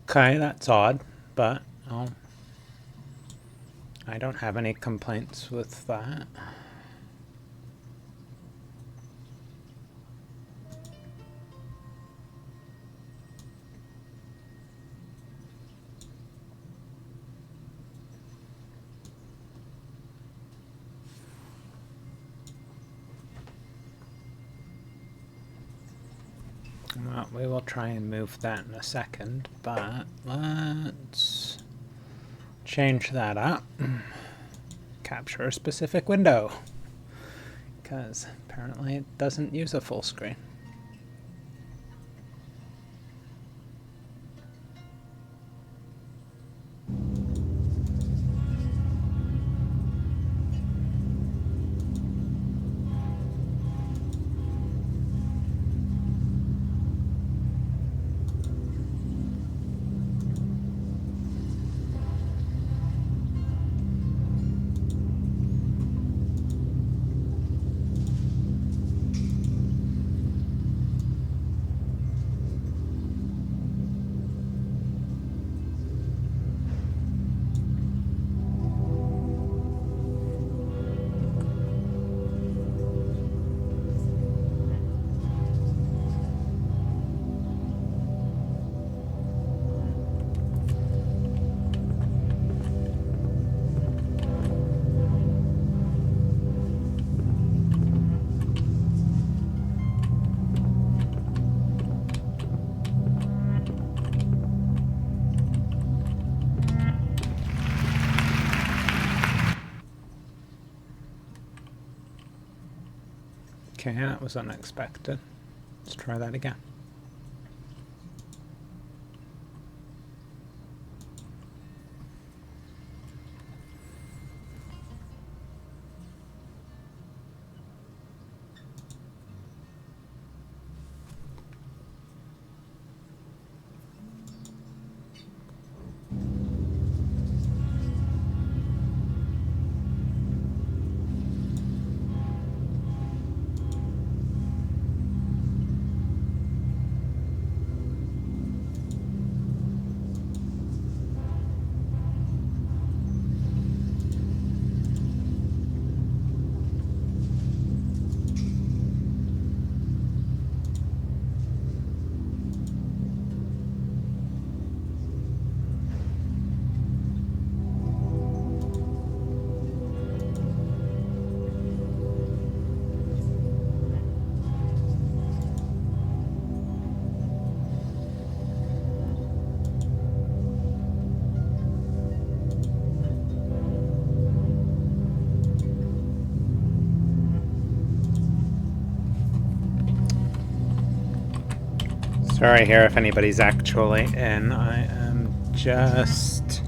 Okay, that's odd, but I don't have any complaints with that. Well, we will try and move that in a second, but let's change that up. Capture a specific window, because apparently it doesn't use a full screen. Okay, that was unexpected. Let's try that again. Sorry here if anybody's actually in. I am just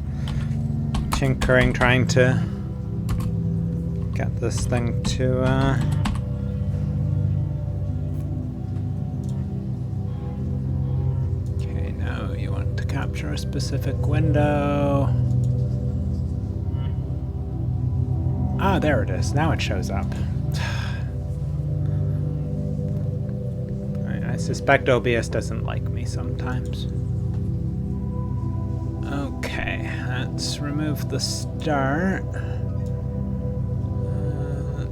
tinkering, trying to get this thing to okay, no, you want to capture a specific window. Ah, there it is. Now it shows up. I suspect OBS doesn't like me sometimes. Okay, let's remove the start.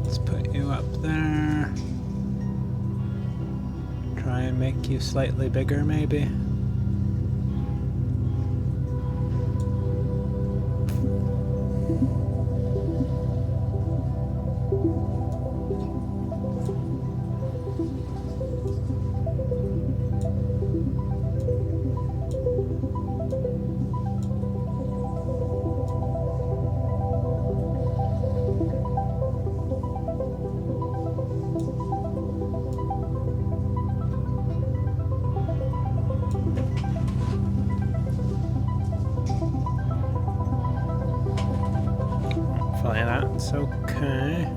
Let's put you up there. Try and make you slightly bigger, maybe. That's okay.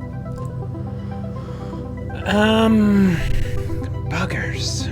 Buggers.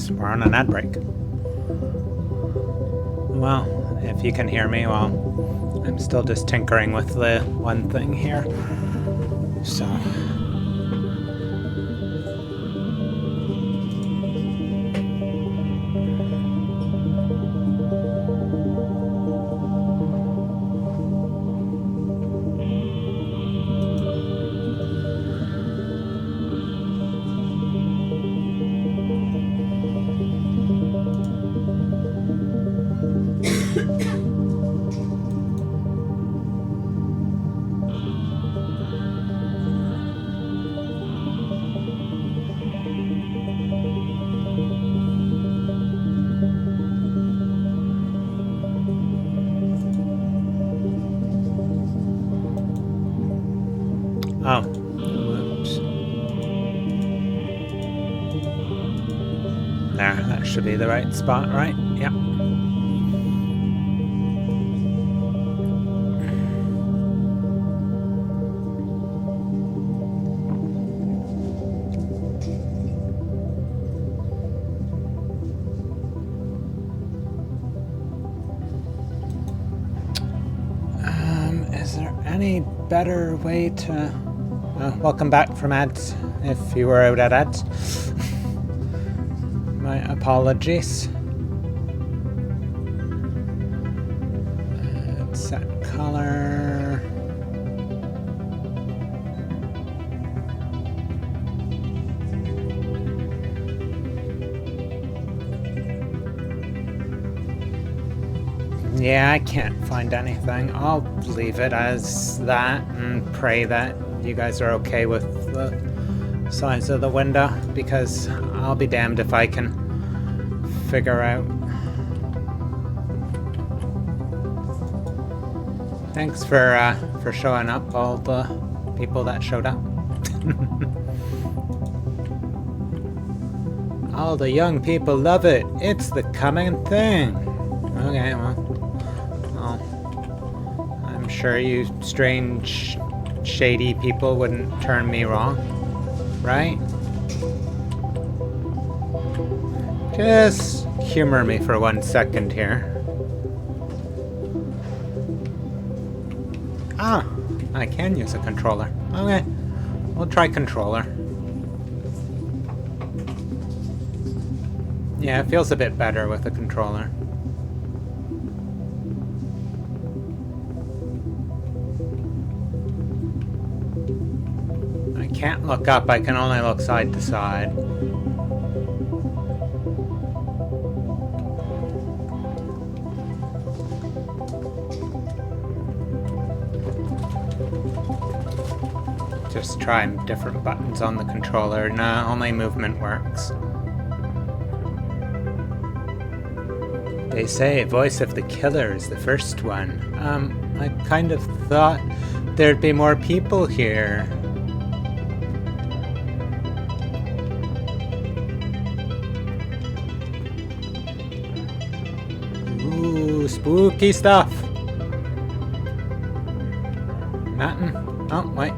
Oops, we're on an ad break. Well, if you can hear me, well, I'm still just tinkering with the one thing here. So... Oh, whoops. There, that should be the right spot, right? Yep. Is there any better way to... welcome back from ads, if you were out at ads. My apologies. Set color. Yeah, I can't find anything. I'll leave it as that and pray that you guys are okay with the size of the window, because I'll be damned if I can figure out. Thanks for showing up, all the people that showed up. All the young people love it. It's the coming thing. Okay, well, I'm sure you strange, shady people wouldn't turn me wrong, right? Just humor me for 1 second here. Ah, I can use a controller. Okay, we'll try controller. Yeah, it feels a bit better with a controller. I can't look up, I can only look side to side. Just try different buttons on the controller. No, only movement works. They say Voice of the Killer is the first one. I kind of thought there'd be more people here. Ooh, spooky stuff. Nothing. Oh, wait.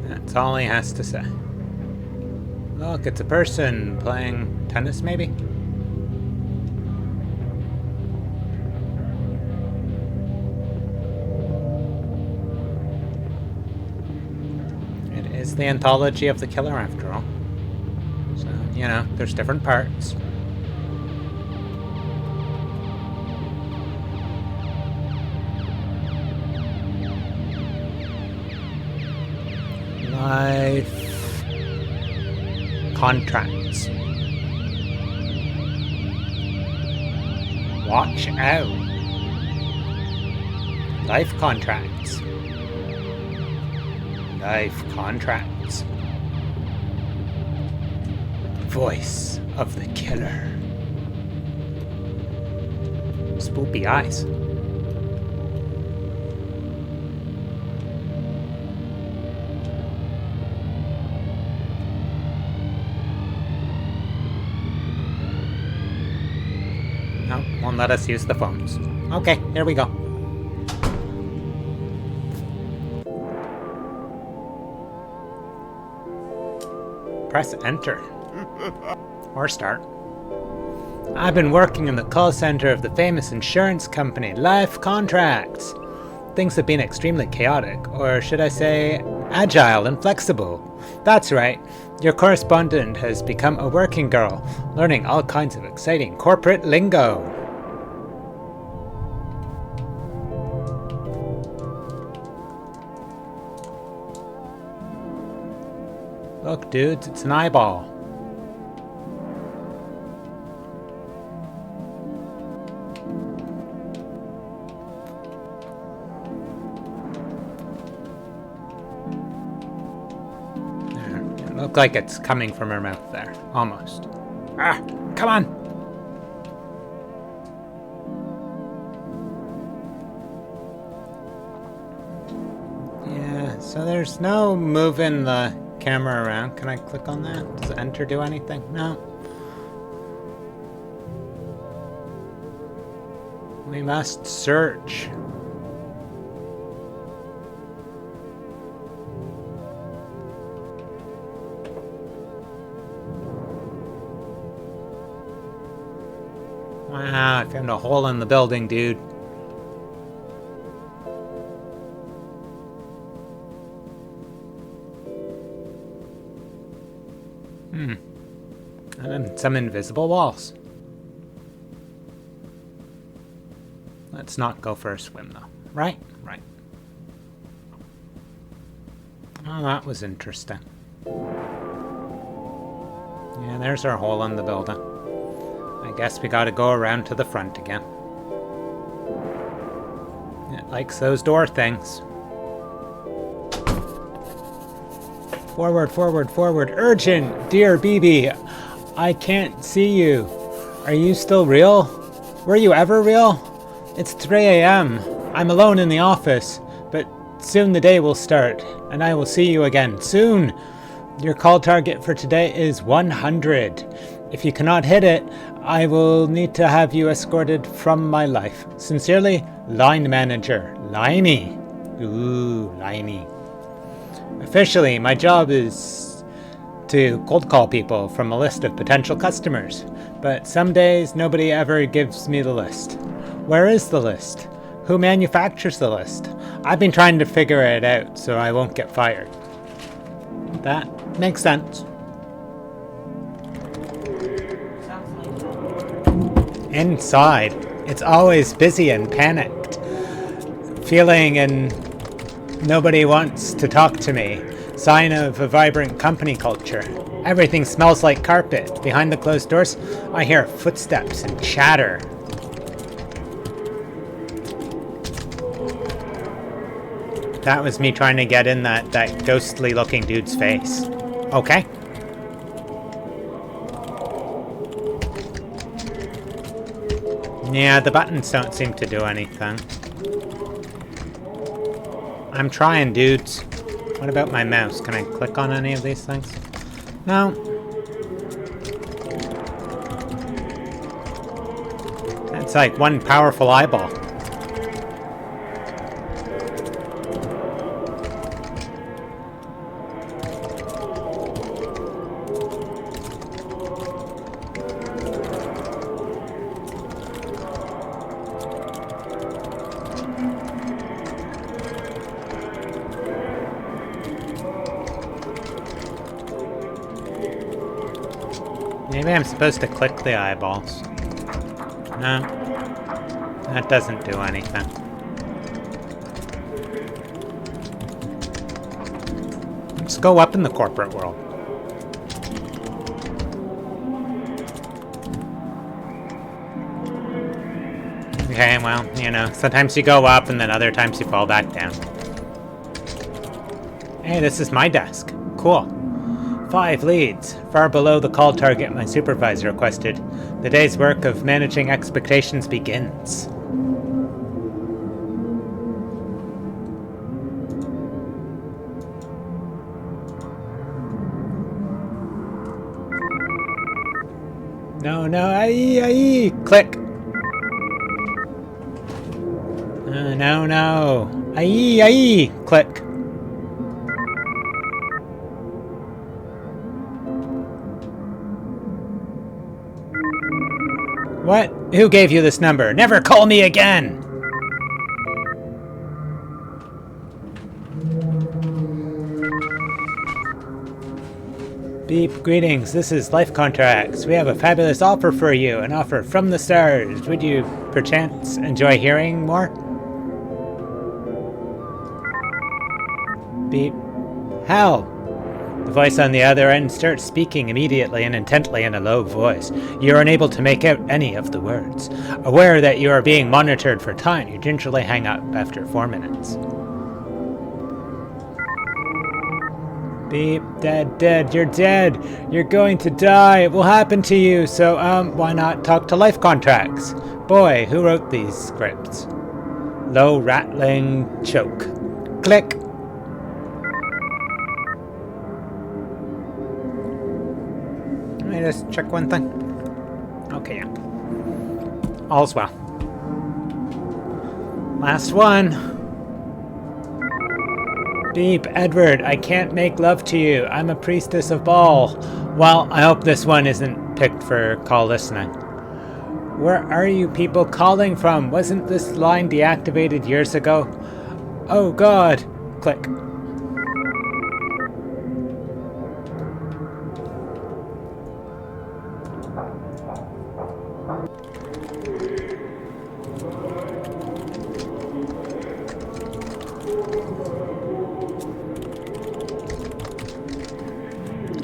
That's all he has to say. Look, it's a person playing tennis, maybe? It is the Anthology of the Killer, after all. So, you know, there's different parts. Life contracts. Watch out. Life contracts. Life contracts. Voice of the Killer. Spoopy eyes. No, won't let us use the phones. Okay, here we go. Press enter. Or start. I've been working in the call center of the famous insurance company, Life Contracts. Things have been extremely chaotic, or should I say, agile and flexible. That's right, your correspondent has become a working girl, learning all kinds of exciting corporate lingo. Look, dudes, it's an eyeball. Look like it's coming from her mouth there. Almost. Ah, come on! Yeah, so there's no moving the camera around. Can I click on that? Does enter do anything? No. We must search. Wow, I found a hole in the building, dude. And then some invisible walls. Let's not go for a swim, though. Right? Right. Oh, that was interesting. Yeah, there's our hole in the building. I guess we gotta go around to the front again. It likes those door things. Forward, forward, forward. Urgent! Dear BB, I can't see you. Are you still real? Were you ever real? It's 3 a.m. I'm alone in the office, but soon the day will start, and I will see you again soon. Your call target for today is 100. If you cannot hit it, I will need to have you escorted from my life. Sincerely, Line Manager, Liney. Ooh, Liney. Officially, my job is to cold call people from a list of potential customers, but some days nobody ever gives me the list. Where is the list? Who manufactures the list? I've been trying to figure it out so I won't get fired. That makes sense. Inside, it's always busy and panicked. Feeling and nobody wants to talk to me. Sign of a vibrant company culture. Everything smells like carpet. Behind the closed doors, I hear footsteps and chatter. That was me trying to get in that ghostly looking dude's face. Okay. Yeah, the buttons don't seem to do anything. I'm trying, dudes. What about my mouse? Can I click on any of these things? No. That's like one powerful eyeball. Maybe I'm supposed to click the eyeballs. No. That doesn't do anything. Let's go up in the corporate world. Okay, well, you know, sometimes you go up and then other times you fall back down. Hey, this is my desk. Cool. 5 leads, far below the call target my supervisor requested. The day's work of managing expectations begins. No, aye, click. No, aye, click. What? Who gave you this number? Never call me again! Beep, greetings. This is Life Contracts. We have a fabulous offer for you, an offer from the stars. Would you, perchance, enjoy hearing more? Beep. Hell! The voice on the other end starts speaking immediately and intently in a low voice. You are unable to make out any of the words. Aware that you are being monitored for time, you gingerly hang up after 4 minutes. Beep, dead, you're dead. You're going to die. It will happen to you. So, why not talk to Life Contracts? Boy, who wrote these scripts? Low rattling choke. Click. Let me just check one thing. Okay, yeah. All's well. Last one. Beep, Edward, I can't make love to you. I'm a priestess of Baal. Well, I hope this one isn't picked for call listening. Where are you people calling from? Wasn't this line deactivated years ago? Oh God. Click.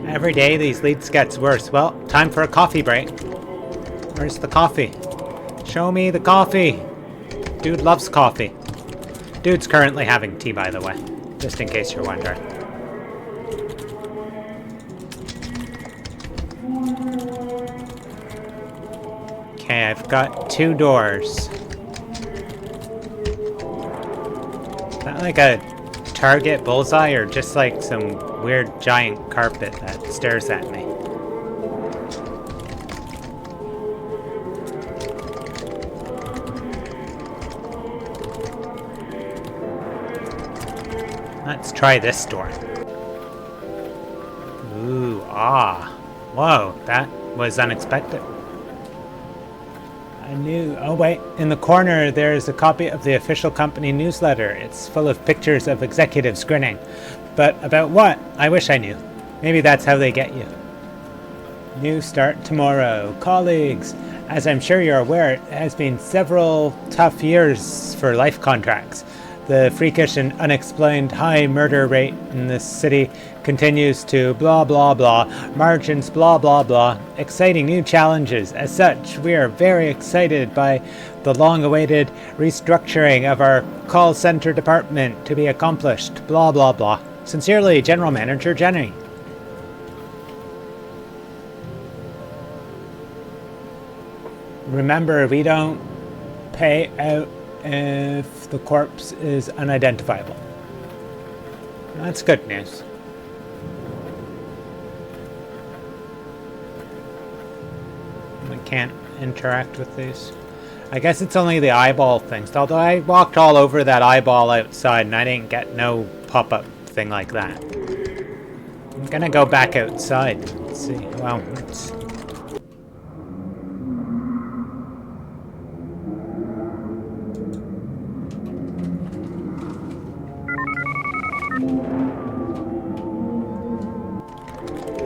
Every day these leads gets worse. Well, time for a coffee break. Where's the coffee? Show me the coffee. Dude loves coffee. Dude's currently having tea, by the way, just in case you're wondering. Okay, I've got 2 doors. Is that like a target bullseye or just like some weird giant carpet that stares at me? Let's try this door. Ooh, ah. Whoa, that was unexpected. I knew. Oh wait, in the corner there's a copy of the official company newsletter. It's full of pictures of executives grinning. But about what? I wish I knew. Maybe that's how they get you. New start tomorrow. Colleagues, as I'm sure you're aware, it has been several tough years for Life Contracts. The freakish and unexplained high murder rate in this city continues to blah blah blah, margins blah blah blah, exciting new challenges. As such, we are very excited by the long-awaited restructuring of our call center department to be accomplished, blah blah blah. Sincerely, General Manager Jenny. Remember, we don't pay out if the corpse is unidentifiable. That's good news. I can't interact with these. I guess it's only the eyeball things. Although I walked all over that eyeball outside and I didn't get no pop-up thing like that. I'm gonna go back outside. Let's see. Well, it's...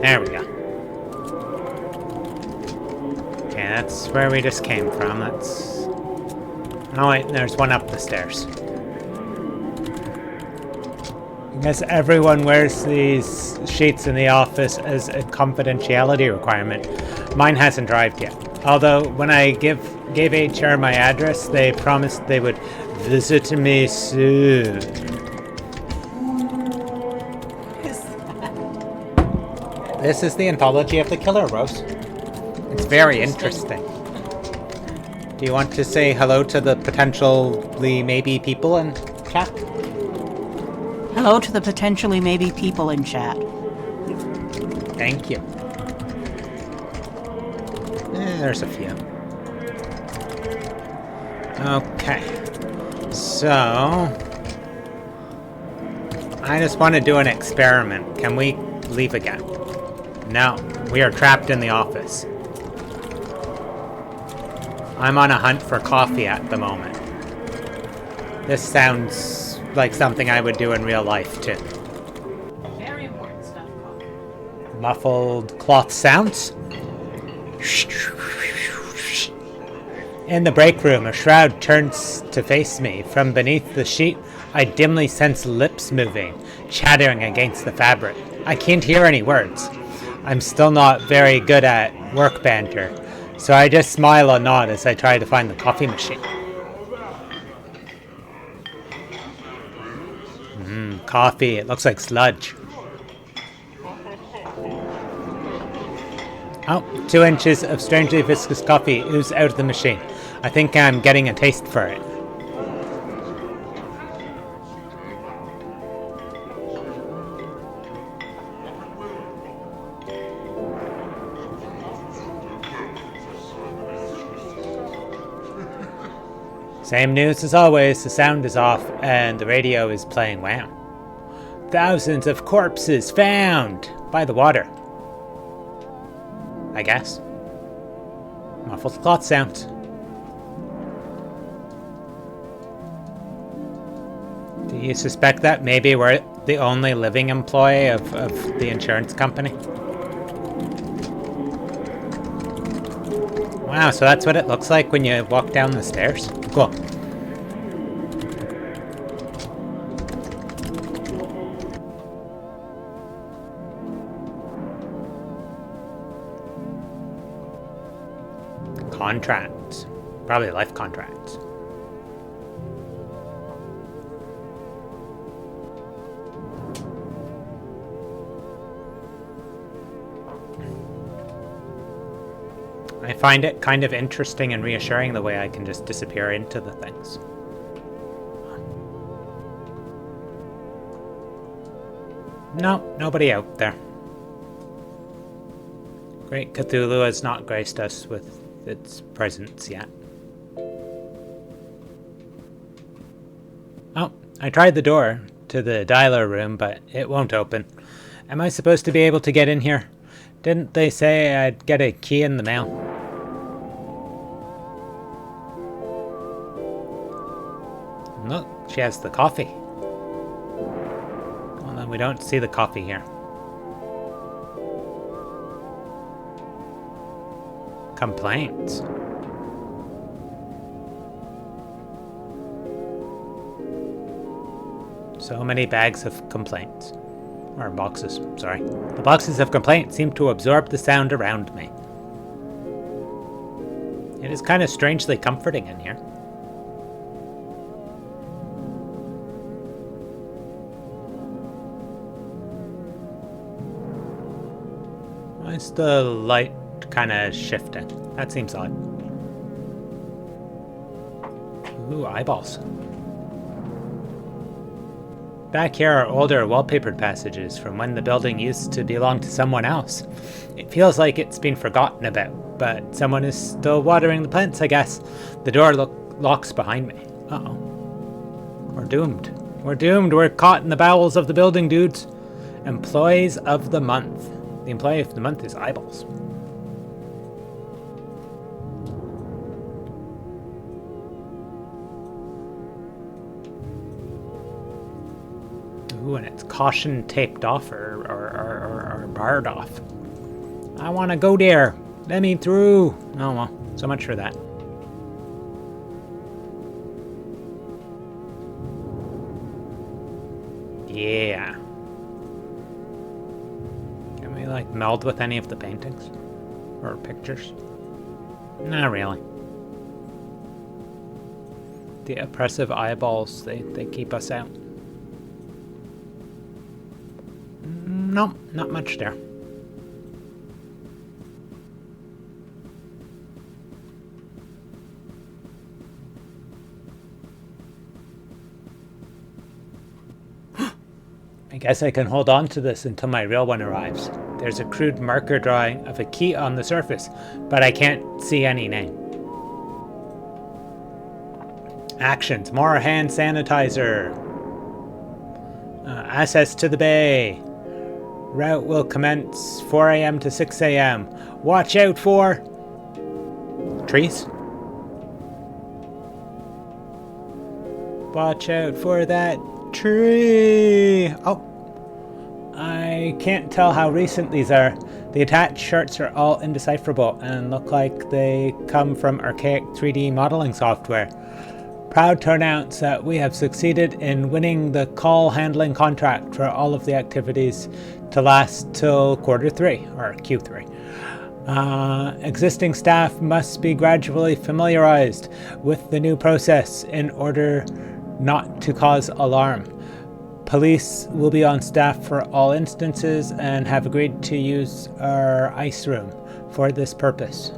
There we go. Okay, that's where we just came from. That's... Oh wait, there's one up the stairs. I guess everyone wears these sheets in the office as a confidentiality requirement. Mine hasn't arrived yet. Although, when I gave HR my address, they promised they would visit me soon. This is the Anthology of the Killer Rose. It's very interesting. Do you want to say hello to the potentially maybe people in chat? Hello to the potentially maybe people in chat. Thank you. There's a few. Okay. So... I just want to do an experiment. Can we leave again? No, we are trapped in the office. I'm on a hunt for coffee at the moment. This sounds like something I would do in real life, too. Very important stuff, coffee. Muffled cloth sounds. In the break room, a shroud turns to face me. From beneath the sheet, I dimly sense lips moving, chattering against the fabric. I can't hear any words. I'm still not very good at work banter, so I just smile and nod as I try to find the coffee machine. Coffee, it looks like sludge. Oh, 2 inches of strangely viscous coffee ooze out of the machine. I think I'm getting a taste for it. Same news as always, the sound is off and the radio is playing Wham. Thousands of corpses found by the water. I guess. Muffled cloth sounds. Do you suspect that maybe we're the only living employee of the insurance company? Wow, so that's what it looks like when you walk down the stairs? Cool. Contracts. Probably life contracts. I find it kind of interesting and reassuring the way I can just disappear into the things. No, nobody out there. Great Cthulhu has not graced us with its presence yet. Oh, I tried the door to the dialer room, but it won't open. Am I supposed to be able to get in here? Didn't they say I'd get a key in the mail? Look, she has the coffee. Well, then we don't see the coffee here. Complaints. So many bags of complaints. Or boxes, sorry. The boxes of complaints seem to absorb the sound around me. It is kind of strangely comforting in here. Why is the light kind of shifting? That seems odd. Ooh, eyeballs. Back here are older wallpapered passages from when the building used to belong to someone else. It feels like it's been forgotten about, but someone is still watering the plants, I guess. The door locks behind me. Uh-oh. We're doomed. We're doomed. We're caught in the bowels of the building, dudes. Employees of the month. The employee of the month is eyeballs. Ooh, and it's caution taped off or barred off. I want to go there. Let me through. Oh well, so much for that. Yeah. Can we like meld with any of the paintings? Or pictures? Not really. The oppressive eyeballs, they keep us out. No, not much there. I guess I can hold on to this until my real one arrives. There's a crude marker drawing of a key on the surface, but I can't see any name. Actions. More hand sanitizer. Access to the bay. Route will commence 4 a.m. to 6 a.m. Watch out for... trees? Watch out for that tree! Oh, I can't tell how recent these are. The attached shirts are all indecipherable and look like they come from archaic 3D modeling software. Proud to announce that we have succeeded in winning the call handling contract for all of the activities to last till Q3, or Q3. Existing staff must be gradually familiarized with the new process in order not to cause alarm. Police will be on staff for all instances and have agreed to use our ice room for this purpose.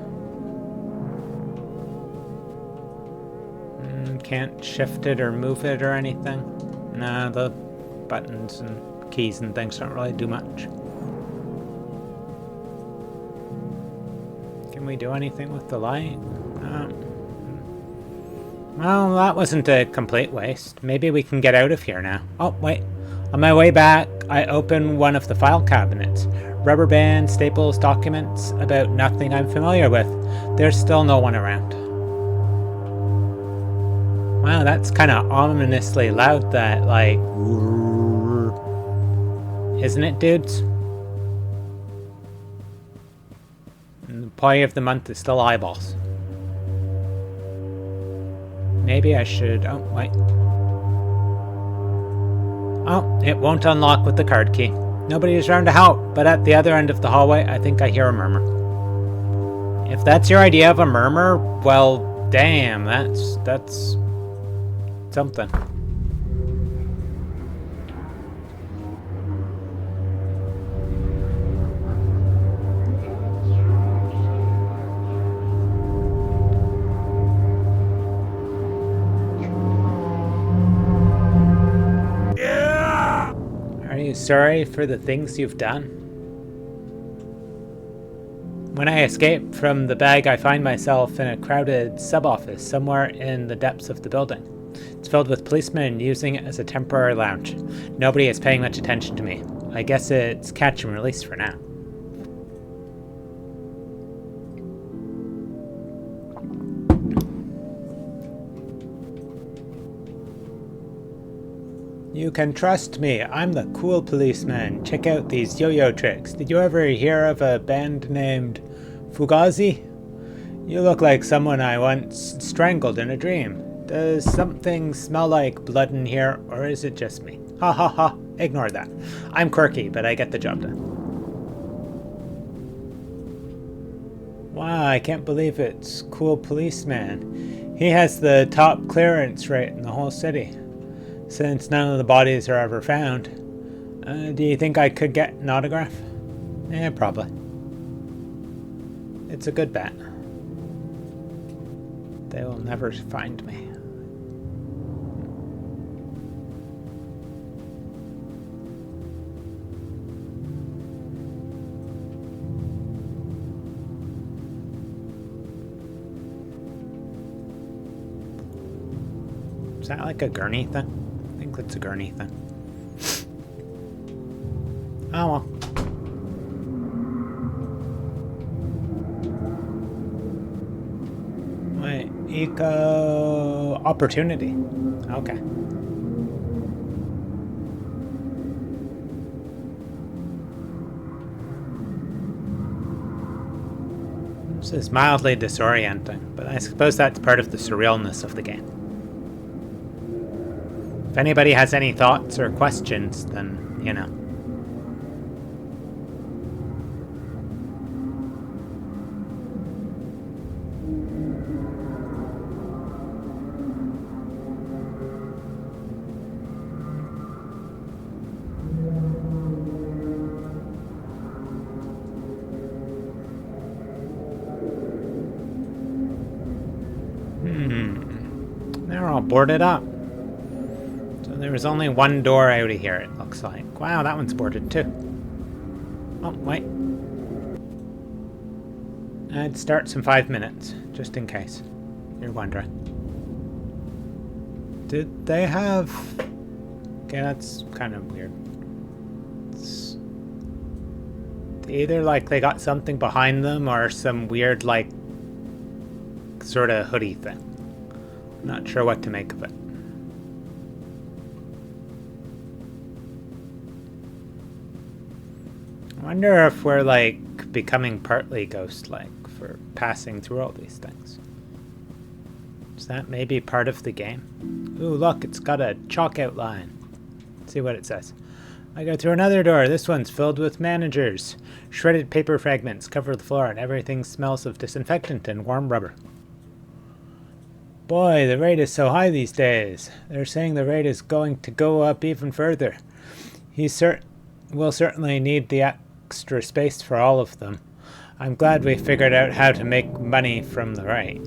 Can't shift it or move it or anything? Nah, the buttons and keys and things don't really do much. Can we do anything with the light? Well, that wasn't a complete waste. Maybe we can get out of here now. Oh, wait. On my way back, I open one of the file cabinets. Rubber bands, staples, documents about nothing I'm familiar with. There's still no one around. Wow, that's kind of ominously loud, that, like... Isn't it, dudes? And the employee of the month is still eyeballs. Maybe I should... Oh, wait. Oh, it won't unlock with the card key. Nobody is around to help, but at the other end of the hallway, I think I hear a murmur. If that's your idea of a murmur, well, damn, that's something. Are you sorry for the things you've done? When I escape from the bag, I find myself in a crowded sub-office somewhere in the depths of the building. It's filled with policemen using it as a temporary lounge. Nobody is paying much attention to me. I guess it's catch and release for now. You can trust me. I'm the cool policeman. Check out these yo-yo tricks. Did you ever hear of a band named Fugazi? You look like someone I once strangled in a dream. Does something smell like blood in here, or is it just me? Ha ha ha. Ignore that. I'm quirky, but I get the job done. Wow, I can't believe it's cool policeman. He has the top clearance rate in the whole city. Since none of the bodies are ever found, do you think I could get an autograph? Yeah, probably. It's a good bet. They will never find me. Is that like a gurney thing? I think it's a gurney thing. Oh well. Wait, eco opportunity. Okay. This is mildly disorienting, but I suppose that's part of the surrealness of the game. If anybody has any thoughts or questions, then, you know. They're all boarded up. There was only one door out of here, it looks like. Wow, that one's boarded too. Oh, wait. It starts in 5 minutes, just in case you're wondering. Did they have... Okay, that's kind of weird. It's either like they got something behind them or some weird, like, sort of hoodie thing. Not sure what to make of it. I wonder if we're, like, becoming partly ghost-like for passing through all these things. Is that maybe part of the game? Ooh, look, it's got a chalk outline. Let's see what it says. I go through another door. This one's filled with managers. Shredded paper fragments cover the floor, and everything smells of disinfectant and warm rubber. Boy, the rate is so high these days. They're saying the rate is going to go up even further. We'll certainly need the extra space for all of them. I'm glad we figured out how to make money from the rate.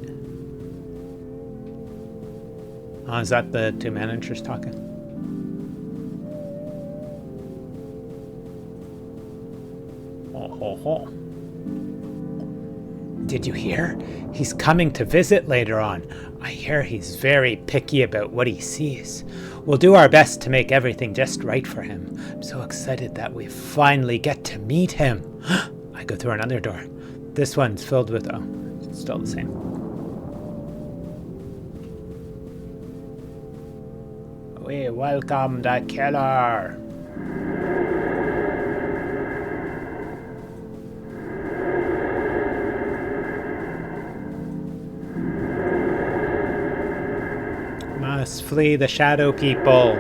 Oh, is that the two managers talking? Oh. Did you hear? He's coming to visit later on. I hear he's very picky about what he sees. We'll do our best to make everything just right for him. I'm so excited that we finally get to meet him. I go through another door. This one's filled with... oh, it's still the same. We welcome the killer. Must flee the shadow people.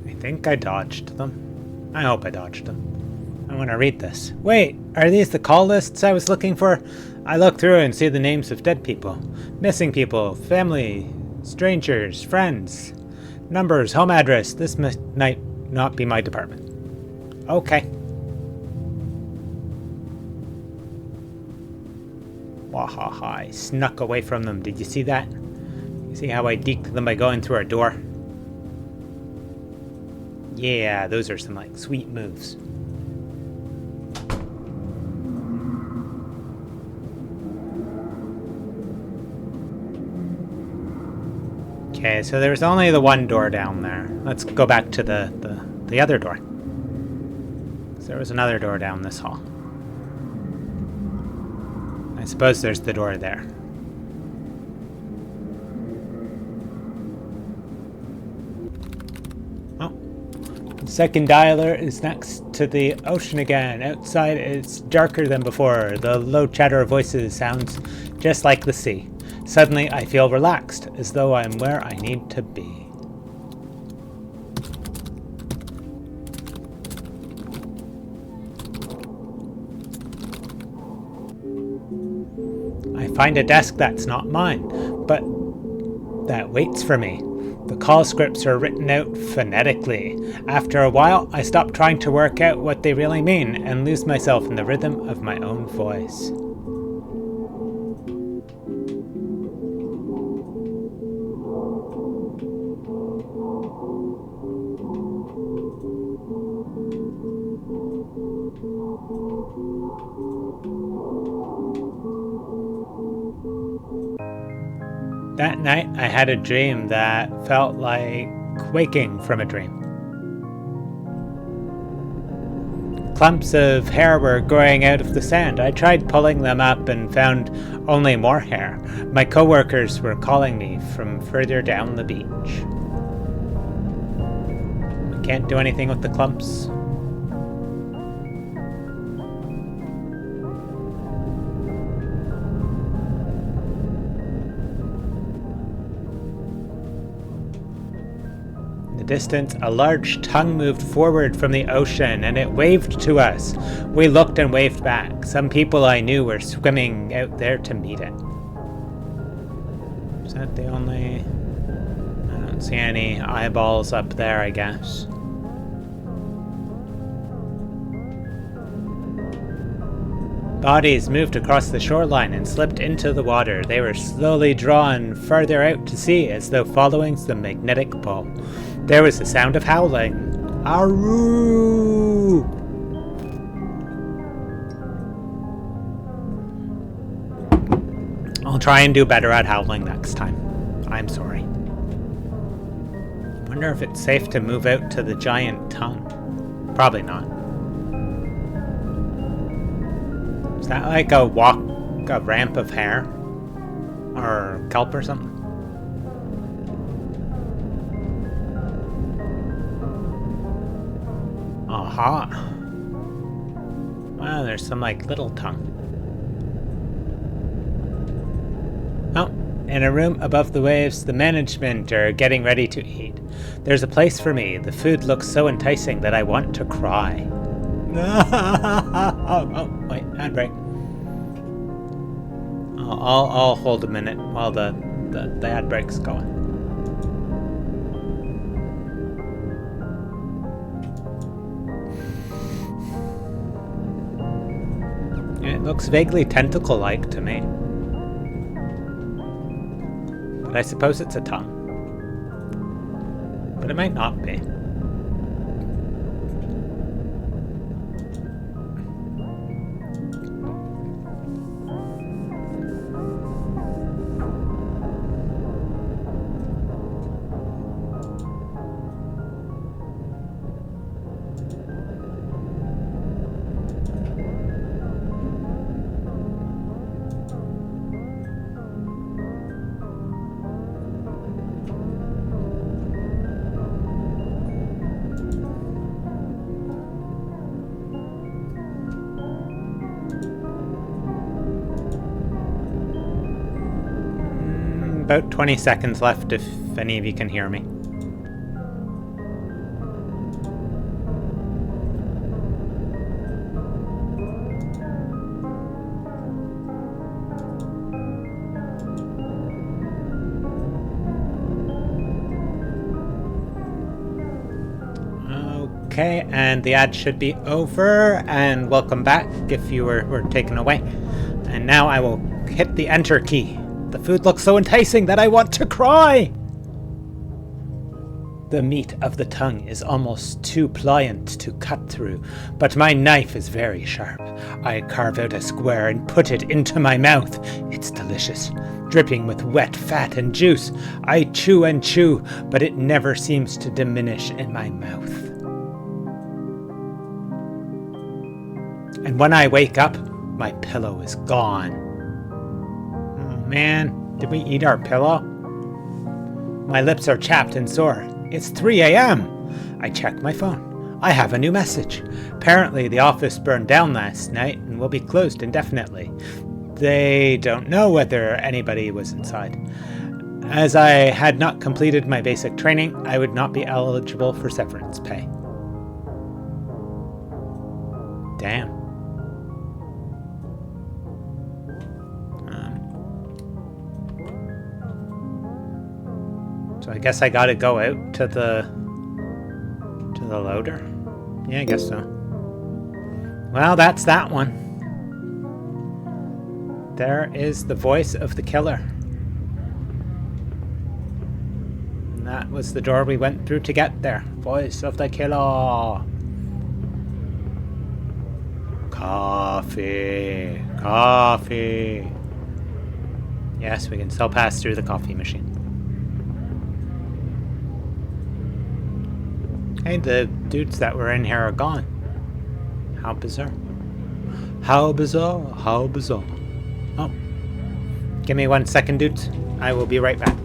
I think I dodged them. I hope I dodged them. I want to read this. Wait, are these the call lists I was looking for? I look through and see the names of dead people, missing people, family, strangers, friends, numbers, home address. This might not be my department. Okay. Wahaha, I snuck away from them. Did you see that? You see how I deked them by going through our door? Yeah, those are some, like, sweet moves. Okay, so there's only the one door down there. Let's go back to the other door. So there was another door down this hall. I suppose there's the door there. Oh. The second dialer is next to the ocean again. Outside it's darker than before. The low chatter of voices sounds just like the sea. Suddenly, I feel relaxed, as though I'm where I need to be. I find a desk that's not mine, but that waits for me. The call scripts are written out phonetically. After a while, I stop trying to work out what they really mean and lose myself in the rhythm of my own voice. That night, I had a dream that felt like waking from a dream. Clumps of hair were growing out of the sand. I tried pulling them up and found only more hair. My coworkers were calling me from further down the beach. I can't do anything with the clumps. Distance, a large tongue moved forward from the ocean and it waved to us. We looked and waved back. Some people I knew were swimming out there to meet it. Is that the only... I don't see any eyeballs up there, I guess. Bodies moved across the shoreline and slipped into the water. They were slowly drawn farther out to sea as though following some magnetic pull. There was the sound of howling. Aroo! I'll try and do better at howling next time. I'm sorry. Wonder if it's safe to move out to the giant tongue. Probably not. Is that like a ramp of hair? Or kelp or something? Aha. Wow, there's some like little tongue. Oh, in a room above the waves, the management are getting ready to eat. There's a place for me. The food looks so enticing that I want to cry. Oh, wait, ad break. I'll hold a minute while the ad break's going. It looks vaguely tentacle-like to me. But I suppose it's a tongue. But it might not be. About 20 seconds left if any of you can hear me. Okay, and the ad should be over, and welcome back if you were taken away. And now I will hit the enter key. The food looks so enticing that I want to cry! The meat of the tongue is almost too pliant to cut through, but my knife is very sharp. I carve out a square and put it into my mouth. It's delicious, dripping with wet fat and juice. I chew and chew, but it never seems to diminish in my mouth. And when I wake up, my pillow is gone. Man, did we eat our pillow? My lips are chapped and sore. It's 3 a.m. I check my phone. I have a new message. Apparently the office burned down last night and will be closed indefinitely. They don't know whether anybody was inside. As I had not completed my basic training, I would not be eligible for severance pay. Damn. So I guess I gotta go out to the loader? Yeah, I guess so. Well, that's that one. There is the voice of the killer. And that was the door we went through to get there. Voice of the killer. Coffee. Coffee. Yes, we can still pass through the coffee machine. Hey, the dudes that were in here are gone. How bizarre. How bizarre. How bizarre. Oh. Give me 1 second, dudes. I will be right back.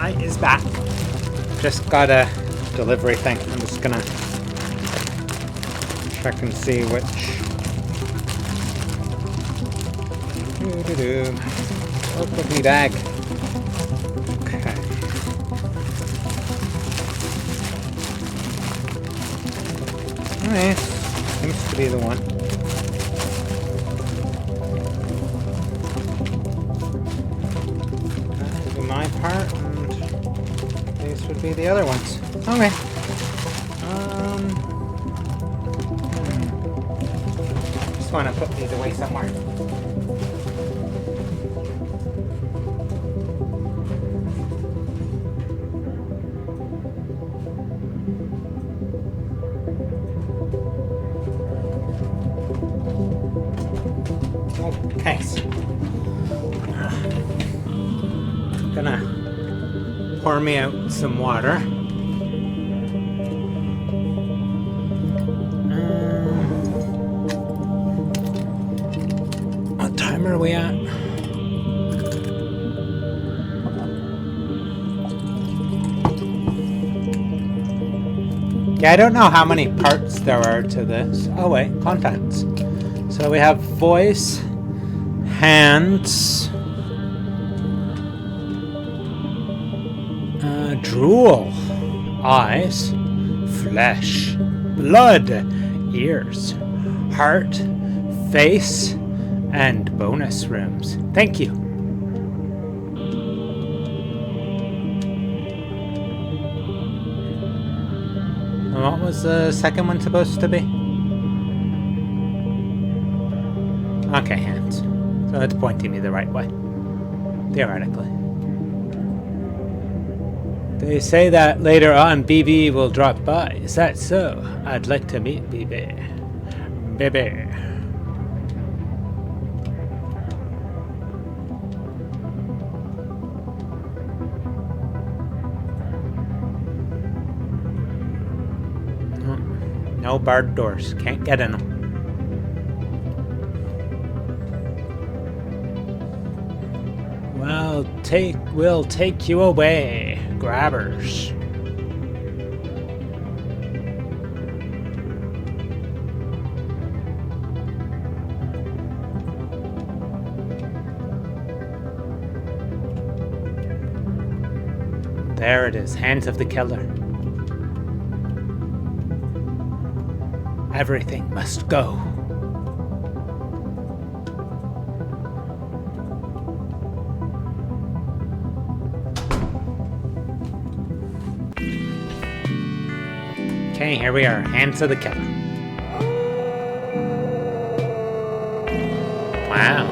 I is back. Just got a delivery thing. I'm just gonna check and see which. Open the bag. Okay. Alright. Seems to be the one. That'll be my part, and these would be the other ones. Okay. Just want to put these away somewhere. Okay. Gonna pour me out some water. What time are we at? Yeah, I don't know how many parts there are to this. Oh wait, contents. So we have voice, hands, drool, eyes, flesh, blood, ears, heart, face, and bonus rooms. Thank you. And what was the second one supposed to be? Okay, hands. So it's pointing me the right way. Theoretically. They say that later on BB will drop by. Is that so? I'd like to meet BB. BB. No barred doors. Can't get in them. Well, we'll take you away, grabbers. There it is, hands of the killer. Everything must go. Okay, here we are, hands of the killer. Wow.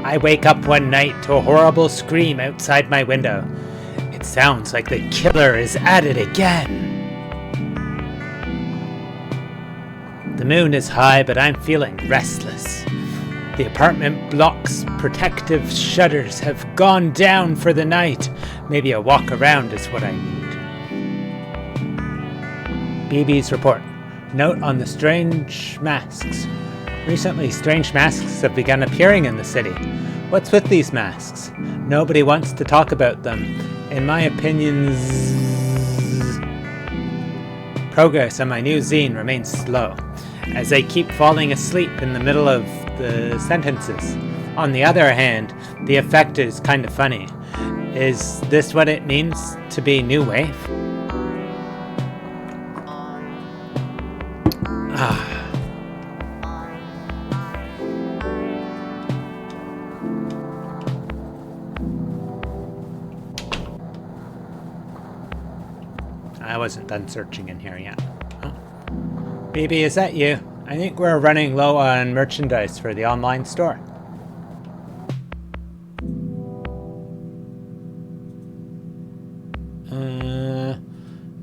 I wake up one night to a horrible scream outside my window. It sounds like the killer is at it again. The moon is high, but I'm feeling restless. The apartment block's protective shutters have gone down for the night. Maybe a walk around is what I need. BB's report. Note on the strange masks. Recently, strange masks have begun appearing in the city. What's with these masks? Nobody wants to talk about them. In my opinion, progress on my new zine remains slow, as I keep falling asleep in the middle of the sentences. On the other hand, the effect is kind of funny. Is this what it means to be new wave? I wasn't done searching in here yet. Oh. BB, is that you? I think we're running low on merchandise for the online store.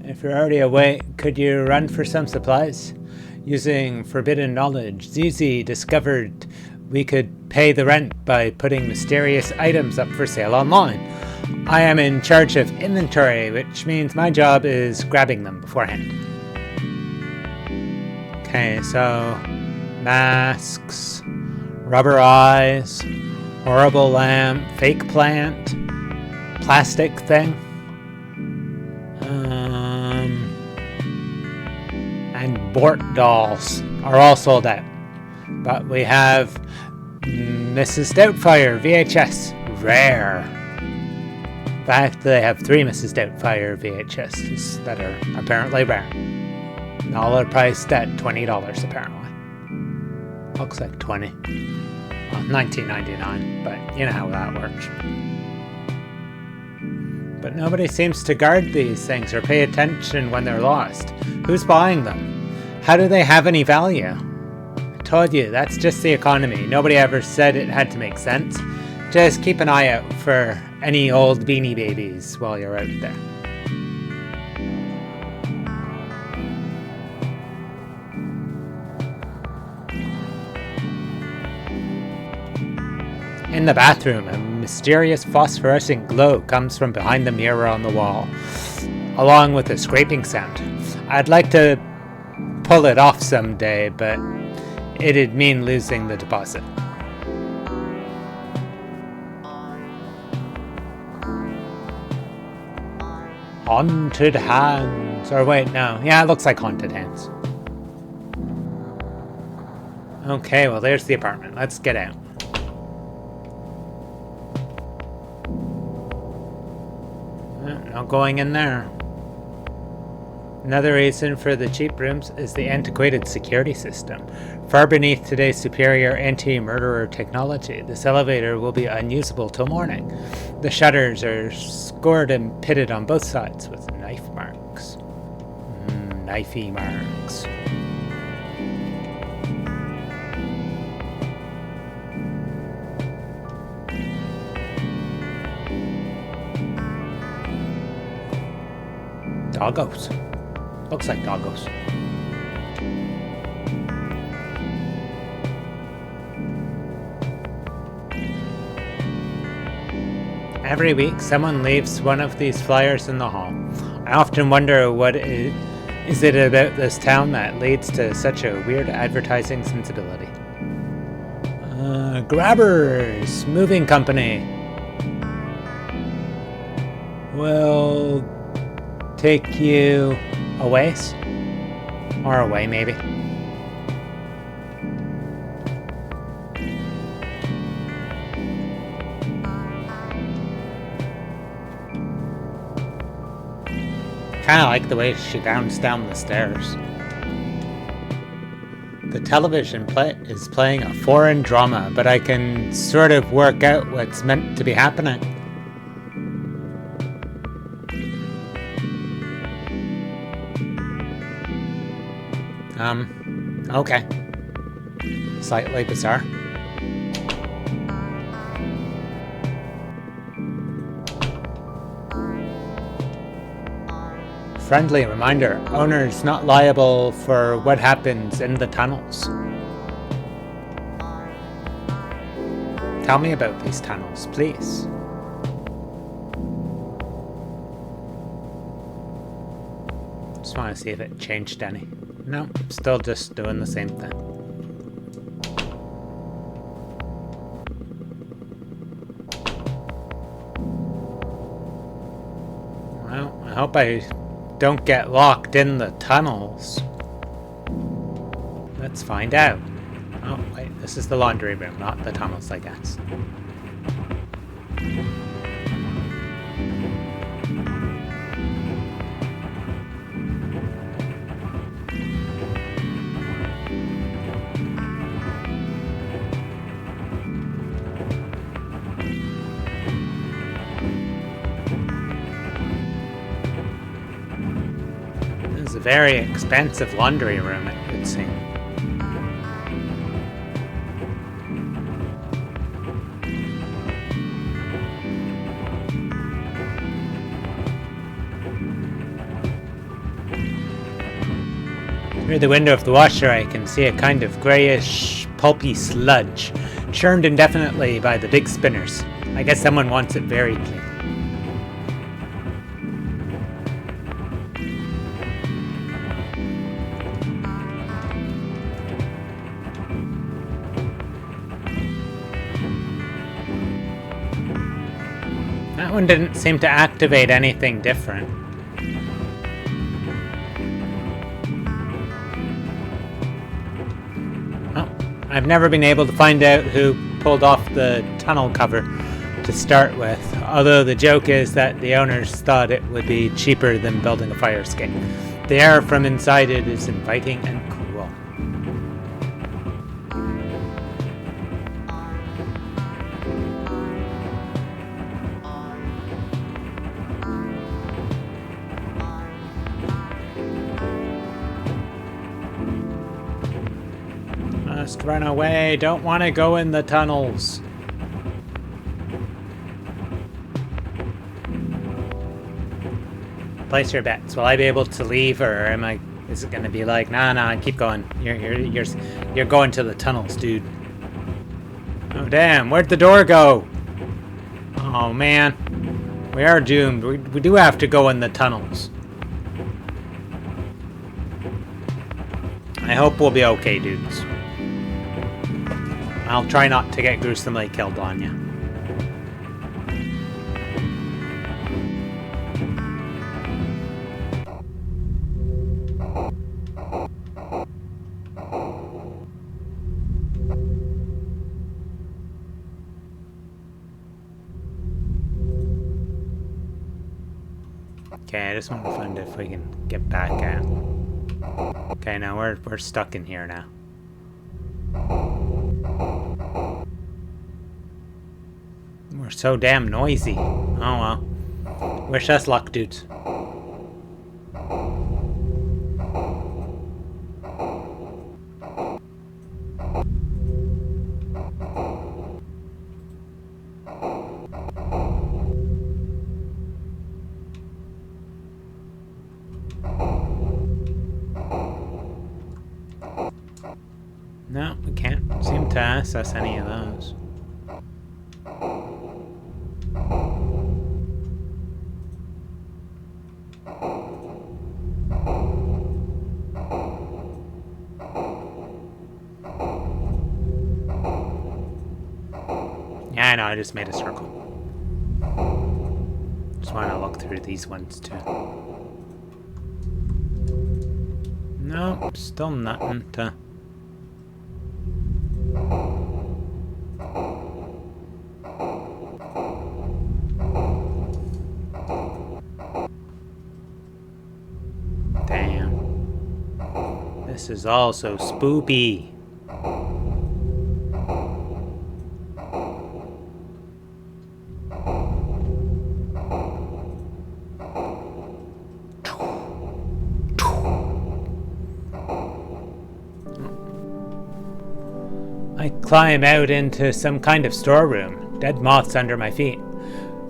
If you're already awake, could you run for some supplies? Using forbidden knowledge, ZZ discovered we could pay the rent by putting mysterious items up for sale online. I am in charge of inventory, which means my job is grabbing them beforehand. Okay, so masks, rubber eyes, horrible lamp, fake plant, plastic thing. And Bort dolls are all sold out. But we have Mrs. Doubtfire VHS, rare. In fact, they have 3 Mrs. Doubtfire VHSs that are apparently rare. And all are priced at $20 apparently. Looks like 20. Well, $19.99, but you know how that works. But nobody seems to guard these things or pay attention when they're lost. Who's buying them? How do they have any value? I told you, that's just the economy. Nobody ever said it had to make sense. Just keep an eye out for any old Beanie Babies while you're out there. In the bathroom, a mysterious phosphorescent glow comes from behind the mirror on the wall, along with a scraping sound. I'd like to pull it off someday, but it'd mean losing the deposit. Haunted hands. Or wait, no. Yeah, it looks like haunted hands. Okay, well there's the apartment. Let's get out. No going in there. Another reason for the cheap rooms is the antiquated security system. Far beneath today's superior anti-murderer technology, this elevator will be unusable till morning. The shutters are scored and pitted on both sides with knife marks. Knifey marks. Doggos. Looks like doggos. Every week, someone leaves one of these flyers in the hall. I often wonder what is it about this town that leads to such a weird advertising sensibility. Grabbers! Moving company. We'll take you a ways? Or away, maybe. Kinda like the way she bounds down the stairs. The television is playing a foreign drama, but I can sort of work out what's meant to be happening. Okay. Slightly bizarre. Friendly reminder, owner's not liable for what happens in the tunnels. Tell me about these tunnels, please. Just want to see if it changed any. No, still just doing the same thing. Well, I hope I don't get locked in the tunnels. Let's find out. Oh, wait, this is the laundry room, not the tunnels, I guess. This is a very expensive laundry room, it would seem. Through the window of the washer I can see a kind of greyish, pulpy sludge, churned indefinitely by the big spinners. I guess someone wants it very clean. That one didn't seem to activate anything different. Oh, I've never been able to find out who pulled off the tunnel cover to start with, although the joke is that the owners thought it would be cheaper than building a fire escape. The air from inside it is inviting and cool. Must run away, don't want to go in the tunnels. Place your bets. Will I be able to leave, or is it going to be like, nah, keep going. You're going to the tunnels, dude. Oh damn, where'd the door go? Oh man, we are doomed. We do have to go in the tunnels. I hope we'll be okay, dudes. I'll try not to get gruesomely killed on you. Okay, I just want to find if we can get back out. Okay, now we're stuck in here now. We're so damn noisy. Oh well. Wish us luck, dudes. No, we can't seem to access any of those. Yeah, I know, I just made a circle. Just want to look through these ones too. Nope, still nothing to... Damn. This is all so spoopy. I climb out into some kind of storeroom. Dead moths under my feet.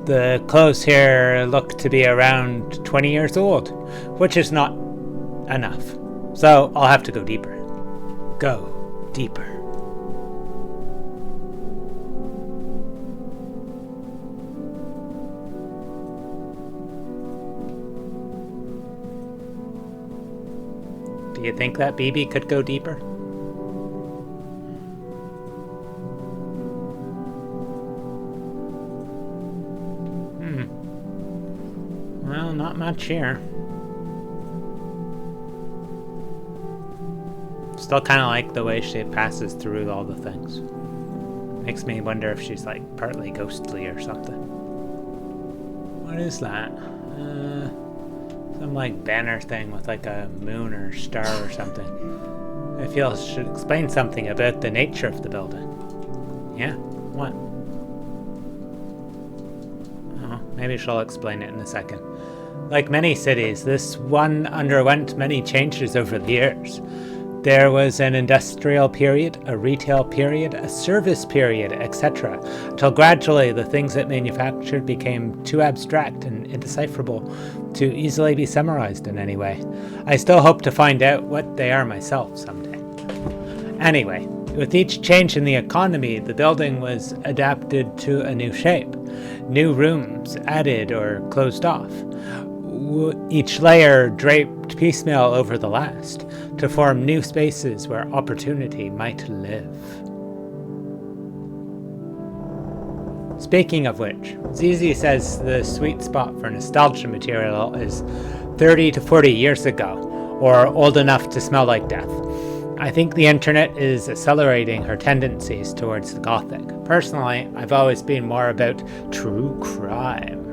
The clothes here look to be around 20 years old, which is not enough. So I'll have to go deeper. Go deeper. Do you think that BB could go deeper? Well, not much here. Still kind of like the way she passes through all the things. Makes me wonder if she's like partly ghostly or something. What is that? Some like banner thing with like a moon or star or something. I feel it should explain something about the nature of the building. Yeah? What? Oh, maybe she'll explain it in a second. Like many cities, this one underwent many changes over the years. There was an industrial period, a retail period, a service period, etc., until gradually the things it manufactured became too abstract and indecipherable to easily be summarized in any way. I still hope to find out what they are myself someday. Anyway, with each change in the economy, the building was adapted to a new shape. New rooms added or closed off. Each layer draped piecemeal over the last, to form new spaces where opportunity might live. Speaking of which, Zizi says the sweet spot for nostalgia material is 30 to 40 years ago, or old enough to smell like death. I think the internet is accelerating her tendencies towards the gothic. Personally, I've always been more about true crime.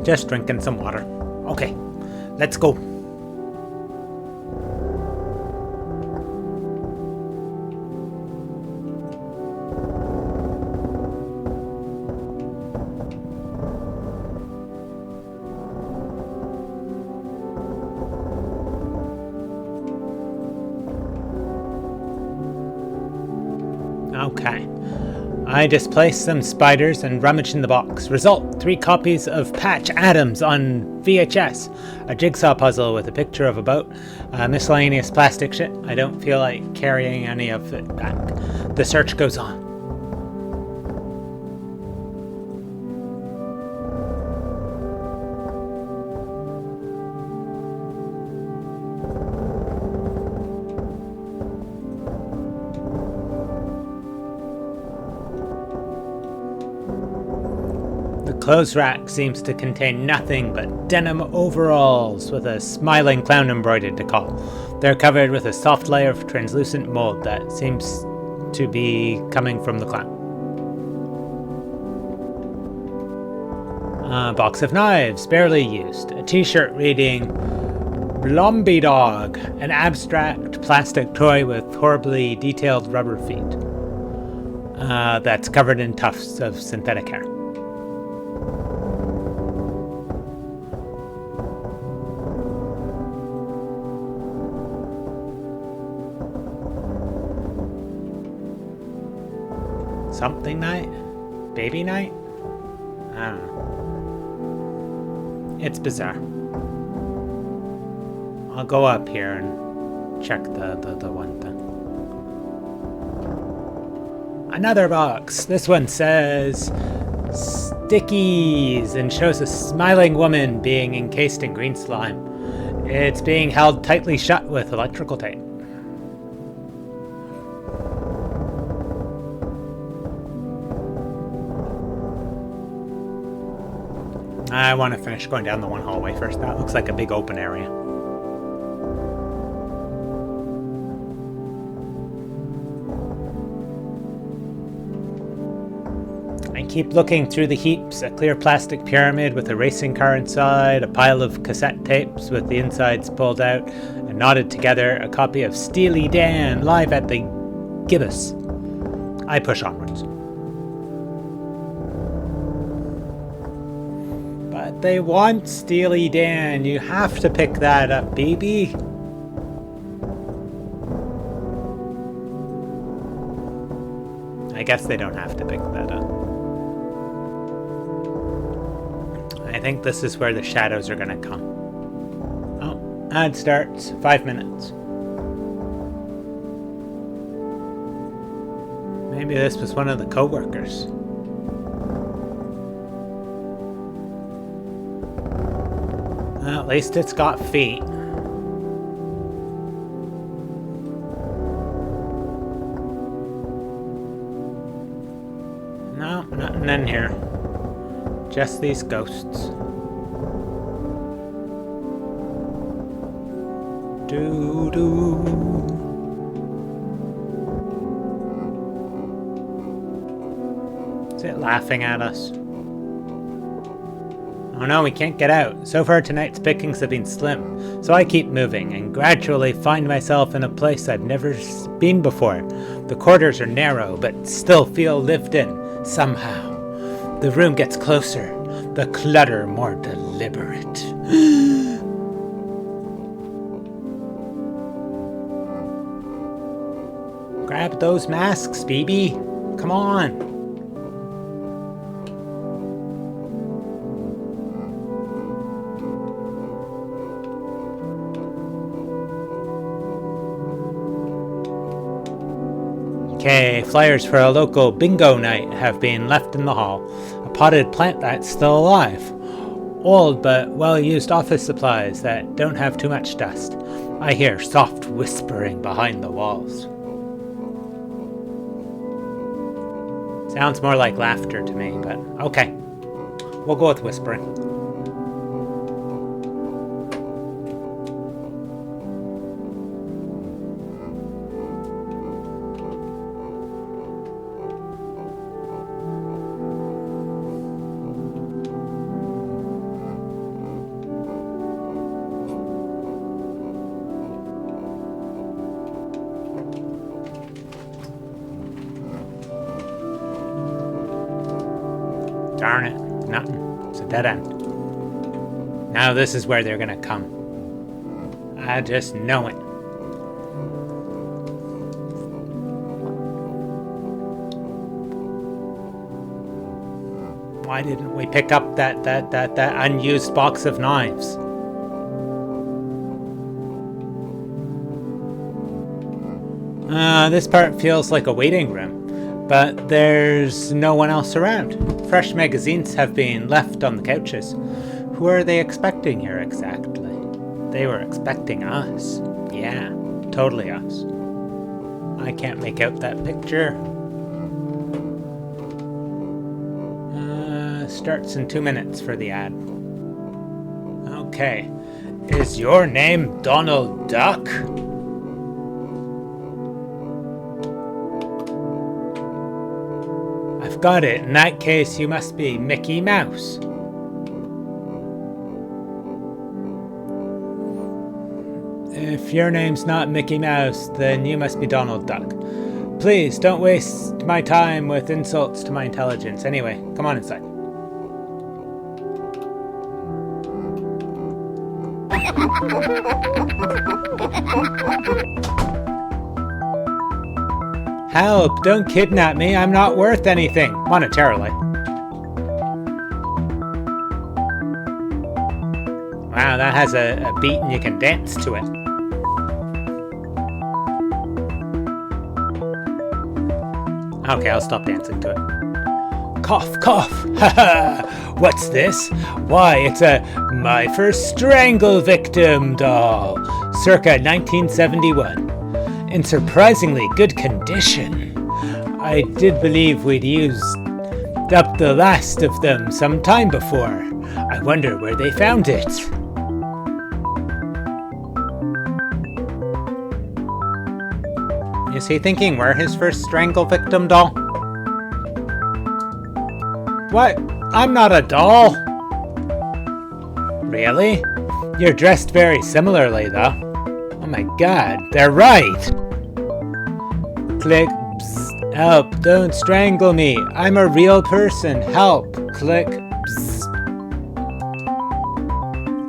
Just drinking some water. Okay, let's go. Okay. I displace some spiders and rummage in the box. Result, 3 copies of Patch Adams on VHS. A jigsaw puzzle with a picture of a boat. Miscellaneous plastic shit. I don't feel like carrying any of it back. The search goes on. The clothes rack seems to contain nothing but denim overalls with a smiling clown embroidered decal. They're covered with a soft layer of translucent mold that seems to be coming from the clown. A box of knives, barely used. A t-shirt reading Blomby Dog, an abstract plastic toy with horribly detailed rubber feet. That's covered in tufts of synthetic hair. Something night? Baby night? I don't know. It's bizarre. I'll go up here and check the one thing. Another box. This one says stickies and shows a smiling woman being encased in green slime. It's being held tightly shut with electrical tape. I want to finish going down the one hallway first. That looks like a big open area. I keep looking through the heaps. A clear plastic pyramid with a racing car inside, a pile of cassette tapes with the insides pulled out and knotted together, a copy of Steely Dan live at the Gibbous. I push onwards. They want Steely Dan. You have to pick that up, baby. I guess they don't have to pick that up. I think this is where the shadows are gonna come. Oh, ad starts. 5 minutes. Maybe this was one of the co-workers. At least it's got feet. No, nothing in here. Just these ghosts. Doo-doo. Is it laughing at us? Oh no, we can't get out. So far tonight's pickings have been slim, so I keep moving and gradually find myself in a place I've never been before. The corridors are narrow, but still feel lived in, somehow. The room gets closer, the clutter more deliberate. Grab those masks, baby. Come on. Okay, flyers for a local bingo night have been left in the hall. A potted plant that's still alive. Old but well-used office supplies that don't have too much dust. I hear soft whispering behind the walls. Sounds more like laughter to me, but okay. We'll go with whispering. Darn it, nothing. It's a dead end. Now this is where they're gonna come. I just know it. Why didn't we pick up that unused box of knives? This part feels like a waiting room, but there's no one else around. Fresh magazines have been left on the couches. Who are they expecting here exactly? They were expecting us. Yeah, totally us. I can't make out that picture. Starts in 2 minutes for the ad. Okay. Is your name Donald Duck? I've got it. In that case, you must be Mickey Mouse. If your name's not Mickey Mouse, then you must be Donald Duck. Please, don't waste my time with insults to my intelligence. Anyway, come on inside. Help! Don't kidnap me. I'm not worth anything, monetarily. Wow, that has a beat and you can dance to it. Okay, I'll stop dancing to it. Cough, cough! Haha! What's this? Why, it's My First Strangle Victim doll, circa 1971. In surprisingly good condition. I did believe we'd used up the last of them some time before. I wonder where they found it. Is he thinking we're his first strangle victim doll? What? I'm not a doll! Really? You're dressed very similarly, though. Oh my god, they're right! Click, bzz, help, don't strangle me. I'm a real person, help, click, bzz.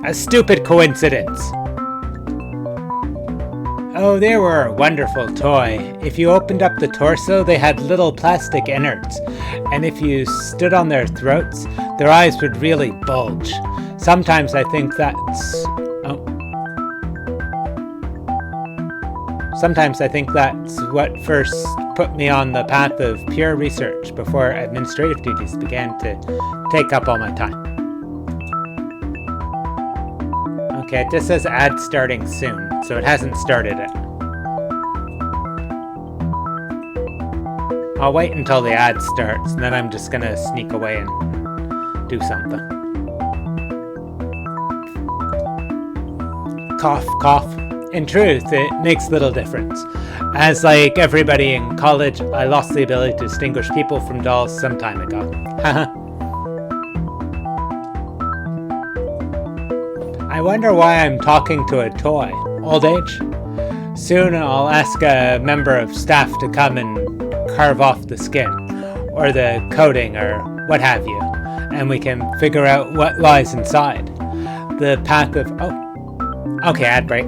A stupid coincidence. Oh, they were a wonderful toy. If you opened up the torso, they had little plastic innards. And if you stood on their throats, their eyes would really bulge. Sometimes I think that's... Sometimes I think that's what first put me on the path of pure research before administrative duties began to take up all my time. Okay, it just says ad starting soon, so it hasn't started it. I'll wait until the ad starts, and then I'm just gonna sneak away and do something. Cough, cough. In truth, it makes little difference. As like everybody in college, I lost the ability to distinguish people from dolls some time ago. Haha. I wonder why I'm talking to a toy. Old age? Soon I'll ask a member of staff to come and carve off the skin, or the coating, or what have you, and we can figure out what lies inside. The path of... Oh. Okay, ad break.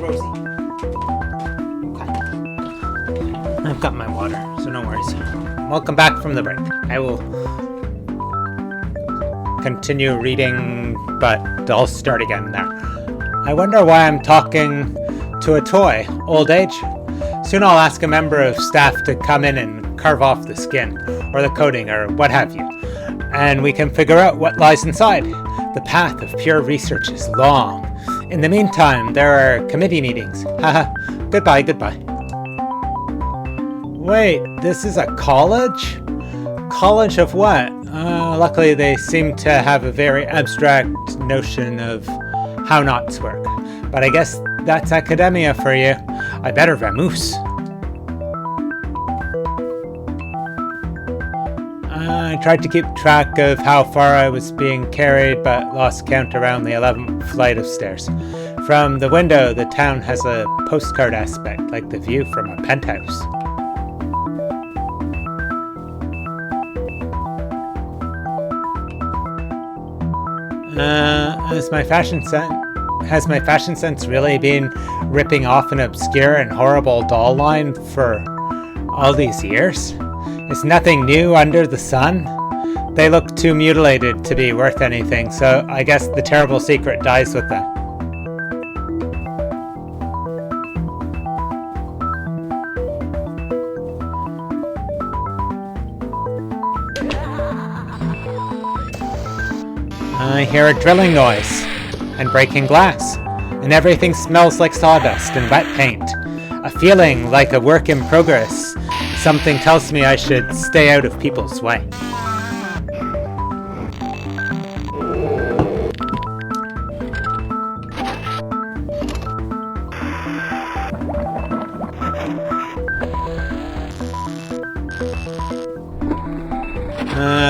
Rosie. Okay. I've got my water, so no worries. Welcome back from the break. I will continue reading, but I'll start again there. I wonder why I'm talking to a toy. Old age? Soon I'll ask a member of staff to come in and carve off the skin, or the coating, or what have you. And we can figure out what lies inside. The path of pure research is long. In the meantime, there are committee meetings. Haha. Goodbye. Wait, this is a college? College of what? Luckily they seem to have a very abstract notion of how knots work. But I guess that's academia for you. I better vamoose. I tried to keep track of how far I was being carried, but lost count around the 11th flight of stairs. From the window, the town has a postcard aspect, like the view from a penthouse. Has my fashion sense really been ripping off an obscure and horrible doll line for all these years? Is nothing new under the sun? They look too mutilated to be worth anything, so I guess the terrible secret dies with them. I hear a drilling noise, and breaking glass, and everything smells like sawdust and wet paint. A feeling like a work in progress. Something tells me I should stay out of people's way.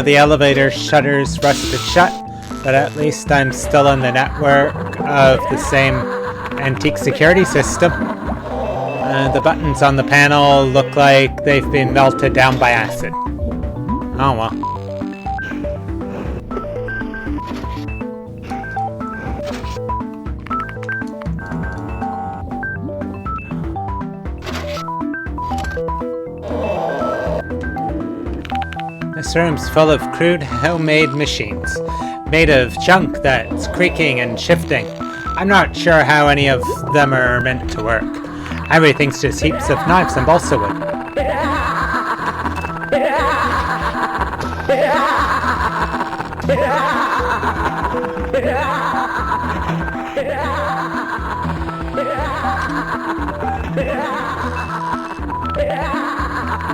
The elevator shutters rusted shut, but at least I'm still on the network of the same antique security system. The buttons on the panel look like they've been melted down by acid. Oh well. This room's full of crude, homemade machines, made of junk that's creaking and shifting. I'm not sure how any of them are meant to work. Everything's just heaps of knives and balsa wood.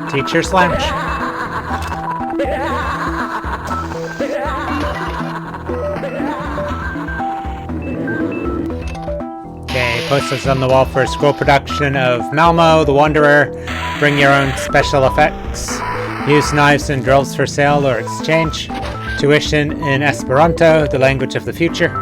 Teacher's lounge. Posters on the wall for a scroll production of Malmo, The Wanderer. Bring your own special effects. Use knives and drills for sale or exchange. Tuition in Esperanto, the language of the future.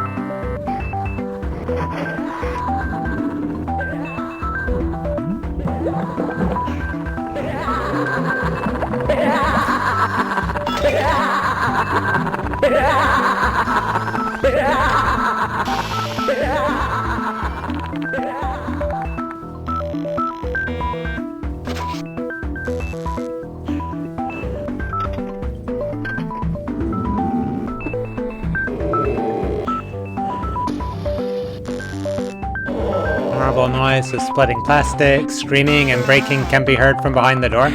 Horrible noise of splitting plastic, screaming and breaking can be heard from behind the door.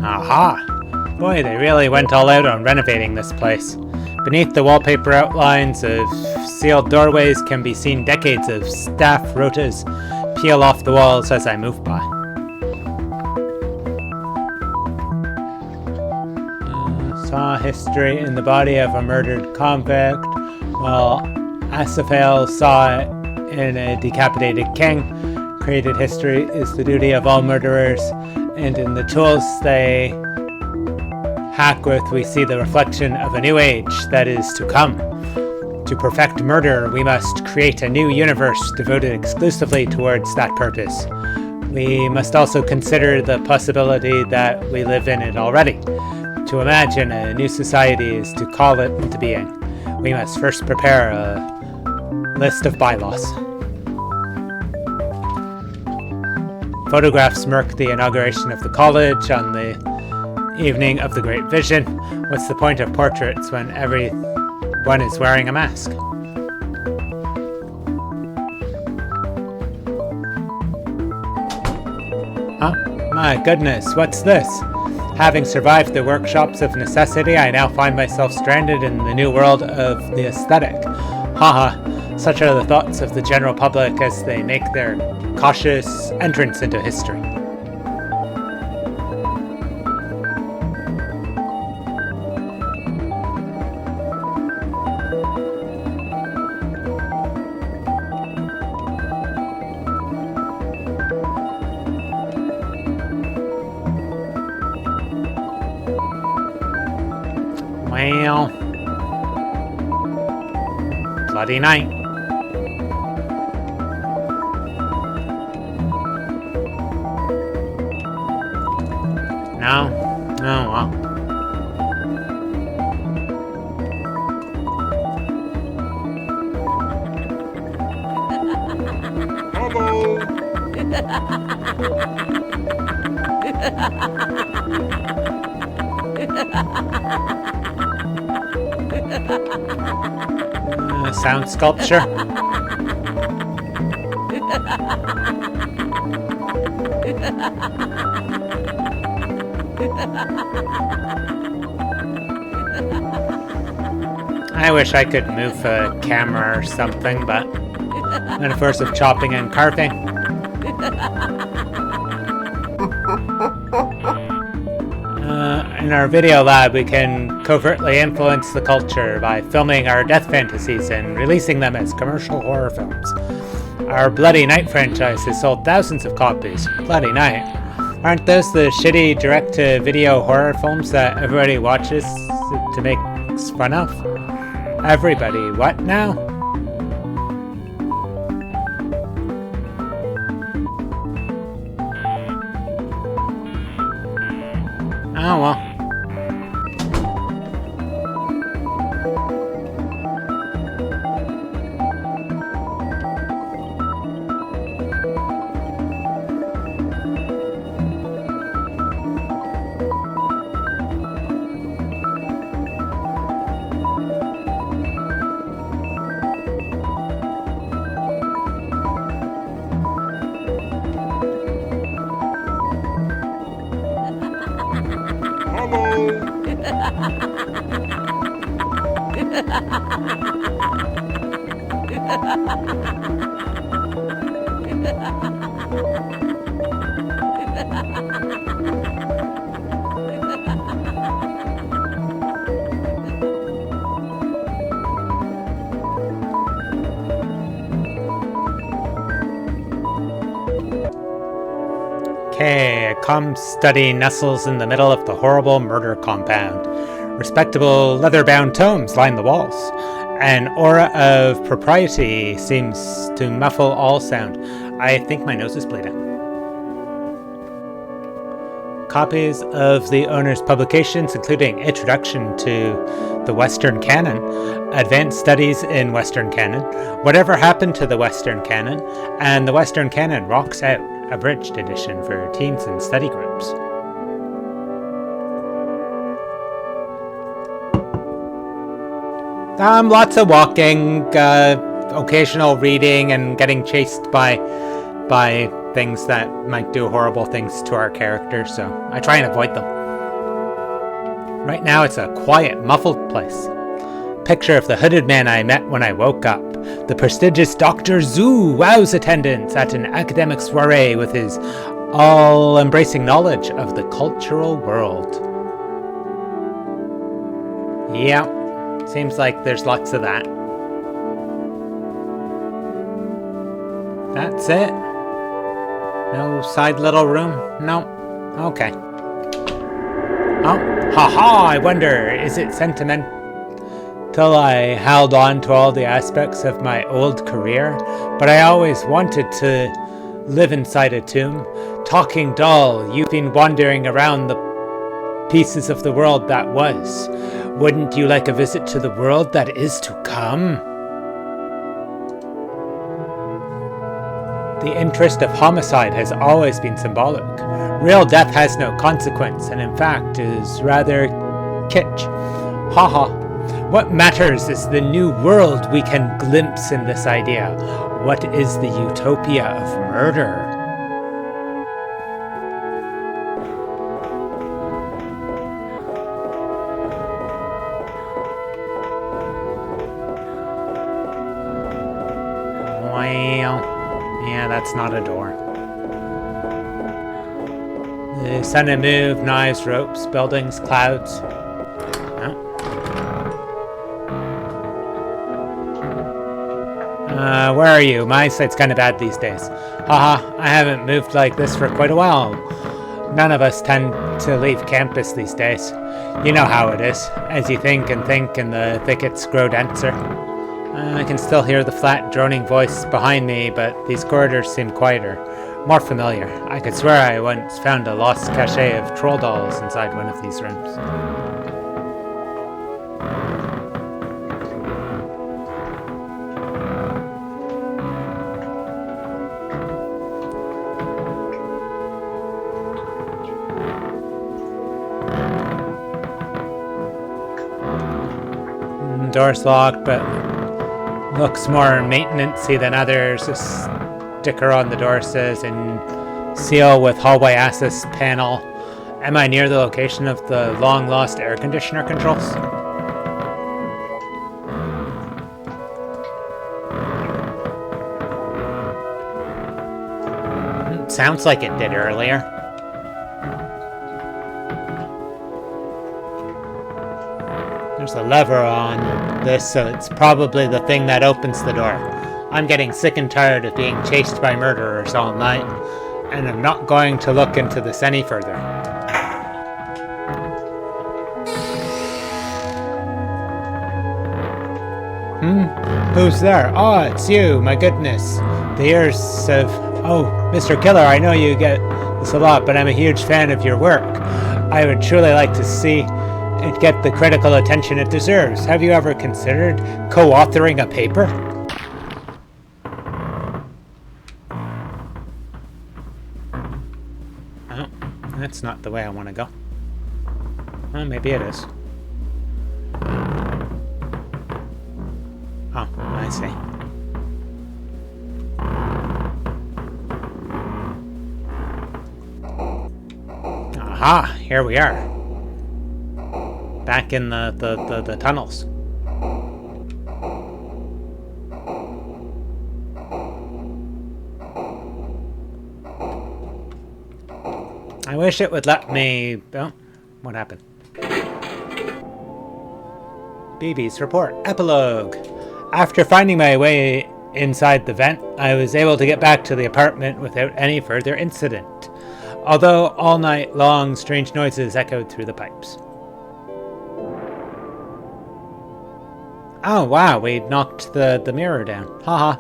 Aha! Boy, they really went all out on renovating this place. Beneath the wallpaper outlines of sealed doorways can be seen decades of staff rotas peel off the walls as I move by. Saw history in the body of a murdered convict, while Asaphael saw it in a decapitated king. Created history is the duty of all murderers, and in the tools they Hackworth, we see the reflection of a new age that is to come. To perfect murder, we must create a new universe devoted exclusively towards that purpose. We must also consider the possibility that we live in it already. To imagine a new society is to call it into being. We must first prepare a list of bylaws. Photographs mark the inauguration of the college on the evening of the Great Vision. What's the point of portraits when everyone is wearing a mask? Oh, my goodness, what's this? Having survived the workshops of necessity, I now find myself stranded in the new world of the aesthetic. Haha, such are the thoughts of the general public as they make their cautious entrance into history. Well, bloody night. No? Oh, well. Sound sculpture. I wish I could move a camera or something, but I'm in a force of chopping and carving. In our video lab, we can covertly influence the culture by filming our death fantasies and releasing them as commercial horror films. Our Bloody Night franchise has sold thousands of copies. Bloody Night? Aren't those the shitty direct-to-video horror films that everybody watches to make fun of? Everybody, what now? Oh well. Okay, a calm study nestles in the middle of the horrible murder compound. Respectable leather-bound tomes line the walls. An aura of propriety seems to muffle all sound. I think my nose is bleeding. Copies of the owner's publications, including Introduction to the Western Canon, Advanced Studies in Western Canon, Whatever Happened to the Western Canon, and the Western Canon Rocks Out, abridged edition for teens and study groups. Lots of walking, occasional reading, and getting chased by things that might do horrible things to our characters, so I try and avoid them. Right now it's a quiet, muffled place. Picture of the hooded man I met when I woke up. The prestigious Dr. Zhu Wow's attendance at an academic soiree with his all-embracing knowledge of the cultural world. Yeah, seems like there's lots of that. That's it? No side little room? No? Okay. Oh, haha, I wonder, is it sentimental I held on to all the aspects of my old career, but I always wanted to live inside a tomb? Talking doll, you've been wandering around the pieces of the world that was. Wouldn't you like a visit to the world that is to come? The interest of homicide has always been symbolic. Real death has no consequence, and in fact is rather kitsch. Haha. What matters is the new world we can glimpse in this idea. What is the utopia of murder? Well, yeah, that's not a door. The sun and move, knives, ropes, buildings, clouds. Where are you? My sight's kind of bad these days. Haha, I haven't moved like this for quite a while. None of us tend to leave campus these days. You know how it is. As you think and the thickets grow denser. I can still hear the flat, droning voice behind me, but these corridors seem quieter, more familiar. I could swear I once found a lost cache of troll dolls inside one of these rooms. Door's locked, but looks more maintenance-y than others. A sticker on the door says, "In seal with hallway access panel." Am I near the location of the long-lost air conditioner controls? Sounds like it did earlier. There's a lever on this, so it's probably the thing that opens the door. I'm getting sick and tired of being chased by murderers all night, and I'm not going to look into this any further. Who's there? Oh, it's you, my goodness. The ears of... Oh, Mr. Killer, I know you get this a lot, but I'm a huge fan of your work. I would truly like to see it get the critical attention it deserves. Have you ever considered co-authoring a paper? Oh, that's not the way I want to go. Well, maybe it is. Oh, I see. Aha, here we are. Back in the tunnels. I wish it would let me... Oh, what happened? BB's report. Epilogue. After finding my way inside the vent, I was able to get back to the apartment without any further incident. Although all night long, strange noises echoed through the pipes. Oh, wow, we knocked the mirror down. Haha.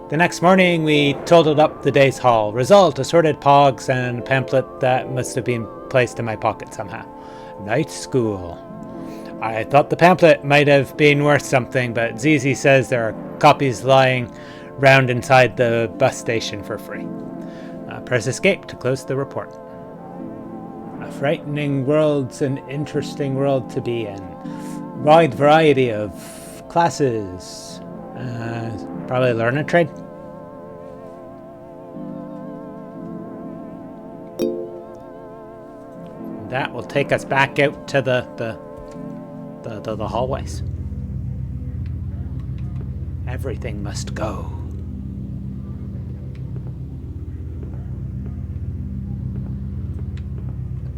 The next morning, we totaled up the day's haul. Result, assorted pogs and a pamphlet that must have been placed in my pocket somehow. Night school. I thought the pamphlet might have been worth something, but Zizi says there are copies lying round inside the bus station for free. Press escape to close the report. A frightening world's an interesting world to be in. Wide variety of classes. Probably learn a trade. That will take us back out to the hallways. Everything must go.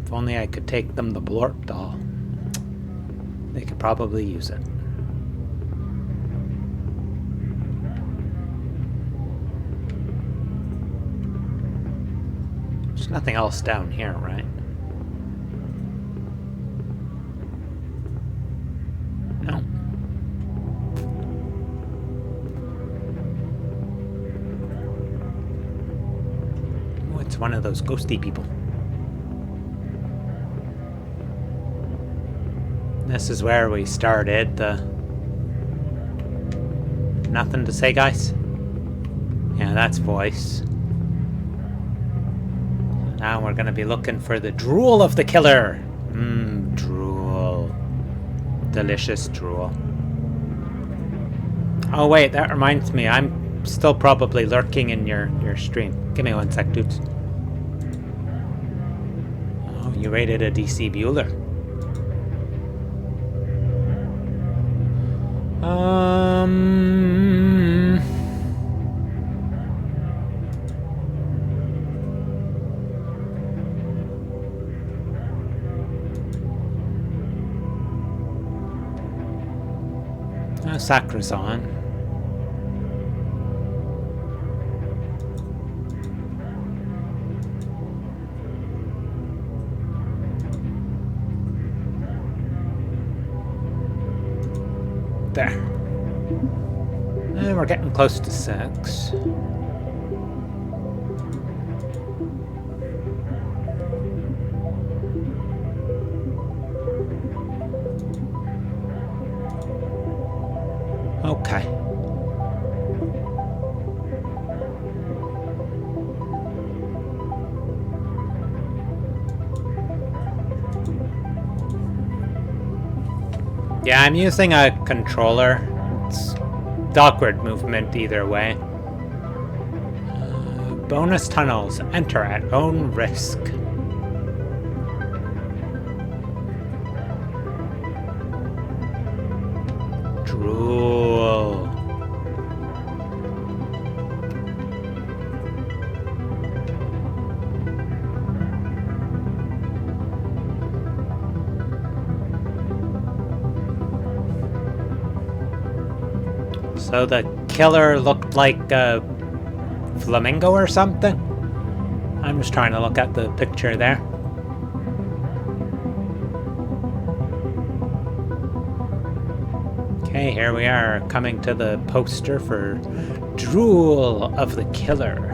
If only I could take them the Blorp doll. They could probably use it. There's nothing else down here, right? It's one of those ghosty people. This is where we started. Nothing to say, guys? Yeah, that's voice. Now we're going to be looking for the drool of the killer. Drool. Delicious drool. Oh wait, that reminds me. I'm still probably lurking in your stream. Give me one sec, dudes. Oh, you rated a DC Bueller. Sacra's on. There. And we're getting close to 6. Okay. Yeah, I'm using a controller. It's awkward movement either way. Bonus tunnels. Enter at own risk. Drool. So the killer looked like a flamingo or something? I'm just trying to look at the picture there. Okay, here we are coming to the poster for Drool of the Killer.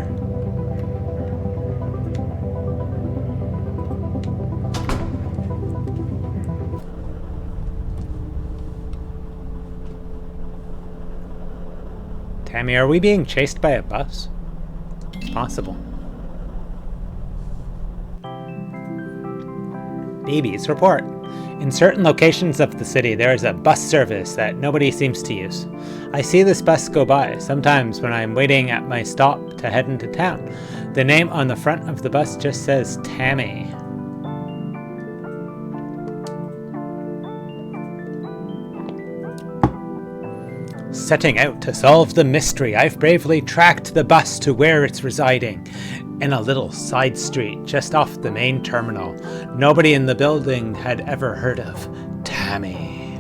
Tammy, are we being chased by a bus? It's possible. BB's report. In certain locations of the city, there is a bus service that nobody seems to use. I see this bus go by, sometimes when I'm waiting at my stop to head into town. The name on the front of the bus just says Tammy. Setting out to solve the mystery, I've bravely tracked the bus to where it's residing. In a little side street just off the main terminal. Nobody in the building had ever heard of Tammy.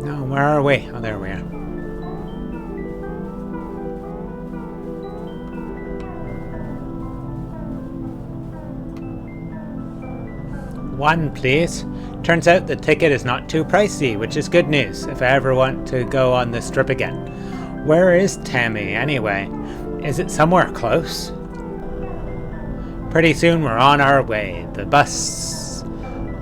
No, where are we? Oh, there we are. One, please. Turns out the ticket is not too pricey, which is good news if I ever want to go on this trip again. Where is Tammy, anyway? Is it somewhere close? Pretty soon we're on our way. The bus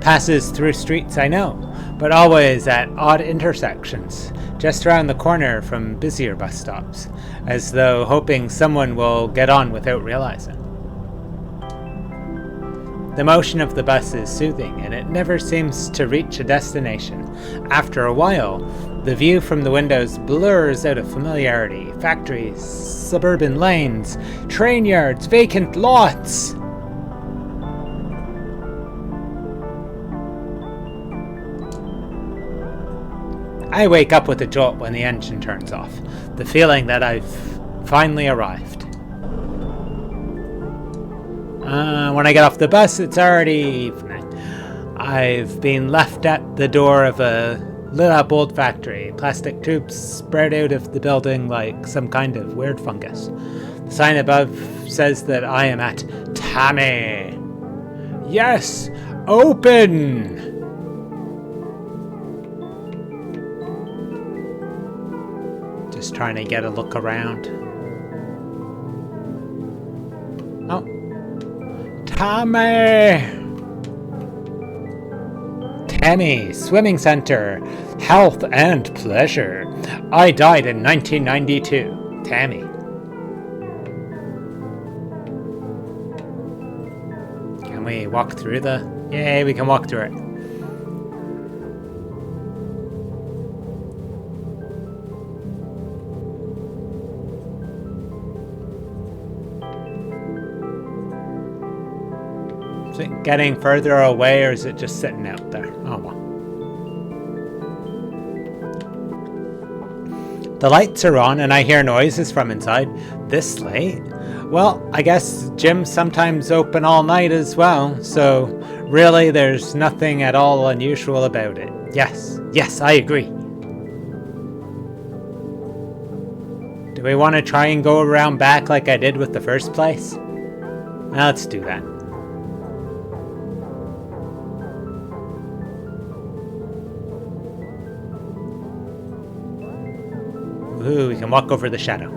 passes through streets I know, but always at odd intersections, just around the corner from busier bus stops, as though hoping someone will get on without realizing. The motion of the bus is soothing, and it never seems to reach a destination. After a while, the view from the windows blurs out of familiarity. Factories, suburban lanes, train yards, vacant lots. I wake up with a jolt when the engine turns off, the feeling that I've finally arrived. When I get off the bus, it's already evening. I've been left at the door of a lit-up old factory. Plastic tubes spread out of the building like some kind of weird fungus. The sign above says that I am at Tammy. Yes! Open! Just trying to get a look around. Oh. Tammy! Tammy, Swimming Center, Health and Pleasure. I died in 1992. Tammy. Can we walk through the... Yay, we can walk through it. Is it getting further away or is it just sitting out there? Oh well. The lights are on and I hear noises from inside. This late? Well, I guess gyms sometimes open all night as well, so really there's nothing at all unusual about it. Yes, I agree. Do we want to try and go around back like I did with the first place? Now let's do that. Ooh, we can walk over the shadow.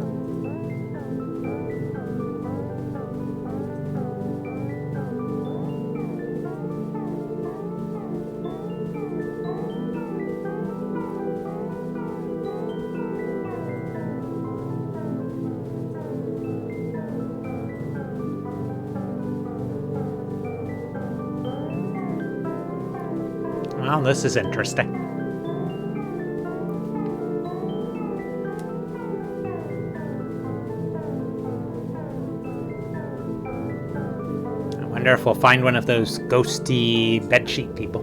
Well, this is interesting. I wonder if we'll find one of those ghosty bedsheet people.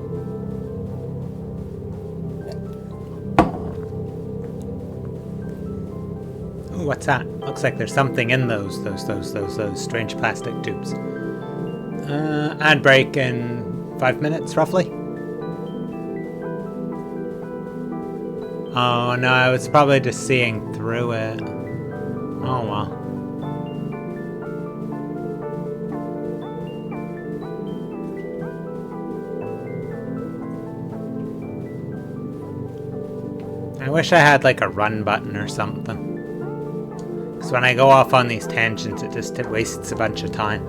Ooh, what's that? Looks like there's something in those strange plastic tubes. Ad break in 5 minutes, roughly. Oh no, I was probably just seeing through it. Oh well. I wish I had like a run button or something. Because when I go off on these tangents, it wastes a bunch of time.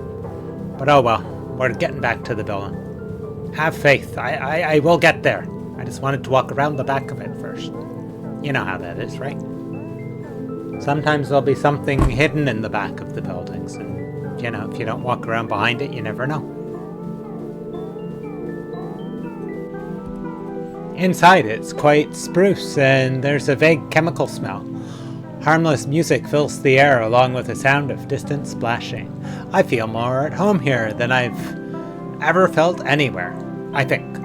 But oh well, we're getting back to the building. Have faith, I will get there. I just wanted to walk around the back of it first. You know how that is, right? Sometimes there'll be something hidden in the back of the buildings, and, you know, if you don't walk around behind it, you never know. Inside, it's quite spruce, and there's a vague chemical smell. Harmless music fills the air along with the sound of distant splashing. I feel more at home here than I've ever felt anywhere, I think.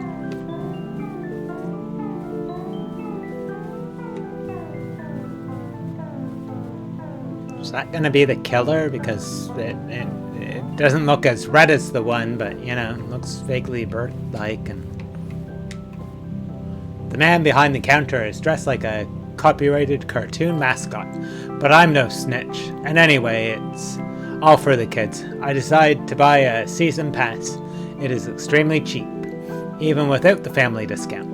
Is that going to be the killer? Because it doesn't look as red as the one, but, you know, looks vaguely bird-like. And the man behind the counter is dressed like a copyrighted cartoon mascot, but I'm no snitch. And anyway, it's all for the kids. I decide to buy a season pass. It is extremely cheap, even without the family discount.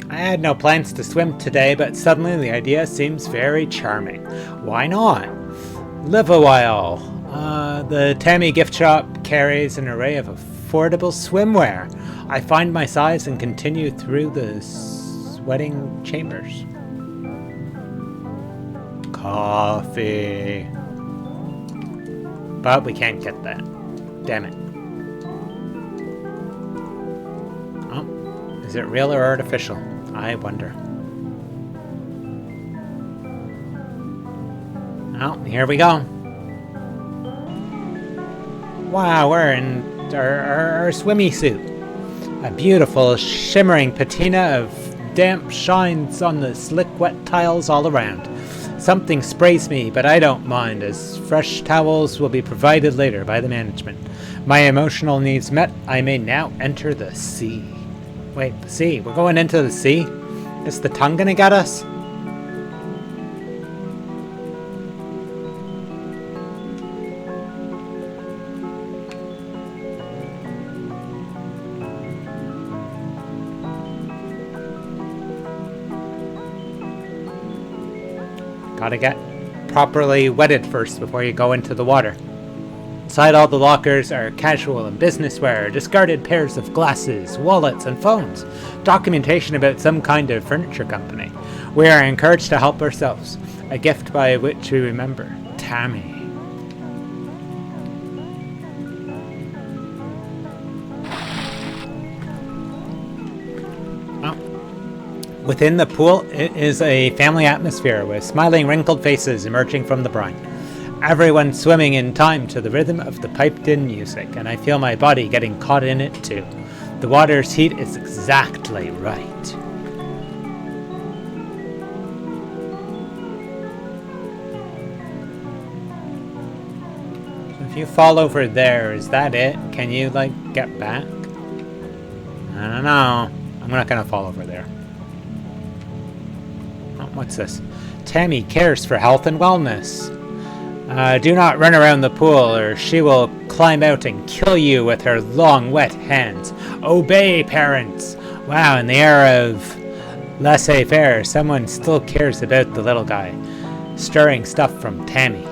I had no plans to swim today, but suddenly the idea seems very charming. Why not? Live a while. The Tammy gift shop carries an array of affordable swimwear. I find my size and continue through the sweating chambers. Coffee. But we can't get that. Damn it. Oh, is it real or artificial? I wonder. Oh, here we go. Wow, we're in our swimmy suit. A beautiful shimmering patina of damp shines on the slick wet tiles all around. Something sprays me, but I don't mind, as fresh towels will be provided later by the management. My emotional needs met, I may now enter the sea. Wait, the sea? We're going into the sea? Is the tongue gonna get us? Gotta get properly wetted first before you go into the water. Inside all the lockers are casual and business wear, discarded pairs of glasses, wallets, and phones. Documentation about some kind of furniture company. We are encouraged to help ourselves. A gift by which we remember Tammy. Within the pool, it is a family atmosphere with smiling, wrinkled faces emerging from the brine. Everyone swimming in time to the rhythm of the piped-in music, and I feel my body getting caught in it too. The water's heat is exactly right. So if you fall over there, is that it? Can you, like, get back? I don't know. I'm not gonna fall over there. What's this? Tammy cares for health and wellness. Do not run around the pool or she will climb out and kill you with her long wet hands. Obey, parents! Wow, in the era of laissez-faire, someone still cares about the little guy. Stirring stuff from Tammy.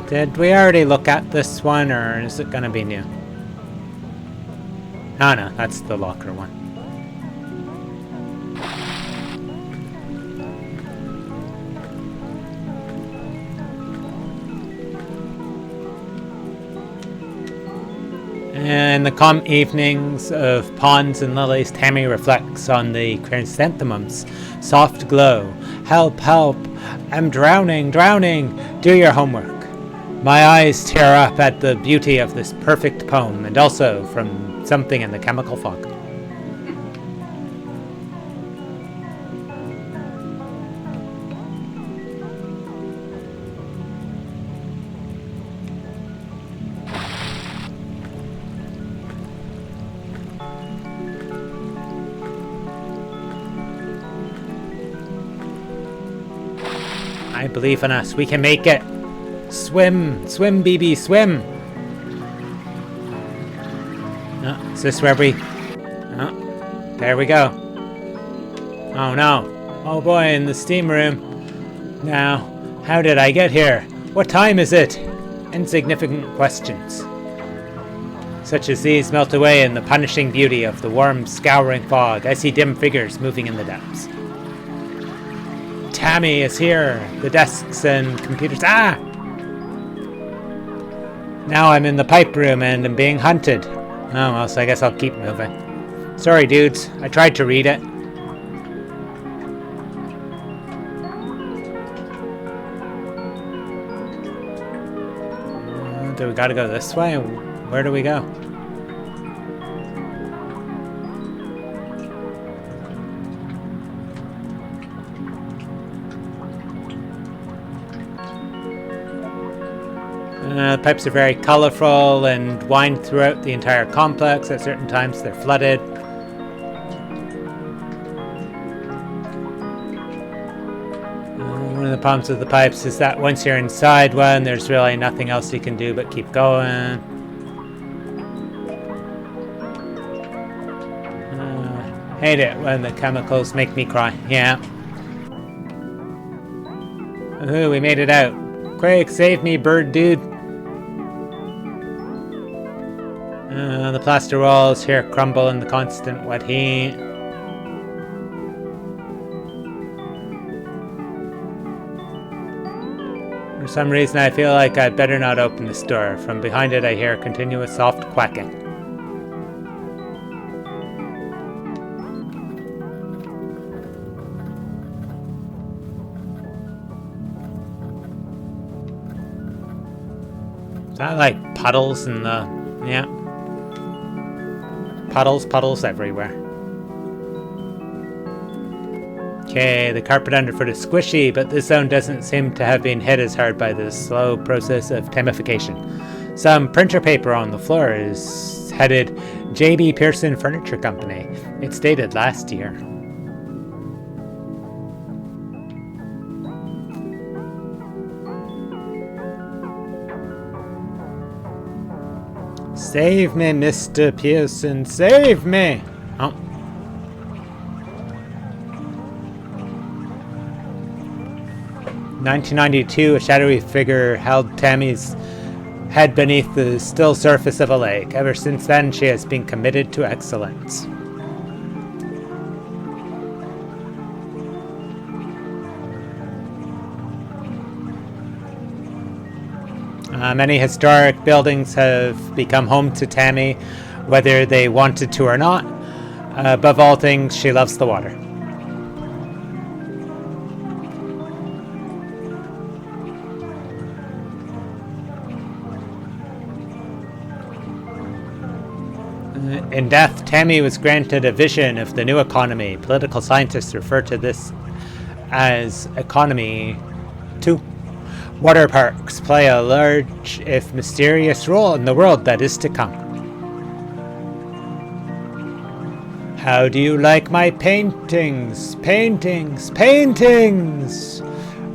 Did we already look at this one, or is it gonna be new? Oh no, that's the locker one. In the calm evenings of ponds and lilies, Tammy reflects on the chrysanthemums' soft glow. Help, help! I'm drowning, drowning! Do your homework. My eyes tear up at the beauty of this perfect poem, and also from something in the chemical fog. I believe in us. We can make it. Swim! Swim, BB, swim! Oh, is this where we... Oh, there we go. Oh no. Oh boy, in the steam room. Now, how did I get here? What time is it? Insignificant questions. Such as these melt away in the punishing beauty of the warm, scouring fog. I see dim figures moving in the depths. Tammy is here. The desks and computers... Ah! Now I'm in the pipe room and I'm being hunted. Oh well, so I guess I'll keep moving. Sorry dudes, I tried to read it. Do we gotta go this way? Where do we go? The pipes are very colorful and wind throughout the entire complex. At certain times they're flooded. One of the problems with the pipes is that once you're inside one, there's really nothing else you can do but keep going. Hate it when the chemicals make me cry. Yeah. Ooh, we made it out. Quick, save me, bird dude. The plaster walls here crumble in the constant wet heat. For some reason I feel like I'd better not open this door. From behind it I hear continuous soft quacking. Is that like puddles in the... yeah. Puddles everywhere. Okay, the carpet underfoot is squishy, but this zone doesn't seem to have been hit as hard by the slow process of tamification. Some printer paper on the floor is headed J.B. Pearson Furniture Company. It's dated last year. Save me, Mr. Pearson, save me! Oh. In 1992, a shadowy figure held Tammy's head beneath the still surface of a lake. Ever since then, she has been committed to excellence. Many historic buildings have become home to Tammy, whether they wanted to or not. Above all things, she loves the water. In death, Tammy was granted a vision of the new economy. Political scientists refer to this as economy 2. Water parks play a large, if mysterious, role in the world that is to come. How do you like my paintings? Paintings! Paintings!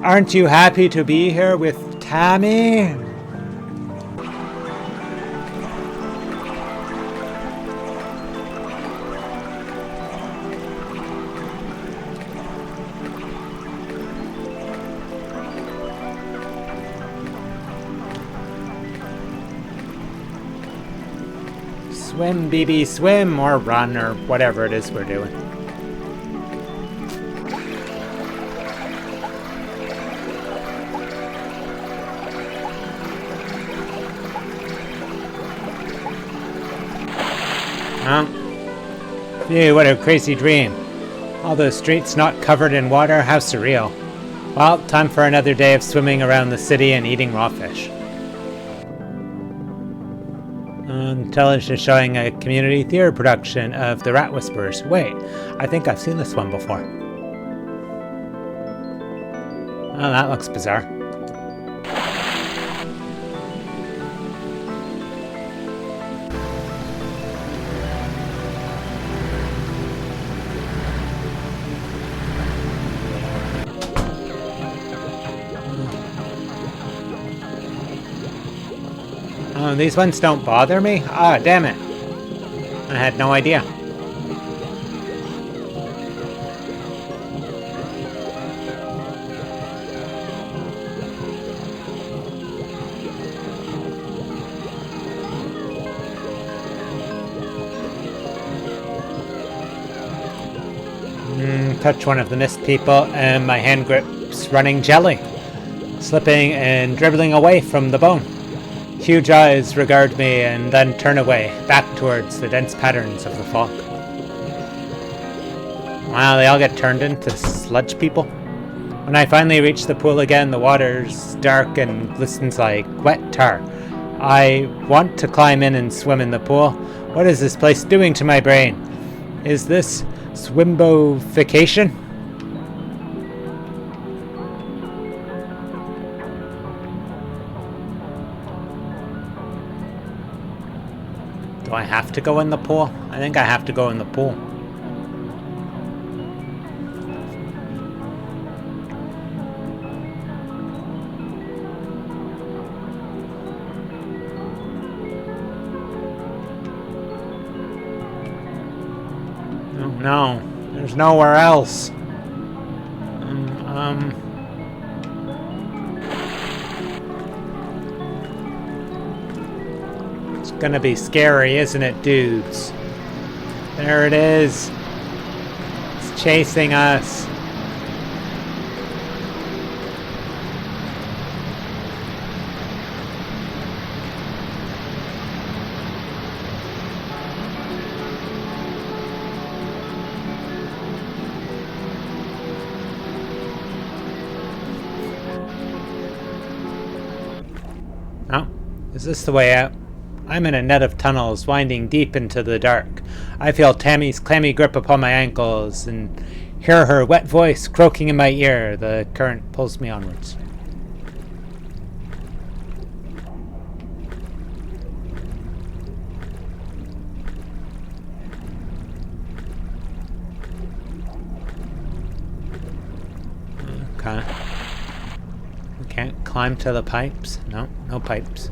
Aren't you happy to be here with Tammy? Swim, BB, swim, or run, or whatever it is we're doing. Phew, what a crazy dream. All those streets not covered in water, how surreal. Well, time for another day of swimming around the city and eating raw fish. Television is showing a community theater production of The Rat Whisperers. Wait, I think I've seen this one before. Oh, that looks bizarre. Oh, these ones don't bother me? Ah, damn it. I had no idea. Touch one of the mist people and my hand grips running jelly, slipping and dribbling away from the bone. Huge eyes regard me and then turn away, back towards the dense patterns of the fog. Wow, they all get turned into sludge people. When I finally reach the pool again, the water's dark and glistens like wet tar. I want to climb in and swim in the pool. What is this place doing to my brain? Is this swimbofication? Do I have to go in the pool? I think I have to go in the pool. Oh, no, there's nowhere else. It's gonna be scary, isn't it, dudes? There it is. It's chasing us. Is this the way out? I'm in a net of tunnels winding deep into the dark. I feel Tammy's clammy grip upon my ankles and hear her wet voice croaking in my ear. The current pulls me onwards. Okay. We can't climb to the pipes? No, no pipes.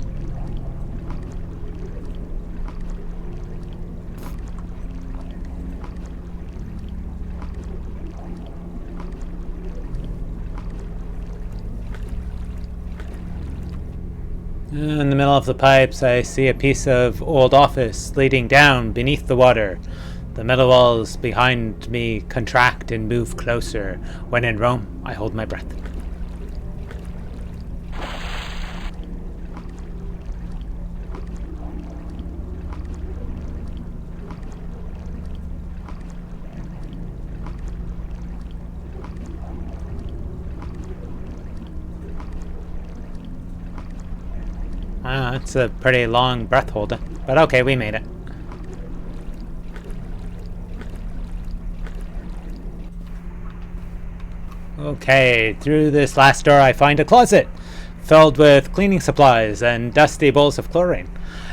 In the middle of the pipes, I see a piece of old office leading down beneath the water. The metal walls behind me contract and move closer. When in Rome, I hold my breath. Wow, that's a pretty long breath holder. But okay, we made it. Okay, through this last door I find a closet filled with cleaning supplies and dusty bowls of chlorine.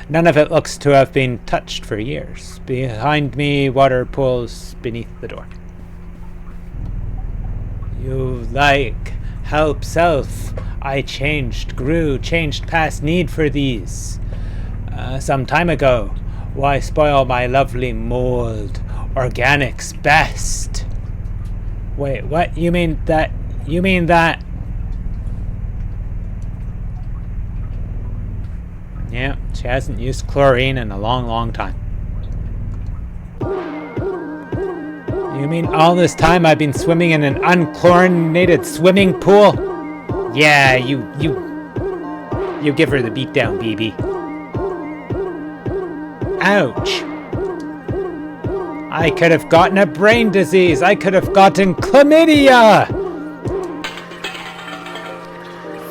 None of it looks to have been touched for years. Behind me, water pools beneath the door. You like help self. I changed, grew, changed past need for these. Some time ago. Why spoil my lovely mold? Organics best. Wait, what? You mean that? Yeah, she hasn't used chlorine in a long, long time. You mean all this time I've been swimming in an unchlorinated swimming pool? Yeah, you give her the beatdown, BB. Ouch. I could have gotten a brain disease. I could have gotten chlamydia.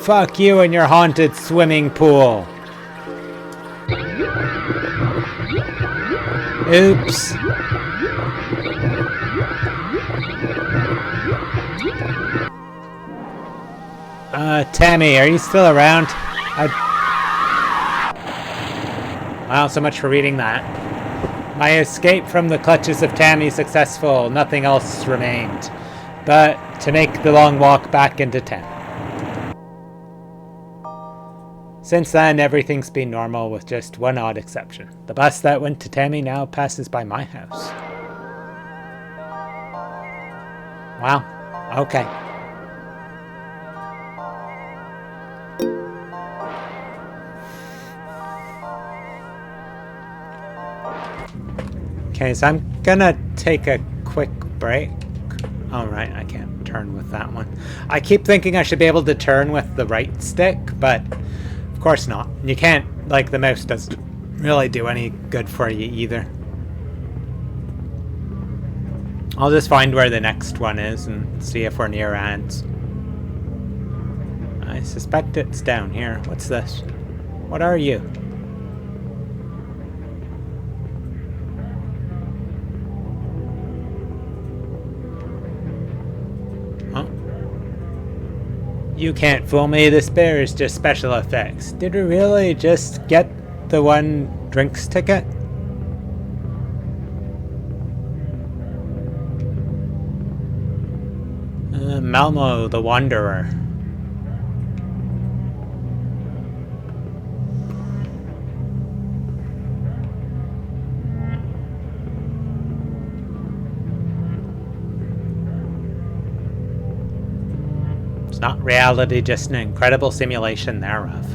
Fuck you and your haunted swimming pool. Oops. Tammy, are you still around? Wow, so much for reading that. My escape from the clutches of Tammy successful. Nothing else remained but to make the long walk back into town. Since then, everything's been normal with just one odd exception. The bus that went to Tammy now passes by my house. Wow. Okay. Okay, so I'm gonna take a quick break. Oh, right, I can't turn with that one. I keep thinking I should be able to turn with the right stick, but of course not. You can't, like, the mouse doesn't really do any good for you either. I'll just find where the next one is and see if we're near ants. I suspect it's down here. What's this? What are you? You can't fool me, this bear is just special effects. Did we really just get the one drinks ticket? Malmo the Wanderer. Not reality, just an incredible simulation thereof.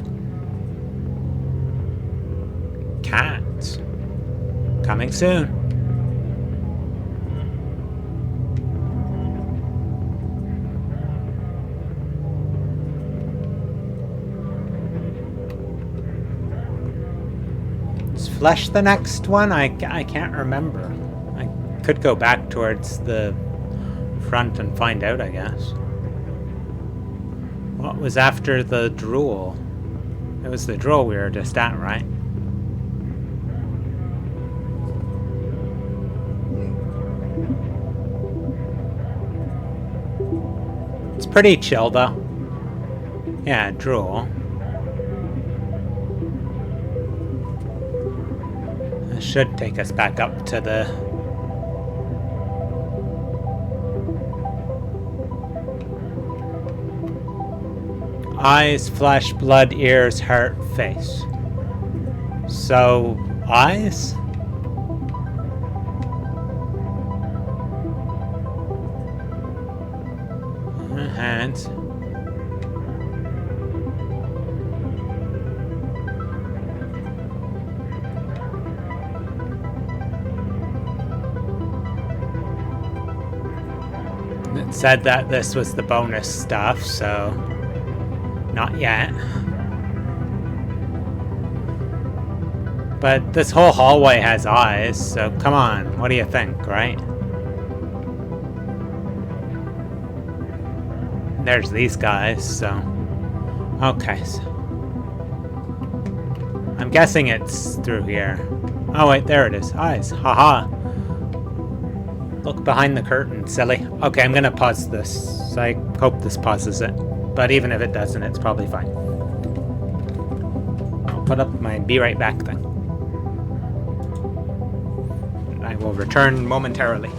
Cats. Coming soon. Is Flesh the next one? I can't remember. I could go back towards the front and find out, I guess. What was after the drool? It was the draw we were just at, right? It's pretty chill, though. Yeah, draw. This should take us back up to the... Eyes, flesh, blood, ears, heart, face. So, eyes? Hands. It said that this was the bonus stuff, so not yet. But this whole hallway has eyes, so come on, what do you think, right? There's these guys, so... Okay, so... I'm guessing it's through here. Oh wait, there it is. Eyes. Haha. Look behind the curtain, silly. Okay, I'm gonna pause this. I hope this pauses it. But even if it doesn't, it's probably fine. I'll put up my be right back thing. I will return momentarily.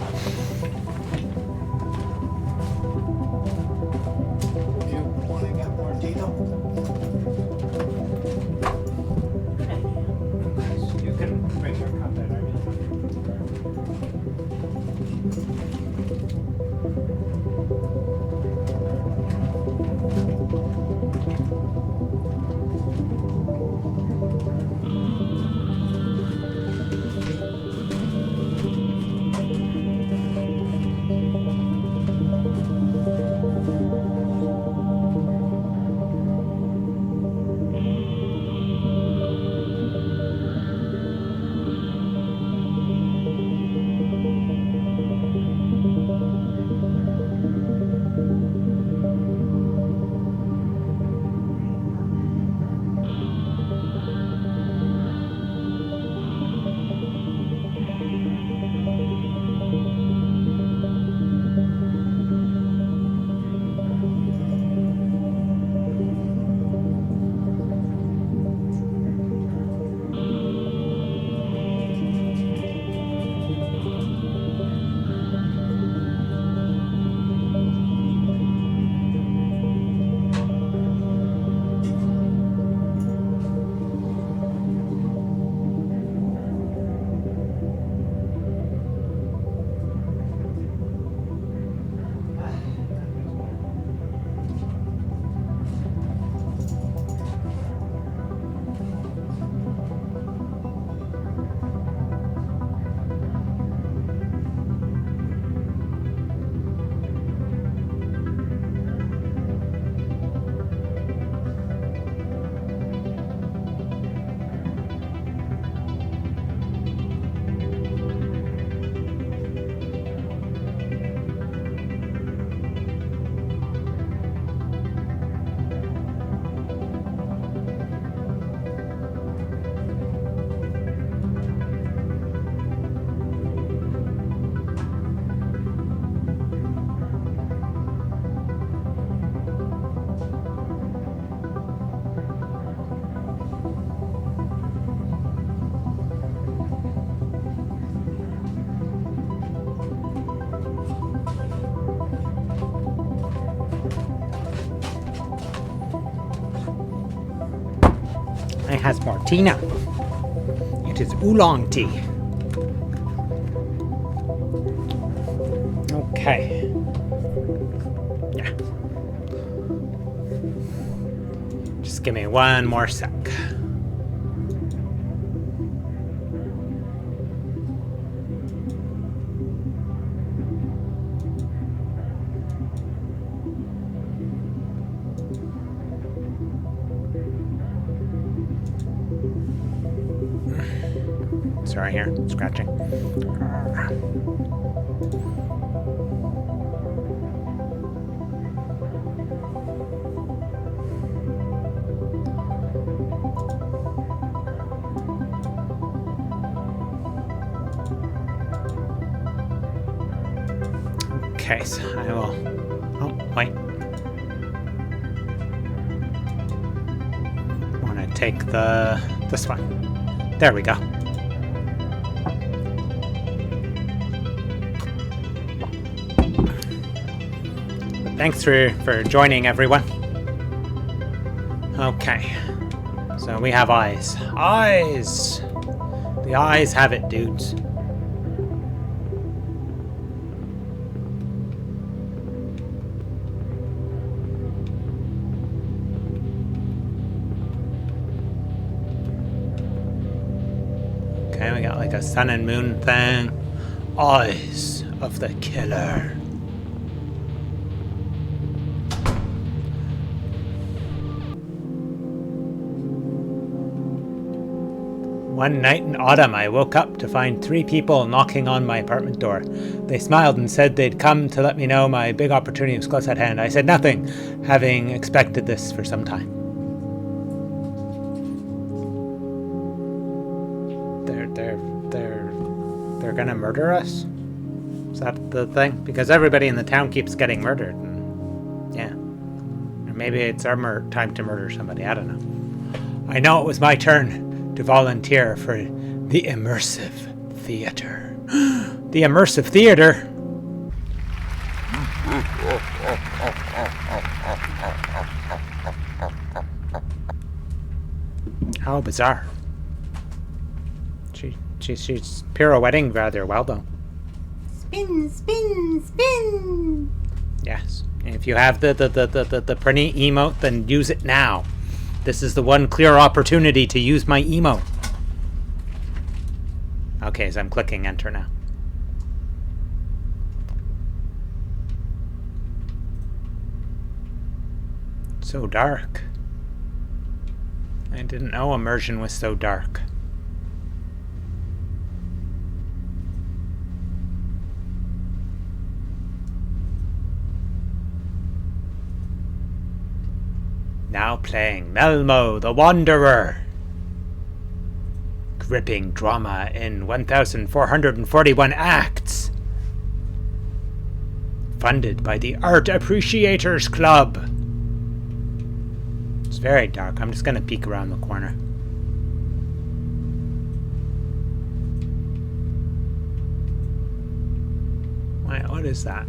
It has Martina. It is oolong tea. Okay. Yeah. Just give me one more sec. Sorry here, scratching. case, I will... Oh, wait. I want to take this one. There we go. Thanks for joining, everyone. Okay. So we have eyes. Eyes! The eyes have it, dudes. Okay, we got like a sun and moon thing. Eyes of the killer. One night in autumn, I woke up to find 3 people knocking on my apartment door. They smiled and said they'd come to let me know my big opportunity was close at hand. I said nothing, having expected this for some time. They're gonna murder us? Is that the thing? Because everybody in the town keeps getting murdered. And yeah. Or maybe it's our time to murder somebody. I don't know. I know it was my turn to volunteer for the immersive theater. The immersive theater? How bizarre. She's pirouetting rather well, though. Spin, spin, spin. Yes. And if you have the pretty emote, then use it now. This is the one clear opportunity to use my emote. Okay, so I'm clicking enter now. So dark. I didn't know immersion was so dark. Now playing Melmo the Wanderer. Gripping drama in 1,441 acts. Funded by the Art Appreciators Club. It's very dark. I'm just gonna peek around the corner. Wait, what is that?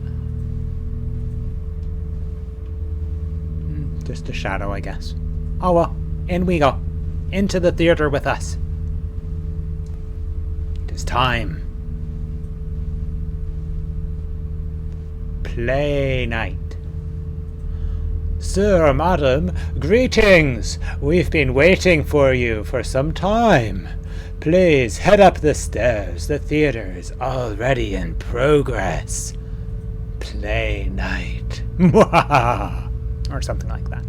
Just a shadow, I guess. Oh well, in we go. Into the theater with us. It is time. Play night. Sir, madam, greetings. We've been waiting for you for some time. Please head up the stairs. The theater is already in progress. Play night. Mwahaha. Or something like that.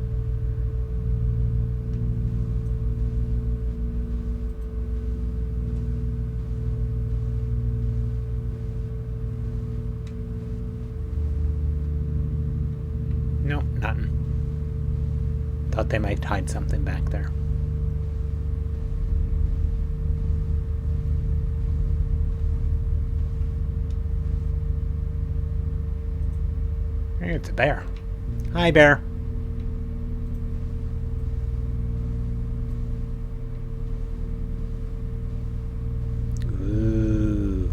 No, nothing. Thought they might hide something back there. Hey, it's a bear. Hi, bear. Ooh,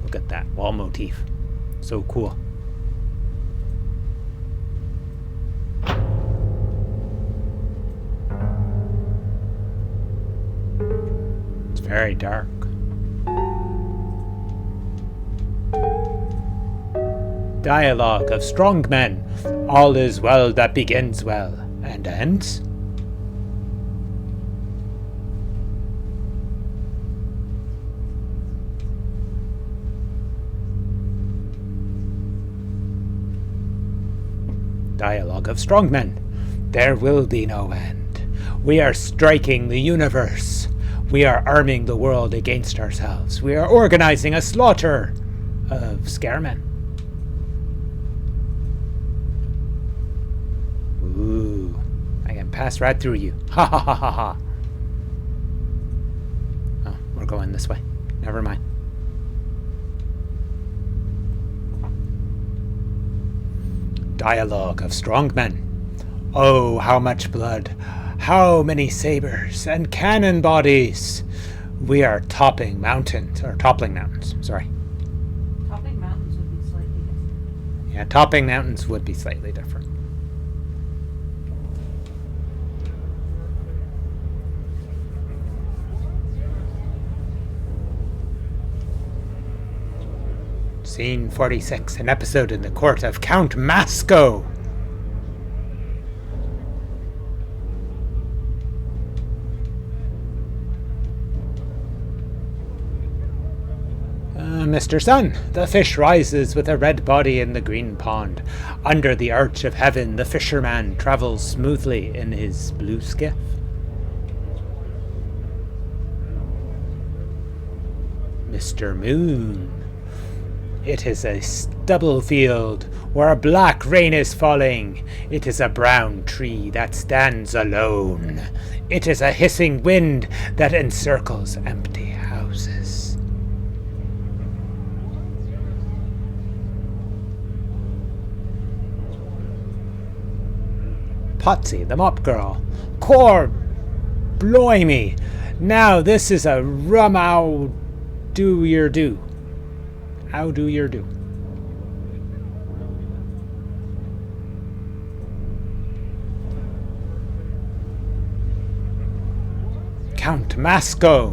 look at that wall motif. So cool. It's very dark. Dialogue of strong men. All is well that begins well and ends. Dialogue of strong men. There will be no end. We are striking the universe. We are arming the world against ourselves. We are organizing a slaughter of scaremen. Ooh, I can pass right through you. Ha ha ha ha ha. Oh, we're going this way. Never mind. Dialogue of strong men. Oh, how much blood, how many sabers and cannon bodies. We are toppling mountains, sorry. Topping mountains would be slightly different. Yeah, topping mountains would be slightly different. Scene 46, an episode in the court of Count Masco. Mr. Sun, the fish rises with a red body in the green pond. Under the arch of heaven, the fisherman travels smoothly in his blue skiff. Mr. Moon. It is a stubble field where a black rain is falling. It is a brown tree that stands alone. It is a hissing wind that encircles empty houses. Potsy, the mop girl. Core, blimey. Now this is a rum ow do your do. How do your do? Count Masco.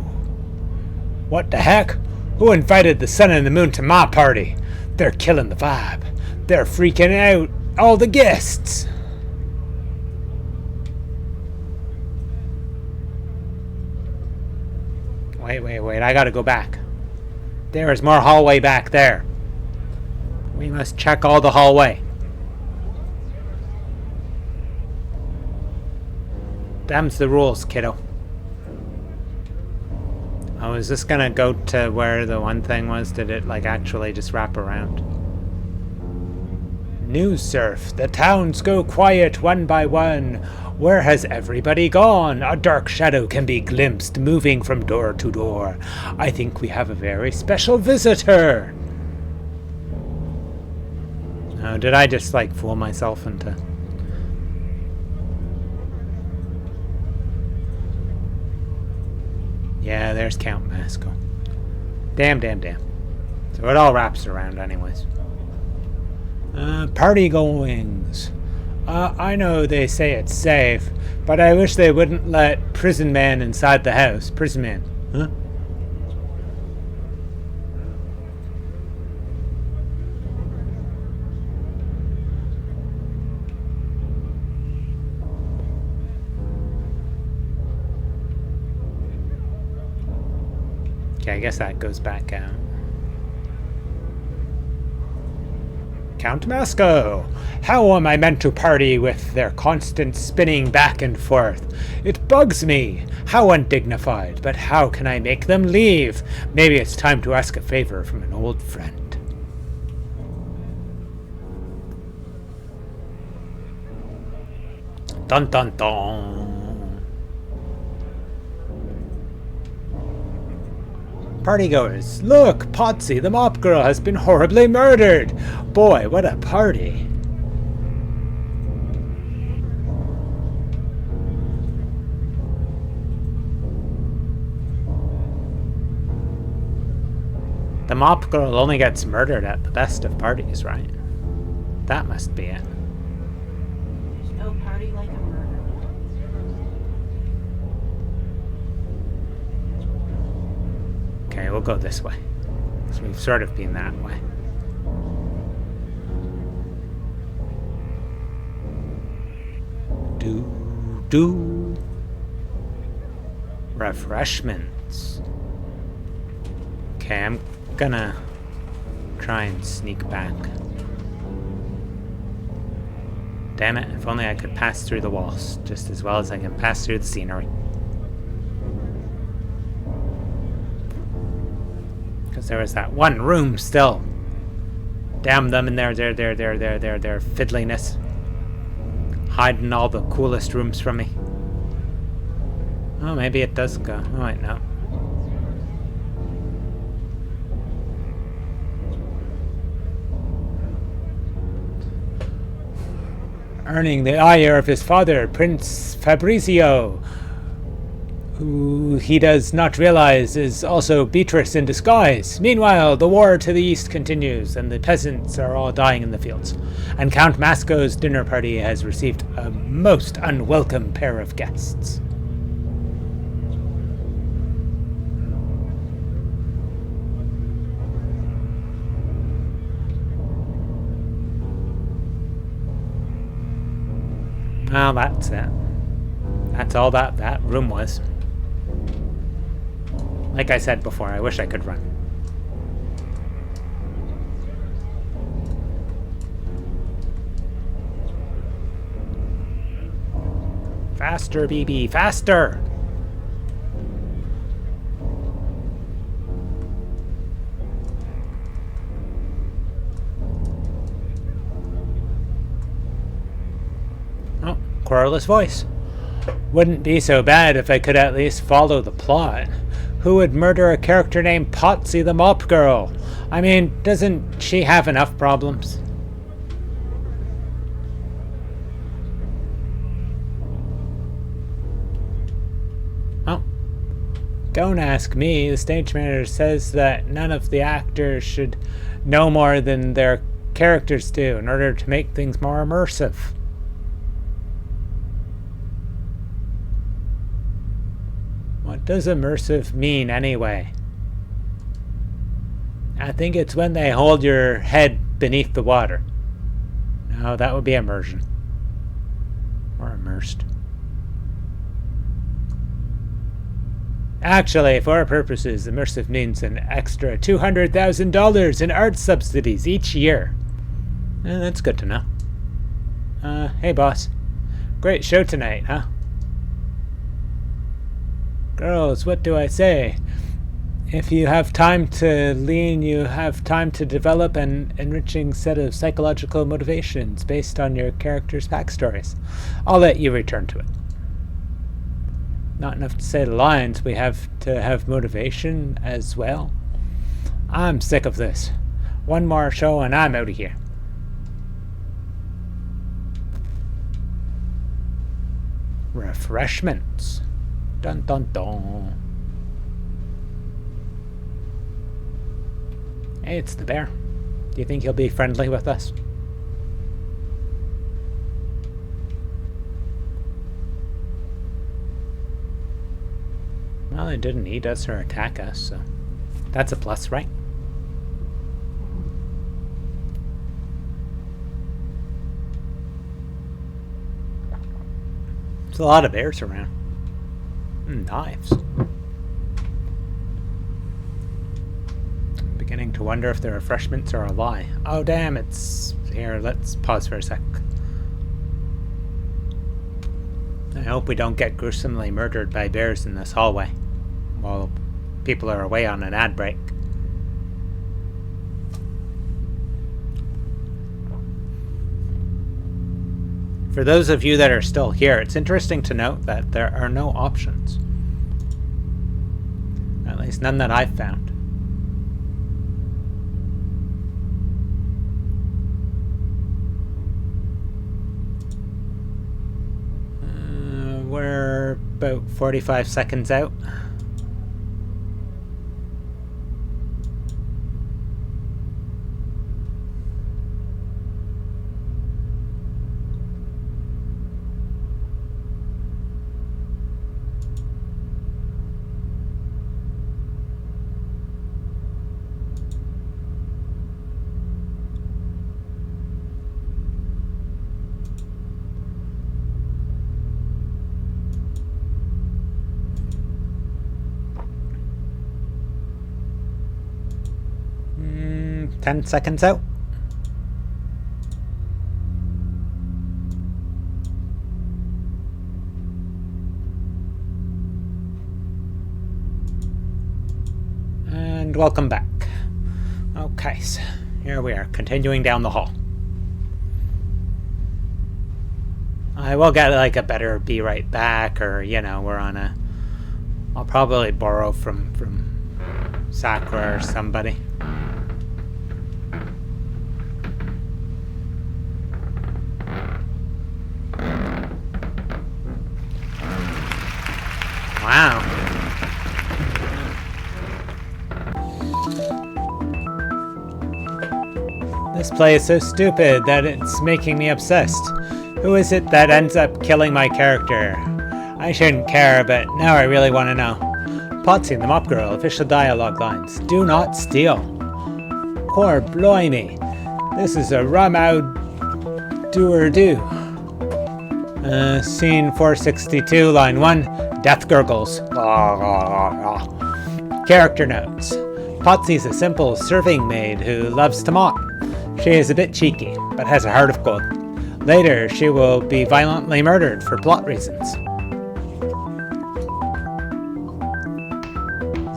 What the heck? Who invited the sun and the moon to my party? They're killing the vibe. They're freaking out all the guests. Wait, I gotta go back. There is more hallway back there. We must check all the hallway. Them's the rules, kiddo. Oh, is this gonna go to where the one thing was? Did it, like, actually just wrap around? News surf. The towns go quiet one by one. Where has everybody gone? A dark shadow can be glimpsed moving from door to door. I think we have a very special visitor. Oh, did I just, like, fool myself into... Yeah, there's Count Masco. Damn. So it all wraps around anyways. Party goings. I know they say it's safe, but I wish they wouldn't let prison man inside the house. Prison man, huh? Okay, I guess that goes back out. Count Masco! How am I meant to party with their constant spinning back and forth? It bugs me! How undignified, but how can I make them leave? Maybe it's time to ask a favor from an old friend. Dun dun dun! Partygoers, look! Potsy, the mop girl, has been horribly murdered! Boy, what a party! The mop girl only gets murdered at the best of parties, right? That must be it. There's no party like a murder. Okay, we'll go this way. So we've sort of been that way. Do. Refreshments. Okay, I'm gonna try and sneak back. Damn it, if only I could pass through the walls just as well as I can pass through the scenery. Because there was that one room still. Damn them and their fiddliness. Hiding all the coolest rooms from me. Oh, maybe it does go. Oh, wait, no. earning the ire of his father, Prince Fabrizio, who he does not realize is also Beatrice in disguise. Meanwhile, the war to the east continues, and the peasants are all dying in the fields. And Count Masco's dinner party has received a most unwelcome pair of guests. Well, that's it. That's all that room was. Like I said before, I wish I could run. Faster, BB, faster! Oh, querulous voice. Wouldn't be so bad if I could at least follow the plot. Who would murder a character named Potsy the Mop Girl? I mean, doesn't she have enough problems? Oh. Don't ask me. The stage manager says that none of the actors should know more than their characters do in order to make things more immersive. What does immersive mean anyway? I think it's when they hold your head beneath the water. No, that would be immersion. Or immersed. Actually, for our purposes, immersive means an extra $200,000 in art subsidies each year. That's good to know. Hey boss. Great show tonight, huh? Girls, what do I say? If you have time to lean, you have time to develop an enriching set of psychological motivations based on your characters' backstories. I'll let you return to it. Not enough to say the lines, we have to have motivation as well. I'm sick of this. One more show and I'm out of here. Refreshments. Dun dun dun. Hey, it's the bear. Do you think he'll be friendly with us? Well, he didn't eat us or attack us, so that's a plus, right? There's a lot of bears around. Knives. I'm beginning to wonder if the refreshments are a lie. Oh damn, it's here. Let's pause for a sec. I hope we don't get gruesomely murdered by bears in this hallway while people are away on an ad break. For those of you that are still here, it's interesting to note that there are no options. At least none that I've found. We're about 45 seconds out. Mm, 10 seconds out. And welcome back. Okay, so here we are, continuing down the hall. I will get like a better be right back, or you know, we're on a. I'll probably borrow from Sakura or somebody. Wow. This play is so stupid that it's making me obsessed. Who is it that ends up killing my character? I shouldn't care, but now I really want to know. Potsy the Mop Girl, official dialogue lines. Do not steal. Core blimey. This is a rum-out do-or-do. Scene 462, line 1. Death gurgles. Character notes. Potsy's a simple serving maid who loves to mop. She is a bit cheeky, but has a heart of gold. Later, she will be violently murdered for plot reasons.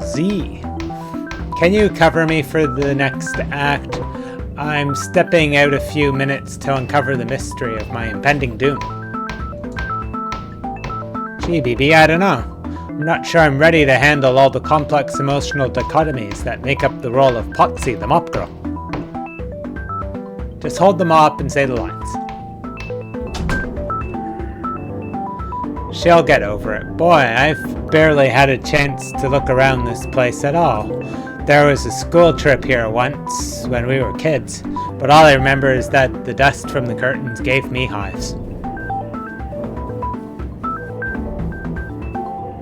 Z. Can you cover me for the next act? I'm stepping out a few minutes to uncover the mystery of my impending doom. Gee, BB, I don't know. I'm not sure I'm ready to handle all the complex emotional dichotomies that make up the role of Potsy the Mop Girl. Just hold the mop and say the lines. She'll get over it. Boy, I've barely had a chance to look around this place at all. There was a school trip here once when we were kids, but all I remember is that the dust from the curtains gave me hives.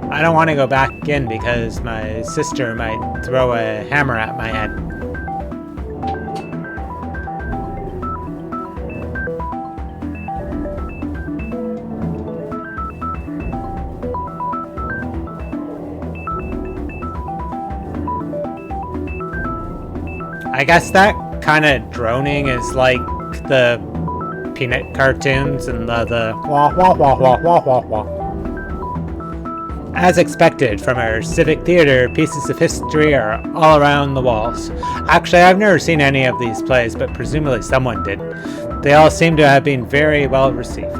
I don't want to go back in because my sister might throw a hammer at my head. I guess that kind of droning is like the Peanut cartoons and the wah wah wah wah wah wah wah. As expected from our civic theater, pieces of history are all around the walls. Actually, I've never seen any of these plays, but presumably someone did. They all seem to have been very well received.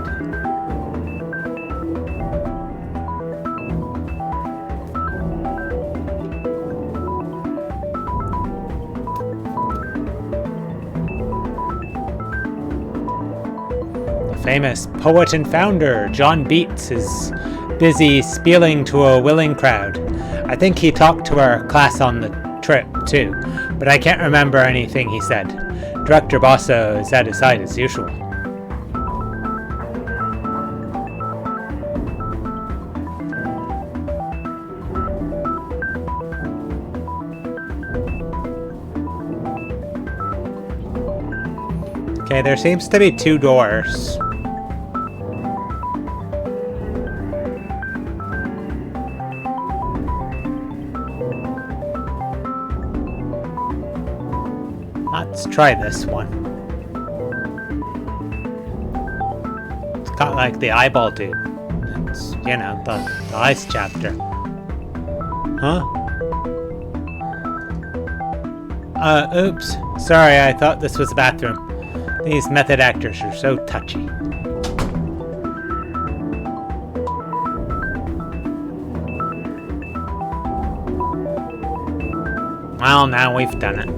Famous poet and founder John Beats is busy spieling to a willing crowd. I think he talked to our class on the trip too, but I can't remember anything he said. Director Basso is at his side as usual. Okay, there seems to be 2 doors. Let's try this one. It's got like the eyeball dude. It's, you know, the ice chapter. Huh? Oops. Sorry, I thought this was a bathroom. These method actors are so touchy. Well, now we've done it.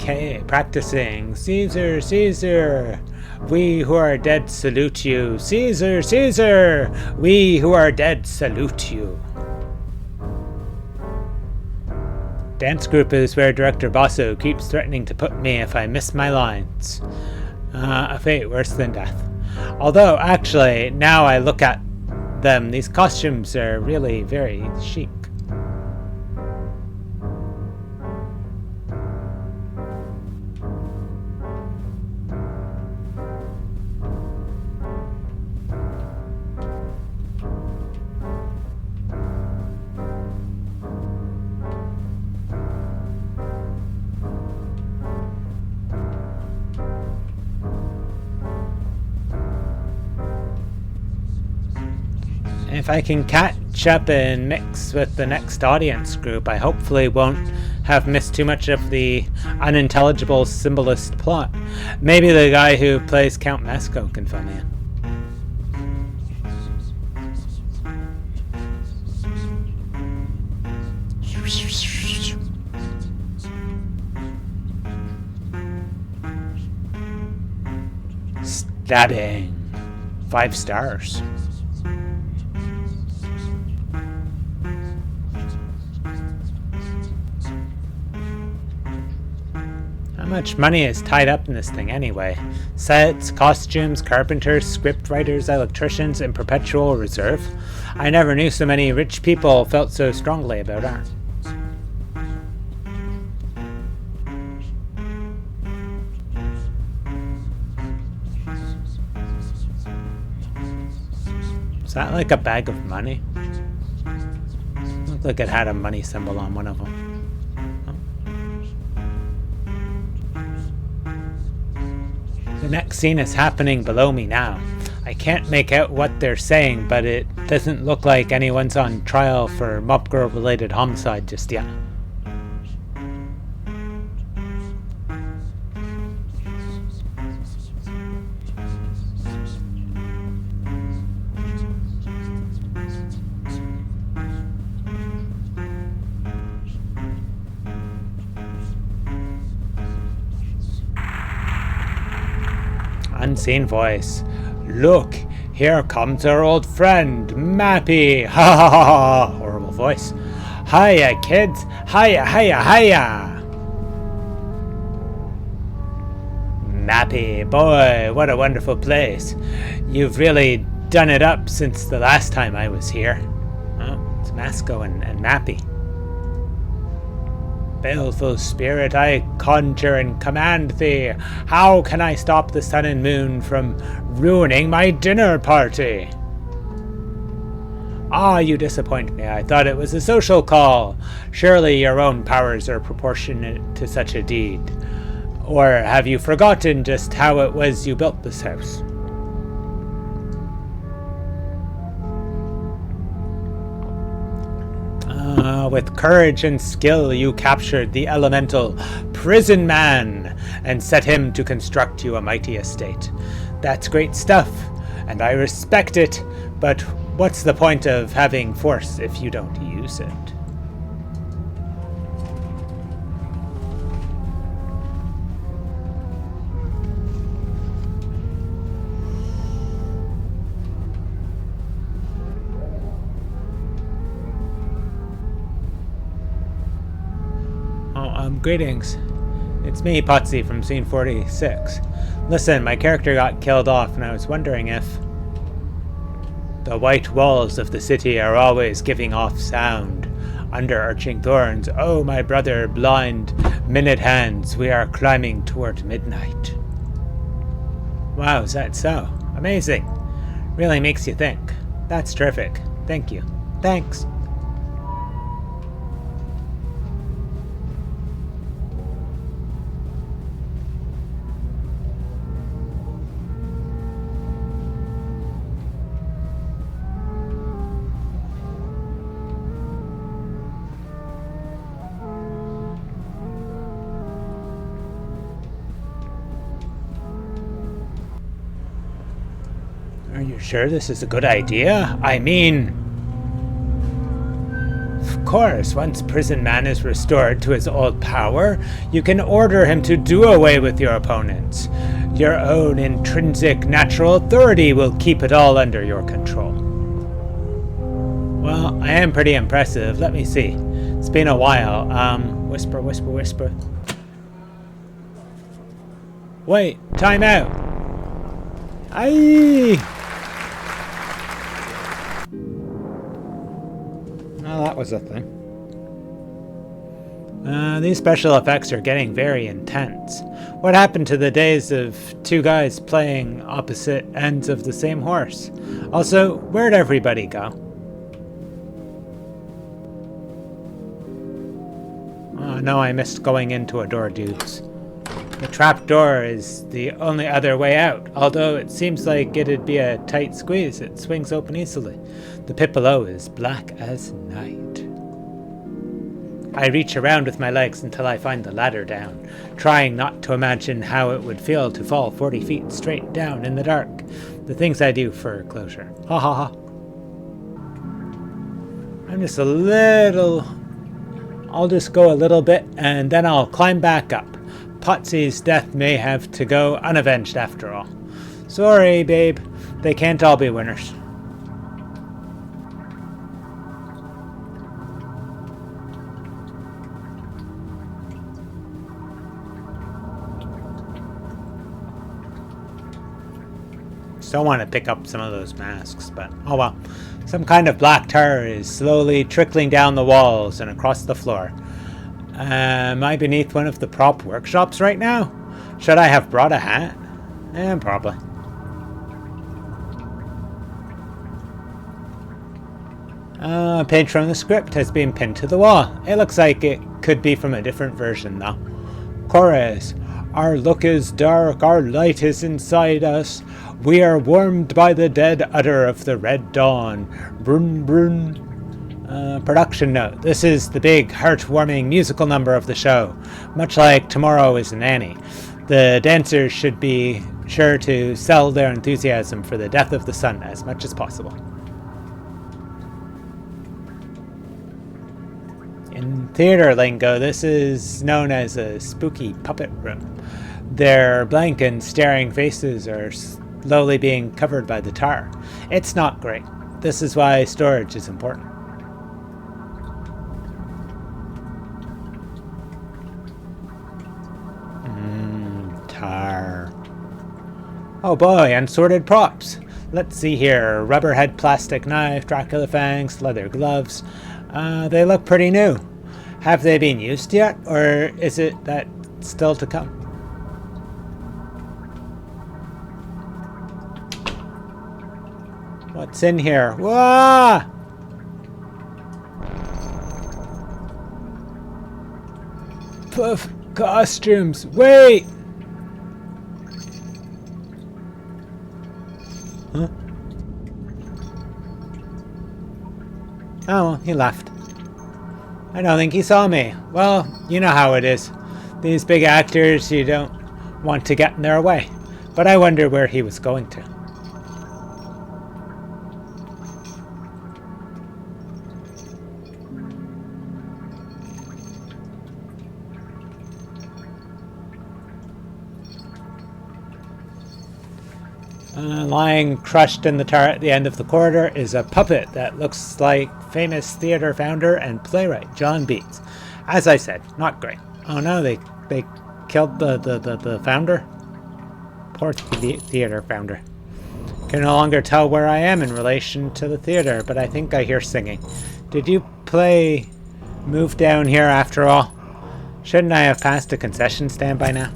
Okay, practicing. Caesar, Caesar! We who are dead salute you. Caesar, Caesar! We who are dead salute you. Dance group is where Director Basso keeps threatening to put me if I miss my lines. A fate worse than death. Although, actually, now I look at them, these costumes are really very chic. If I can catch up and mix with the next audience group, I hopefully won't have missed too much of the unintelligible symbolist plot. Maybe the guy who plays Count Masco can fill me in. Dabbing. 5 stars. How much money is tied up in this thing anyway? Sets, costumes, carpenters, script writers, electricians, in perpetual reserve? I never knew so many rich people felt so strongly about art. Is that like a bag of money? Looked like it had a money symbol on one of them. The next scene is happening below me now. I can't make out what they're saying, but it doesn't look like anyone's on trial for Mop Girl related homicide just yet. Unseen voice. Look, here comes our old friend, Mappy. Ha ha ha ha. Horrible voice. Hiya, kids. Hiya, hiya, hiya. Mappy, boy, what a wonderful place. You've really done it up since the last time I was here. Oh, it's Masco and Mappy. Baleful spirit, I conjure and command thee. How can I stop the sun and moon from ruining my dinner party? Ah, you disappoint me. I thought it was a social call. Surely your own powers are proportionate to such a deed. Or have you forgotten just how it was you built this house? With courage and skill you captured the elemental prison man and set him to construct you a mighty estate. That's great stuff, and I respect it, but what's the point of having force if you don't use it? Greetings. It's me, Potsy, from Scene 46. Listen, my character got killed off, and I was wondering if... The white walls of the city are always giving off sound. Under arching thorns, oh, my brother, blind, minute hands, we are climbing toward midnight. Wow, is that so? Amazing. Really makes you think. That's terrific. Thank you. Thanks. Are you sure this is a good idea? I mean... Of course, once Prison Man is restored to his old power, you can order him to do away with your opponents. Your own intrinsic natural authority will keep it all under your control. Well, I am pretty impressive. Let me see. It's been a while. Whisper, whisper, whisper. Wait, time out. Aye! Well, that was a thing. These special effects are getting very intense. What happened to the days of two guys playing opposite ends of the same horse? Also, where'd everybody go? Oh no, I missed going into a door, dudes. The trap door is the only other way out, although it seems like it'd be a tight squeeze. It swings open easily. The pit below is black as night. I reach around with my legs until I find the ladder down, trying not to imagine how it would feel to fall 40 feet straight down in the dark. The things I do for closure. Ha ha ha. I'm just a little... I'll just go a little bit and then I'll climb back up. Potsy's death may have to go unavenged after all. Sorry, babe. They can't all be winners. Still want to pick up some of those masks, but oh well. Some kind of black tar is slowly trickling down the walls and across the floor. Am I beneath one of the prop workshops right now? Should I have brought a hat? Probably. A page from the script has been pinned to the wall. It looks like it could be from a different version though. Chorus. Our look is dark, our light is inside us. We are warmed by the dead udder of the red dawn. Brun brun. Production note. This is the big, heartwarming musical number of the show. Much like Tomorrow is a Nanny. The dancers should be sure to sell their enthusiasm for the death of the sun as much as possible. In theater lingo, this is known as a spooky puppet room. Their blank and staring faces are slowly being covered by the tar. It's not great. This is why storage is important. Tar. Oh boy, unsorted props. Let's see here. Rubberhead plastic knife, Dracula fangs, leather gloves. They look pretty new. Have they been used yet, or is it that still to come? What's in here? Whoa! Poof! Costumes! Wait! Huh? Oh, he left. I don't think he saw me. Well, you know how it is. These big actors, you don't want to get in their way. But I wonder where he was going to. Lying crushed in the tar at the end of the corridor is a puppet that looks like famous theater founder and playwright John Beats. As I said, not great. Oh no, they killed the founder? Poor theater founder. Can no longer tell where I am in relation to the theater, but I think I hear singing. Did you move down here after all? Shouldn't I have passed a concession stand by now?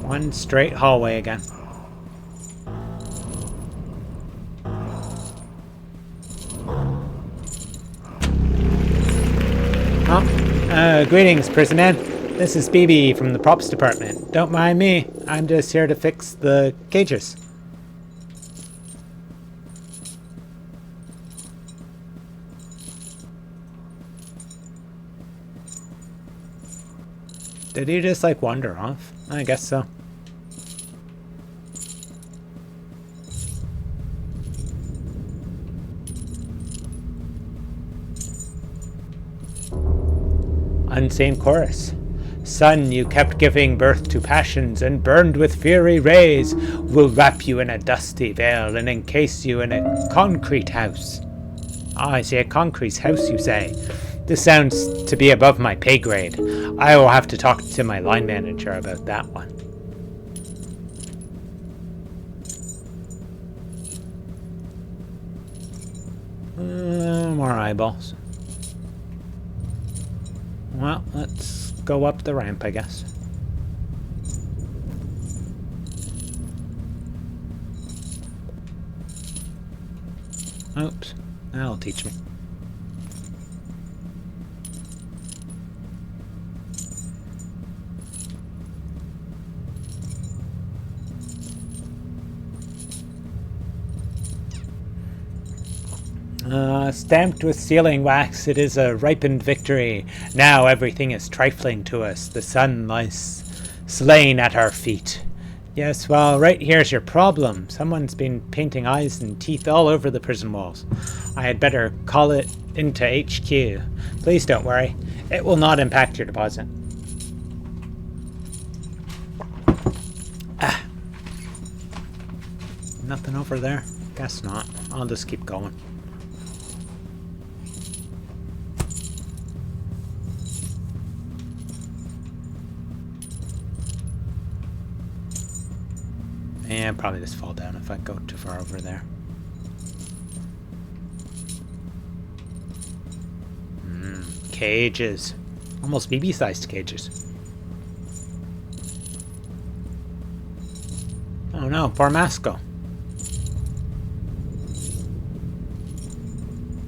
One straight hallway again. Greetings, prison man. This is BB from the props department. Don't mind me. I'm just here to fix the cages. Did he just like wander off? I guess so. Unseen chorus. Sun, you kept giving birth to passions and burned with fiery rays. Will wrap you in a dusty veil and encase you in a concrete house. Ah, I see, a concrete house, you say. This sounds to be above my pay grade. I will have to talk to my line manager about that one. More eyeballs. Well, let's go up the ramp, I guess. Oops, that'll teach me. Stamped with sealing wax, it is a ripened victory. Now everything is trifling to us. The sun lies slain at our feet. Yes, well, right here's your problem. Someone's been painting eyes and teeth all over the prison walls. I had better call it into HQ. Please don't worry. It will not impact your deposit. Ah. Nothing over there? Guess not. I'll just keep going. Yeah, I'll probably just fall down if I go too far over there. Cages. Almost BB-sized cages. Oh no, poor Masco.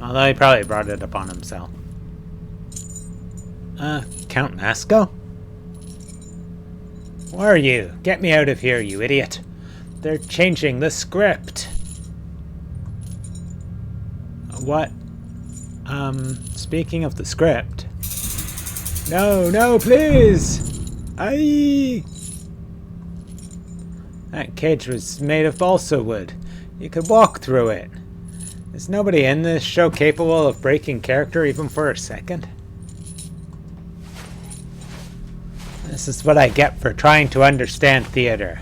Although he probably brought it upon himself. Count Masco? Where are you? Get me out of here, you idiot. They're changing the script. What? Speaking of the script. No, no, please! Aye! That cage was made of balsa wood. You could walk through it. Is nobody in this show capable of breaking character even for a second? This is what I get for trying to understand theater.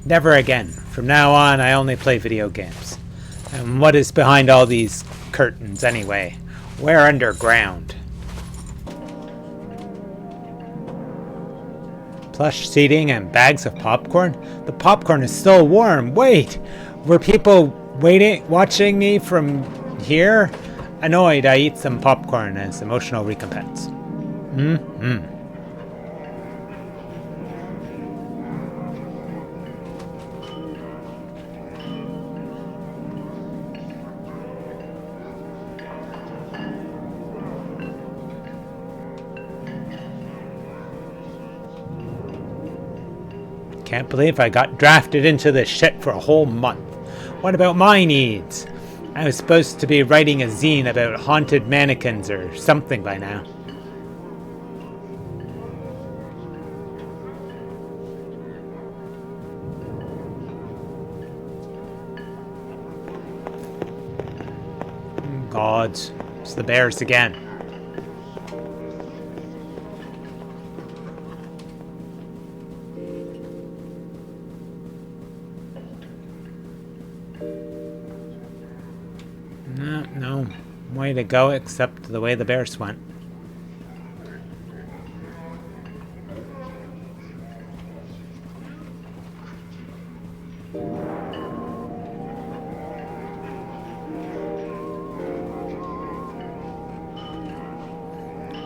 Never again. From now on, I only play video games. And what is behind all these curtains, anyway? We're underground. Plush seating and bags of popcorn? The popcorn is still warm. Wait! Were people watching me from here? Annoyed, I eat some popcorn as emotional recompense. Can't believe I got drafted into this shit for a whole month. What about my needs? I was supposed to be writing a zine about haunted mannequins or something by now. Gods, it's the bears again. No way to go except the way the bears went.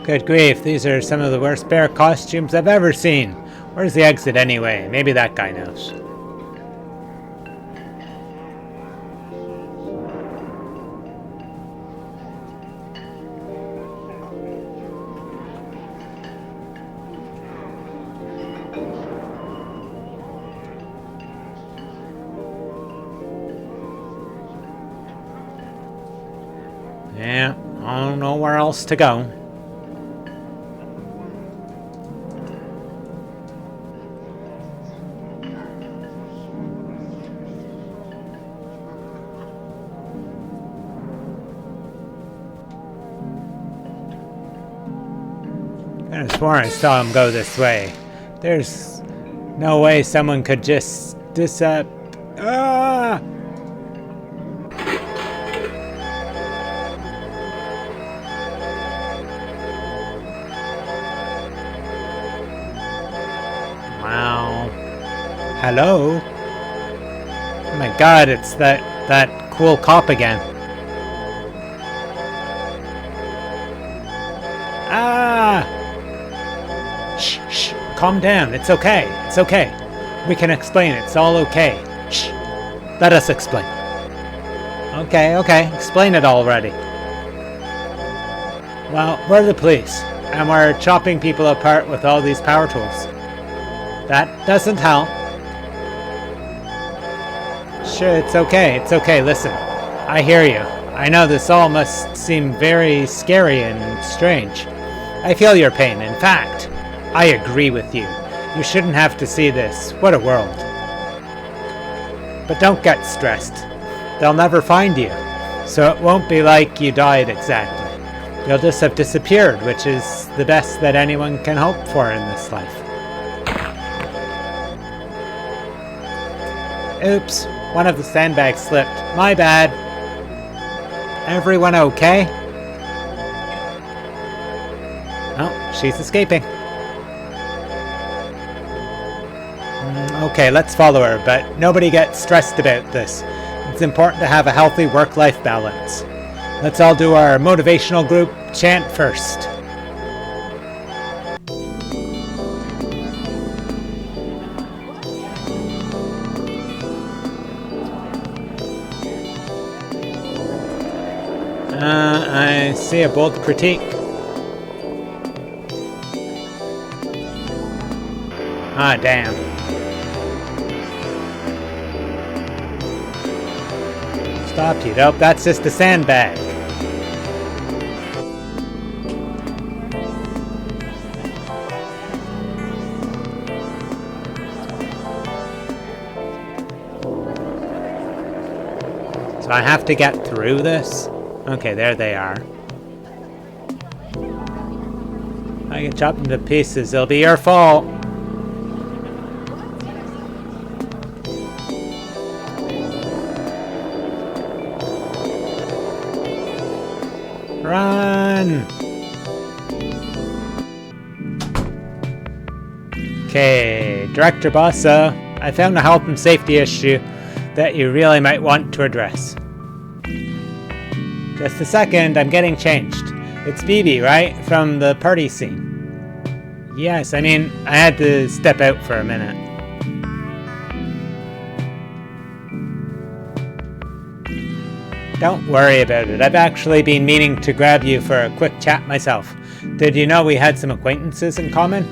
Good grief, these are some of the worst bear costumes I've ever seen. Where's the exit anyway? Maybe that guy knows. Yeah, I don't know where else to go. I swore I saw him go this way. There's no way someone could just Ah! Wow. Hello? Oh my god, it's that cool cop again. Ah! Shh, shh, calm down. It's okay. It's okay. We can explain. It's all okay. Shh. Let us explain. Okay, okay. Explain it already. Well, we're the police, and we're chopping people apart with all these power tools. That doesn't help. Sure, it's okay. It's okay. Listen, I hear you. I know this all must seem very scary and strange. I feel your pain. In fact, I agree with you. You shouldn't have to see this. What a world. But don't get stressed. They'll never find you. So it won't be like you died exactly. You'll just have disappeared, which is the best that anyone can hope for in this life. Oops, one of the sandbags slipped. My bad. Everyone okay? Oh, she's escaping. Okay, let's follow her, but nobody get stressed about this. It's important to have a healthy work-life balance. Let's all do our motivational group chant first. I see a bold critique. Ah, damn. Stop, you dope. That's just a sandbag. So I have to get through this? Okay, there they are. I get chopped into pieces. It'll be your fault. Run! Okay, Director Bossa, I found a health and safety issue that you really might want to address. Just a second, I'm getting changed. It's Phoebe, right? From the party scene. Yes, I mean, I had to step out for a minute. Don't worry about it. I've actually been meaning to grab you for a quick chat myself. Did you know we had some acquaintances in common?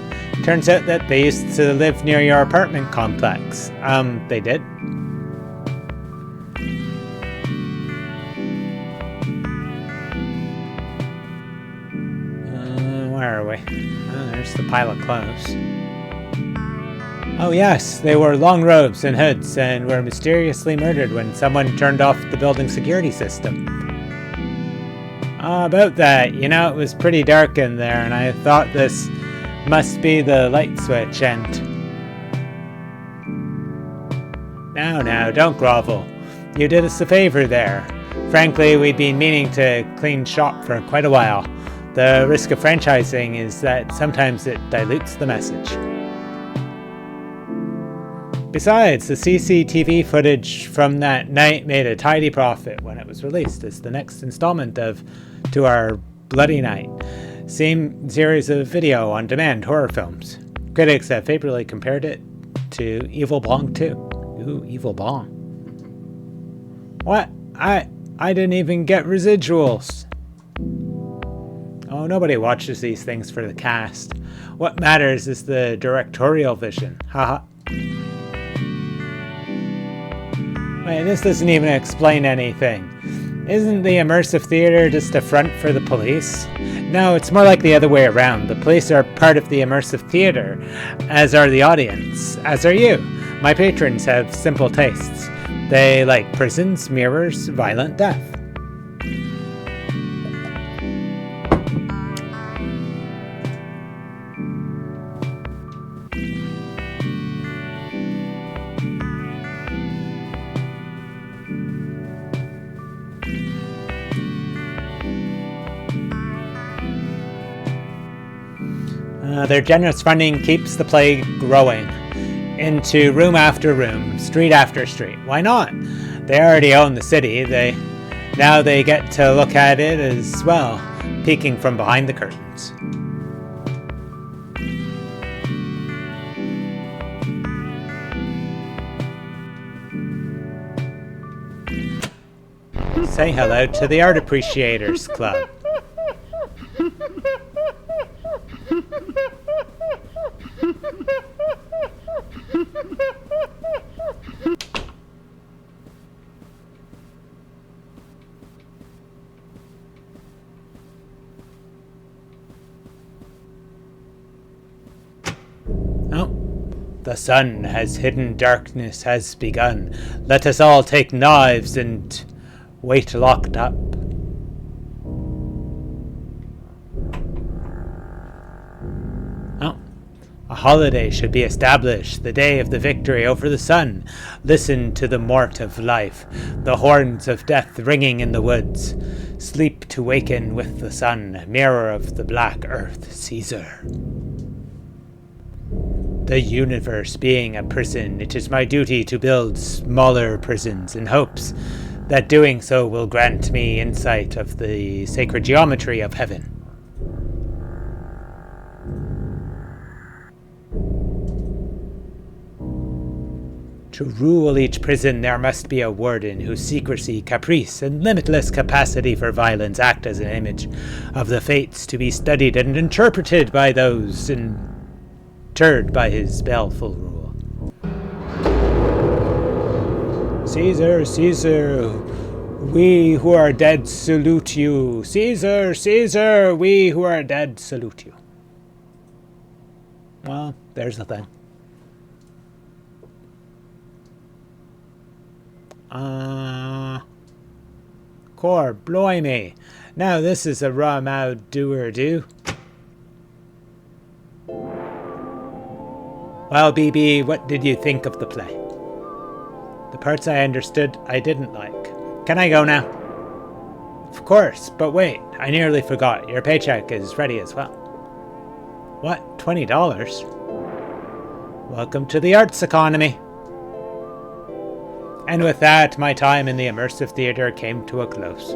Turns out that they used to live near your apartment complex. They did? Where are we? Oh, there's the pile of clothes. Oh yes, they wore long robes and hoods and were mysteriously murdered when someone turned off the building security system. About that, you know, it was pretty dark in there and I thought this must be the light switch and... Now, don't grovel. You did us a favor there. Frankly, we'd been meaning to clean shop for quite a while. The risk of franchising is that sometimes it dilutes the message. Besides, the CCTV footage from that night made a tidy profit when it was released as the next installment of To Our Bloody Night. Same series of video-on-demand horror films. Critics have favorably compared it to Evil Bong 2. Ooh, Evil Bong. What? I didn't even get residuals. Oh, nobody watches these things for the cast. What matters is the directorial vision. Haha. Wait, this doesn't even explain anything. Isn't the immersive theater just a front for the police? No, it's more like the other way around. The police are part of the immersive theater, as are the audience, as are you. My patrons have simple tastes. They like prisons, mirrors, violent death. Their generous funding keeps the play growing into room after room, street after street. Why not? They already own the city. Now they get to look at it as well, peeking from behind the curtains. Say hello to the Art Appreciators Club. The sun has hidden, darkness has begun. Let us all take knives and wait locked up. Oh. A holiday should be established, the day of the victory over the sun. Listen to the mort of life, the horns of death ringing in the woods. Sleep to waken with the sun, mirror of the black earth, Caesar. The universe being a prison, it is my duty to build smaller prisons in hopes that doing so will grant me insight of the sacred geometry of heaven. To rule each prison, there must be a warden whose secrecy, caprice, and limitless capacity for violence act as an image of the fates to be studied and interpreted by those interred by his baleful rule. Caesar, Caesar, we who are dead salute you. Caesar, Caesar, we who are dead salute you. Well, there's the thing. Core, blimey. Now this is a raw mouth do-or-do. Well, BB, what did you think of the play? The parts I understood, I didn't like. Can I go now? Of course, but wait, I nearly forgot. Your paycheck is ready as well. What, $20? Welcome to the arts economy. And with that, my time in the immersive theater came to a close.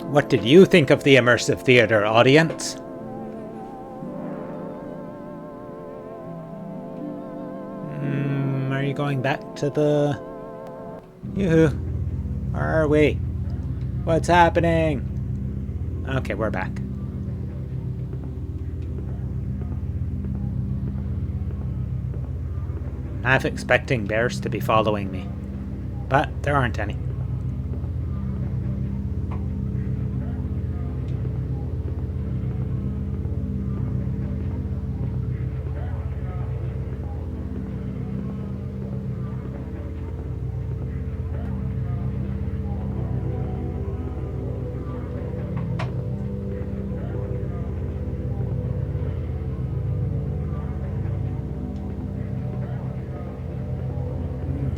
What did you think of the immersive theater, audience? Are you going back to the... Yoo-hoo. Where are we? What's happening? Okay, we're back. Half expecting bears to be following me, but there aren't any.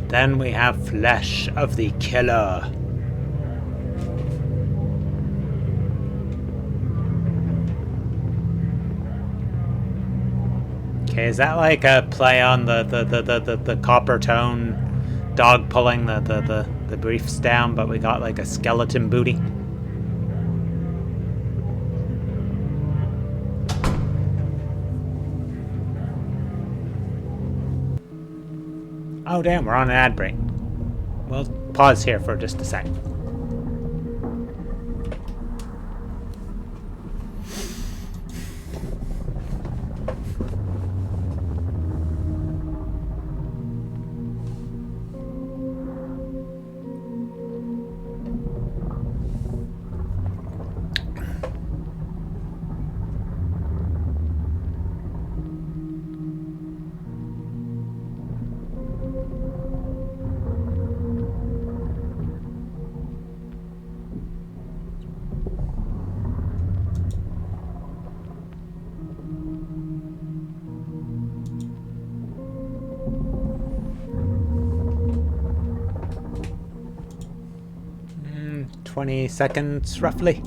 Then we have Flesh of the Killer. Okay, is that like a play on the copper tone dog pulling the briefs down, but we got like a skeleton booty? Oh damn, we're on an ad break. We'll pause here for just a sec. Mm, 20 seconds, roughly.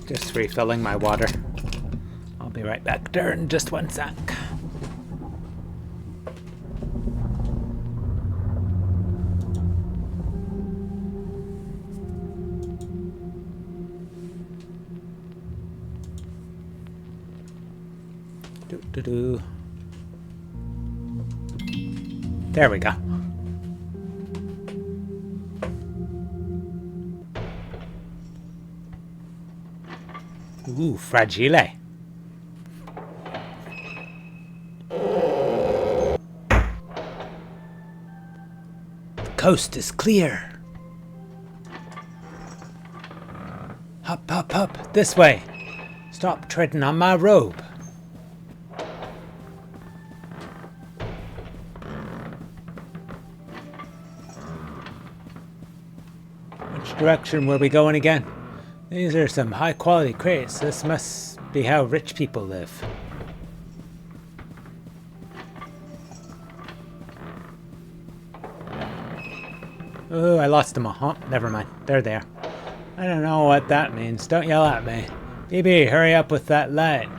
Just refilling my water. I'll be right back there in just one sec. There we go. Ooh, fragile. The coast is clear. Hop, hop, hop, this way. Stop treading on my robe. Which direction were we going again? These are some high quality crates. This must be how rich people live. Oh, I lost them all. Oh, never mind. They're there. I don't know what that means. Don't yell at me. BB, hurry up with that light.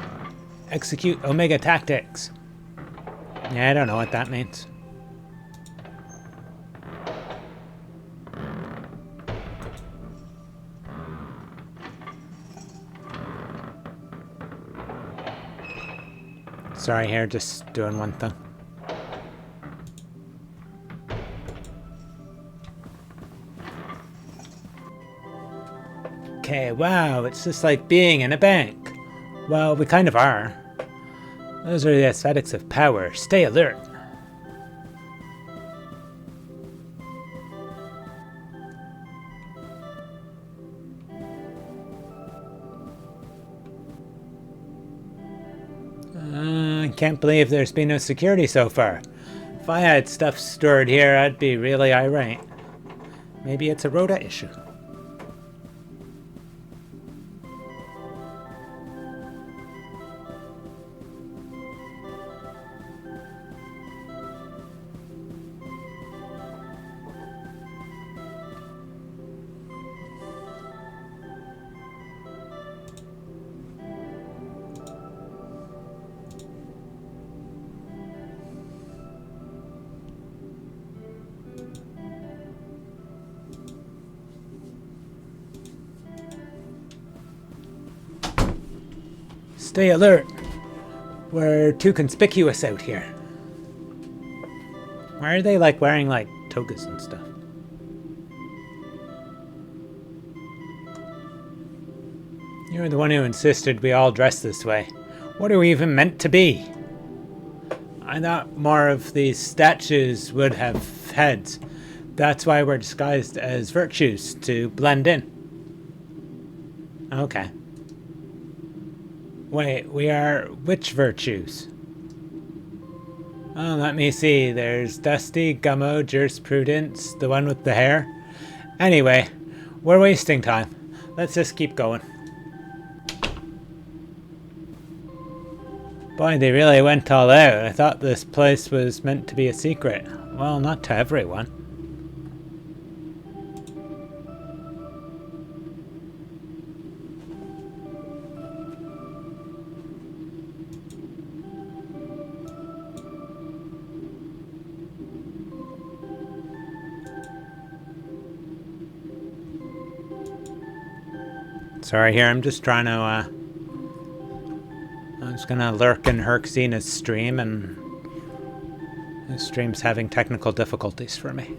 Execute Omega tactics. Yeah, I don't know what that means. Sorry here, just doing one thing. Okay, wow, it's just like being in a bank. Well, we kind of are. Those are the aesthetics of power. Stay alert. I can't believe there's been no security so far. If I had stuff stored here, I'd be really irate. Maybe it's a Rhoda issue. Stay alert. We're too conspicuous out here. Why are they like wearing like togas and stuff? You're the one who insisted we all dress this way. What are we even meant to be? I thought more of these statues would have heads. That's why we're disguised as virtues, to blend in. Okay. Wait, we are which virtues? Oh, let me see. There's Dusty, Gummo, Jurisprudence, the one with the hair. Anyway, we're wasting time. Let's just keep going. Boy, they really went all out. I thought this place was meant to be a secret. Well, not to everyone. Sorry here, I'm just trying to, I'm just gonna lurk in Herxena's stream, and his stream's having technical difficulties for me.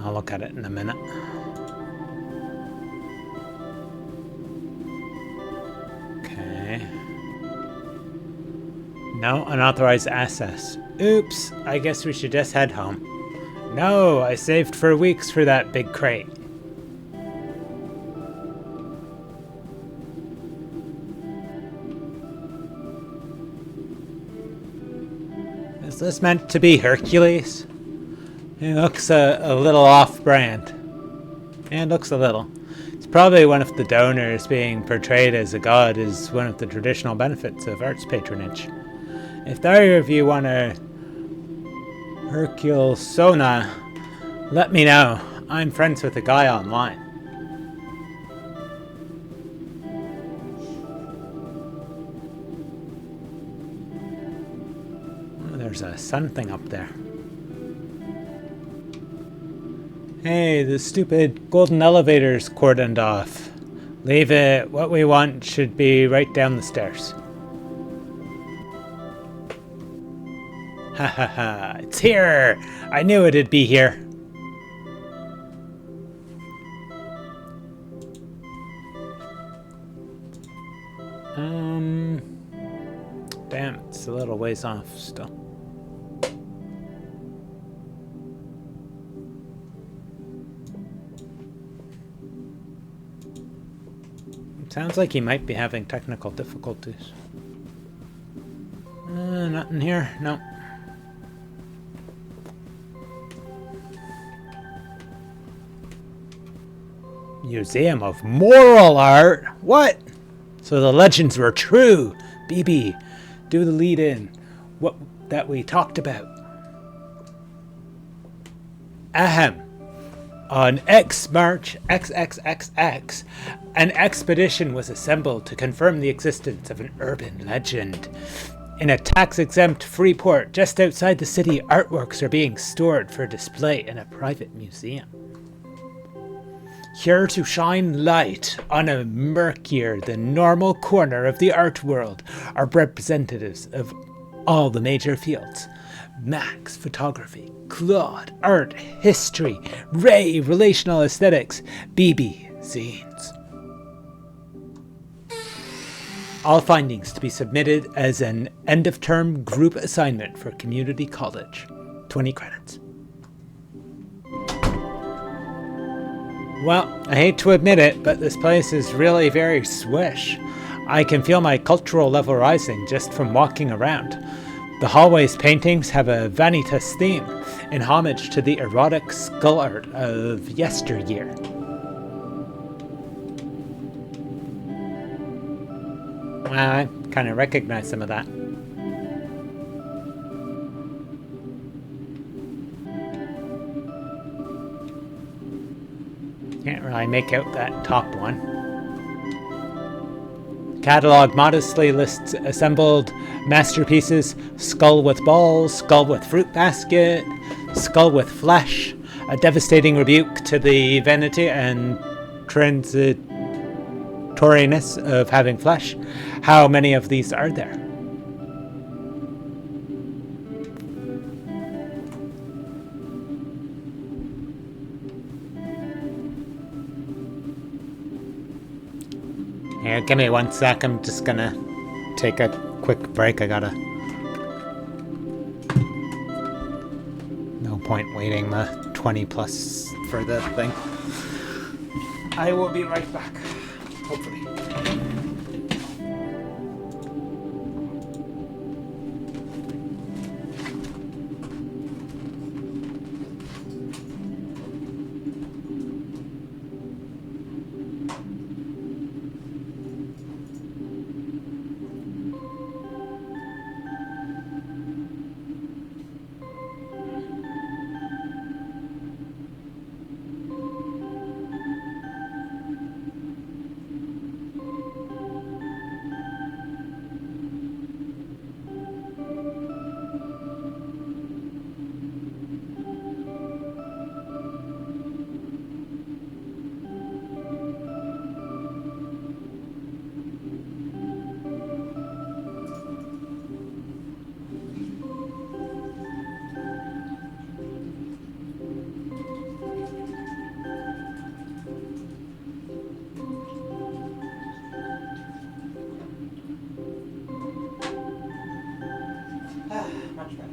I'll look at it in a minute. No unauthorized access. Oops, I guess we should just head home. No, I saved for weeks for that big crate. Is this meant to be Hercules? He looks a little off-brand. And looks a little. It's probably one of the donors. Being portrayed as a god is one of the traditional benefits of arts patronage. If either of you want a Hercule Sona, let me know. I'm friends with a guy online. Oh, there's a sun thing up there. Hey, the stupid golden elevator's cordoned off. Leave it. What we want should be right down the stairs. Ha ha ha. It's here! I knew it'd be here. Damn, it's a little ways off still. Sounds like he might be having technical difficulties. Nothing here. No. Museum of Moral Art? What? So the legends were true. BB, do the lead in. What that we talked about. Ahem. On X March XXXX, an expedition was assembled to confirm the existence of an urban legend. In a tax-exempt free port just outside the city, artworks are being stored for display in a private museum. Here to shine light on a murkier than normal corner of the art world are representatives of all the major fields. Max, photography, Claude, art, history, Ray, relational aesthetics, BB, zines. All findings to be submitted as an end-of-term group assignment for community college. 20 credits. Well, I hate to admit it, but this place is really very swish. I can feel my cultural level rising just from walking around. The hallway's paintings have a vanitas theme, in homage to the erotic skull art of yesteryear. I kind of recognize some of that. Can't really make out that top one. Catalog modestly lists assembled masterpieces: skull with balls, skull with fruit basket, skull with flesh, a devastating rebuke to the vanity and transitoriness of having flesh. How many of these are there? Here, give me 1 sec. I'm just gonna take a quick break. No point waiting the 20 plus for the thing. I will be right back, hopefully. Much better.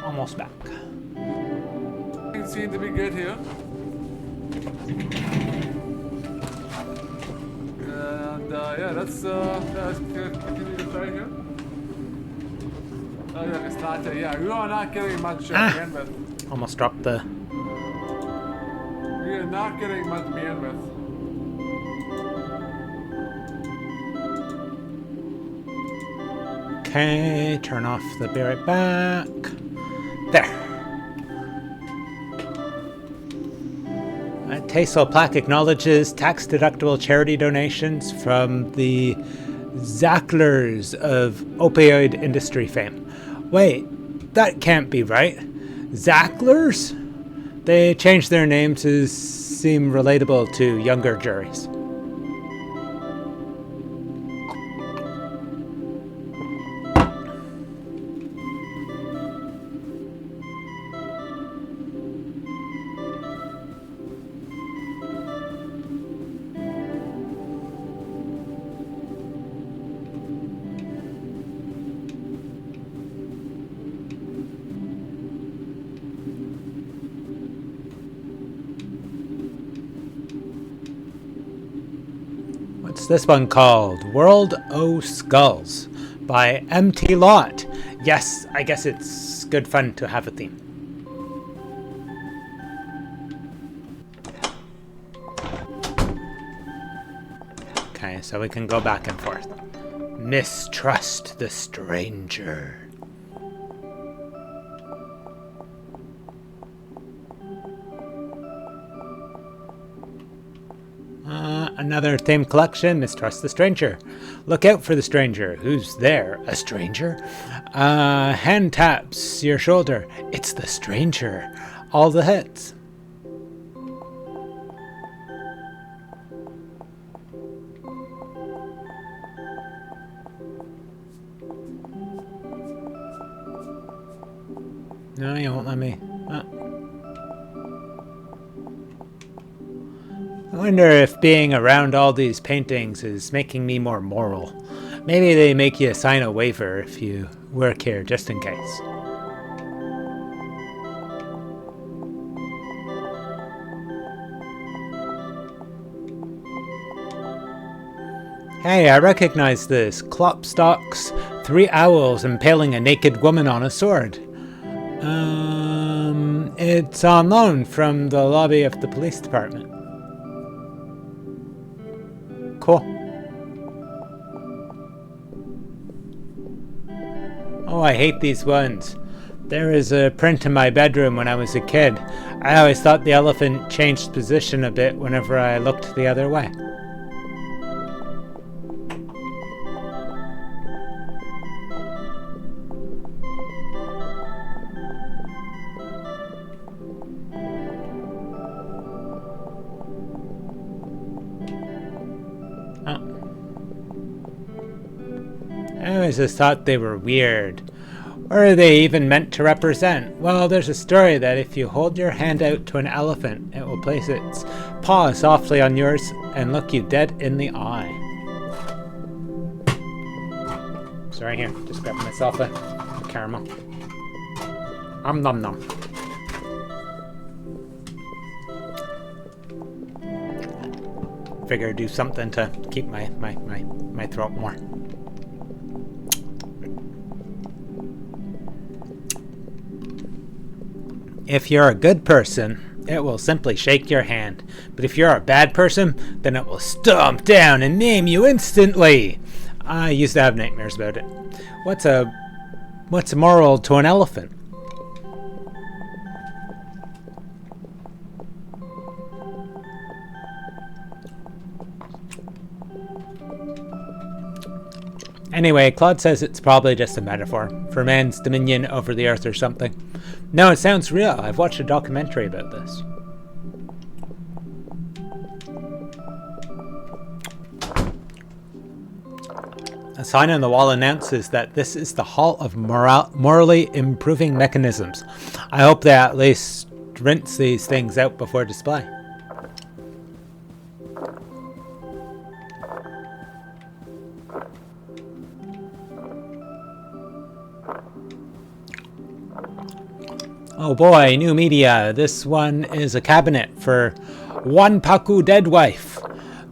Almost back. Things seem to be good here. And yeah, let's continue to try here. Oh yeah, it's not. Yeah, we are not getting much bandwidth. Almost dropped the... We are not getting much bandwidth. Okay, turn off the be right back. There. Tastel Plaque acknowledges tax-deductible charity donations from the Zacklers of opioid industry fame. Wait, that can't be right. Zacklers? They changed their name to seem relatable to younger juries. What's this one called? World O' Skulls by MT Lot. Yes, I guess it's good fun to have a theme. Okay, so we can go back and forth. Mistrust the stranger. Another theme collection, Mistrust the Stranger. Look out for the stranger. Who's there? A stranger? Hand taps your shoulder. It's the stranger. All the hits. No, you won't let me. I wonder if being around all these paintings is making me more moral. Maybe they make you sign a waiver if you work here, just in case. Hey, I recognize this. Klopstock's 3 owls impaling a naked woman on a sword. It's on loan from the lobby of the police department. Cool. Oh, I hate these ones. There is a print in my bedroom when I was a kid. I always thought the elephant changed position a bit whenever I looked the other way. I always just thought they were weird. Or are they even meant to represent? Well, there's a story that if you hold your hand out to an elephant, it will place its paw softly on yours and look you dead in the eye. Sorry, here, just grab myself a caramel. Nom nom. Figure I'd do something to keep my throat warm. If you're a good person, it will simply shake your hand. But if you're a bad person, then it will stomp down and name you instantly. I used to have nightmares about it. What's a moral to an elephant? Anyway, Claude says it's probably just a metaphor for man's dominion over the earth or something. No, it sounds real. I've watched a documentary about this. A sign on the wall announces that this is the Hall of Morally Improving Mechanisms. I hope they at least rinse these things out before display. Oh boy, new media. This one is a cabinet for Wanpaku Dead Wife,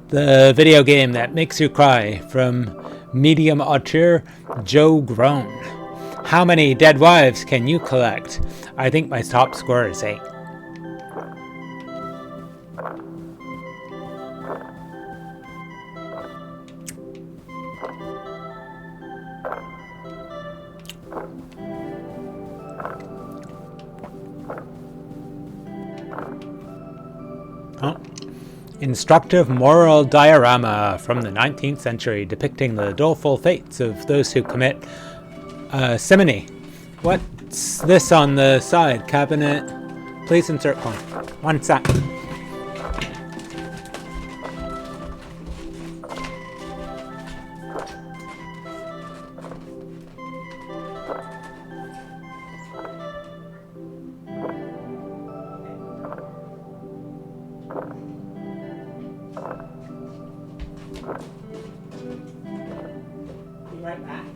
the video game that makes you cry, from medium auteur Joe Grown. How many dead wives can you collect? I think my top score is 8. Oh. Instructive moral diorama from the 19th century depicting the doleful fates of those who commit simony. What's this on the side? Cabinet. Please insert coin. 1 sec. Be right back.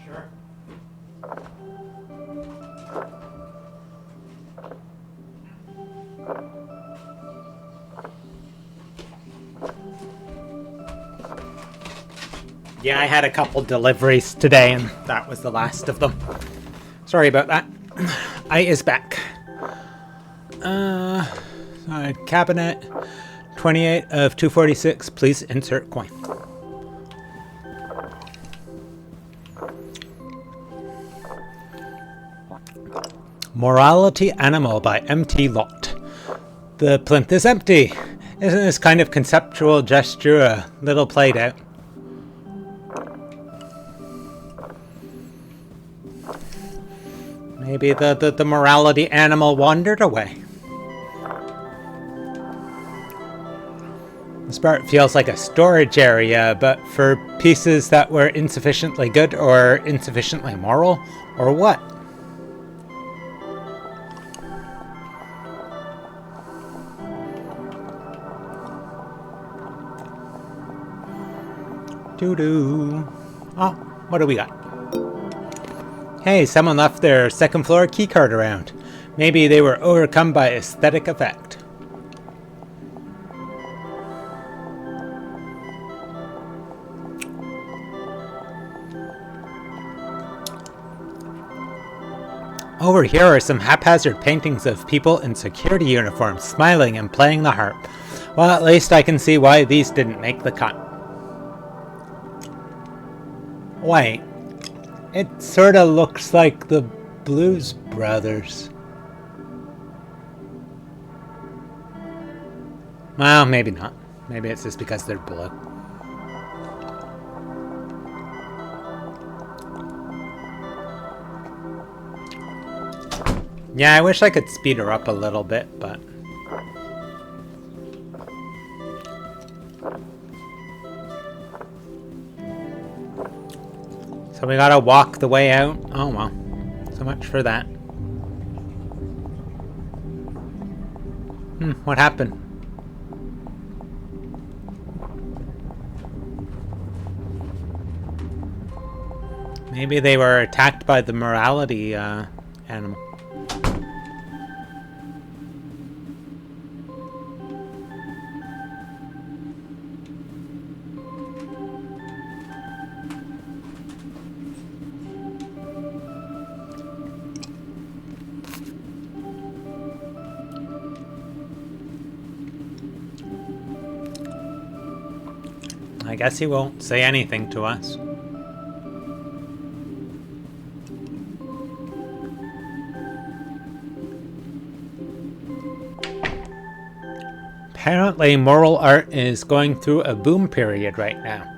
Sure. Yeah, I had a couple deliveries today, and that was the last of them. Sorry about that. I is back. Cabinet 28 of 246. Please insert coin. Morality Animal by M.T. Lott. The plinth is empty. Isn't this kind of conceptual gesture a little played out? Maybe the morality animal wandered away. This part feels like a storage area, but for pieces that were insufficiently good or insufficiently moral, or what? Doo-doo. Oh, what do we got? Hey, someone left their second floor keycard around. Maybe they were overcome by aesthetic effect. Over here are some haphazard paintings of people in security uniforms smiling and playing the harp. Well, at least I can see why these didn't make the cut. Wait. It sort of looks like the Blues Brothers. Well, maybe not. Maybe it's just because they're blue. Yeah, I wish I could speed her up a little bit, but... So we gotta walk the way out? Oh well. So much for that. What happened? Maybe they were attacked by the morality animal. I guess he won't say anything to us. Apparently, moral art is going through a boom period right now,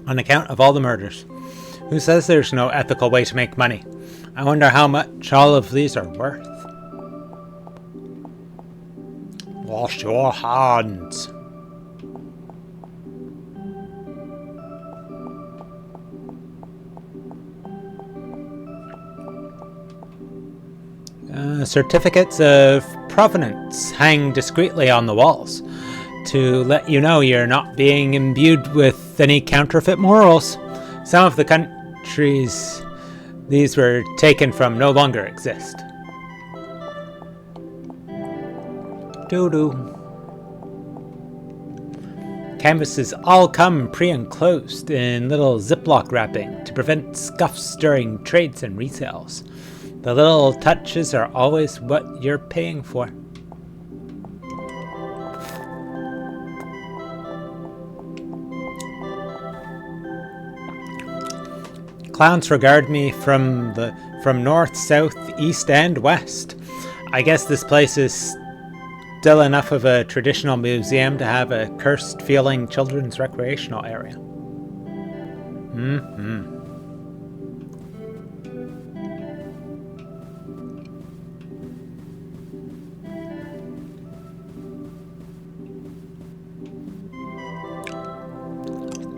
on account of all the murders. Who says there's no ethical way to make money? I wonder how much all of these are worth. Wash your hands. Certificates of provenance hang discreetly on the walls to let you know you're not being imbued with any counterfeit morals. Some of the countries these were taken from no longer exist. Doo-doo. Canvases all come pre-enclosed in little Ziploc wrapping to prevent scuffs during trades and resales. The little touches are always what you're paying for. Clowns regard me from north, south, east, and west. I guess this place is still enough of a traditional museum to have a cursed-feeling children's recreational area.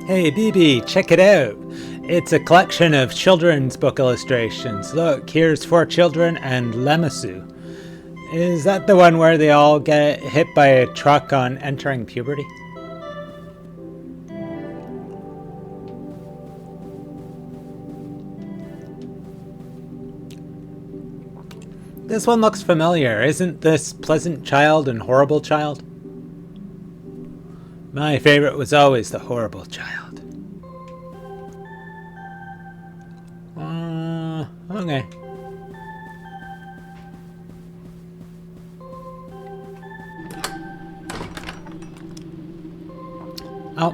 Hey, BB, check it out. It's a collection of children's book illustrations. Look, here's 4 children and Lemesu. Is that the one where they all get hit by a truck on entering puberty? This one looks familiar. Isn't this Pleasant Child and Horrible Child? My favorite was always the Horrible Child. Okay. Oh,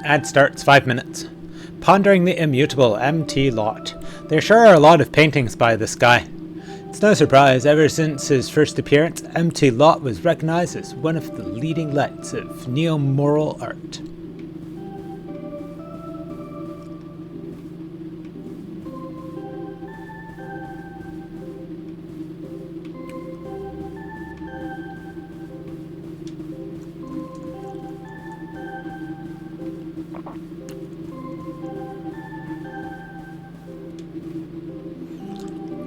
ad starts 5 minutes. Pondering the immutable MT Lot. There sure are a lot of paintings by this guy. It's no surprise, ever since his first appearance, MT Lot was recognized as one of the leading lights of neo-moral art.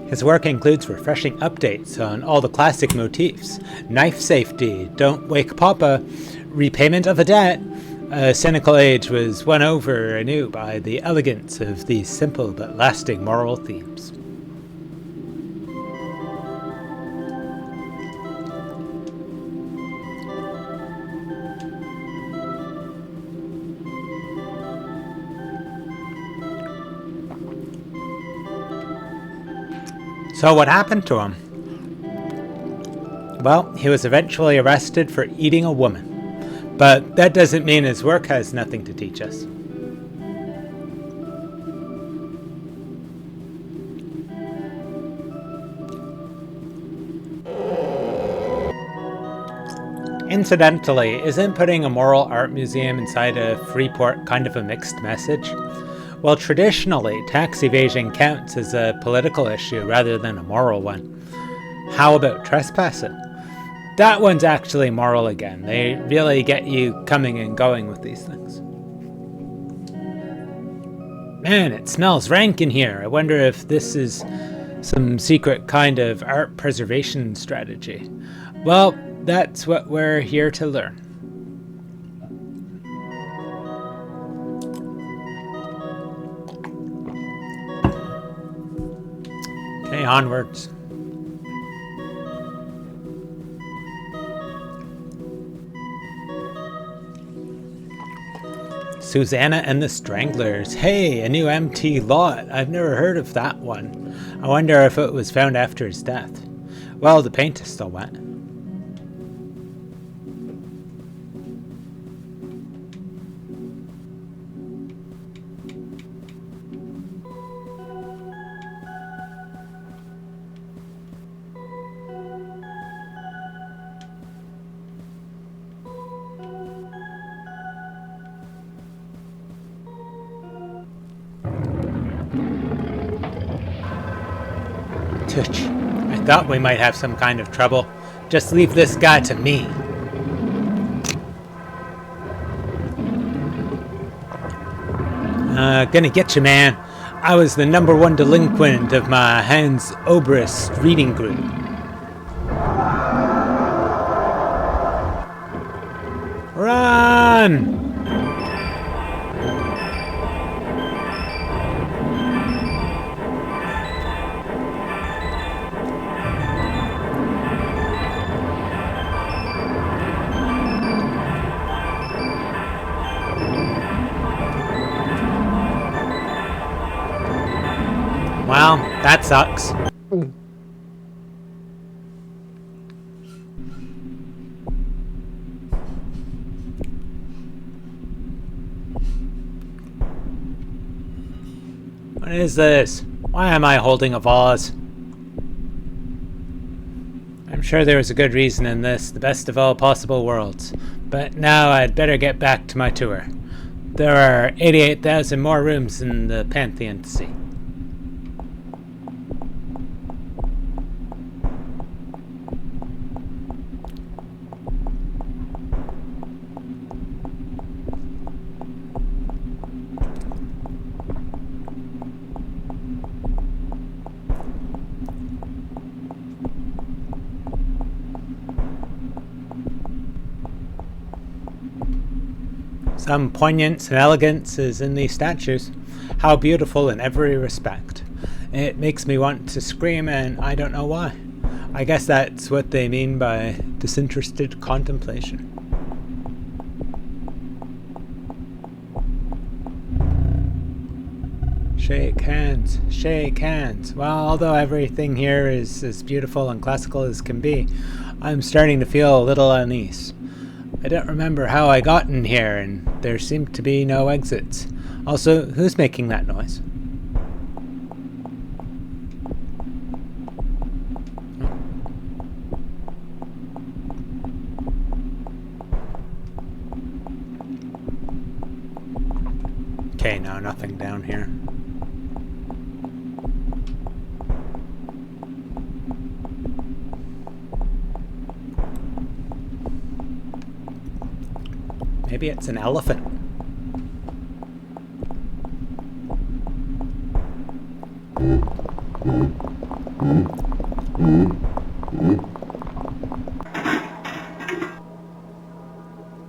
His work includes refreshing updates on all the classic motifs: knife safety, don't wake Papa, repayment of a debt. A cynical age was won over anew by the elegance of these simple but lasting moral themes. So what happened to him? Well, he was eventually arrested for eating a woman. But that doesn't mean his work has nothing to teach us. Incidentally, isn't putting a moral art museum inside a Freeport kind of a mixed message? Well, traditionally, tax evasion counts as a political issue rather than a moral one. How about trespassing? That one's actually moral again. They really get you coming and going with these things. Man, it smells rank in here. I wonder if this is some secret kind of art preservation strategy. Well, that's what we're here to learn. Okay, onwards. Susanna and the Stranglers. Hey, a new MT Lot. I've never heard of that one. I wonder if it was found after his death. Well, the paint is still wet. Tch, I thought we might have some kind of trouble. Just leave this guy to me. Gonna get you, man. I was the #1 delinquent of my Hans Obrist reading group. Run! Well, that sucks. What is this? Why am I holding a vase? I'm sure there was a good reason in this, the best of all possible worlds. But now I'd better get back to my tour. There are 88,000 more rooms in the Pantheon to see. Some poignance and elegance is in these statues. How beautiful in every respect. It makes me want to scream, and I don't know why. I guess that's what they mean by disinterested contemplation. Shake hands, shake hands. Well, although everything here is as beautiful and classical as can be, I'm starting to feel a little unease. I don't remember how I got in here, and there seem to be no exits. Also, who's making that noise? Okay, no, nothing down here. Maybe it's an elephant.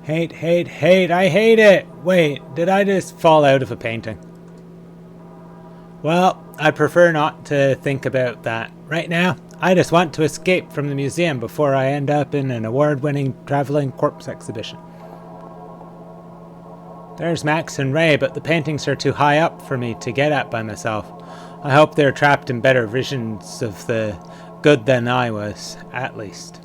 Hate, hate, hate, I hate it! Wait, did I just fall out of a painting? Well, I prefer not to think about that. Right now, I just want to escape from the museum before I end up in an award-winning traveling corpse exhibition. There's Max and Ray, but the paintings are too high up for me to get at by myself. I hope they're trapped in better visions of the good than I was, at least.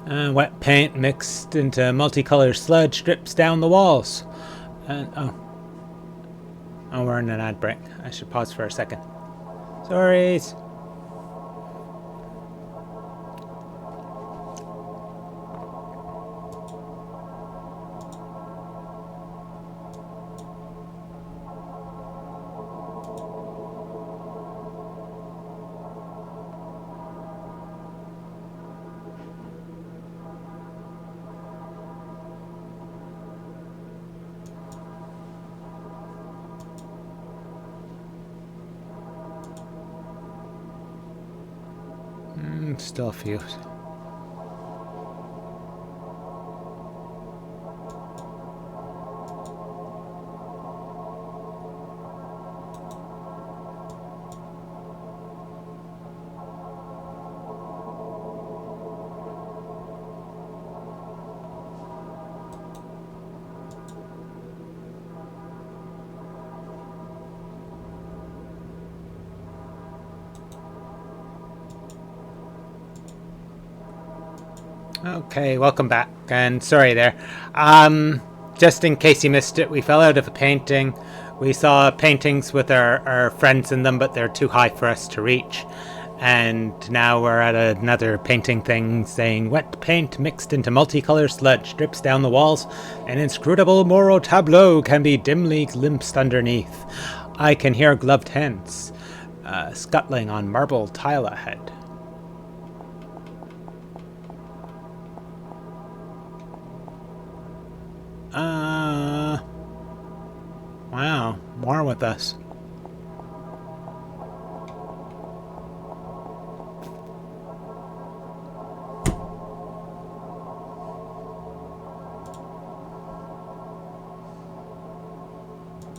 Wet paint mixed into multicolored sludge drips down the walls. Oh, we're in an ad break. I should pause for a second. Sorry. Still a few. Okay, welcome back, and sorry there. Just in case you missed it, we fell out of a painting. We saw paintings with our friends in them, but they're too high for us to reach. And now we're at another painting thing saying, wet paint mixed into multicolored sludge drips down the walls. An inscrutable moral tableau can be dimly glimpsed underneath. I can hear gloved hands scuttling on marble tile ahead. Wow, more with us.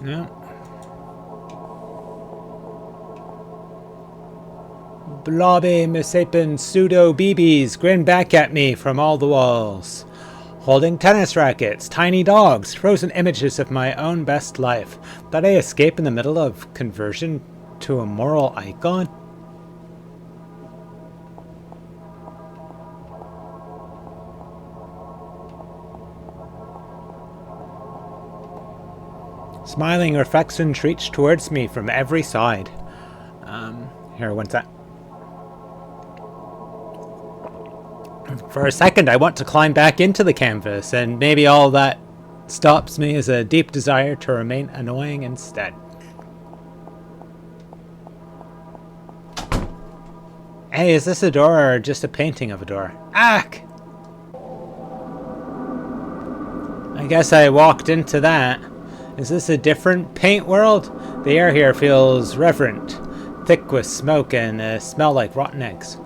No. Blobby misapin pseudo BBs grin back at me from all the walls. Holding tennis rackets, tiny dogs, frozen images of my own best life. Thought I escape in the middle of conversion to a moral icon? Smiling reflections reach towards me from every side. Here, one sec. For a second, I want to climb back into the canvas, and maybe all that stops me is a deep desire to remain annoying instead. Hey, is this a door or just a painting of a door? Ack! I guess I walked into that. Is this a different paint world? The air here feels reverent, thick with smoke and smell like rotten eggs.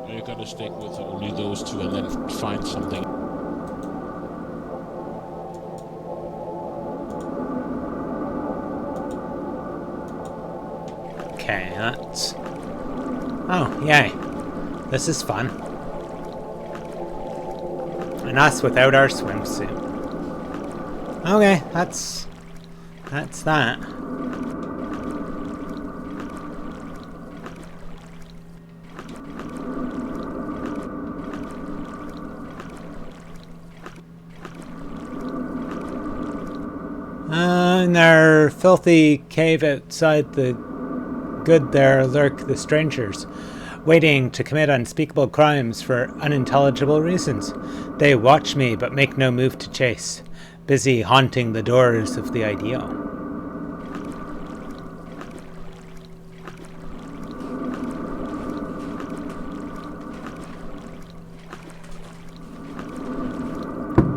You gotta stick with only those two and then find something. Okay, that's... Oh, yay. This is fun. And us without our swimsuit. Okay, that's that. In our filthy cave outside the good there lurk the strangers, waiting to commit unspeakable crimes for unintelligible reasons. They watch me but make no move to chase, busy haunting the doors of the ideal.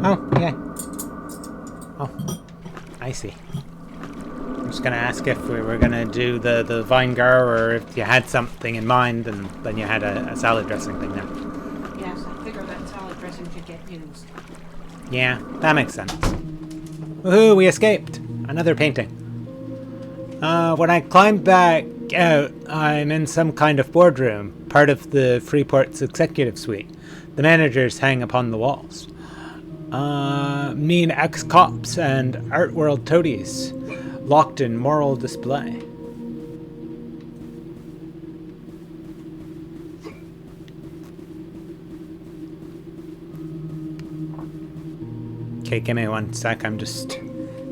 Oh, yeah. Oh, I see. I'm just gonna ask if we were gonna do the Vinegar, or if you had something in mind, and then you had a salad dressing thing there. Yes, I figured that salad dressing should get used. Yeah, that makes sense. Woohoo, we escaped! Another painting. When I climbed back out, I'm in some kind of boardroom, part of the Freeport's executive suite. The managers hang upon the walls. Mean ex-cops and art world toadies, locked in moral display. Okay, give me one sec. I'm just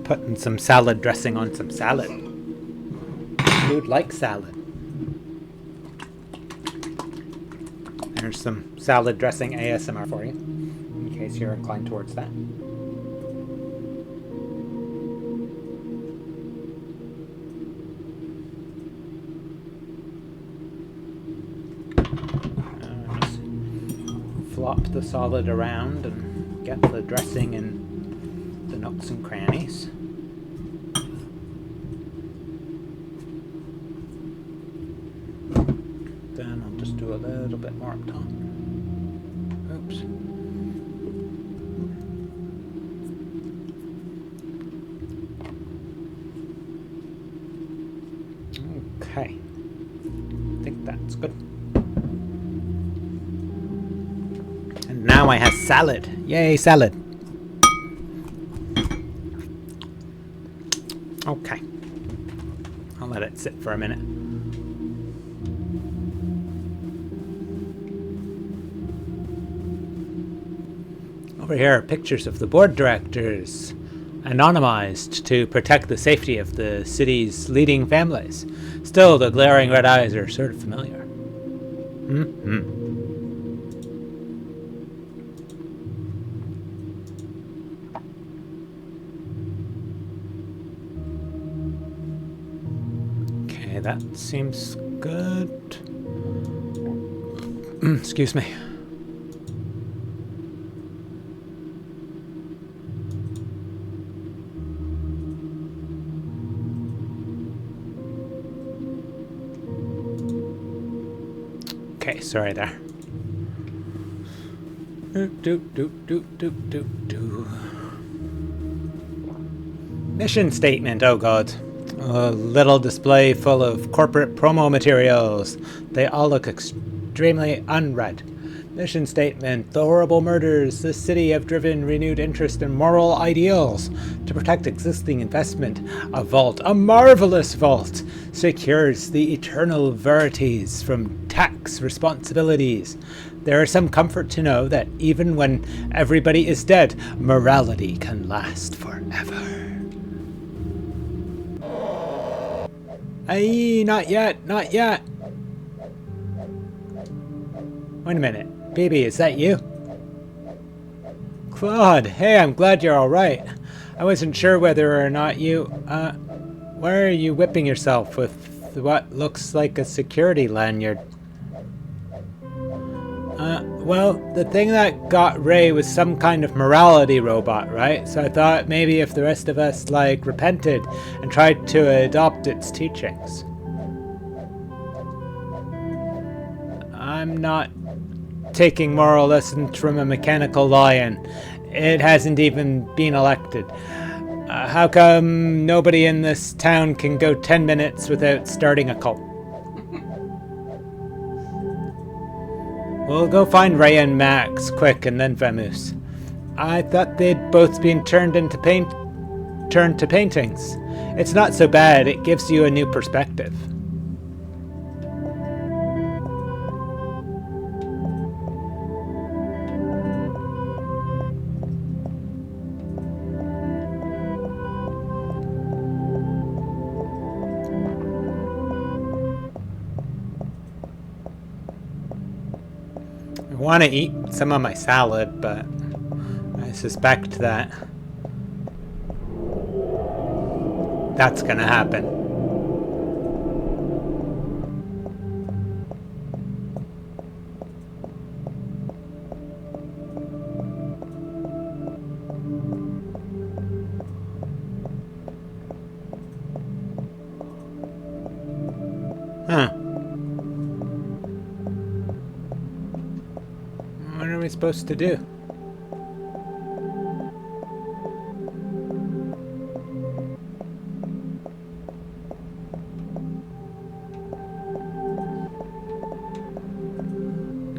putting some salad dressing on some salad. Who'd like salad? There's some salad dressing ASMR for you, in case you're inclined towards that. Just flop the salad around and get the dressing in the nooks and crannies. Then I'll just do a little bit more up top. Oops. Okay. I think that's good. And now I have salad. Yay, salad. Okay. I'll let it sit for a minute. Over here are pictures of the board directors, anonymized to protect the safety of the city's leading families. Still, the glaring red eyes are sort of familiar. Okay, that seems good. Excuse me. Okay, sorry there. Mission statement, oh god. A little display full of corporate promo materials. They all look extremely unread. Mission statement. The horrible murders. The city have driven renewed interest in moral ideals. To protect existing investment, a vault, a marvelous vault, secures the eternal verities from tax responsibilities. There is some comfort to know that even when everybody is dead, morality can last forever. Aye, not yet, not yet. Wait a minute. Baby, is that you? Claude, hey, I'm glad you're alright. I wasn't sure whether or not you, why are you whipping yourself with what looks like a security lanyard? Well, the thing that got Ray was some kind of morality robot, right? So I thought maybe if the rest of us, like, repented and tried to adopt its teachings. I'm not taking moral lessons from a mechanical lion. It hasn't even been elected. How come nobody in this town can go 10 minutes without starting a cult? We'll go find Ray and Max quick and then vamoose. I thought they'd both been turned to paintings. It's not so bad, it gives you a new perspective. I want to eat some of my salad, but I suspect that that's gonna happen. Huh. What are we supposed to do?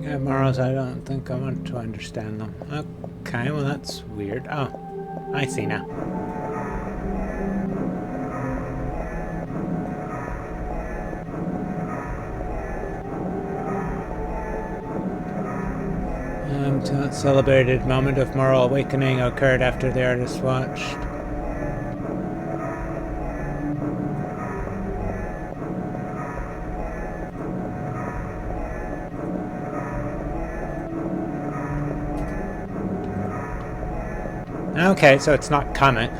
Yeah, morals, I don't think I want to understand them. Okay, well that's weird. Oh, I see now. That celebrated moment of moral awakening occurred after the artist watched. Okay, so it's not common.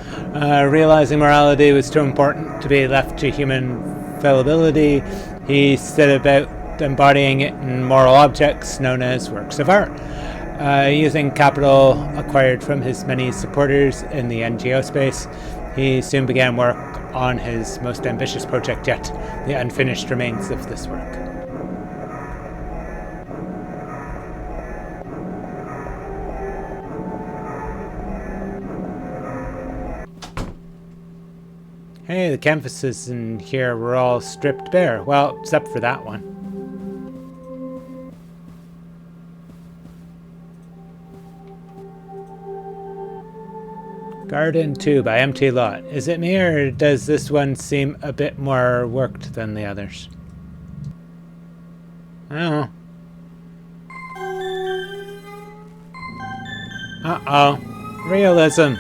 Realizing morality was too important to be left to human fallibility, he set about embodying it in moral objects known as works of art. Using capital acquired from his many supporters in the NGO space, he soon began work on his most ambitious project yet, the unfinished remains of this work. Hey, the canvases in here were all stripped bare. Well, except for that one. Garden 2 by Empty Lot. Is it me, or does this one seem a bit more worked than the others? I don't know. Uh-oh. Realism.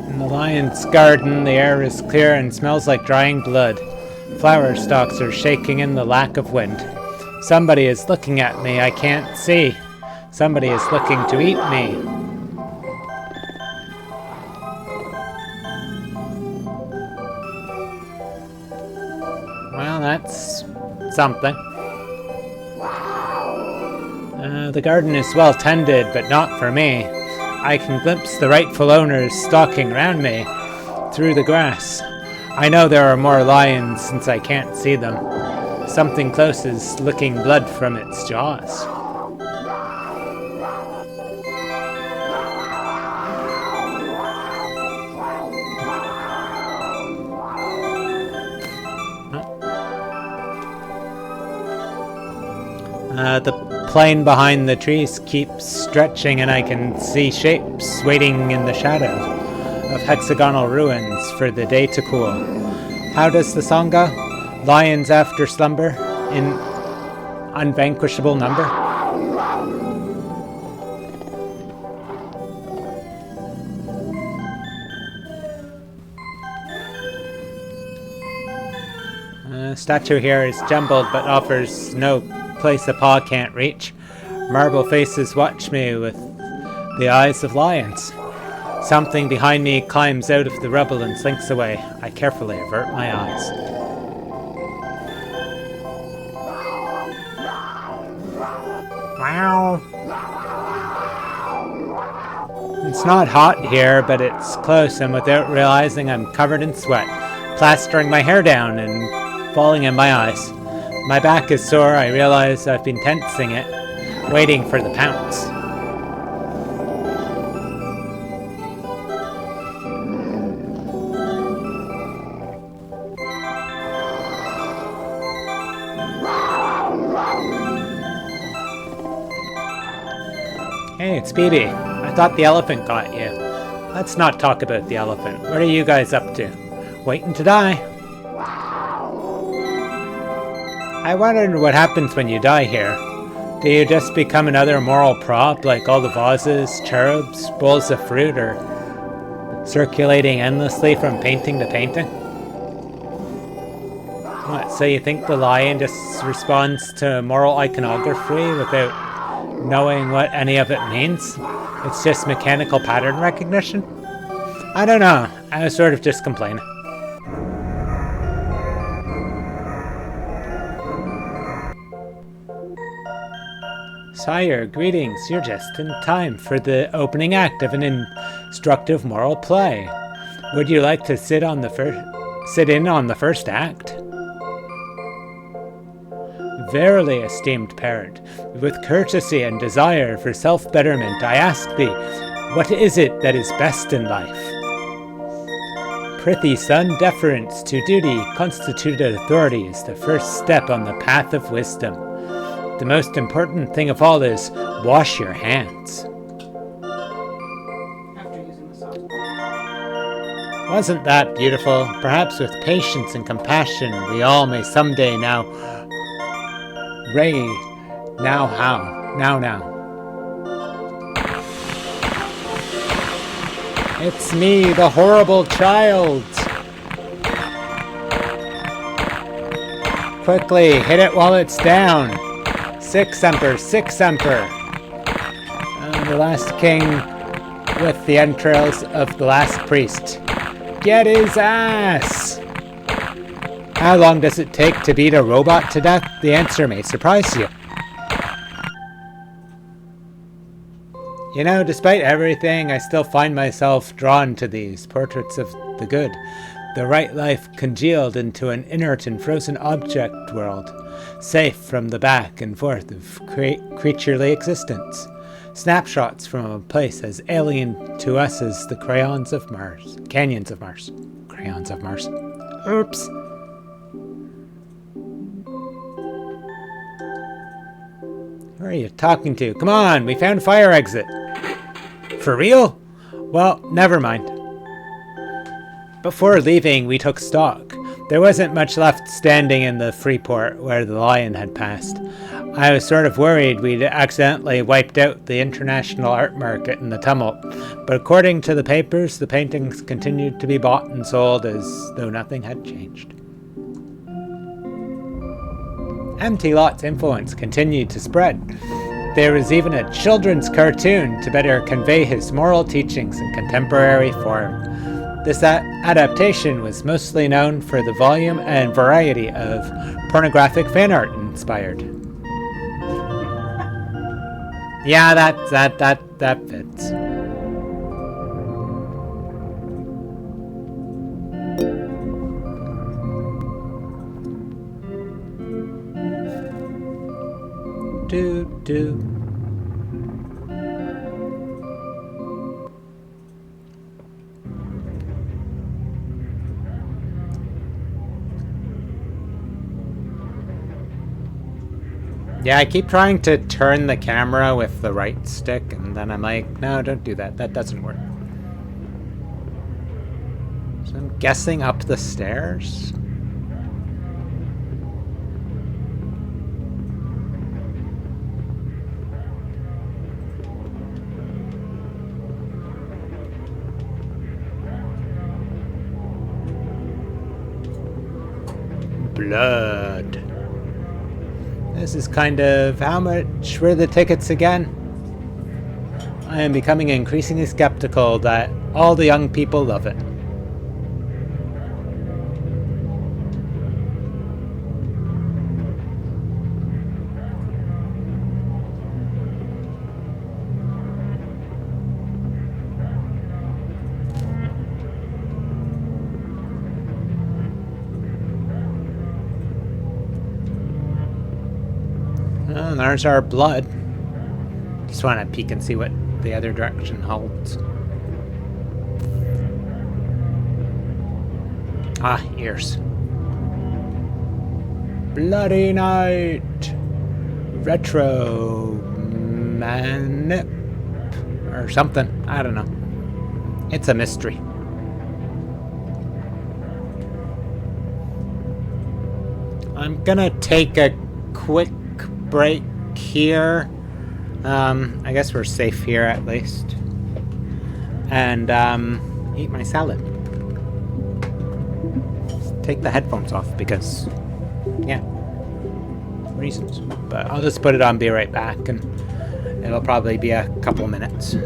In the lion's garden, the air is clear and smells like drying blood. Flower stalks are shaking in the lack of wind. Somebody is looking at me I can't see. Somebody is looking to eat me. Well, that's something. The garden is well tended, but not for me. I can glimpse the rightful owners stalking round me through the grass. I know there are more lions since I can't see them. Something close is licking blood from its jaws. The plain behind the trees keeps stretching and I can see shapes waiting in the shadow of hexagonal ruins for the day to cool. How does the song go? Lions after slumber in unvanquishable number? Statue here is jumbled but offers no place a paw can't reach. Marble faces watch me with the eyes of lions. Something behind me climbs out of the rubble and slinks away. I carefully avert my eyes. Wow. It's not hot here, but it's close, and without realizing I'm covered in sweat, plastering my hair down and falling in my eyes. My back is sore. I realize I've been tensing it, waiting for the pounce. Hey, it's BB. I thought the elephant got you. Let's not talk about the elephant. What are you guys up to? Waiting to die. I wondered what happens when you die here. Do you just become another moral prop like all the vases, cherubs, bowls of fruit, or circulating endlessly from painting to painting? What, so you think the lion just responds to moral iconography without knowing what any of it means? It's just mechanical pattern recognition? I don't know. I was sort of just complaining. Sire, greetings. You're just in time for the opening act of an instructive moral play. Would you like to sit in on the first act? Verily, esteemed parent, with courtesy and desire for self-betterment, I ask thee, what is it that is best in life? Prithee, son, deference to duty, constituted authority is the first step on the path of wisdom. The most important thing of all is, wash your hands. Wasn't that beautiful? Perhaps with patience and compassion, we all may someday now... Now how? Now. It's me, the horrible child! Quickly, hit it while it's down! Sic semper! The last king with the entrails of the last priest. Get his ass! How long does it take to beat a robot to death? The answer may surprise you. You know, despite everything, I still find myself drawn to these portraits of the good. The right life congealed into an inert and frozen object world, safe from the back and forth of creaturely existence. Snapshots from a place as alien to us as the canyons of Mars. Crayons of Mars. Oops. Who are you talking to? Come on, we found fire exit. For real? Well, never mind. Before leaving, we took stock. There wasn't much left standing in the free port where the lion had passed. I was sort of worried we'd accidentally wiped out the international art market in the tumult, but according to the papers, the paintings continued to be bought and sold as though nothing had changed. Empty Lot's influence continued to spread. There was even a children's cartoon to better convey his moral teachings in contemporary form. This adaptation was mostly known for the volume and variety of pornographic fan art inspired. Yeah, that fits. Do. Yeah, I keep trying to turn the camera with the right stick, and then I'm like, no, don't do that. That doesn't work. So I'm guessing up the stairs? Blood. This is kind of... How much were the tickets again? I am becoming increasingly skeptical that all the young people love it. Oh, there's our blood. Just want to peek and see what the other direction holds. Ah, ears. Bloody Night! Retro... Manip? Or something. I don't know. It's a mystery. I'm gonna take a quick break here. I guess we're safe here at least. And eat my salad. Take the headphones off because, yeah, reasons. But I'll just put it on, be right back, and it'll probably be a couple minutes.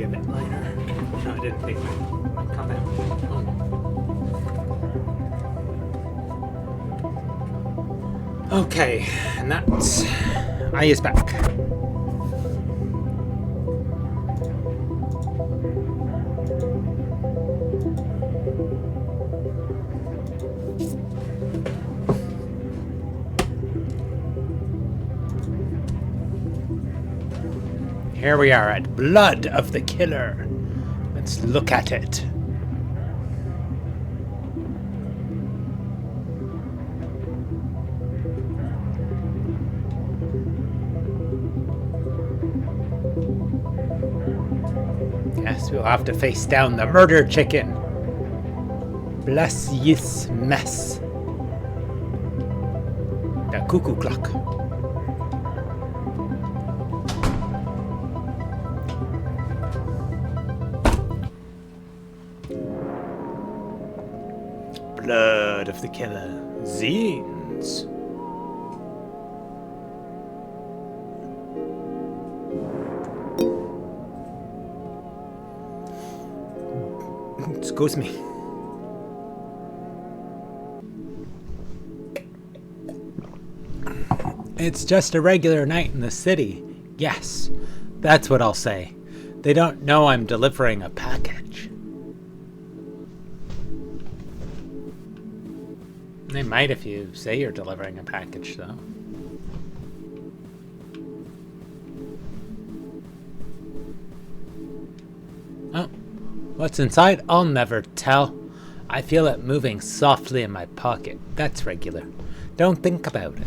a bit lighter. No, I didn't take my cup out. Oh. Okay, and that's I is back. Here we are at Blood of the Killer. Let's look at it. Yes, we'll have to face down the murder chicken. Bless yis mess. The cuckoo clock. Blood of the Killer. Zines. Excuse me. It's just a regular night in the city. Yes, that's what I'll say. They don't know I'm delivering a package. They might if you say you're delivering a package, though. Oh, what's inside? I'll never tell. I feel it moving softly in my pocket. That's regular. Don't think about it.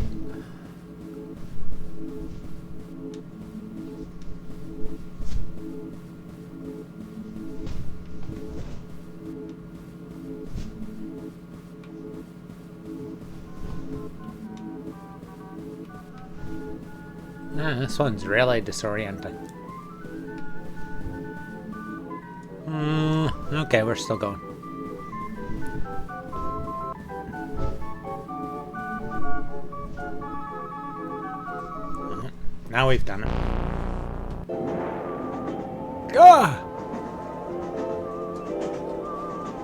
This one's really disorienting. Okay, we're still going. Now we've done it. Ah!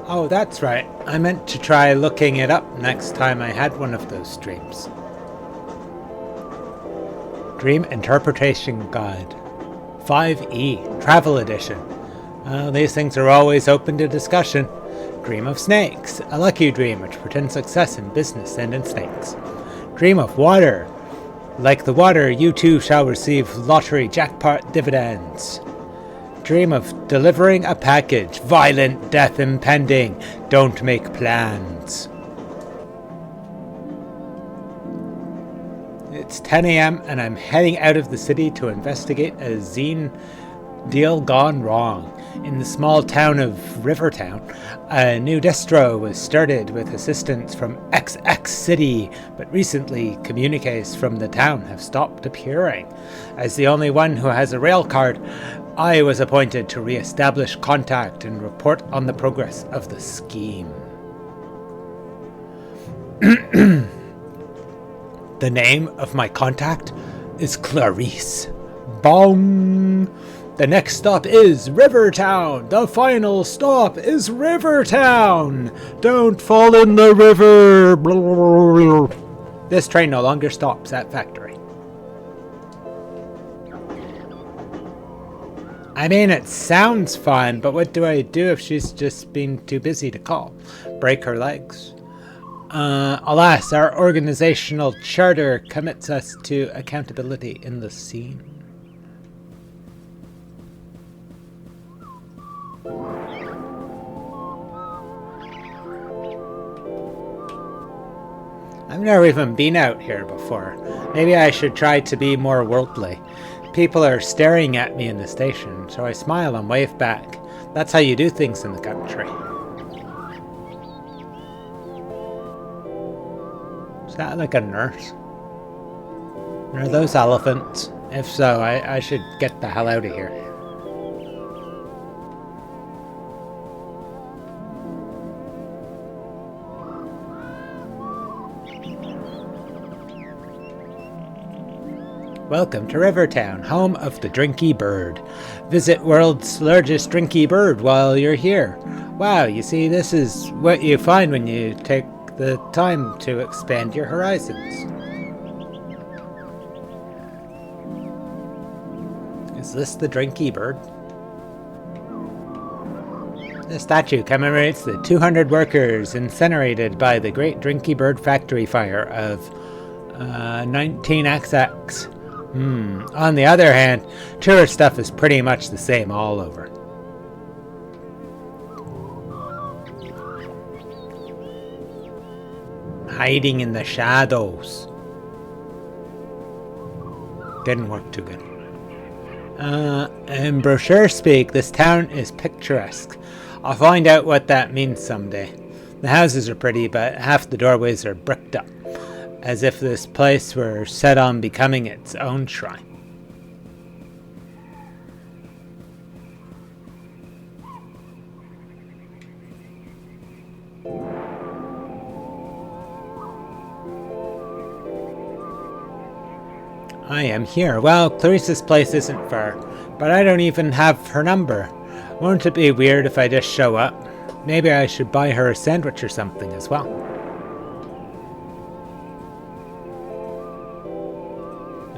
Oh, that's right. I meant to try looking it up next time I had one of those streams. Dream Interpretation Guide. 5E, Travel Edition. These things are always open to discussion. Dream of snakes, a lucky dream which portends success in business and in snakes. Dream of water. Like the water, you too shall receive lottery jackpot dividends. Dream of delivering a package. Violent death impending. Don't make plans. It's 10 a.m. and I'm heading out of the city to investigate a zine deal gone wrong. In the small town of Rivertown, a new distro was started with assistance from XX City, but recently communiques from the town have stopped appearing. As the only one who has a rail card, I was appointed to re-establish contact and report on the progress of the scheme. The name of my contact is Clarice. Bong! The next stop is Rivertown. The final stop is Rivertown. Don't fall in the river. This train no longer stops at factory. I mean, it sounds fun, but what do I do if she's just been too busy to call? Break her legs? Alas, our organizational charter commits us to accountability in the scene. I've never even been out here before. Maybe I should try to be more worldly. People are staring at me in the station, so I smile and wave back. That's how you do things in the country. Is that like a nurse? Are those elephants? If so, I should get the hell out of here. Welcome to Rivertown, home of the Drinky Bird. Visit world's largest drinky bird while you're here. Wow, you see, this is what you find when you take the time to expand your horizons. Is this the Drinky Bird? The statue commemorates the 200 workers incinerated by the Great Drinky Bird Factory Fire of 19XX. On the other hand, tourist stuff is pretty much the same all over. Hiding in the shadows. Didn't work too good. In brochure speak, this town is picturesque. I'll find out what that means someday. The houses are pretty, but half the doorways are bricked up, as if this place were set on becoming its own shrine. I am here. Well, Clarice's place isn't far, but I don't even have her number. Won't it be weird if I just show up? Maybe I should buy her a sandwich or something as well.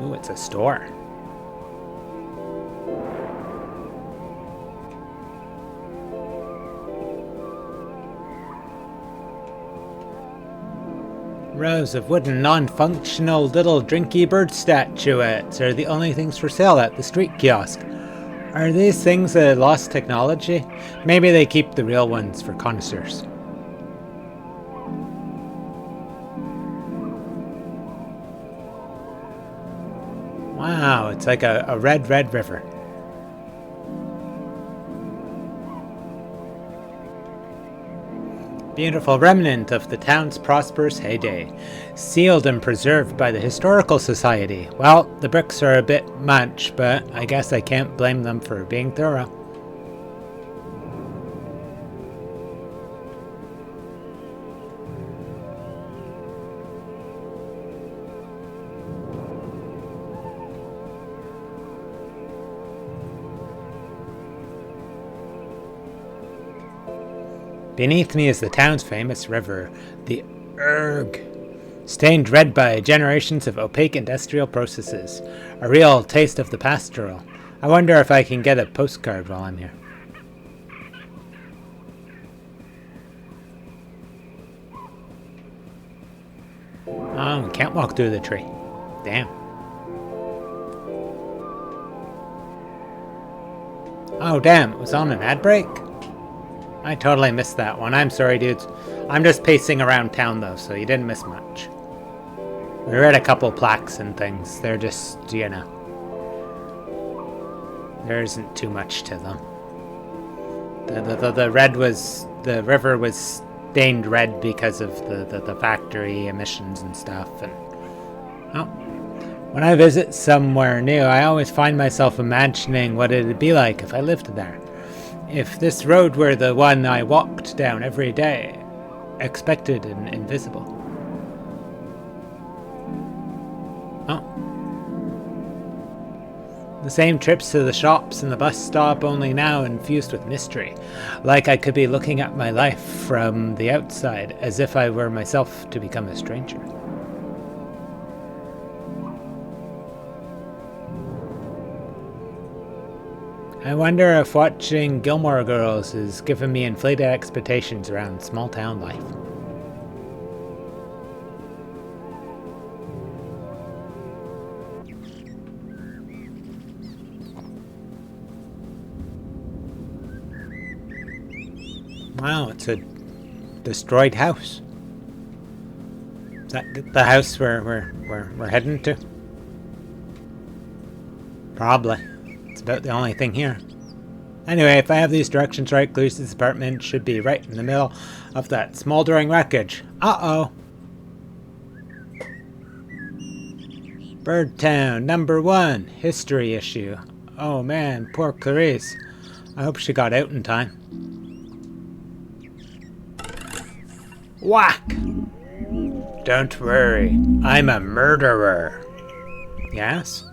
Ooh, it's a store. Rows of wooden, non-functional little Drinky Bird statuettes are the only things for sale at the street kiosk. Are these things a lost technology? Maybe they keep the real ones for connoisseurs. Wow, it's like a red river. Beautiful remnant of the town's prosperous heyday, sealed and preserved by the Historical Society. Well, the bricks are a bit much, but I guess I can't blame them for being thorough. Beneath me is the town's famous river, the Erg, stained red by generations of opaque industrial processes. A real taste of the pastoral. I wonder if I can get a postcard while I'm here. Oh, we can't walk through the tree. Damn. Oh, damn, it was on an ad break? I totally missed that one. I'm sorry, dudes. I'm just pacing around town, though, so you didn't miss much. We read a couple plaques and things. They're just, you know, there isn't too much to them. The river was stained red because of the factory emissions and stuff. And oh, when I visit somewhere new, I always find myself imagining what it'd be like if I lived there. If this road were the one I walked down every day, expected and invisible. Oh. The same trips to the shops and the bus stop, only now infused with mystery. Like I could be looking at my life from the outside, as if I were myself to become a stranger. I wonder if watching Gilmore Girls has given me inflated expectations around small town life. Wow, it's a destroyed house. Is that the house we're heading to? Probably. It's about the only thing here. Anyway, if I have these directions right, Clarice's apartment should be right in the middle of that smoldering wreckage. Uh-oh. Birdtown, #1, history issue. Oh man, poor Clarice. I hope she got out in time. Whack! Don't worry, I'm a murderer. Yes?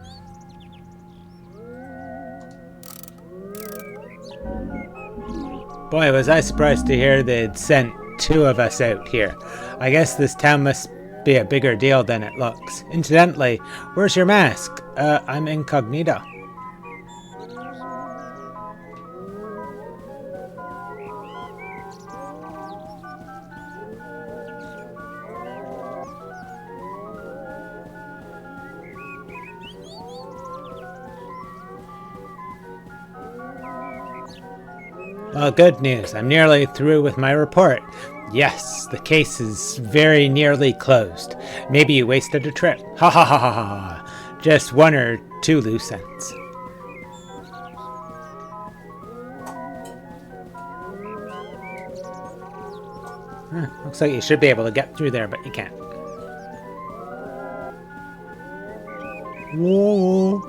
Boy, was I surprised to hear they'd sent 2 of us out here. I guess this town must be a bigger deal than it looks. Incidentally, where's your mask? I'm incognito. Well, good news. I'm nearly through with my report. Yes, the case is very nearly closed. Maybe you wasted a trip. Ha ha ha ha ha. Just 1 or 2 loose ends. Looks like you should be able to get through there, but you can't. Whoa.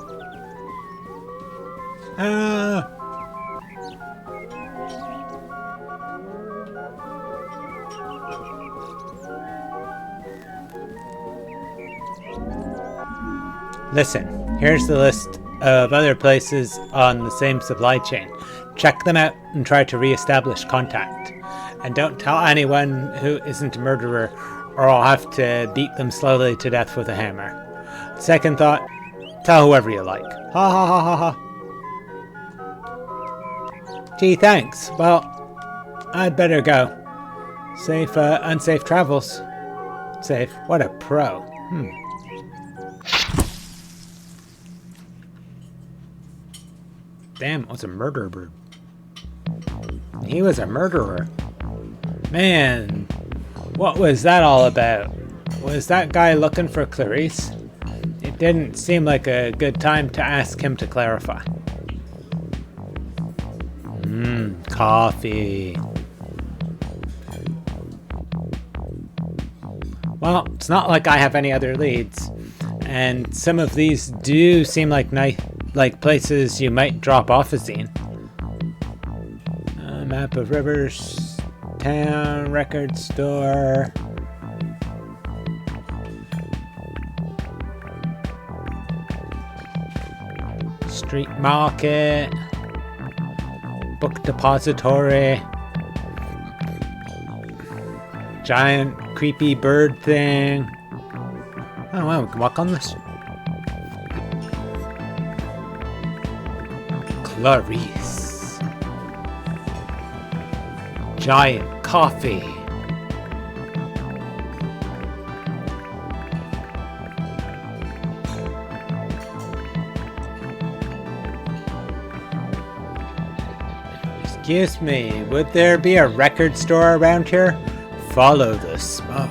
Ah. Listen, here's the list of other places on the same supply chain. Check them out and try to re-establish contact. And don't tell anyone who isn't a murderer, or I'll have to beat them slowly to death with a hammer. Second thought, tell whoever you like. Ha ha ha ha ha. Gee, thanks. Well, I'd better go. Safe, unsafe travels. Safe. What a pro. Damn, it was a murderer bird. He was a murderer. Man, what was that all about? Was that guy looking for Clarice? It didn't seem like a good time to ask him to clarify. Coffee. Well, it's not like I have any other leads. And some of these do seem like places you might drop off a zine. Map of rivers, town, record store. Street market. Book depository. Giant creepy bird thing. Oh wow, we can walk on this. Clarice. Giant coffee. Excuse me, would there be a record store around here? Follow the smoke.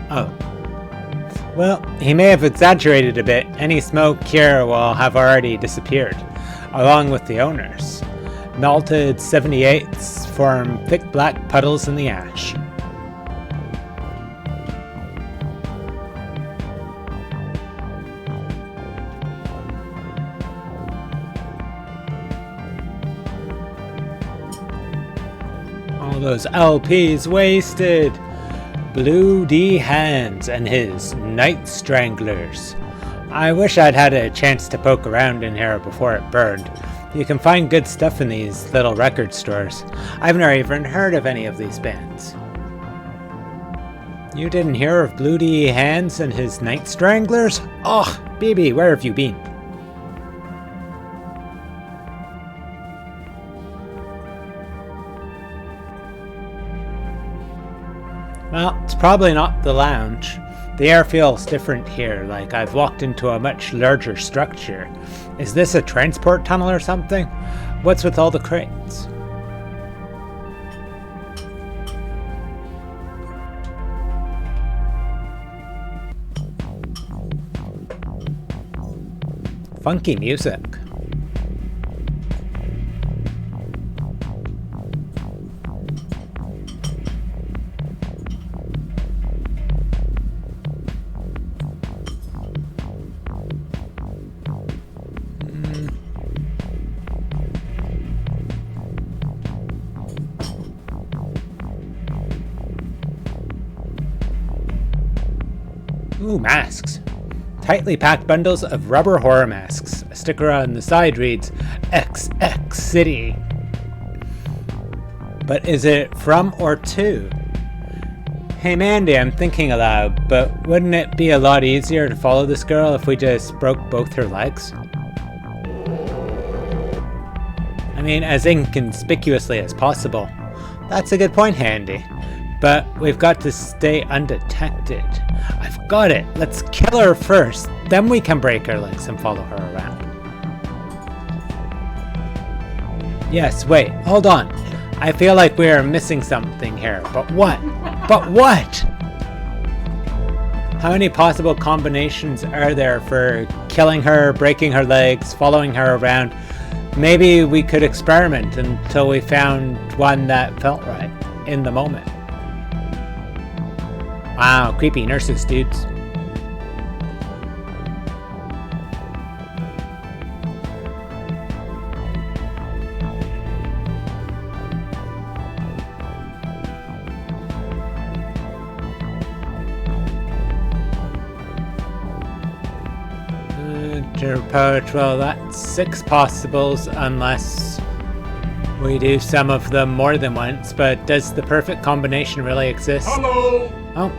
Oh. Well, he may have exaggerated a bit. Any smoke here will have already disappeared, along with the owners. Melted 78s form thick black puddles in the ash. All those LPs wasted. Blue D Hands and his Night Stranglers. I wish I'd had a chance to poke around in here before it burned. You can find good stuff in these little record stores. I've never even heard of any of these bands. You didn't hear of Blue D Hands and his Night Stranglers? Oh, baby, where have you been? Well, it's probably not the lounge. The air feels different here, like I've walked into a much larger structure. Is this a transport tunnel or something? What's with all the crates? Funky music. Ooh, masks. Tightly packed bundles of rubber horror masks. A sticker on the side reads, XX City. But is it from or to? Hey Mandy, I'm thinking aloud, but wouldn't it be a lot easier to follow this girl if we just broke both her legs? I mean, as inconspicuously as possible. That's a good point, Handy. But we've got to stay undetected. I've got it. Let's kill her first. Then we can break her legs and follow her around. Yes, wait. Hold on. I feel like we are missing something here. But what? But what? How many possible combinations are there for killing her, breaking her legs, following her around? Maybe we could experiment until we found one that felt right in the moment. Wow, creepy nurses, dudes. Well, that's 6 possibles unless we do some of them more than once, but does the perfect combination really exist? Hello! Oh.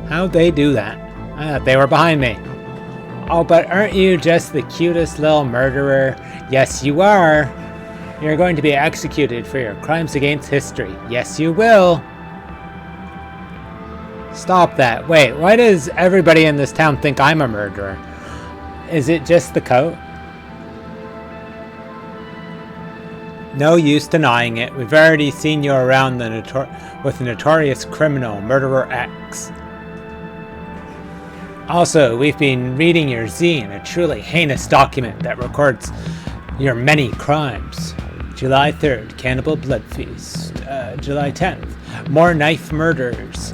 How'd they do that? I thought they were behind me. Oh, but aren't you just the cutest little murderer? Yes, you are. You're going to be executed for your crimes against history. Yes, you will. Stop that. Wait, why does everybody in this town think I'm a murderer? Is it just the coat? No use denying it. We've already seen you around with the notorious criminal, Murderer X. Also, we've been reading your zine, a truly heinous document that records your many crimes. July 3rd, Cannibal Blood Feast. July 10th, more knife murders.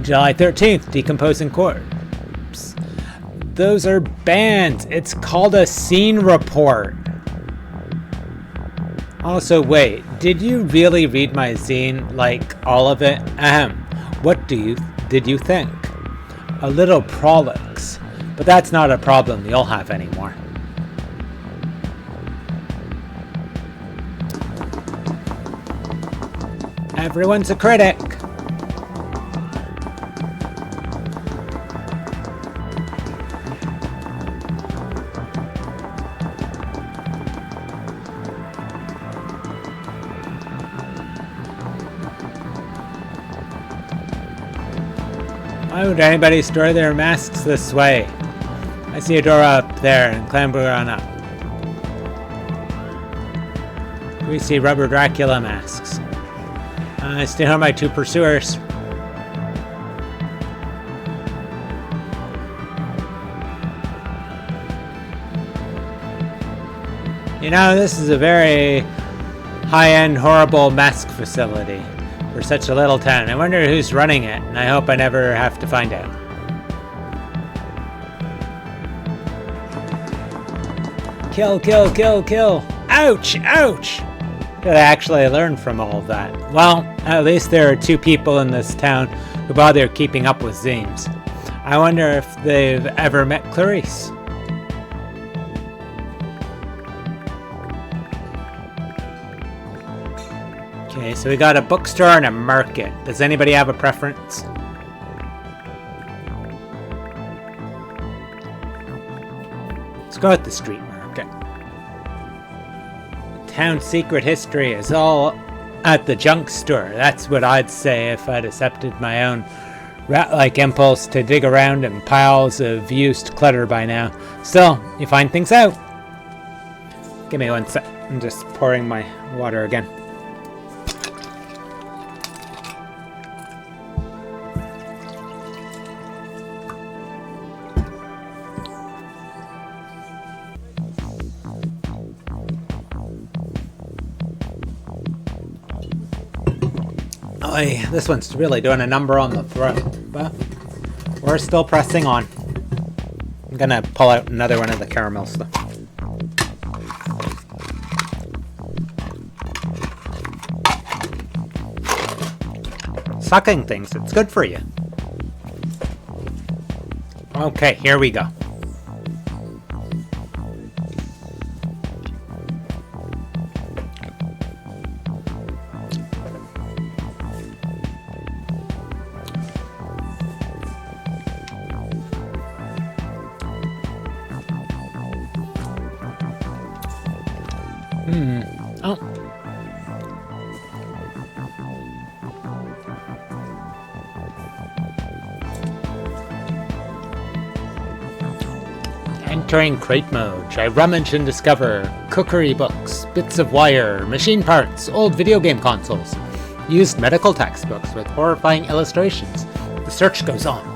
July 13th, Decomposing Corpse. Those are banned. It's called a scene report. Also, wait, did you really read my zine, like all of it? What did you think? A little prolix, but that's not a problem you'll have anymore. Everyone's a critic. Why would anybody store their masks this way? I see a door up there and clamber on up. We see rubber Dracula masks. I still have my 2 pursuers. You know, this is a very high-end, horrible mask facility for such a little town. I wonder who's running it, and I hope I never have to find out. Kill, kill, kill, kill! Ouch! Ouch! Did I actually learn from all of that? Well, at least there are 2 people in this town who bother keeping up with zines. I wonder if they've ever met Clarice. Okay, so we got a bookstore and a market. Does anybody have a preference? Let's go with the street market. Town secret history is all at the junk store. That's what I'd say if I'd accepted my own rat-like impulse to dig around in piles of used clutter by now. Still, you find things out. Give me 1 sec. I'm just pouring my water again. This one's really doing a number on the throat, but we're still pressing on. I'm gonna pull out another one of the caramels though. Sucking things, it's good for you. Okay, here we go. Oh. Entering crate mode, I rummage and discover cookery books, bits of wire, machine parts, old video game consoles, used medical textbooks with horrifying illustrations. The search goes on.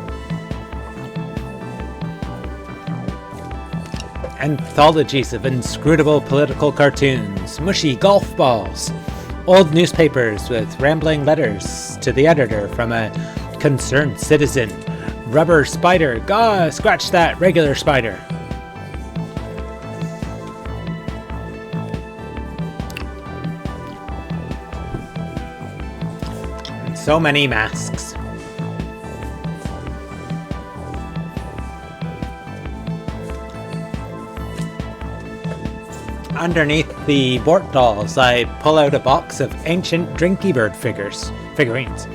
Anthologies of inscrutable political cartoons, mushy golf balls, old newspapers with rambling letters to the editor from a concerned citizen, rubber spider, gah, scratch that, regular spider. And so many masks. Underneath the Bort dolls, I pull out a box of ancient Drinky Bird figurines.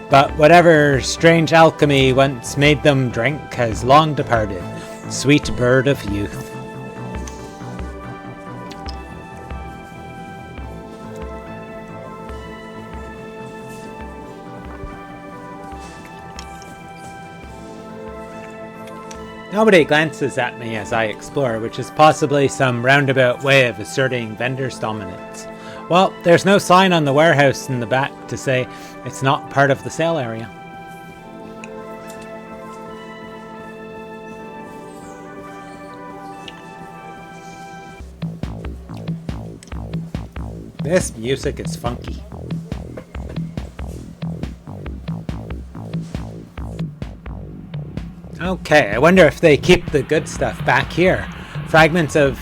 But whatever strange alchemy once made them drink has long departed. Sweet bird of youth. Nobody glances at me as I explore, which is possibly some roundabout way of asserting vendor's dominance. Well, there's no sign on the warehouse in the back to say it's not part of the sale area. This music is funky. Okay, I wonder if they keep the good stuff back here. Fragments of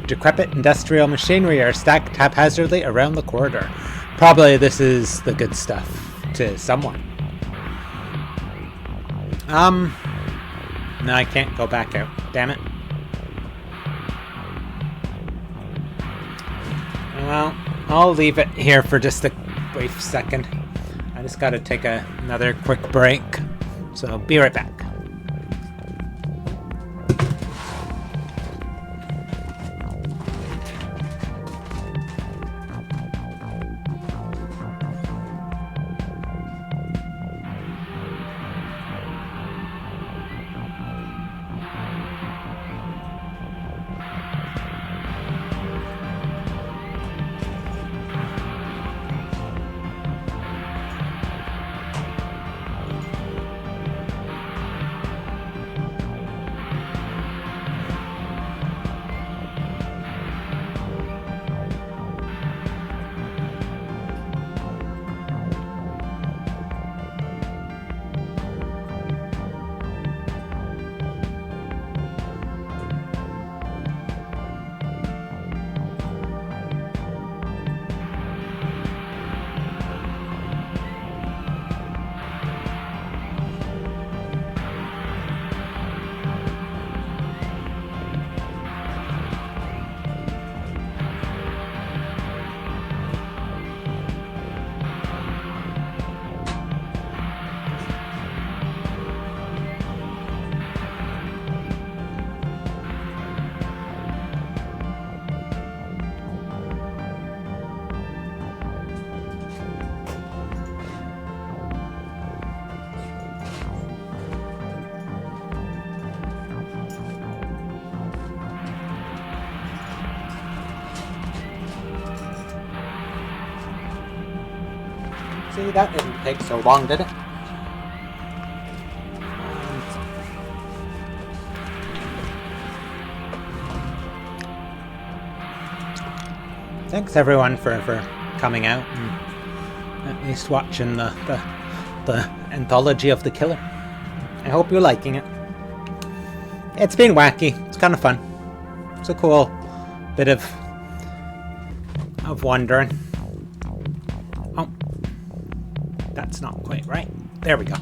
decrepit industrial machinery are stacked haphazardly around the corridor. Probably this is the good stuff to someone. No, I can't go back out. Damn it. Well, I'll leave it here for just a brief second. I just gotta take another quick break. So, be right back. See, that didn't take so long, did it? Thanks everyone for coming out and at least watching the Anthology of the Killer. I hope you're liking it. It's been wacky. It's kind of fun. It's a cool bit of wandering. Oh, that's not quite right. There we go.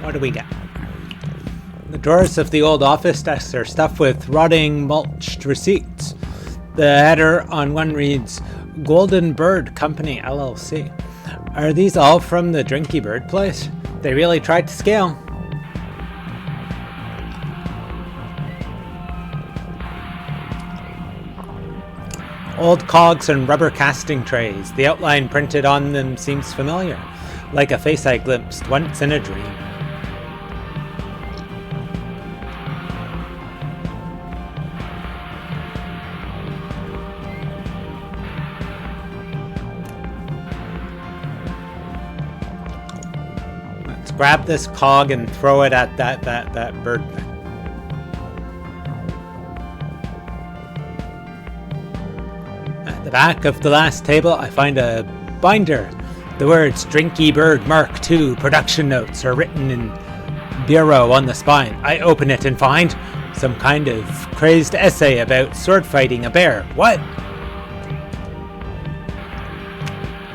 What do we get? The drawers of the old office desks are stuffed with rotting, mulched receipts. The header on one reads, Golden Bird Company, LLC. Are these all from the Drinky Bird place? They really tried to scale. Old cogs and rubber casting trays. The outline printed on them seems familiar, like a face I glimpsed once in a dream. Let's grab this cog and throw it at that bird thing. At the back of the last table, I find a binder. The words Drinky Bird Mark II production notes are written in bureau on the spine. I open it and find some kind of crazed essay about sword fighting a bear. What?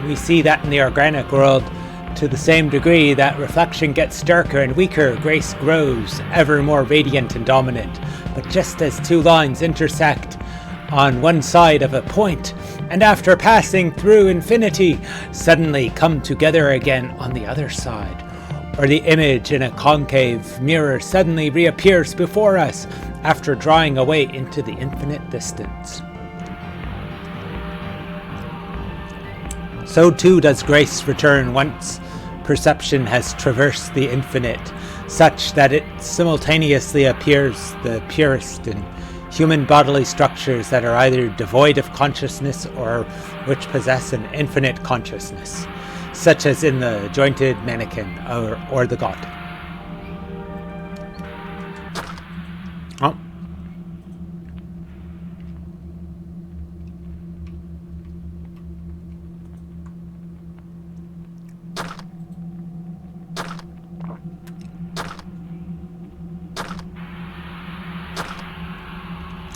We see that in the organic world to the same degree that reflection gets darker and weaker, grace grows ever more radiant and dominant. But just as two lines intersect on one side of a point, and after passing through infinity, suddenly come together again on the other side. Or the image in a concave mirror suddenly reappears before us after drawing away into the infinite distance. So too does grace return once perception has traversed the infinite, such that it simultaneously appears the purest in human bodily structures that are either devoid of consciousness or which possess an infinite consciousness, such as in the jointed mannequin or the god. Oh.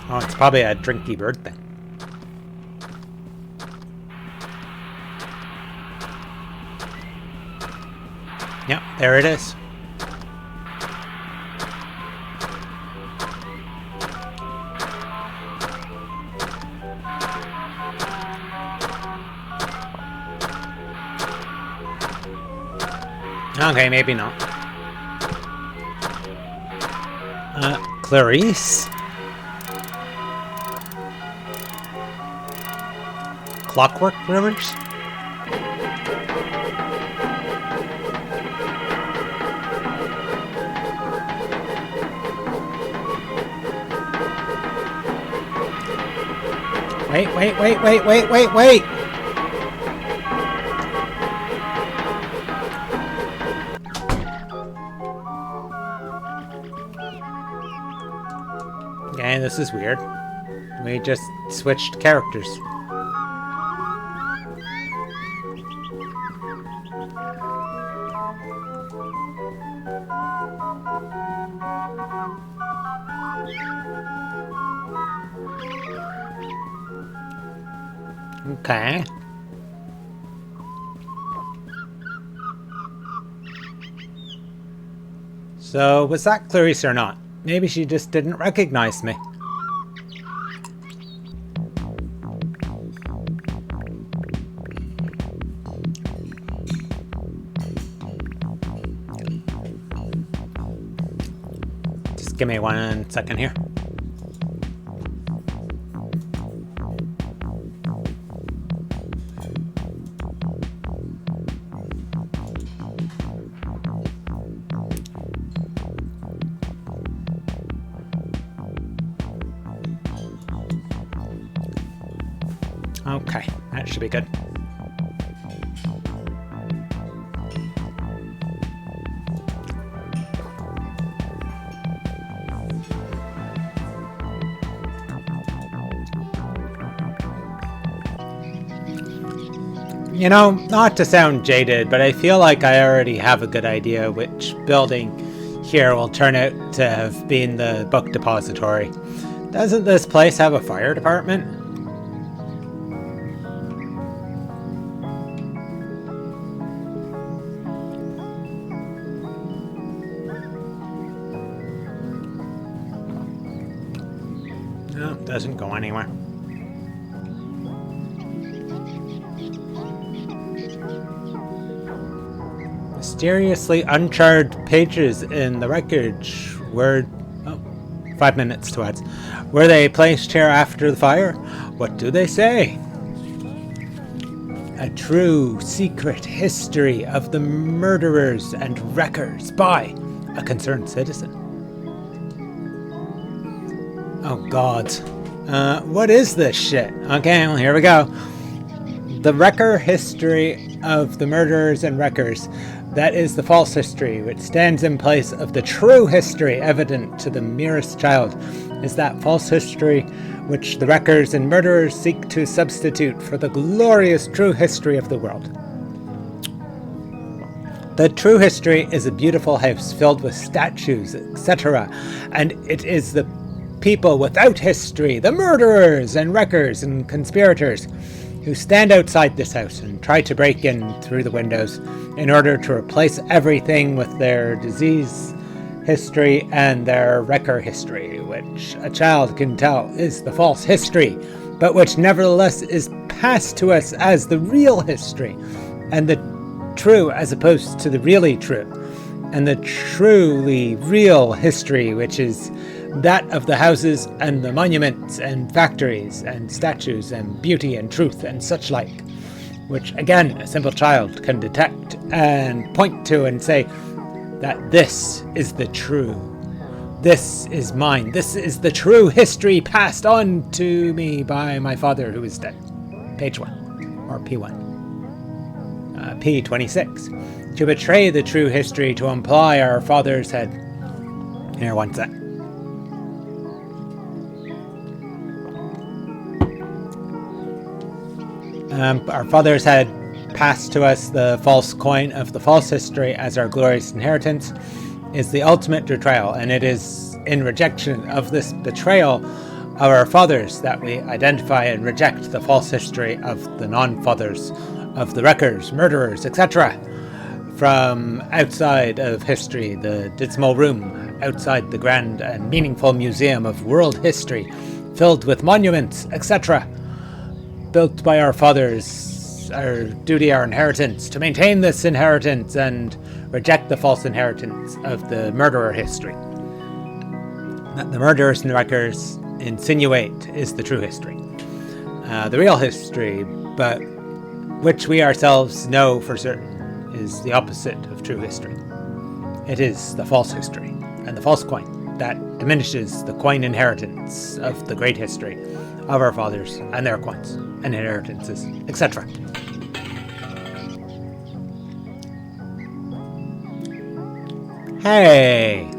Oh, it's probably a Drinky Bird thing. Yep, there it is. Okay, maybe not. Clarice? Clockwork Rivers? Wait! Okay, this is weird. We just switched characters. Okay. So, was that Clarice or not? Maybe she just didn't recognize me. Just give me 1 second here. Okay, that should be good. You know, not to sound jaded, but I feel like I already have a good idea which building here will turn out to have been the book depository. Doesn't this place have a fire department? Doesn't go anywhere. Mysteriously uncharted pages in the wreckage were... Oh, 5 minutes to ads. Were they placed here after the fire? What do they say? A true secret history of the murderers and wreckers by a concerned citizen. Oh god. What is this shit? Okay, well, here we go. The wrecker history of the murderers and wreckers. That is the false history, which stands in place of the true history evident to the merest child. Is that false history which the wreckers and murderers seek to substitute for the glorious true history of the world. The true history is a beautiful house filled with statues, etc., and it is the people without history, the murderers and wreckers and conspirators, who stand outside this house and try to break in through the windows in order to replace everything with their disease history and their wrecker history, which a child can tell is the false history, but which nevertheless is passed to us as the real history, and the true as opposed to the really true, and the truly real history, which is that of the houses and the monuments and factories and statues and beauty and truth and such like, which again a simple child can detect and point to and say that this is the true, this is mine, this is the true history passed on to me by my father who is dead. Page 1, or P1. P26. To betray the true history, to imply our fathers had... Here, one sec. Our fathers had passed to us the false coin of the false history as our glorious inheritance is the ultimate betrayal, and it is in rejection of this betrayal of our fathers that we identify and reject the false history of the non-fathers, of the wreckers, murderers, etc. From outside of history, the dismal room outside the grand and meaningful museum of world history, filled with monuments, etc., built by our fathers, our duty, our inheritance, to maintain this inheritance and reject the false inheritance of the murderer history. That the murderers and wreckers insinuate is the true history. The real history, but which we ourselves know for certain, is the opposite of true history. It is the false history, and the false coin that diminishes the coin inheritance of the great history of our fathers and their coins and inheritances, etc. Hey!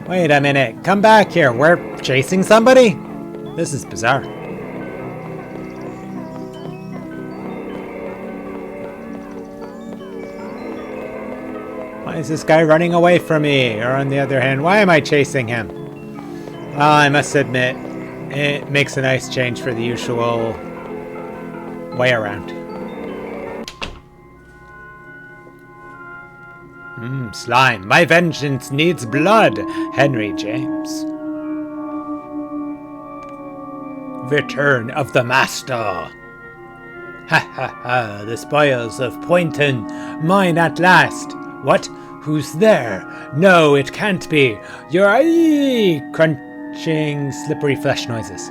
Wait a minute, come back here, we're chasing somebody? This is bizarre. Why is this guy running away from me? Or on the other hand, why am I chasing him? Well, I must admit, it makes a nice change for the usual way around. Slime. My vengeance needs blood. Henry James. Return of the Master. Ha ha ha. The spoils of Poynton. Mine at last. What? Who's there? No, it can't be. Your crunching, slippery flesh noises.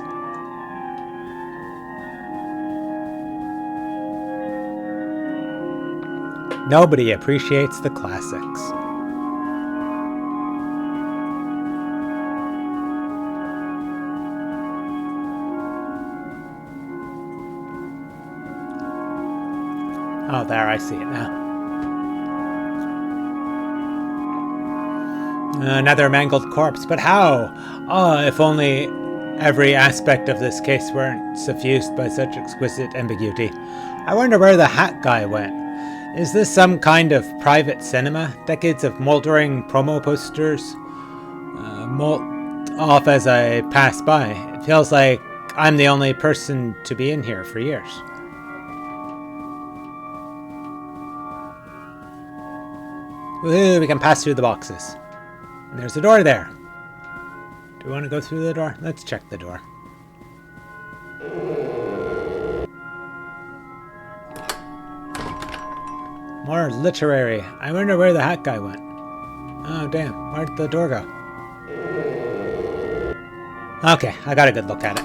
Nobody appreciates the classics. Oh, there, I see it now. Another mangled corpse, but how? Oh, if only every aspect of this case weren't suffused by such exquisite ambiguity. I wonder where the hat guy went. Is this some kind of private cinema? Decades of moldering promo posters molt off as I pass by. It feels like I'm the only person to be in here for years. Woohoo, we can pass through the boxes. And there's a door there. Do we want to go through the door? Let's check the door. More literary. I wonder where the hat guy went. Oh, damn. Where'd the door go? Okay, I got a good look at it.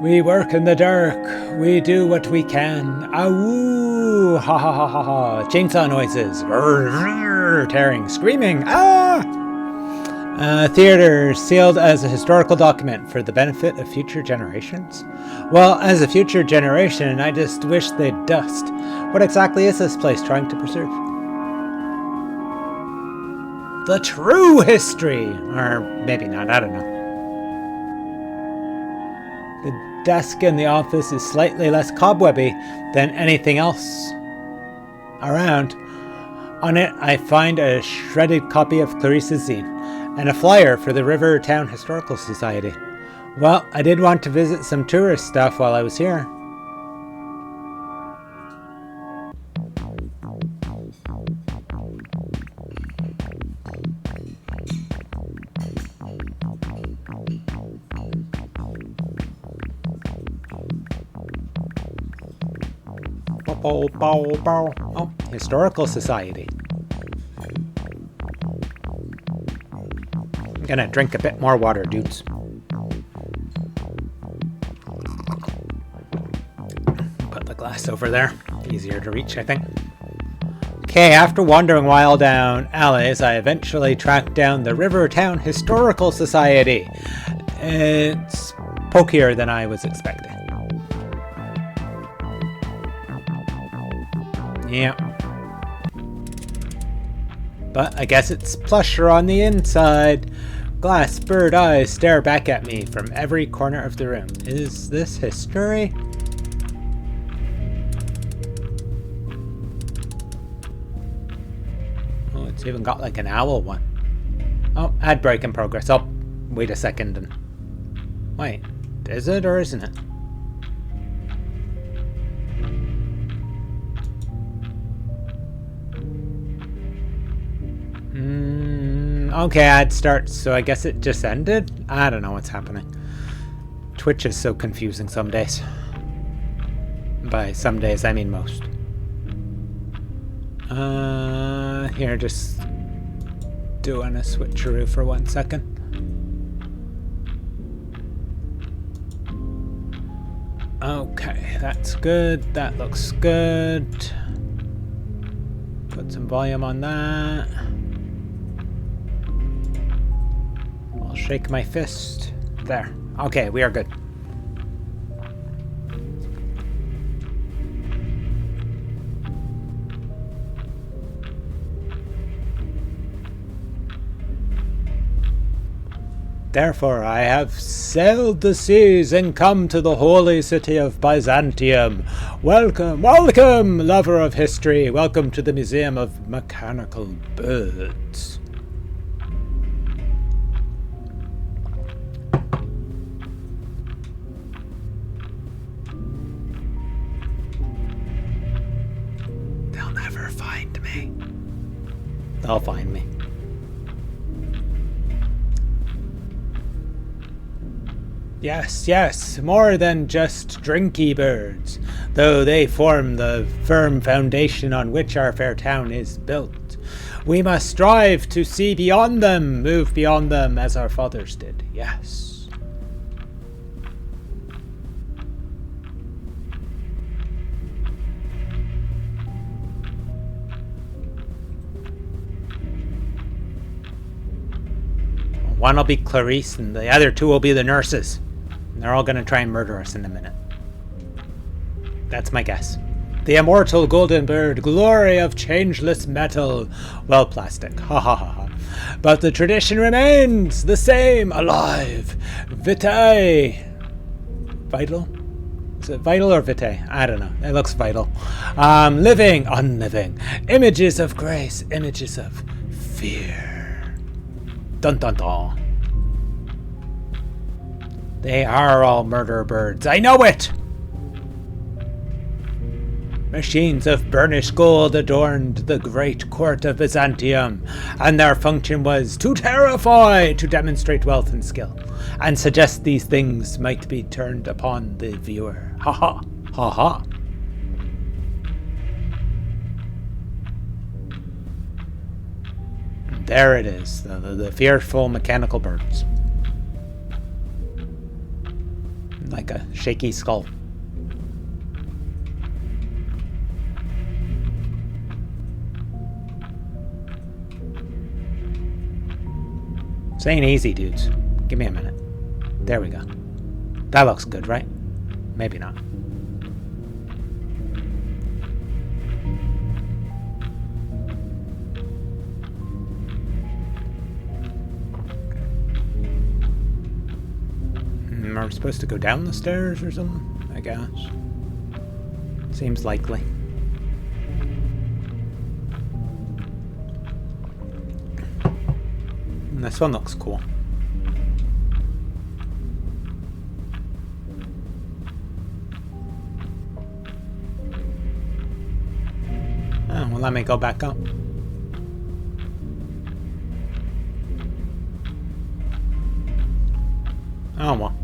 We work in the dark. We do what we can. Awoo! Ha ha ha ha ha. Chainsaw noises. Tearing. Screaming. Ah! Theater sealed as a historical document for the benefit of future generations. Well, as a future generation, I just wish they'd dust. What exactly is this place trying to preserve? The true history! Or maybe not, I don't know. The desk in the office is slightly less cobwebby than anything else around. On it, I find a shredded copy of Clarissa's zine and a flyer for the River Town Historical Society. Well, I did want to visit some tourist stuff while I was here. Oh, Historical Society. I'm gonna drink a bit more water, dudes. Put the glass over there. Easier to reach, I think. Okay, after wandering a while down alleys, I eventually tracked down the Rivertown Historical Society. It's pokier than I was expecting. Yeah. But I guess it's plusher on the inside. Glass bird eyes stare back at me from every corner of the room. Is this history? Oh, it's even got like an owl one. Oh, ad break in progress. Oh, wait a second. And wait, is it or isn't it? Okay, ad starts, so I guess it just ended? I don't know what's happening. Twitch is so confusing some days. By some days, I mean most. Here, just doing a switcheroo for 1 second. Okay, that's good. That looks good. Put some volume on that. I'll shake my fist. There. Okay, we are good. Therefore I have sailed the seas and come to the holy city of Byzantium. Welcome, welcome, lover of history. Welcome to the Museum of Mechanical Birds. They'll never find me. They'll find me. Yes, yes, more than just drinky birds, though they form the firm foundation on which our fair town is built. We must strive to see beyond them, move beyond them as our fathers did, yes. One will be Clarice and the other two will be the nurses. They're all going to try and murder us in a minute. That's my guess. The immortal golden bird, glory of changeless metal. Well, plastic. Ha ha ha ha. But the tradition remains the same, alive. Vitae. Vital? Is it vital or vitae? I don't know. It looks vital. Living, unliving. Images of grace, images of fear. Dun dun dun. They are all murder birds. I know it! Machines of burnished gold adorned the great court of Byzantium, and their function was to terrify, to demonstrate wealth and skill, and suggest these things might be turned upon the viewer. Ha ha, ha ha. There it is, the fearful mechanical birds. Like a shaky skull. This ain't easy, dudes. Give me a minute. There we go. That looks good, right? Maybe not. Are we supposed to go down the stairs or something? I guess. Seems likely. And this one looks cool. Oh, well, let me go back up. Oh, well.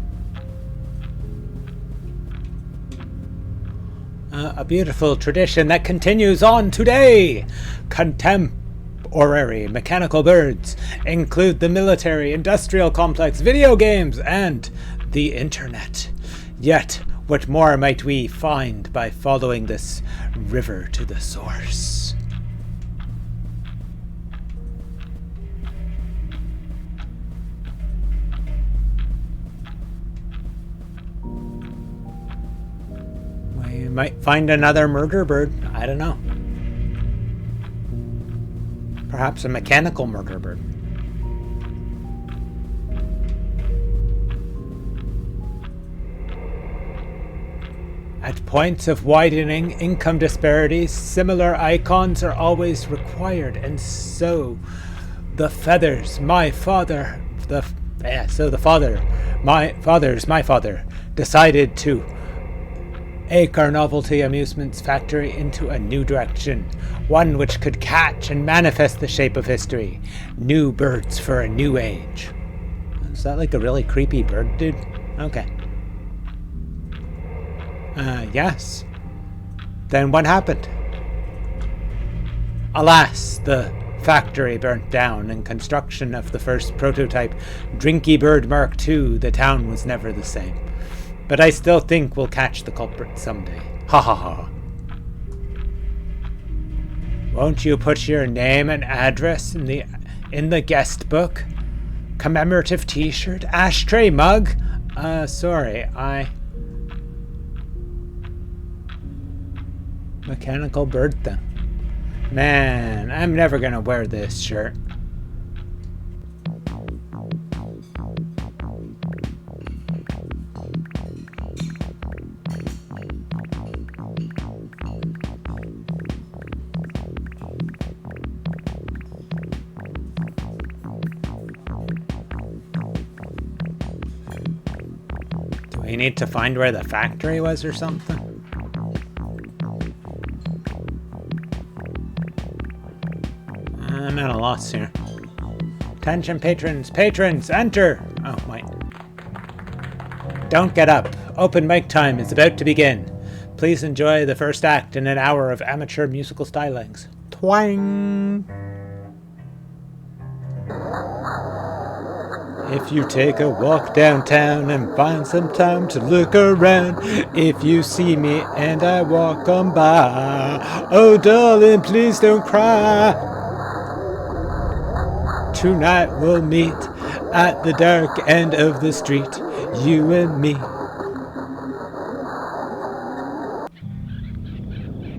A beautiful tradition that continues on today. Contemporary mechanical birds include the military, industrial complex, video games, and the internet. Yet, what more might we find by following this river to the source? We might find another murder bird. I don't know. Perhaps a mechanical murder bird. At points of widening income disparities, similar icons are always required, and so my father decided to take our novelty amusements factory into a new direction, one which could catch and manifest the shape of history. New birds for a new age. Is that like a really creepy bird, dude? Okay. Yes. Then what happened? Alas, the factory burnt down, and construction of the first prototype Drinky Bird Mark II, the town was never the same. But I still think we'll catch the culprit someday. Ha ha ha. Won't you put your name and address in the guest book? Commemorative t-shirt? Ashtray mug? Sorry, Mechanical bird thing. Man, I'm never gonna wear this shirt. Do we need to find where the factory was or something? I'm at a loss here. Attention patrons! Patrons, enter! Oh, wait. Don't get up. Open mic time is about to begin. Please enjoy the first act in an hour of amateur musical stylings. Twang! If you take a walk downtown and find some time to look around, if you see me and I walk on by, oh darling, please don't cry. Tonight we'll meet at the dark end of the street, you and me.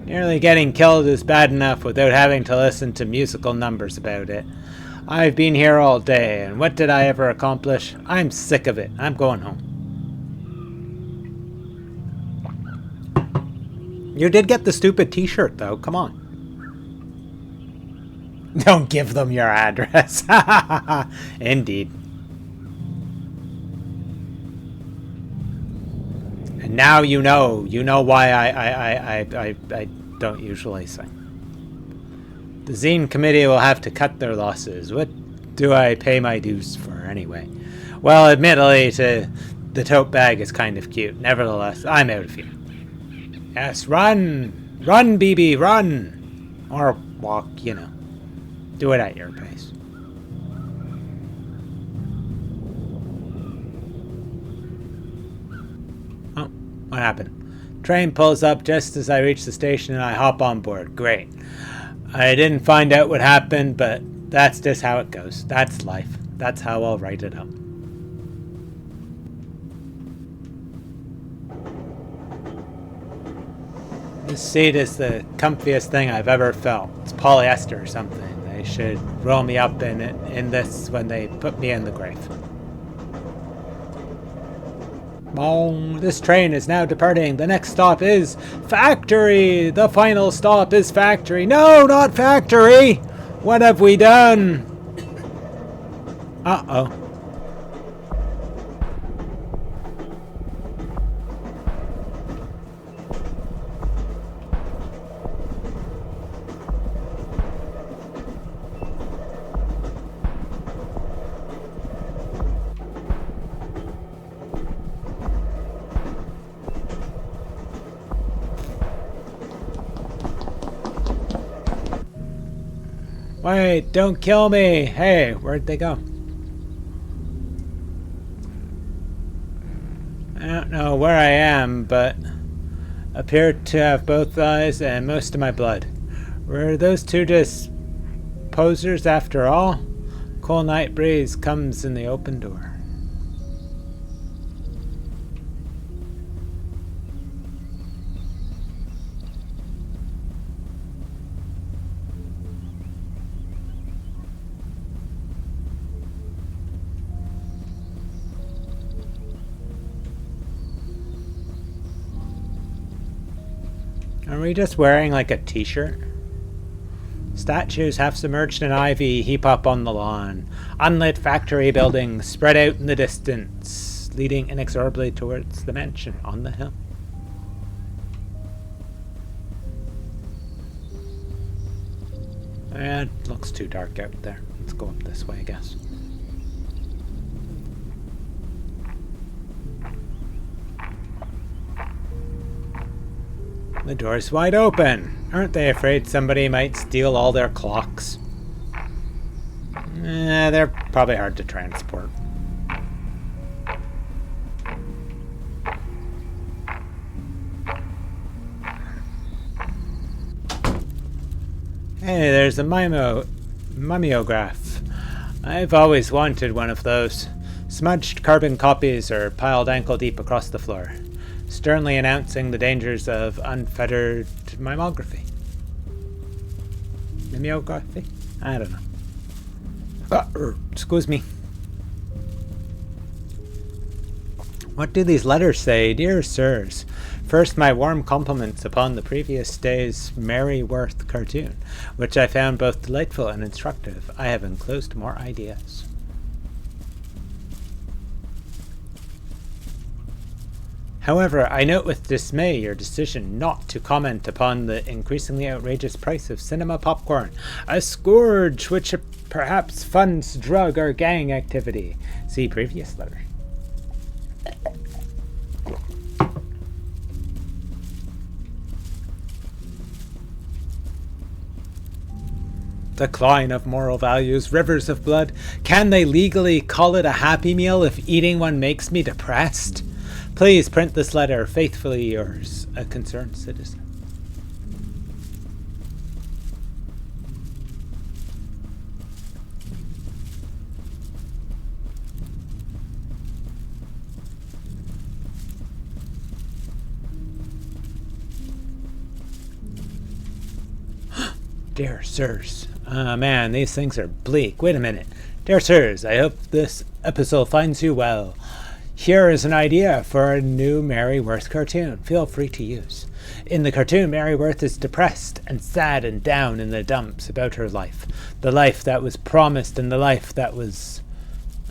Nearly getting killed is bad enough without having to listen to musical numbers about it. I've been here all day, and what did I ever accomplish? I'm sick of it. I'm going home. You did get the stupid t-shirt, though. Come on. Don't give them your address. Indeed. And now you know. You know why I don't usually sing. The zine committee will have to cut their losses. What do I pay my dues for anyway? Well, admittedly, the tote bag is kind of cute. Nevertheless, I'm out of here. Yes, run! Run, BB, run! Or walk, you know. Do it at your pace. Oh, what happened? Train pulls up just as I reach the station and I hop on board. Great. I didn't find out what happened, but that's just how it goes. That's life. That's how I'll write it up. This seat is the comfiest thing I've ever felt. It's polyester or something. They should roll me up in this when they put me in the grave. Oh, this train is now departing. The next stop is Factory. The final stop is Factory. No, not Factory. What have we done? Uh-oh. Wait, don't kill me! Hey, where'd they go? I don't know where I am, but appear to have both eyes and most of my blood. Were those two just posers after all? Cool night breeze comes in the open door. Are we just wearing like a t-shirt? Statues half submerged in ivy heap up on the lawn. Unlit factory buildings spread out in the distance, leading inexorably towards the mansion on the hill. It looks too dark out there. Let's go up this way, I guess. The door's wide open. Aren't they afraid somebody might steal all their clocks? They're probably hard to transport. Hey, there's a mimeograph. I've always wanted one of those. Smudged carbon copies are piled ankle deep across the floor, sternly announcing the dangers of unfettered mimeography. Mimeography? I don't know. Excuse me. What do these letters say? Dear sirs, first my warm compliments upon the previous day's Merryworth cartoon, which I found both delightful and instructive. I have enclosed more ideas. However, I note with dismay your decision not to comment upon the increasingly outrageous price of cinema popcorn, a scourge which perhaps funds drug or gang activity. See previous letter. Decline of moral values, rivers of blood. Can they legally call it a Happy Meal if eating one makes me depressed? Please print this letter. Faithfully yours, a concerned citizen. Dear sirs. Man, these things are bleak. Wait a minute. Dear sirs, I hope this episode finds you well. Here is an idea for a new Mary Worth cartoon. Feel free to use. In the cartoon, Mary Worth is depressed and sad and down in the dumps about her life. The life that was promised and the life that was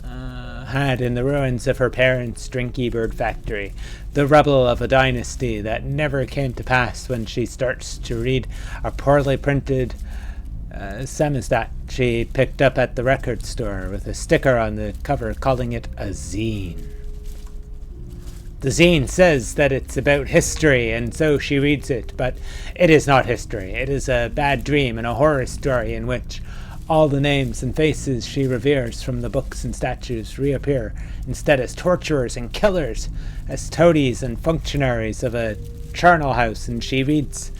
had in the ruins of her parents' Drinky Bird factory. The rubble of a dynasty that never came to pass when she starts to read a poorly printed samizdat she picked up at the record store with a sticker on the cover calling it a zine. The zine says that it's about history, and so she reads it, but it is not history. It is a bad dream and a horror story in which all the names and faces she reveres from the books and statues reappear, instead as torturers and killers, as toadies and functionaries of a charnel house, and she reads,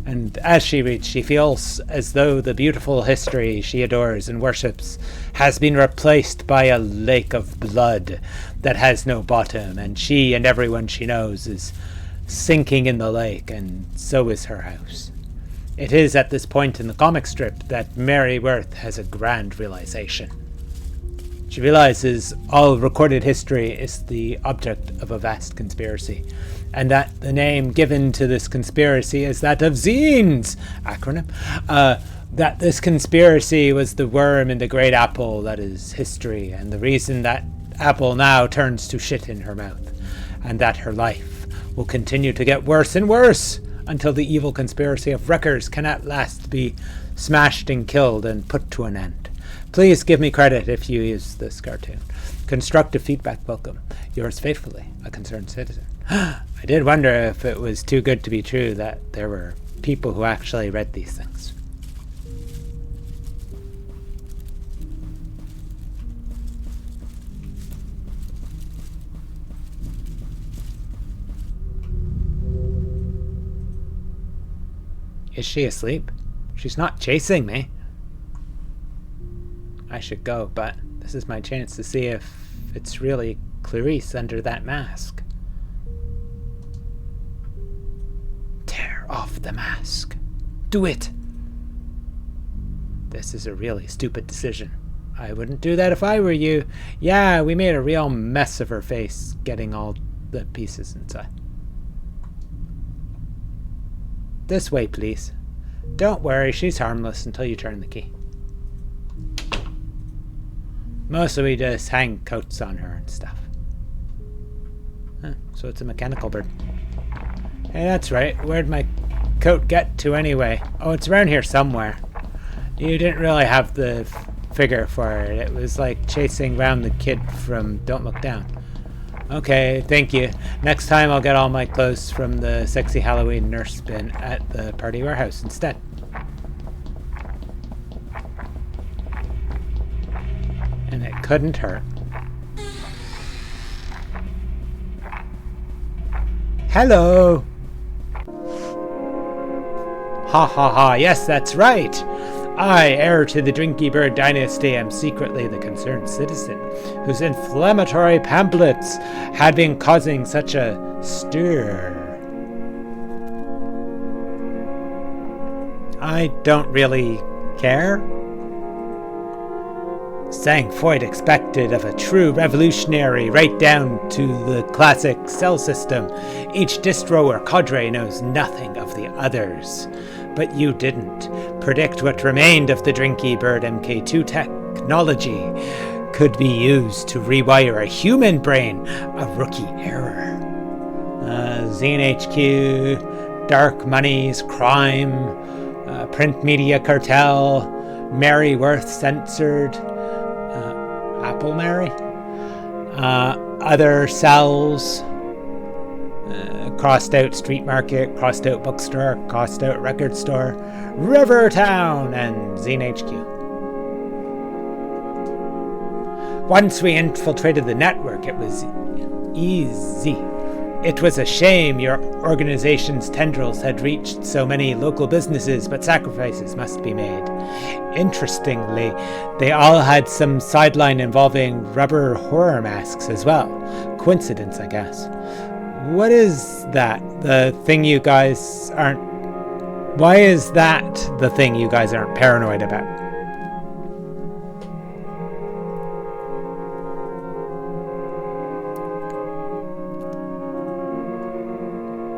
and as she reads, she feels as though the beautiful history she adores and worships has been replaced by a lake of blood that has no bottom, and she and everyone she knows is sinking in the lake, and so is her house. It is at this point in the comic strip that Mary Worth has a grand realization. She realizes all recorded history is the object of a vast conspiracy, and that the name given to this conspiracy is that of zines, acronym, that this conspiracy was the worm in the great apple that is history, and the reason that apple now turns to shit in her mouth, and that her life will continue to get worse and worse until the evil conspiracy of wreckers can at last be smashed and killed and put to an end. Please give me credit if you use this cartoon. Constructive feedback welcome. Yours faithfully, a concerned citizen. I did wonder if it was too good to be true that there were people who actually read these things. Is she asleep? She's not chasing me. I should go, but this is my chance to see if it's really Clarice under that mask. Tear off the mask. Do it! This is a really stupid decision. I wouldn't do that if I were you. Yeah, we made a real mess of her face, getting all the pieces inside. This way, please. Don't worry, she's harmless until you turn the key. Mostly we just hang coats on her and stuff. Huh, so it's a mechanical bird. Hey, that's right. Where'd my coat get to anyway? Oh, it's around here somewhere. You didn't really have the figure for it. It was like chasing around the kid from Don't Look Down. Okay, thank you. Next time I'll get all my clothes from the sexy Halloween nurse bin at the party warehouse instead. And it couldn't hurt. Hello! Ha ha ha, yes, that's right! I, heir to the Drinky Bird dynasty, am secretly the concerned citizen, whose inflammatory pamphlets had been causing such a stir. I don't really care. Sang Foyt expected of a true revolutionary, right down to the classic cell system. Each distro or cadre knows nothing of the others. But you didn't predict what remained of the Drinky Bird MK2 technology could be used to rewire a human brain, a rookie error. Zine HQ, dark monies, crime, print media cartel, Mary Worth censored, Apple Mary, other cells, crossed out street market, crossed out bookstore, crossed out record store, Rivertown, and Zine HQ. Once we infiltrated the network, it was easy. It was a shame your organization's tendrils had reached so many local businesses, but sacrifices must be made. Interestingly, they all had some sideline involving rubber horror masks as well. Coincidence, I guess. What is that? The thing you guys aren't... Why is that the thing you guys aren't paranoid about?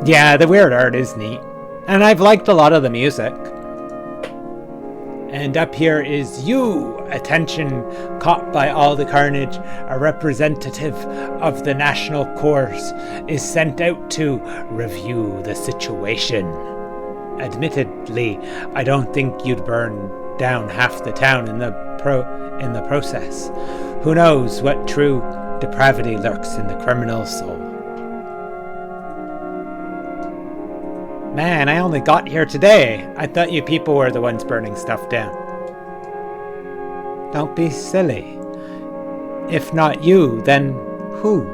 Yeah, the weird art is neat. And I've liked a lot of the music. And up here is you. Attention, caught by all the carnage. A representative of the National Course is sent out to review the situation. Admittedly, I don't think you'd burn down half the town in the process. Who knows what true depravity lurks in the criminal soul. Man, I only got here today. I thought you people were the ones burning stuff down. Don't be silly. If not you, then who?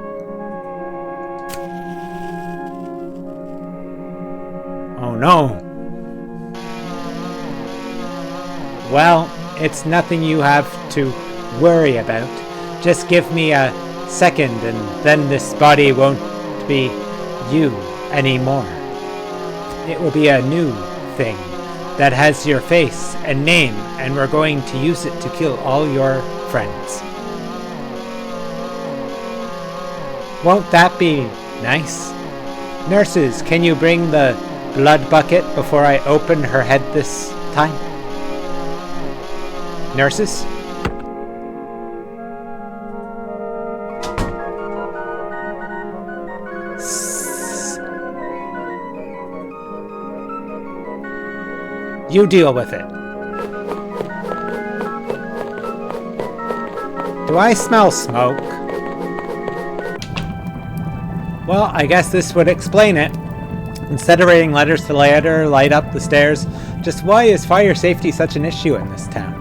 Oh no. Well, it's nothing you have to worry about. Just give me a second and then this body won't be you anymore. It will be a new thing that has your face and name, and we're going to use it to kill all your friends. Won't that be nice? Nurses, can you bring the blood bucket before I open her head this time? Nurses? You deal with it. Do I smell smoke? Well, I guess this would explain it. Instead of writing letters to later light up the stairs, just why is fire safety such an issue in this town?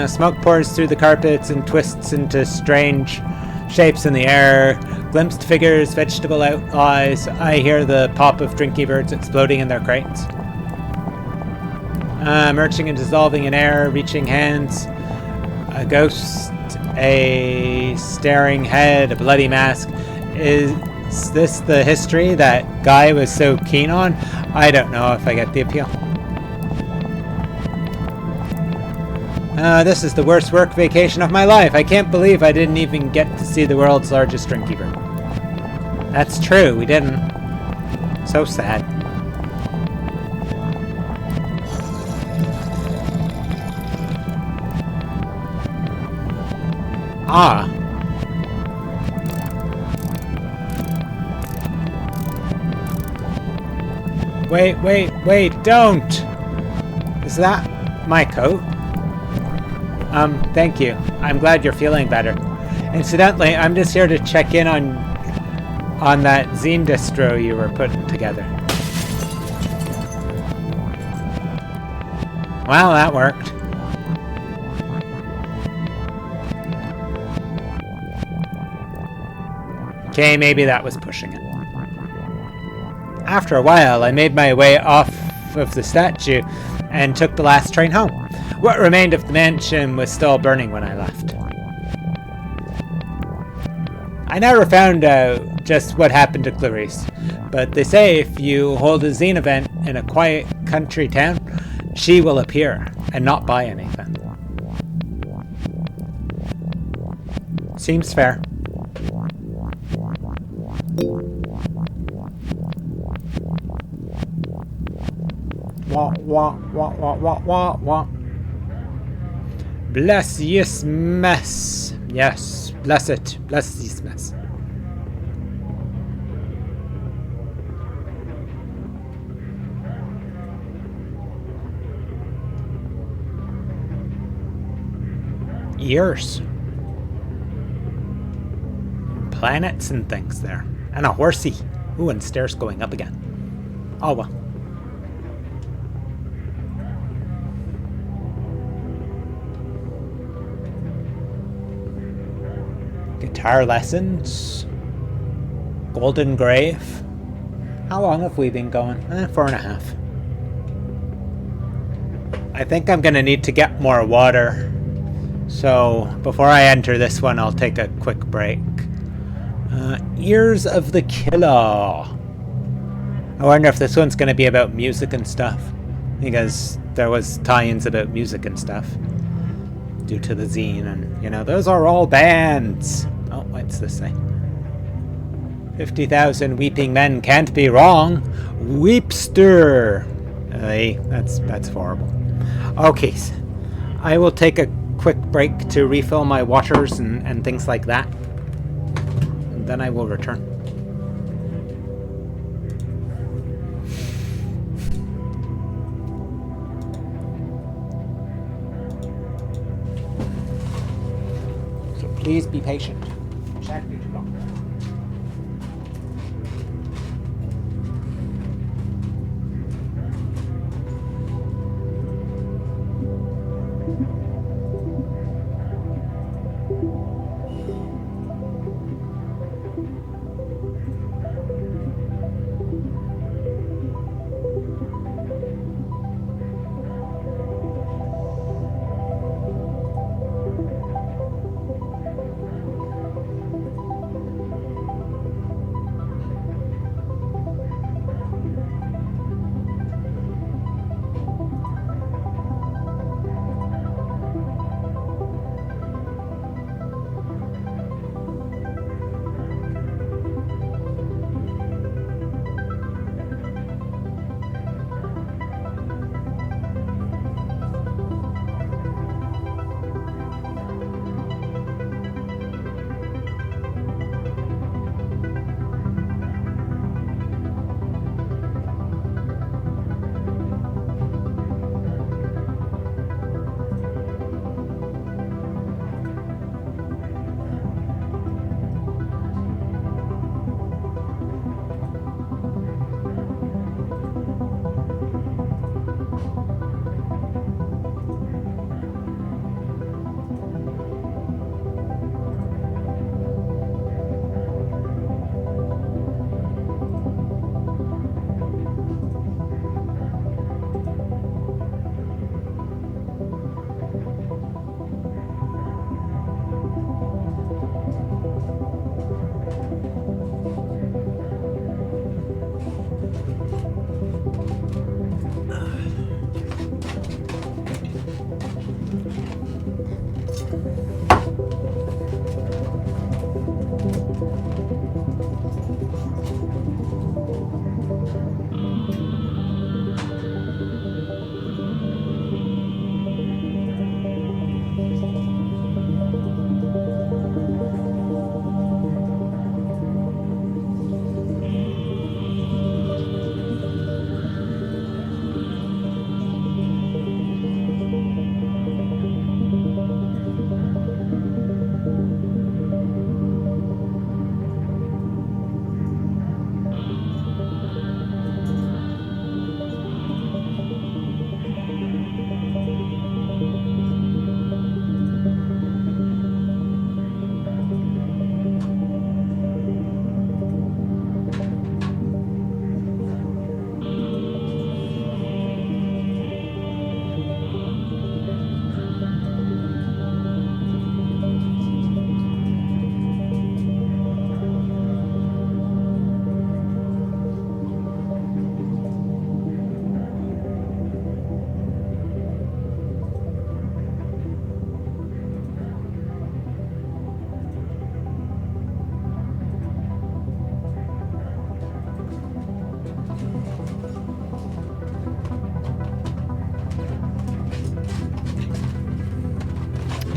Smoke pours through the carpets and twists into strange shapes in the air. Glimpsed figures, vegetable outlaws. I hear the pop of drinky birds exploding in their crates. Merging and dissolving in air, reaching hands. A ghost, a staring head, a bloody mask. Is this the history that guy was so keen on? I don't know if I get the appeal. This is the worst work vacation of my life. I can't believe I didn't even get to see the world's largest drinky bird. That's true, we didn't. So sad. Ah. Wait, don't! Is that my coat? Thank you. I'm glad you're feeling better. Incidentally, I'm just here to check in on that zine distro you were putting together. Well, that worked. Okay, maybe that was pushing it. After a while, I made my way off of the statue and took the last train home. What remained of the mansion was still burning when I left. I never found out just what happened to Clarice, but they say if you hold a zine event in a quiet country town, she will appear and not buy anything. Seems fair. Wah, wah, wah, wah, wah, wah, wah. Bless this mess. Yes, bless it. Bless this mess. Ears. Planets and things there. And a horsey. Ooh, and stairs going up again. Oh well. Guitar lessons. Golden Grave. How long have we been going? 4.5. I think I'm gonna need to get more water. So before I enter this one, I'll take a quick break. Ears of the Killer. I wonder if this one's gonna be about music and stuff. Because there was tie-ins about music and stuff. due to the zine, and, you know, those are all bands. Oh, what's this say? 50,000 weeping men can't be wrong. Weepster. Hey, that's horrible. Okay, so I will take a quick break to refill my waters and things like that. And then I will return. So please be patient. Shan't be too long.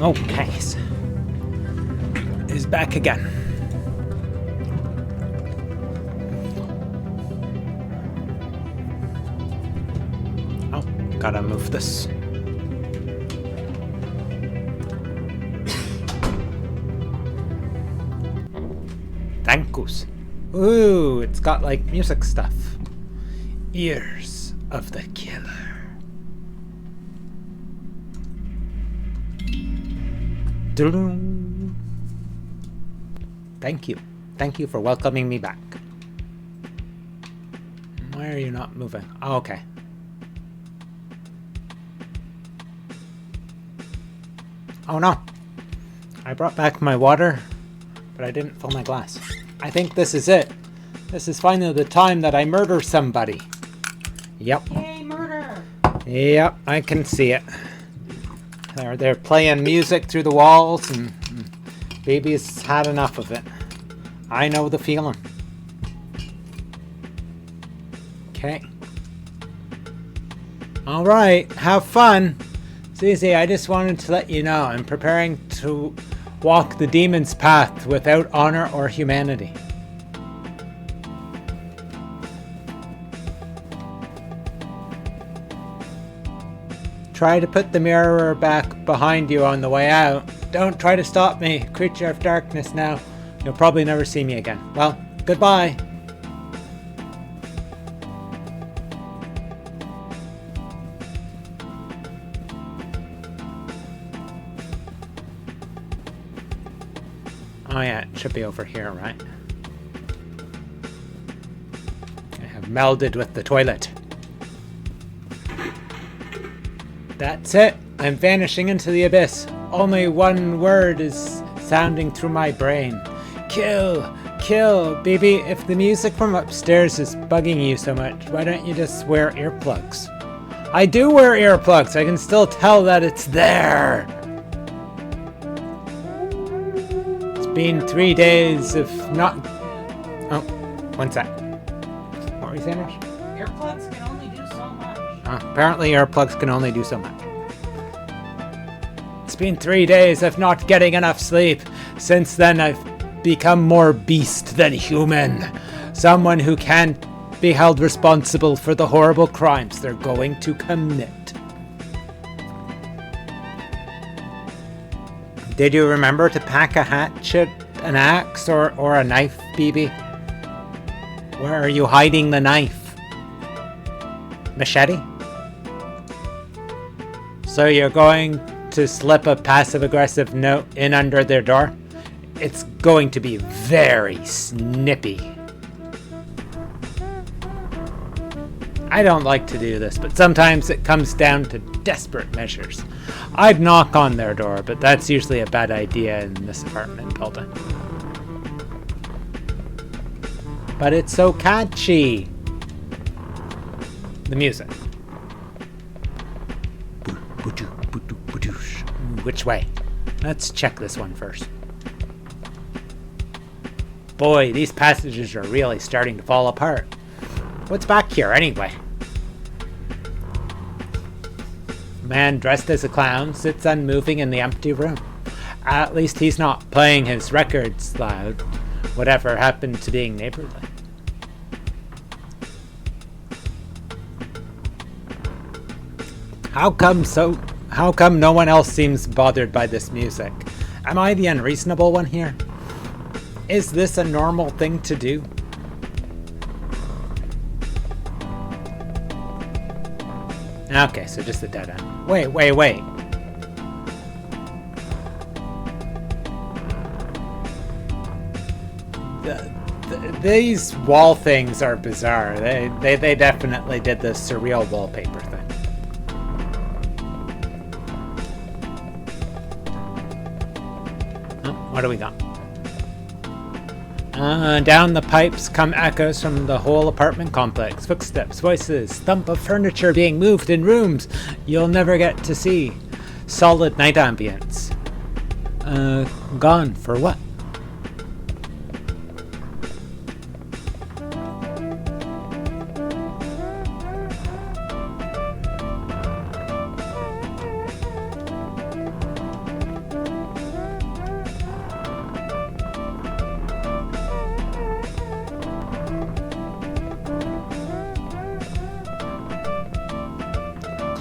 Okay, so is back again. Oh, gotta move this. Thankus. Ooh, it's got like music stuff. Ears of the Killer. Thank you. Thank you for welcoming me back. Why are you not moving? Oh, okay. Oh no. I brought back my water, but I didn't fill my glass. I think this is it. This is finally the time that I murder somebody. Yep. Yay, murder! Yep, I can see it. They're playing music through the walls, and baby's had enough of it. I know the feeling. Okay. Alright, have fun. Zizi, I just wanted to let you know I'm preparing to walk the demon's path without honor or humanity. Try to put the mirror back behind you on the way out. Don't try to stop me, creature of darkness now. You'll probably never see me again. Well, goodbye. Oh yeah, it should be over here, right? I have melded with the toilet. That's it. I'm vanishing into the abyss. Only one word is sounding through my brain. Kill! Kill! Baby, if the music from upstairs is bugging you so much, why don't you just wear earplugs? I do wear earplugs. I can still tell that it's there. It's been 3 days if not... Oh, one sec. What were you saying, Rush? Earplugs can only do so much. Apparently earplugs can only do so much. It's been 3 days of not getting enough sleep. Since then I've become more beast than human. Someone who can't be held responsible for the horrible crimes they're going to commit. Did you remember to pack a hatchet, an axe, or a knife, BB? Where are you hiding the knife? Machete? So you're going to slip a passive-aggressive note in under their door? It's going to be very snippy. I don't like to do this, but sometimes it comes down to desperate measures. I'd knock on their door, but that's usually a bad idea in this apartment building. But it's so catchy. The music. Which way? Let's check this one first. Boy, these passages are really starting to fall apart. What's back here, anyway? A man dressed as a clown sits unmoving in the empty room. At least he's not playing his records loud. Whatever happened to being neighborly? How come no one else seems bothered by this music? Am I the unreasonable one here? Is this a normal thing to do? Okay, so just a dead end. Wait. These wall things are bizarre. They definitely did the surreal wallpaper thing. What do we got? Down the pipes come echoes from the whole apartment complex. Footsteps, voices, thump of furniture being moved in rooms you'll never get to see. Solid night ambience. Gone for what?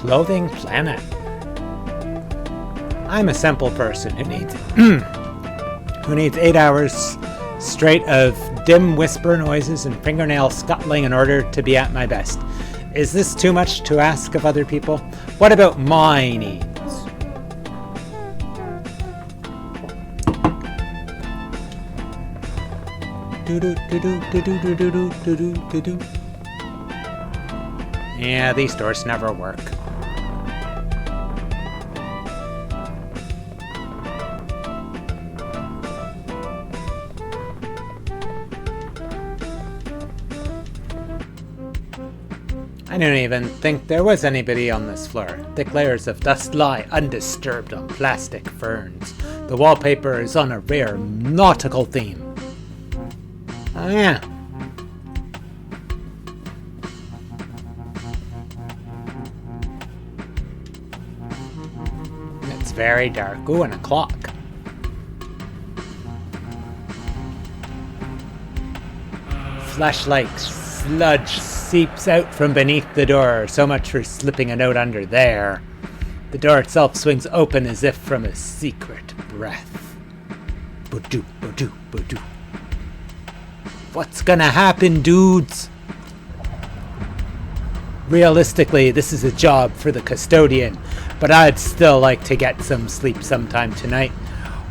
Clothing planet. I'm a simple person who needs 8 hours straight of dim whisper noises and fingernail scuttling in order to be at my best. Is this too much to ask of other people? What about my needs? Yeah, these doors never work. I don't even think there was anybody on this floor. Thick layers of dust lie undisturbed on plastic ferns. The wallpaper is on a rare nautical theme. Oh yeah. It's very dark. Ooh, and a clock. Flashlight sludge seeps out from beneath the door. So much for slipping a note under there. The door itself swings open as if from a secret breath. Ba-doo, ba-doo, ba-doo. What's gonna happen, dudes? Realistically, this is a job for the custodian, but I'd still like to get some sleep sometime tonight.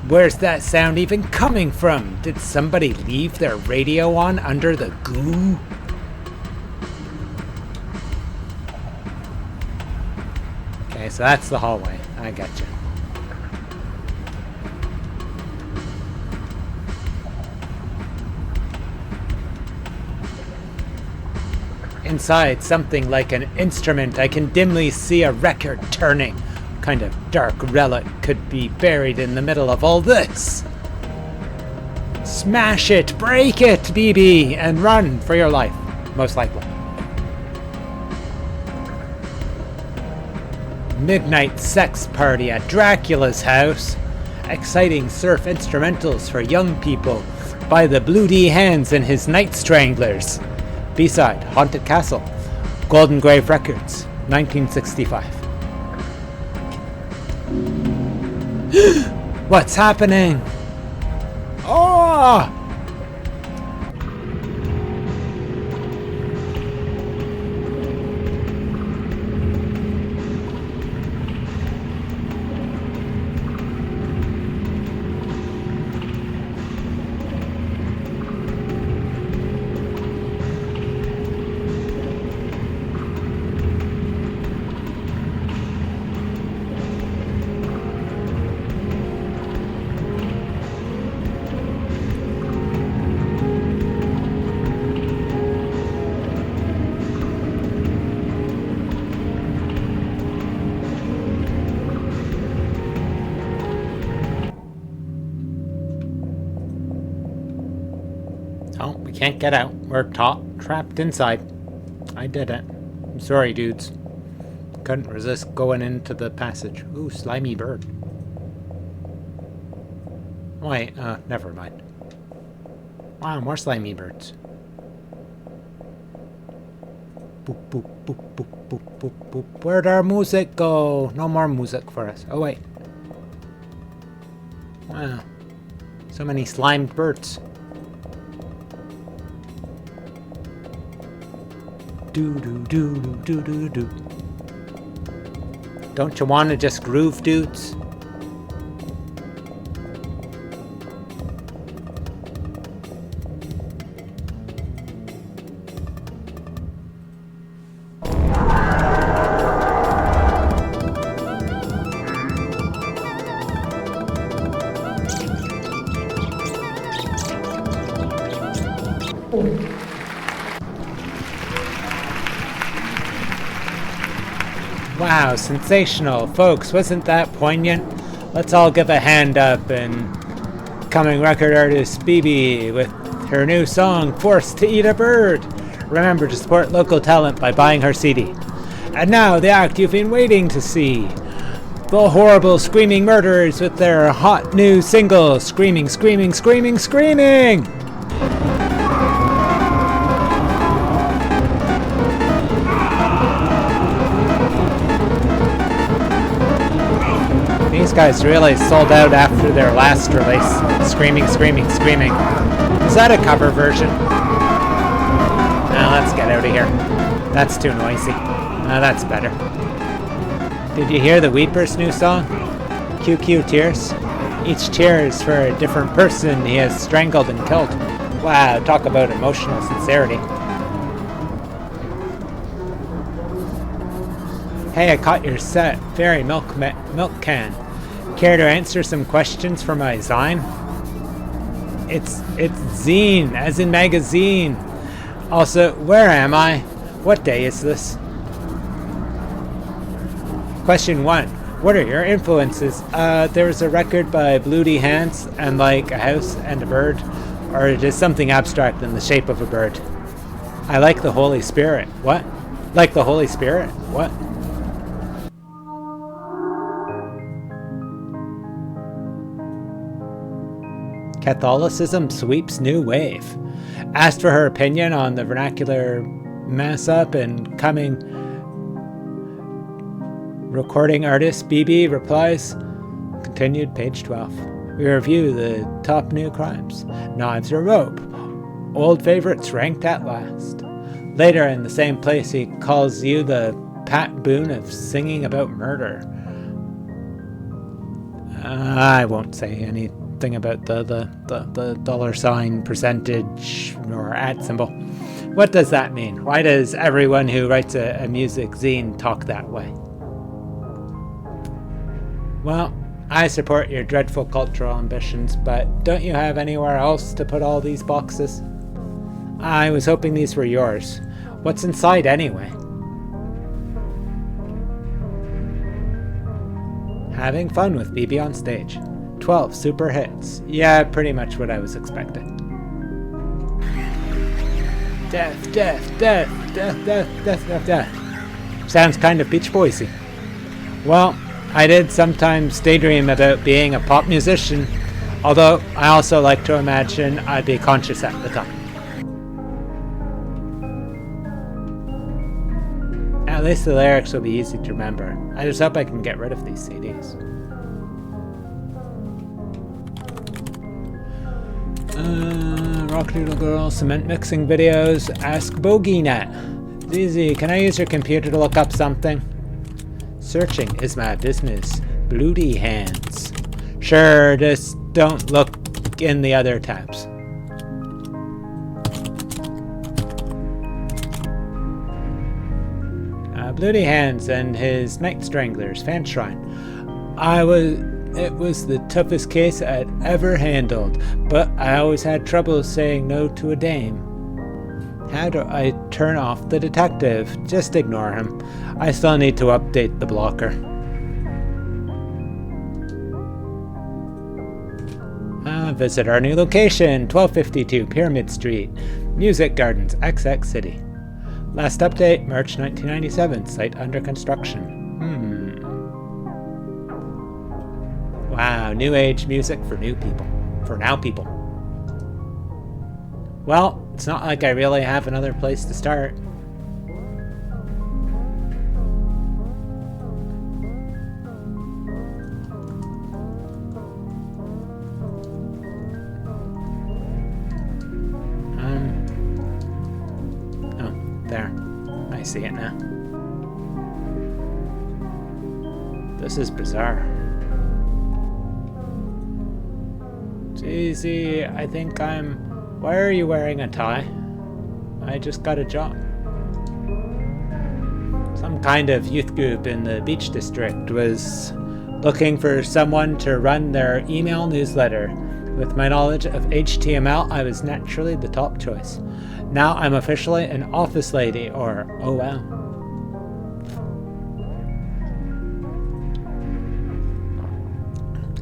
Where's that sound even coming from? Did somebody leave their radio on under the goo? Okay, so that's the hallway. I gotcha. Inside, something like an instrument. I can dimly see a record turning. Kind of dark relic could be buried in the middle of all this. Smash it, break it, BB, and run for your life, most likely. Midnight sex party at Dracula's house. Exciting surf instrumentals for young people by the Blue D Hands and his Night Stranglers. B-side, Haunted Castle, Golden Grave Records, 1965. What's happening? Oh! Oh, we can't get out. We're trapped inside. I did it. I'm sorry, dudes. Couldn't resist going into the passage. Ooh, slimy bird. Wait, never mind. Wow, more slimy birds. Boop, boop, boop, boop, boop, boop, boop. Where'd our music go? No more music for us. Oh, wait. Wow. So many slimed birds. Do do do do do do do. Don't you want to just groove, dudes? Wow, sensational. Folks, wasn't that poignant? Let's all give a hand up and coming record artist BB with her new song, Forced to Eat a Bird. Remember to support local talent by buying her CD. And now, the act you've been waiting to see. The horrible screaming murderers with their hot new single, Screaming, Screaming, Screaming, Screaming! These guys really sold out after their last release. Screaming, Screaming, Screaming. Is that a cover version? Now let's get out of here. That's too noisy. That's better. Did you hear the Weeper's new song? QQ Tears? Each tear is for a different person he has strangled and killed. Wow, talk about emotional sincerity. Hey, I caught your set. Fairy milk can. Care to answer some questions for my zine? It's zine, as in magazine. Also, where am I? What day is this? Question 1. What are your influences? There was a record by Bloody Hands and like a house and a bird, or it is something abstract in the shape of a bird. I like the Holy Spirit. What? Like the Holy Spirit? What? Catholicism sweeps new wave. Asked for her opinion on the vernacular mess up and coming recording artist BB replies, continued page 12. We review the top new crimes. Knives or rope. Old favorites ranked at last. Later in the same place he calls you the Pat Boone of singing about murder. I won't say anything about the dollar sign percentage or ad symbol. What does that mean? Why does everyone who writes a music zine talk that way? Well, I support your dreadful cultural ambitions, but don't you have anywhere else to put all these boxes? I was hoping these were yours. What's inside anyway? Having fun with BB on stage. 12 super hits. Yeah, pretty much what I was expecting. Death, death, death, death, death, death, death, death. Sounds kind of Beach Boysy. Well, I did sometimes daydream about being a pop musician, although I also like to imagine I'd be conscious at the time. At least the lyrics will be easy to remember. I just hope I can get rid of these CDs. Rockdoodle Girl, cement mixing videos, ask BogeyNet. Zizi, can I use your computer to look up something? Searching is my business. Bloody Hands. Sure, just don't look in the other tabs. Bloody Hands and his Night Stranglers, Fan Shrine. It was the toughest case I'd ever handled, but I always had trouble saying no to a dame. How do I turn off the detective? Just ignore him. I still need to update the blocker. Visit our new location, 1252 Pyramid Street, Music Gardens, XX City. Last update, March 1997, site under construction. Wow, new age music for new people. For now people. Well, it's not like I really have another place to start. Oh, there. I see it now. This is bizarre. Easy, I think I'm... Why are you wearing a tie? I just got a job. Some kind of youth group in the Beach District was looking for someone to run their email newsletter. With my knowledge of HTML, I was naturally the top choice. Now I'm officially an office lady, or OL.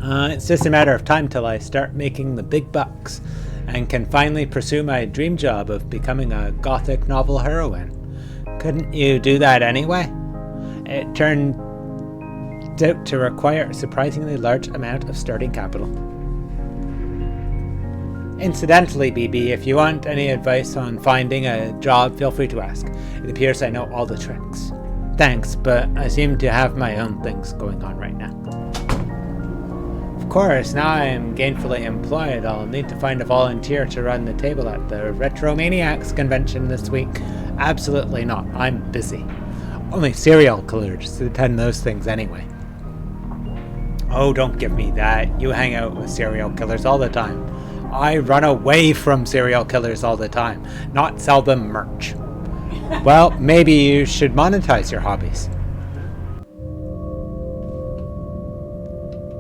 It's just a matter of time till I start making the big bucks and can finally pursue my dream job of becoming a gothic novel heroine. Couldn't you do that anyway? It turned out to require a surprisingly large amount of starting capital. Incidentally, BB, if you want any advice on finding a job, feel free to ask. It appears I know all the tricks. Thanks, but I seem to have my own things going on right now. Of course, now I am gainfully employed, I'll need to find a volunteer to run the table at the Retromaniacs convention this week. Absolutely not, I'm busy. Only serial killers attend those things anyway. Oh, don't give me that. You hang out with serial killers all the time. I run away from serial killers all the time, not sell them merch. Well, maybe you should monetize your hobbies.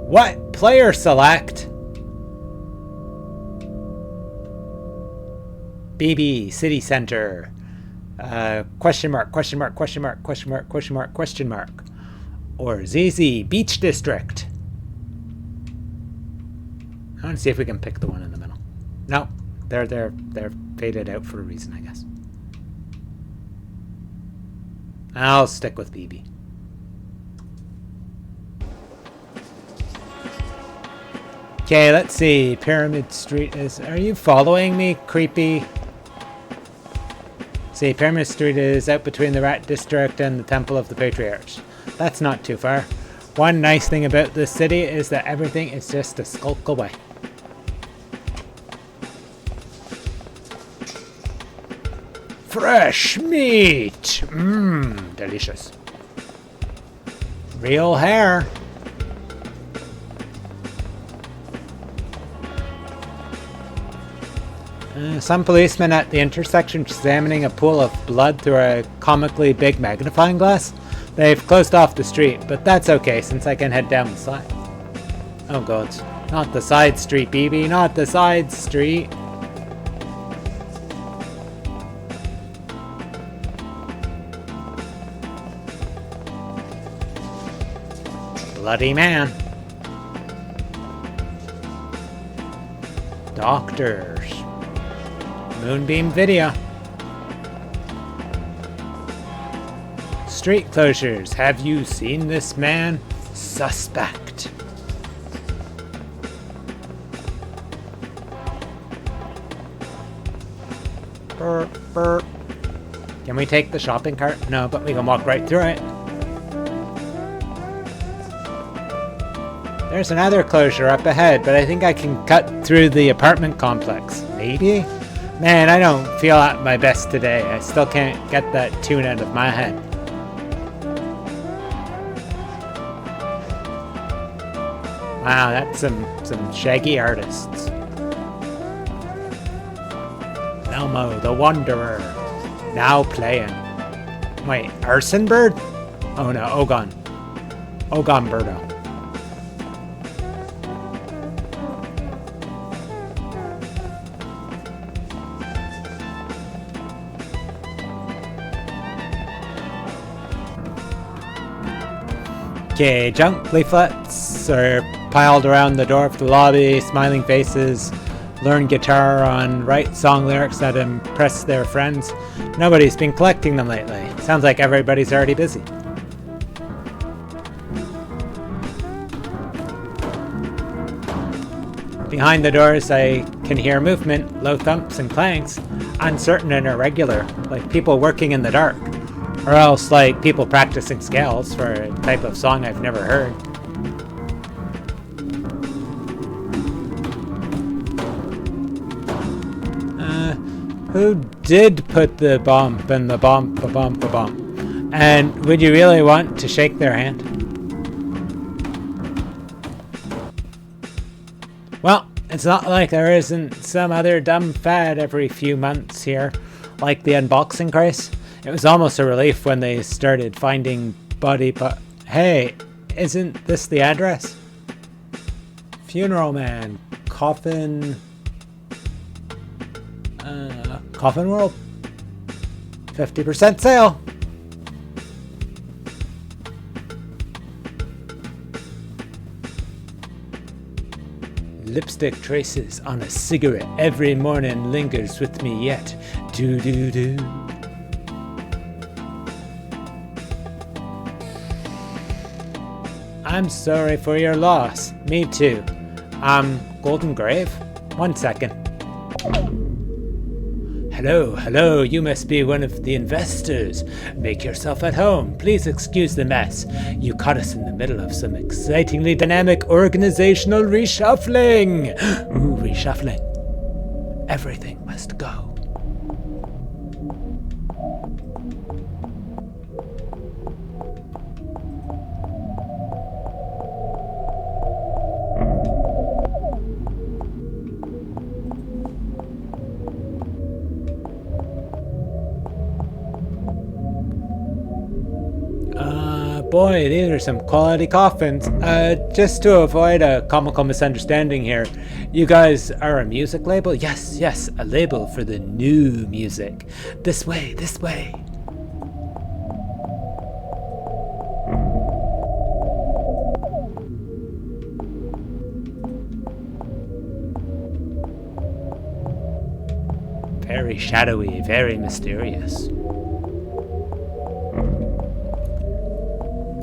What? Player select? BB, City Center. Question mark, question mark, question mark, question mark, question mark, question mark. or ZZ Beach District? I want to see if we can pick the one in the middle. No, they're faded out for a reason, I guess. I'll stick with BB. Okay, let's see. Pyramid Street is... Are you following me, creepy? See, Pyramid Street is out between the Rat District and the Temple of the Patriarchs. That's not too far. One nice thing about this city is that everything is just a skulk away. Fresh meat! Mmm, delicious. Real hair. Some policemen at the intersection examining a pool of blood through a comically big magnifying glass. They've closed off the street, but that's okay since I can head down the side. Oh god. Not the side street, BB. Not the side street. Bloody man. Doctors. Moonbeam Video. Street closures. Have you seen this man? Suspect. Burp, burp. Can we take the shopping cart? No, but we can walk right through it. There's another closure up ahead, but I think I can cut through the apartment complex. Maybe? Man, I don't feel at my best today. I still can't get that tune out of my head. Wow, that's some shaggy artists. Elmo the Wanderer. Now playing. Wait, Arson Bird? Oh no, Ogon. Ogon Birdo. Okay, junk leaflets are piled around the door of the lobby, smiling faces, learn guitar on right song lyrics that impress their friends. Nobody's been collecting them lately. Sounds like everybody's already busy. Behind the doors I can hear movement, low thumps and clangs, uncertain and irregular, like people working in the dark. Or else like people practicing scales for a type of song I've never heard. Who did put the bump and the bump, a bump, a bump? And would you really want to shake their hand? Well, it's not like there isn't some other dumb fad every few months here, like the unboxing craze. It was almost a relief when they started finding body but hey, isn't this the address? Funeral Man, Coffin Coffin World. 50% sale. Lipstick traces on a cigarette every morning lingers with me yet. Do do do. I'm sorry for your loss. Me too. Golden Grave? 1 second. Hello, hello, you must be one of the investors. Make yourself at home. Please excuse the mess. You caught us in the middle of some excitingly dynamic organizational reshuffling. Ooh, reshuffling. Everything must go. Boy, these are some quality coffins. Just to avoid a comical misunderstanding here, you guys are a music label? Yes, yes, a label for the new music. This way, this way. very shadowy, very mysterious.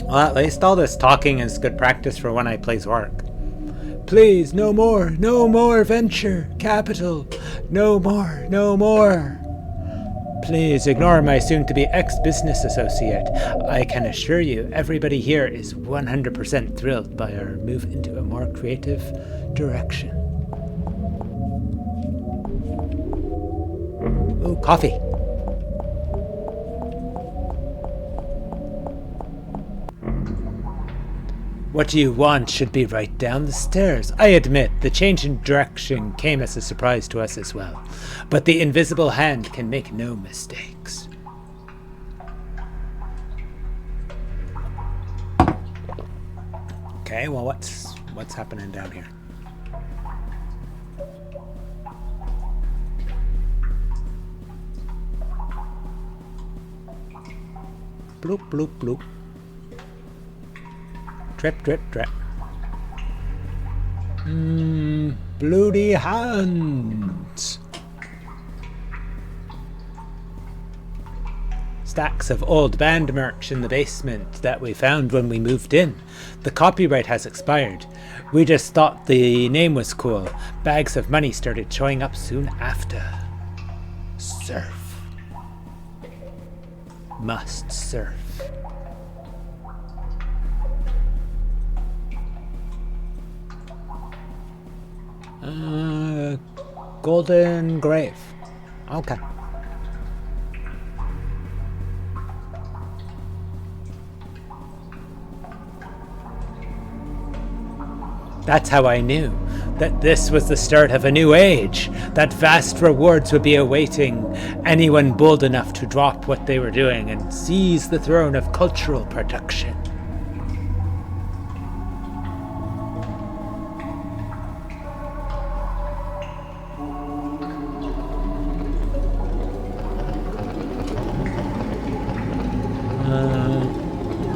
Well, at least all this talking is good practice for when I play Zork. Please, no more venture capital, no more. Please ignore my soon-to-be ex-business associate. I can assure you, everybody here is 100% thrilled by our move into a more creative direction. Ooh, coffee. What you want should be right down the stairs. I admit, the change in direction came as a surprise to us as well. But the invisible hand can make no mistakes. Okay, well, what's happening down here? Bloop, bloop, bloop. Drip, drip, drip. Bloody hands. Stacks of old band merch in the basement that we found when we moved in. The copyright has expired. We just thought the name was cool. Bags of money started showing up soon after. Surf. Must surf. Golden Grave. Okay. That's how I knew that this was the start of a new age, that vast rewards would be awaiting anyone bold enough to drop what they were doing and seize the throne of cultural production.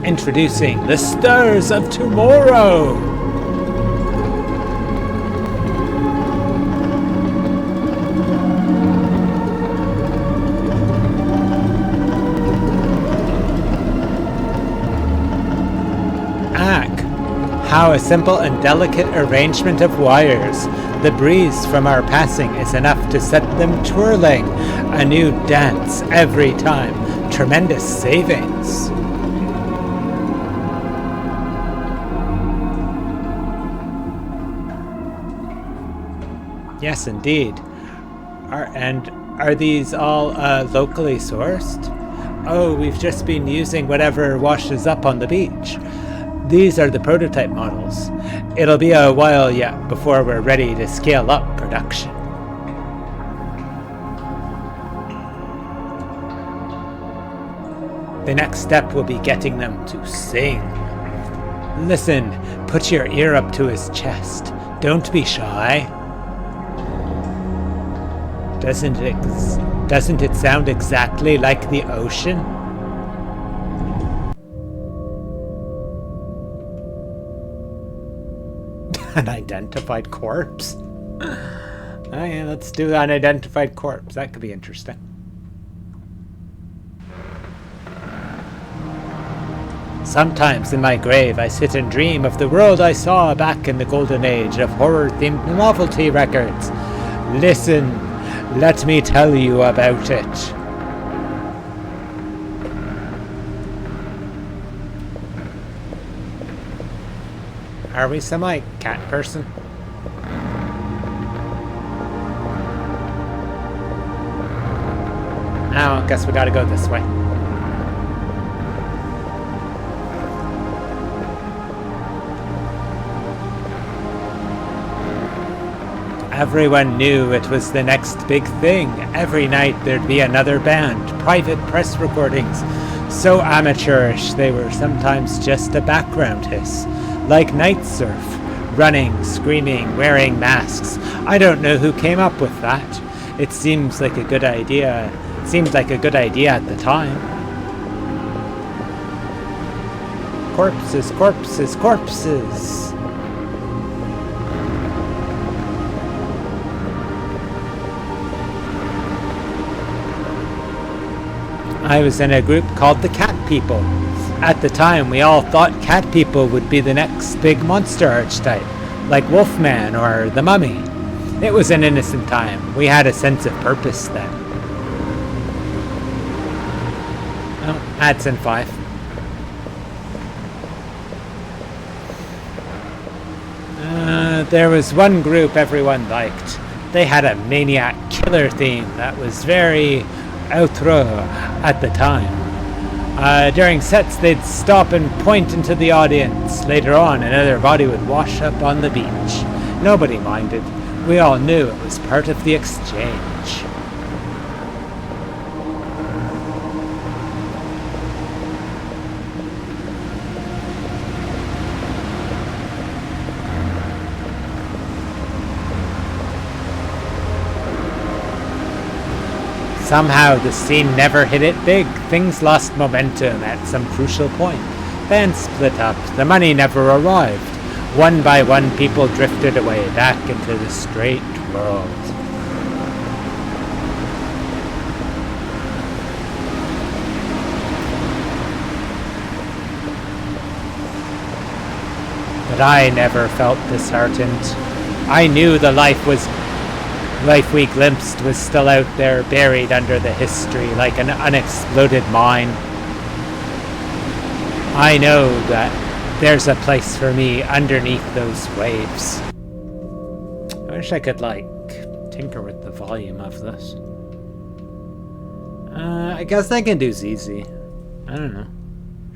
Introducing the Stars of Tomorrow! How a simple and delicate arrangement of wires. The breeze from our passing is enough to set them twirling. A new dance every time. Tremendous savings. Yes, indeed. Are these all locally sourced? Oh, we've just been using whatever washes up on the beach. These are the prototype models. It'll be a while yet before we're ready to scale up production. The next step will be getting them to sing. Listen, put your ear up to his chest. Don't be shy. Doesn't it sound exactly like the ocean? Unidentified corpse? Oh yeah, let's do the unidentified corpse. That could be interesting. Sometimes in my grave I sit and dream of the world I saw back in the golden age of horror-themed novelty records. Listen, let me tell you about it. Are we some, like, cat person? Now, I guess we gotta go this way. Everyone knew it was the next big thing. Every night there'd be another band, private press recordings. So amateurish, they were sometimes just a background hiss. Like night surf, running, screaming, wearing masks. I don't know who came up with that. It seems like a good idea. It seemed like a good idea at the time. Corpses, corpses, corpses. I was in a group called the Cat People. At the time, we all thought cat people would be the next big monster archetype, like Wolfman or the Mummy. It was an innocent time. We had a sense of purpose then. Oh, ads in 5. There was one group everyone liked. They had a maniac killer theme that was very outro at the time. During sets, they'd stop and point into the audience. Later on, another body would wash up on the beach. Nobody minded. We all knew it was part of the exchange. Somehow the scene never hit it big. Things lost momentum at some crucial point. Bands split up. The money never arrived. One by one, people drifted away back into the straight world. But I never felt disheartened. I knew the life we glimpsed was still out there, buried under the history like an unexploded mine. I know that there's a place for me underneath those waves. I wish I could, tinker with the volume of this. I guess I can do ZZ. I don't know.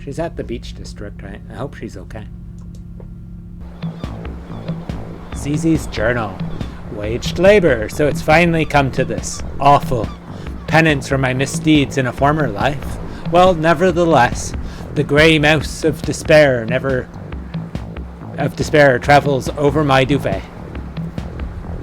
She's at the beach district, right? I hope she's okay. ZZ's journal. Waged labor, so it's finally come to this. Awful. Penance for my misdeeds in a former life. Well, nevertheless, the grey mouse of despair travels over my duvet.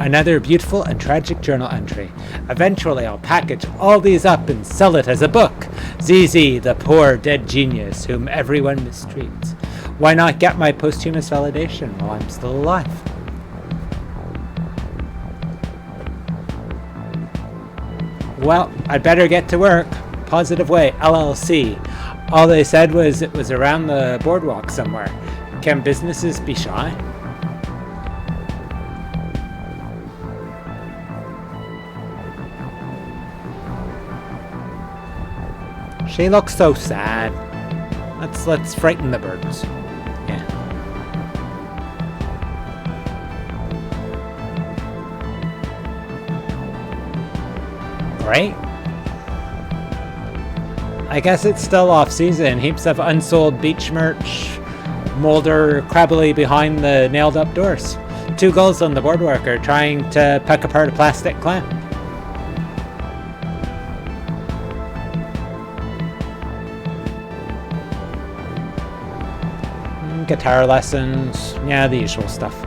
Another beautiful and tragic journal entry. Eventually I'll package all these up and sell it as a book. ZZ, the poor dead genius whom everyone mistreats. Why not get my posthumous validation while I'm still alive? Well, I'd better get to work. Positive Way, LLC. All they said was it was around the boardwalk somewhere. Can businesses be shy? She looks so sad. Let's frighten the birds. Yeah. Right? I guess it's still off season. Heaps of unsold beach merch molder crabbily behind the nailed up doors. 2 gulls on the boardwalk are trying to peck apart a plastic clam. Guitar lessons, yeah, the usual stuff.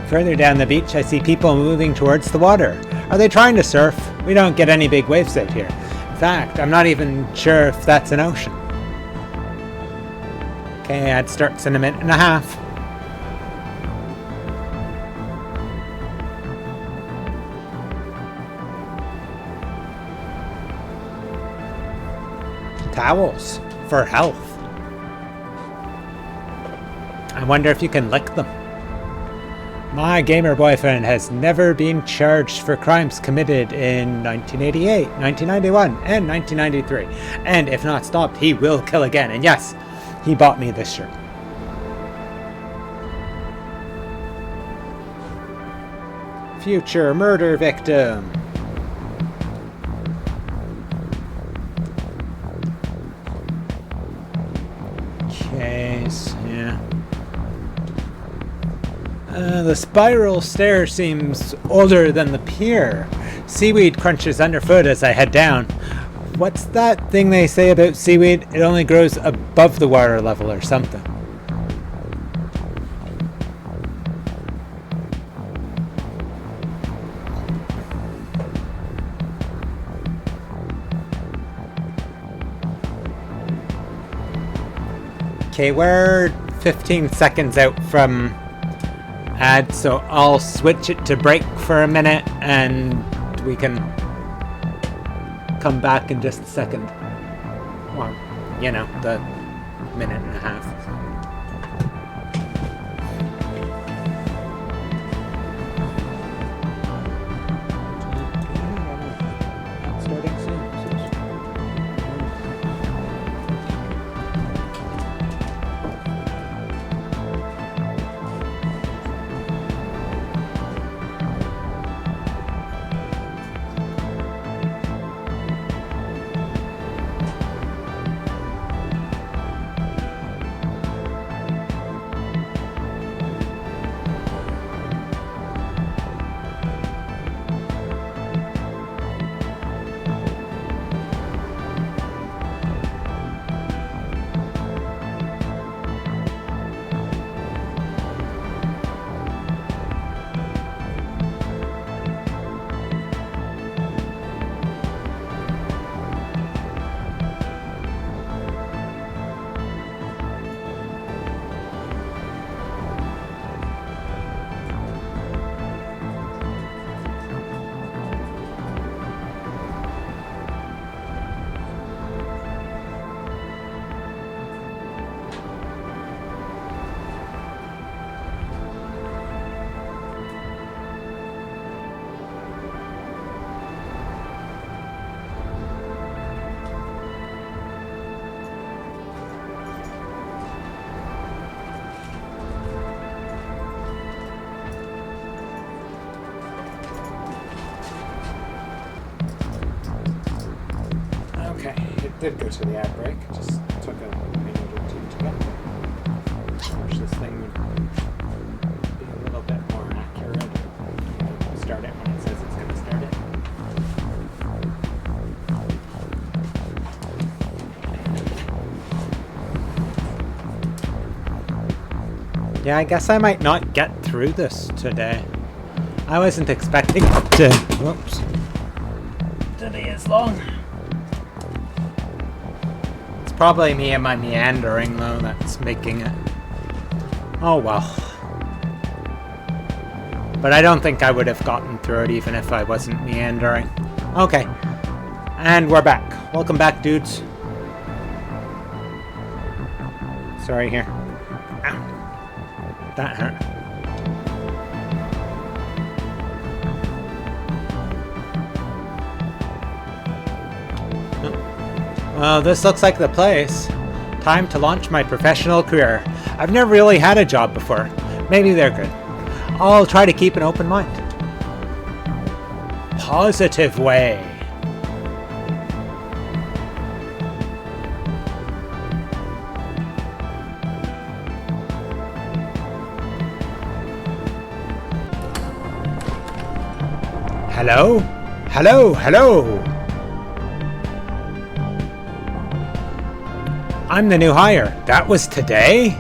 Further down the beach, I see people moving towards the water. Are they trying to surf? We don't get any big waves out here. In fact, I'm not even sure if that's an ocean. Okay, ad starts in a minute and a half. Towels for health. I wonder if you can lick them. My gamer boyfriend has never been charged for crimes committed in 1988, 1991, and 1993. And if not stopped, he will kill again. And yes, he bought me this shirt. Future murder victim. Case, yeah. The spiral stair seems older than the pier. Seaweed crunches underfoot as I head down. What's that thing they say about seaweed? It only grows above the water level or something. Okay, we're 15 seconds out from ad, so I'll switch it to break for a minute and we can come back in just a second. Well, you know, the minute and a half. Starting soon. Okay, it did go to the ad break. It just took a minute or two to get there. I wish this thing would be a little bit more accurate. Start it when it says it's going to start it. Yeah, I guess I might not get through this today. I wasn't expecting it to, whoops, to be as long. It's probably me and my meandering though that's making it. Oh well. But I don't think I would have gotten through it even if I wasn't meandering. Okay. And we're back. Welcome back, dudes. Sorry here. Ow. That hurt. Well, this looks like the place. Time to launch my professional career. I've never really had a job before. Maybe they're good. I'll try to keep an open mind. Positive way. Hello? Hello? Hello? I'm the new hire. That was today?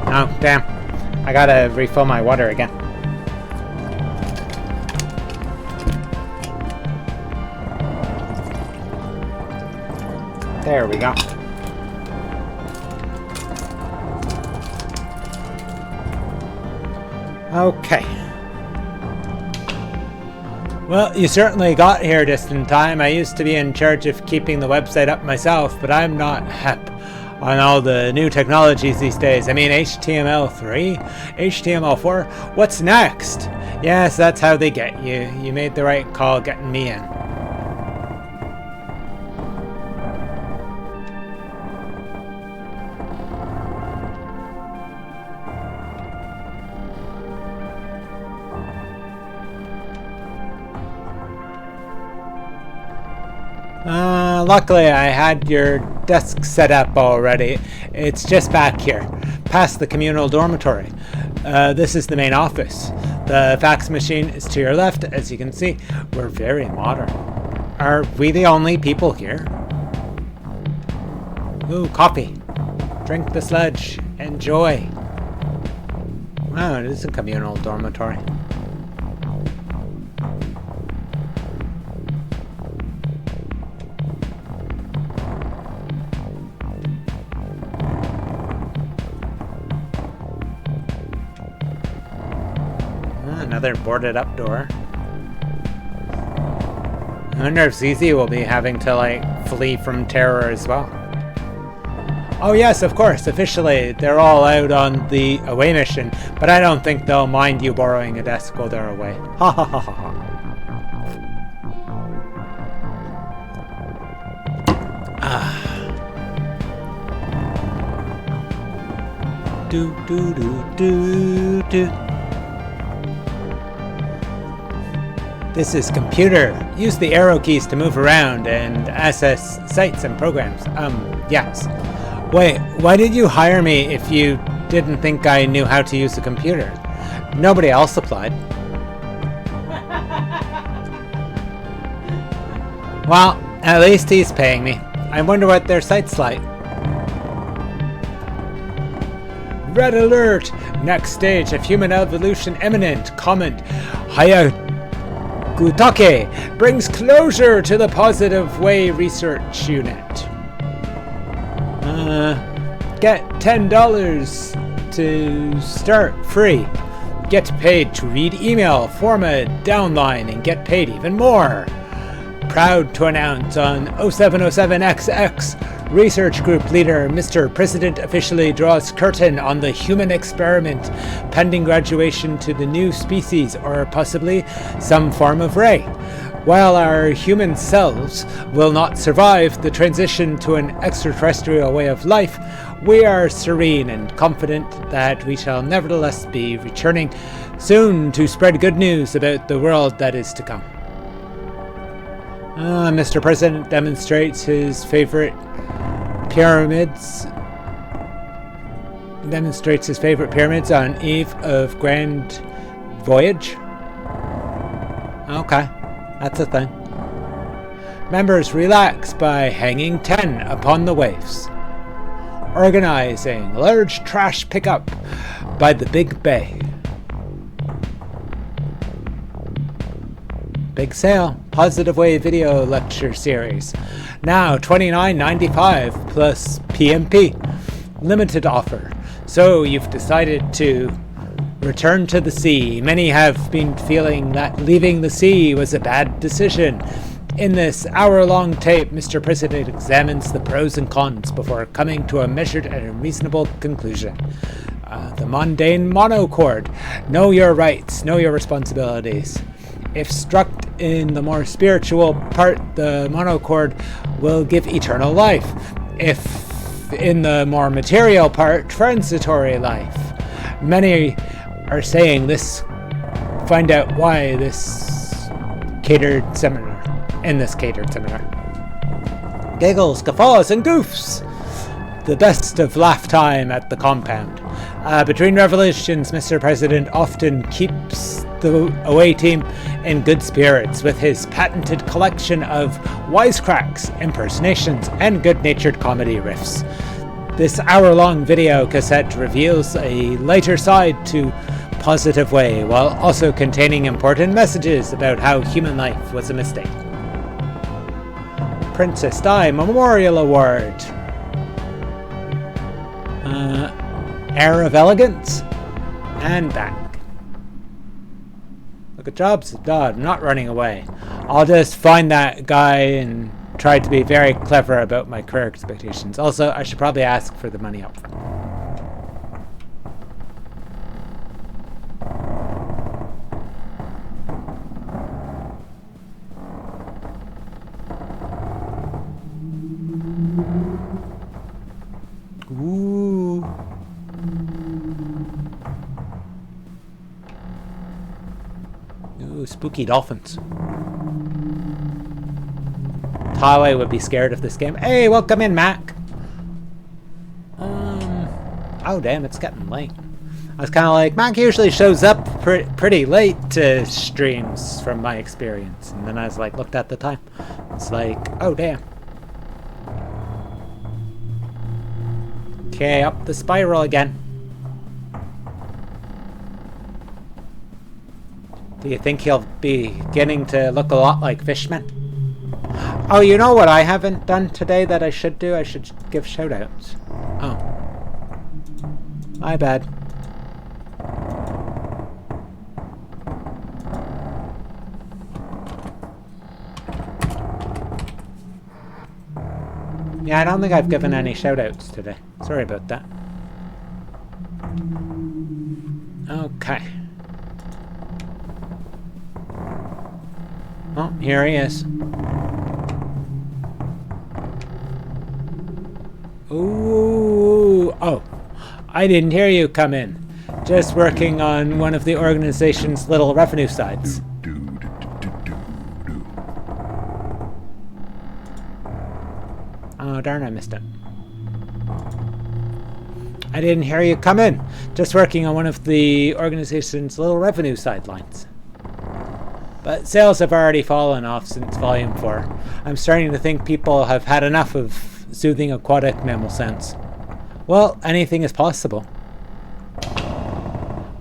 Oh, damn. I gotta refill my water again. There we go. Okay. Well, you certainly got here just in time. I used to be in charge of keeping the website up myself, but I'm not hep on all the new technologies these days. I mean, HTML3, HTML4, what's next? Yes, that's how they get you. You made the right call getting me in. Luckily, I had your desk set up already. It's just back here, past the communal dormitory. This is the main office. The fax machine is to your left, as you can see. We're very modern. Are we the only people here? Ooh, coffee. Drink the sludge. Enjoy. Wow, it is a communal dormitory. another boarded up door. I wonder if ZZ will be having to, like, flee from terror as well. Oh yes, of course, officially, they're all out on the away mission, but I don't think they'll mind you borrowing a desk while they're away. Ha ha ha ha ha. Do do do do do. This is computer. Use the arrow keys to move around and access sites and programs. Yes. Wait, why did you hire me if you didn't think I knew how to use a computer? Nobody else applied. Well, at least he's paying me. I wonder what their site's like. Red alert! Next stage of human evolution imminent. Comment. Hayagutake brings closure to the Positive Way Research Unit. Get $10 to start free. Get paid to read email, form a downline, and get paid even more. Proud to announce on 0707XX, Research Group Leader Mr. President officially draws curtain on the human experiment, pending graduation to the new species or possibly some form of ray. While our human selves will not survive the transition to an extraterrestrial way of life, we are serene and confident that we shall nevertheless be returning soon to spread good news about the world that is to come. Mr. President demonstrates his favorite pyramids. On eve of grand voyage. Okay, that's a thing. Members relax by hanging 10 upon the waves. Organizing large trash pickup by the Big Bay. Big sale. Positive Way video lecture series. Now $29.95 plus PMP. Limited offer. So you've decided to return to the sea. Many have been feeling that leaving the sea was a bad decision. In this hour-long tape, Mr. President examines the pros and cons before coming to a measured and reasonable conclusion. The mundane monochord. Know your rights, know your responsibilities. If struck in the more spiritual part, the monochord will give eternal life. If in the more material part, transitory life. Many are saying this. Find out why this catered seminar. Giggles, guffaws, and goofs. The best of laugh time at the compound. Between revolutions, Mr. President often keeps the away team in good spirits with his patented collection of wisecracks, impersonations, and good-natured comedy riffs. This hour-long video cassette reveals a lighter side to Positive Way, while also containing important messages about how human life was a mistake. Princess Di Memorial Award. Air of Elegance. And back. Look at jobs done. I'm not running away. I'll just find that guy and try to be very clever about my career expectations. Also, I should probably ask for the money up front. Ooh. Ooh, spooky dolphins. Tawai would be scared of this game. Hey, welcome in, Mac. Oh damn, it's getting late. I was kind of like, Mac usually shows up pretty late to streams from my experience. And then I was like, looked at the time. It's like, oh damn. Okay, up the spiral again. Do you think he'll be getting to look a lot like Fishman? Oh, you know what I haven't done today that I should do? I should give shoutouts. Oh. My bad. Yeah, I don't think I've given any shout-outs today. Sorry about that. Okay. Oh, here he is. Ooh. Oh, I didn't hear you come in. Just working on one of the organization's little revenue sites. Oh, darn, I missed it. I didn't hear you come in. Just working on one of the organization's little revenue sidelines. But sales have already fallen off since Volume 4. I'm starting to think people have had enough of soothing aquatic mammal scents. Well, anything is possible.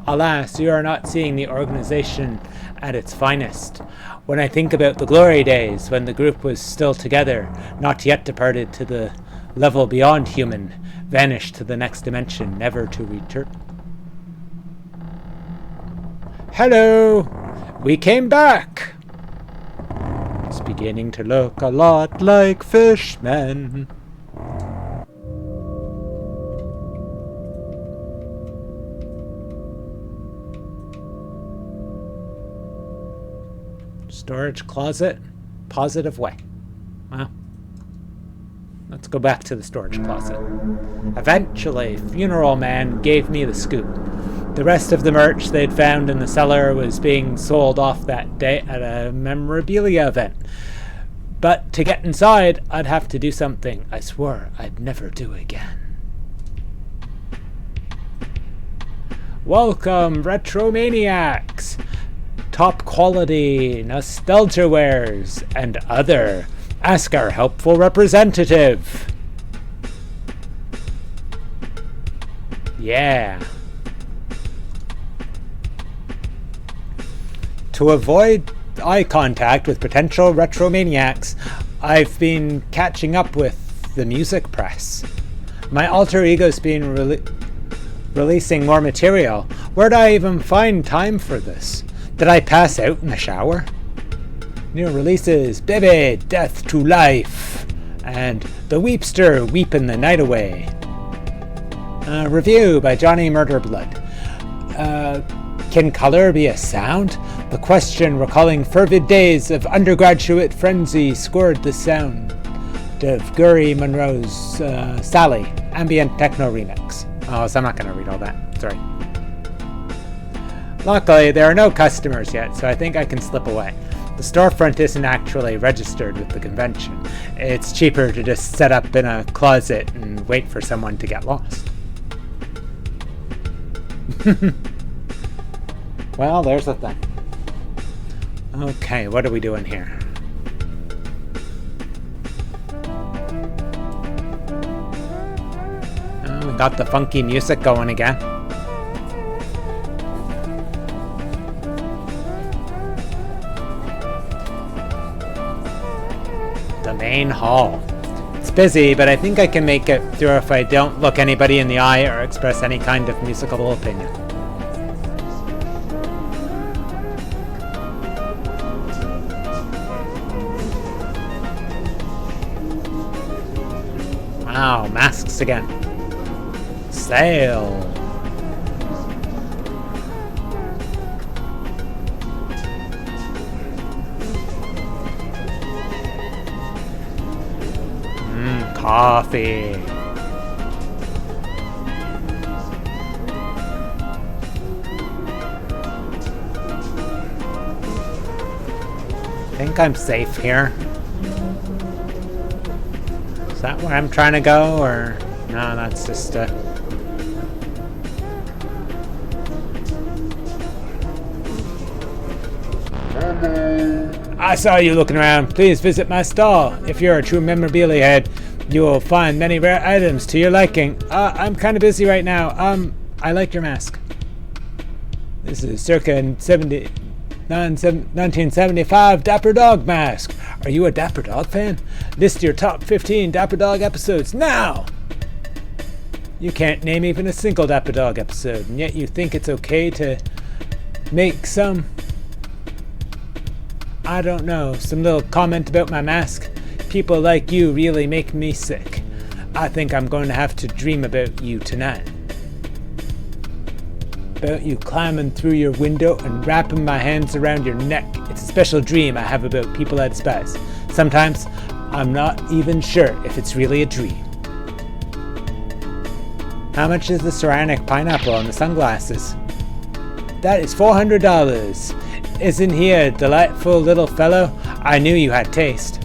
Alas, you are not seeing the organization at its finest. When I think about the glory days, when the group was still together, not yet departed to the level beyond human, vanished to the next dimension, never to return. Hello! We came back! It's beginning to look a lot like fishmen. Storage closet, positive way. Well, let's go back to the storage closet. Eventually, Funeral Man gave me the scoop. The rest of the merch they'd found in the cellar was being sold off that day at a memorabilia event. But to get inside, I'd have to do something I swore I'd never do again. Welcome, Retromaniacs! Top quality nostalgia wares and other. Ask our helpful representative. Yeah. To avoid eye contact with potential retromaniacs, I've been catching up with the music press. My alter ego's been releasing more material. Where'd I even find time for this? Did I pass out in the shower? New releases: Baby, Death to Life, and The Weepster, Weepin' the Night Away. Review by Johnny Murderblood. Can color be a sound? The question, recalling fervid days of undergraduate frenzy, scored the sound of Guri Monroe's Sally, ambient techno remix. Oh, so I'm not going to read all that. Sorry. Luckily, there are no customers yet, so I think I can slip away. The storefront isn't actually registered with the convention. It's cheaper to just set up in a closet and wait for someone to get lost. Well, there's the thing. Okay, what are we doing here? Oh, we got the funky music going again. The main hall. It's busy, but I think I can make it through if I don't look anybody in the eye or express any kind of musical opinion. Wow, masks again. Sale. Coffee. I think I'm safe here. Is that where I'm trying to go, or no? That's just I saw you looking around. Please visit my stall. If you're a true memorabilia head, you will find many rare items to your liking. I'm kind of busy right now. I like your mask. This is circa 1975 Dapper Dog mask. Are you a Dapper Dog fan? List your top 15 Dapper Dog episodes now! You can't name even a single Dapper Dog episode, and yet you think it's okay to make some, I don't know, some little comment about my mask? People like you really make me sick. I think I'm going to have to dream about you tonight. About you climbing through your window and wrapping my hands around your neck. It's a special dream I have about people I despise. Sometimes I'm not even sure if it's really a dream. How much is the ceramic pineapple and the sunglasses? That is $400. Isn't he a delightful little fellow? I knew you had taste.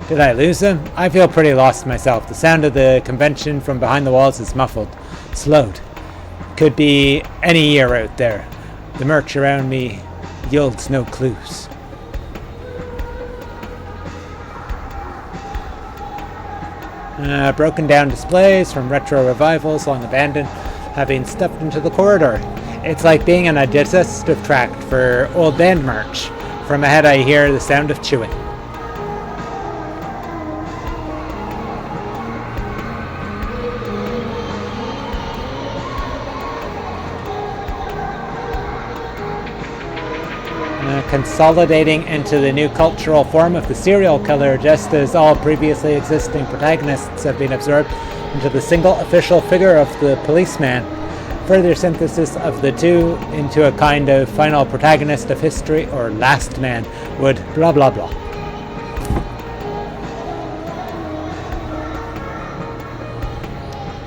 Did I lose him? I feel pretty lost myself. The sound of the convention from behind the walls is muffled, slowed. Could be any year out there. The merch around me yields no clues. Broken down displays from retro revivals long abandoned have been stuffed into the corridor. It's like being on a digestive tract for old band merch. From ahead I hear the sound of chewing. Consolidating into the new cultural form of the serial killer, just as all previously existing protagonists have been absorbed into the single official figure of the policeman. Further synthesis of the two into a kind of final protagonist of history, or last man, would blah blah blah.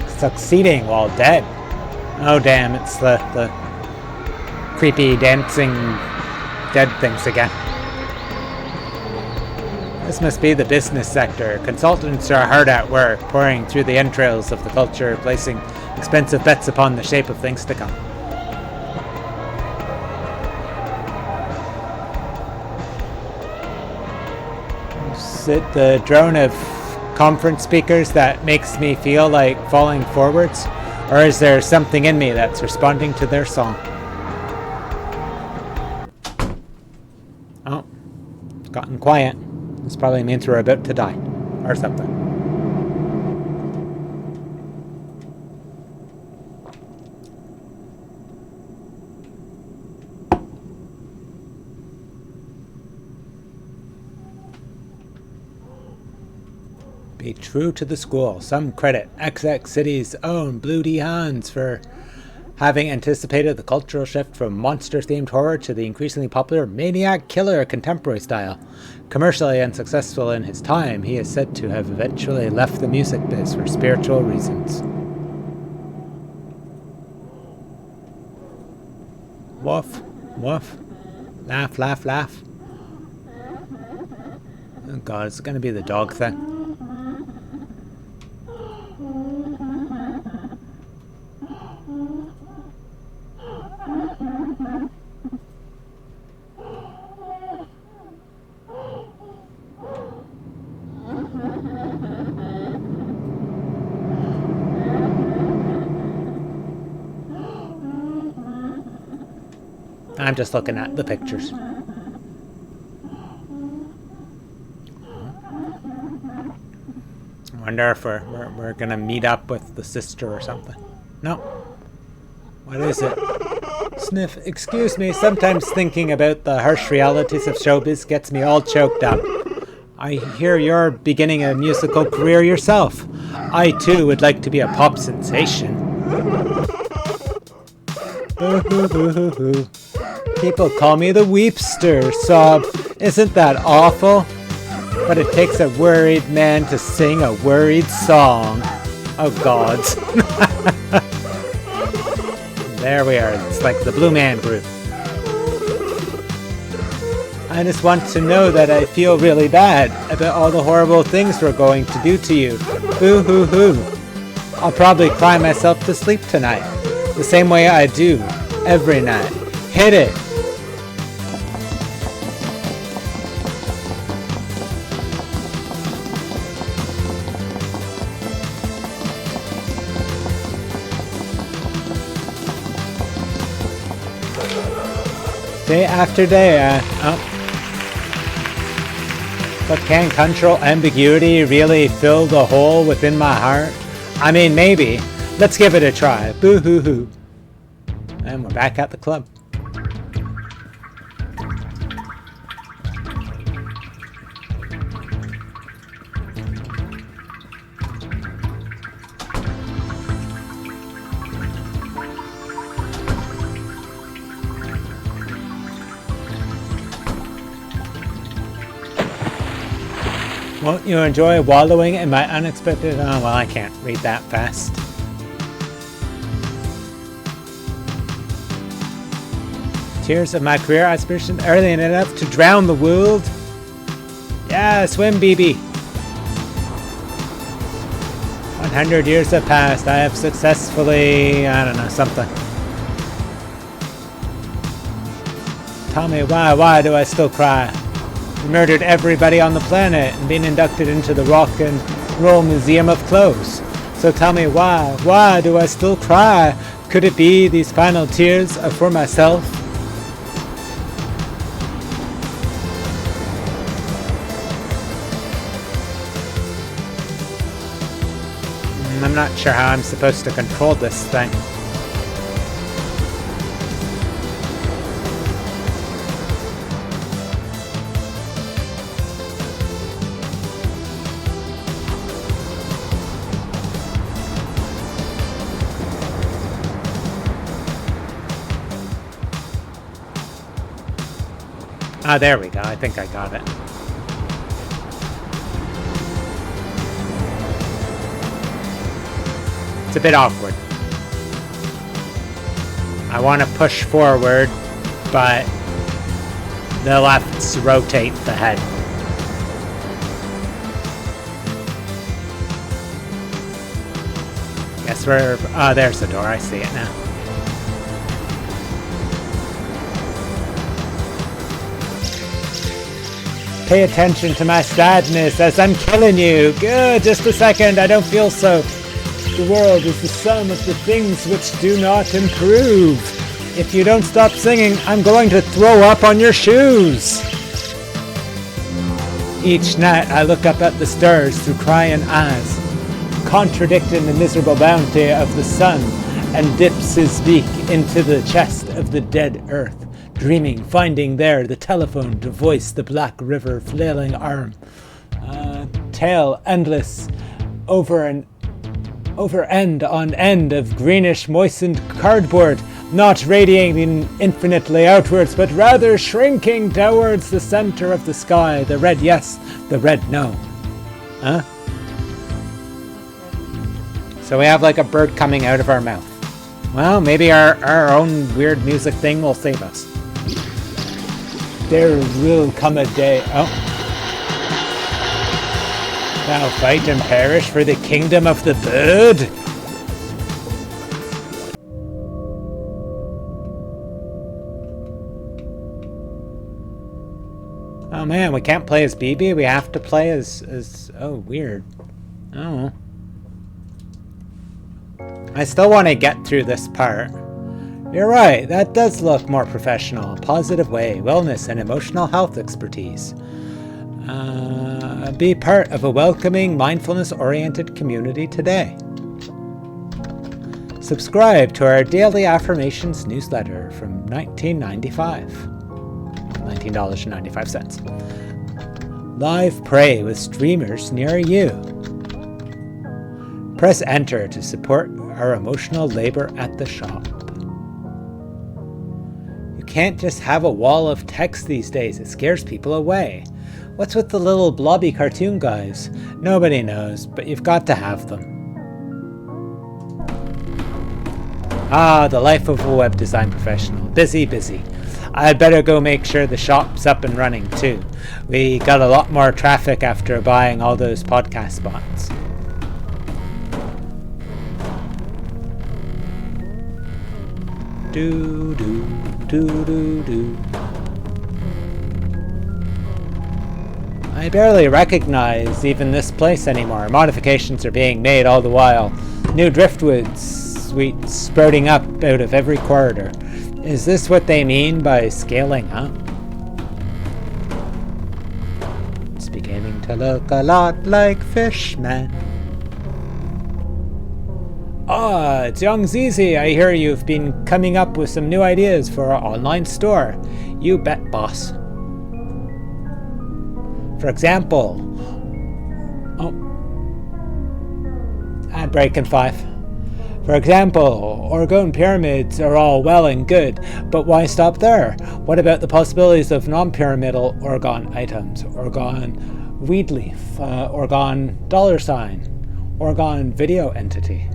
Succeeding while dead. Oh damn, it's the creepy dancing dead things again. This must be the business sector. Consultants are hard at work, pouring through the entrails of the culture, placing expensive bets upon the shape of things to come. Is it the drone of conference speakers that makes me feel like falling forwards? Or is there something in me that's responding to their song? Oh, it's gotten quiet. This probably means we're about to die. Or something. Be true to the school. Some credit XX City's own Blue D Hans for having anticipated the cultural shift from monster-themed horror to the increasingly popular maniac killer contemporary style. Commercially unsuccessful in his time, he is said to have eventually left the music biz for spiritual reasons. Woof, woof, laugh, laugh, laugh. Oh god, is it going to be the dog thing? I'm just looking at the pictures. I wonder if we're gonna meet up with the sister or something. No. What is it? Sniff, excuse me, sometimes thinking about the harsh realities of showbiz gets me all choked up. I hear you're beginning a musical career yourself. I too would like to be a pop sensation. Boo-hoo-hoo-hoo-hoo. People call me the weepster, sob. Isn't that awful? But it takes a worried man to sing a worried song. Oh gods. There we are. It's like the Blue Man Group. I just want to know that I feel really bad about all the horrible things we're going to do to you. Boo-hoo-hoo. I'll probably cry myself to sleep tonight. The same way I do every night. Hit it! Day after day, But can cultural ambiguity really fill the hole within my heart? I mean, maybe. Let's give it a try. Boo-hoo-hoo. And we're back at the club. Won't you enjoy wallowing in my unexpected... Oh, well, I can't read that fast. Tears of my career aspiration early enough to drown the world. Yeah, swim, BB. 100 years have passed. I have successfully... I don't know, something. Tell me why do I still cry? You murdered everybody on the planet and been inducted into the Rock and Roll Museum of Clothes. So tell me why do I still cry? Could it be these final tears are for myself? I'm not sure how I'm supposed to control this thing. Ah, there we go. I think I got it. It's a bit awkward. I want to push forward, but the lefts rotate the head. Guess we're... Oh, there's the door. I see it now. Pay attention to my sadness as I'm killing you. Good, just a second. I don't feel so... The world is the sum of the things which do not improve. If you don't stop singing, I'm going to throw up on your shoes. Each night I look up at the stars through crying eyes, contradicting the miserable bounty of the sun, and dips his beak into the chest of the dead earth, dreaming, finding there the telephone to voice the black river flailing arm. Tail endless over end on end of greenish moistened cardboard, not radiating infinitely outwards, but rather shrinking towards the center of the sky, the red yes, the red no. Huh? So we have like a bird coming out of our mouth. Well, maybe our own weird music thing will save us. There will come a day... Oh. Thou fight and perish for the kingdom of the bird? Oh man, we can't play as BB, we have to play as... Oh, weird. Oh. I still want to get through this part. You're right, that does look more professional. Positive way, wellness and emotional health expertise. Be part of a welcoming, mindfulness-oriented community today. Subscribe to our Daily Affirmations newsletter from $19.95. $19.95. Live pray with streamers near you. Press enter to support our emotional labor at the shop. You can't just have a wall of text these days, it scares people away. What's with the little blobby cartoon guys? Nobody knows, but you've got to have them. Ah, the life of a web design professional. Busy, busy. I'd better go make sure the shop's up and running too. We got a lot more traffic after buying all those podcast spots. Do do do do do. I barely recognize even this place anymore. Modifications are being made all the while. New driftwood suites sprouting up out of every corridor. Is this what they mean by scaling up? It's beginning to look a lot like Fishman. Ah, it's young Zizi. I hear you've been coming up with some new ideas for our online store. You bet, boss. For example, ad break in 5. For example, orgone pyramids are all well and good, but why stop there? What about the possibilities of non-pyramidal orgone items? Orgone Weedleaf, Oregon $, Oregon Video Entity.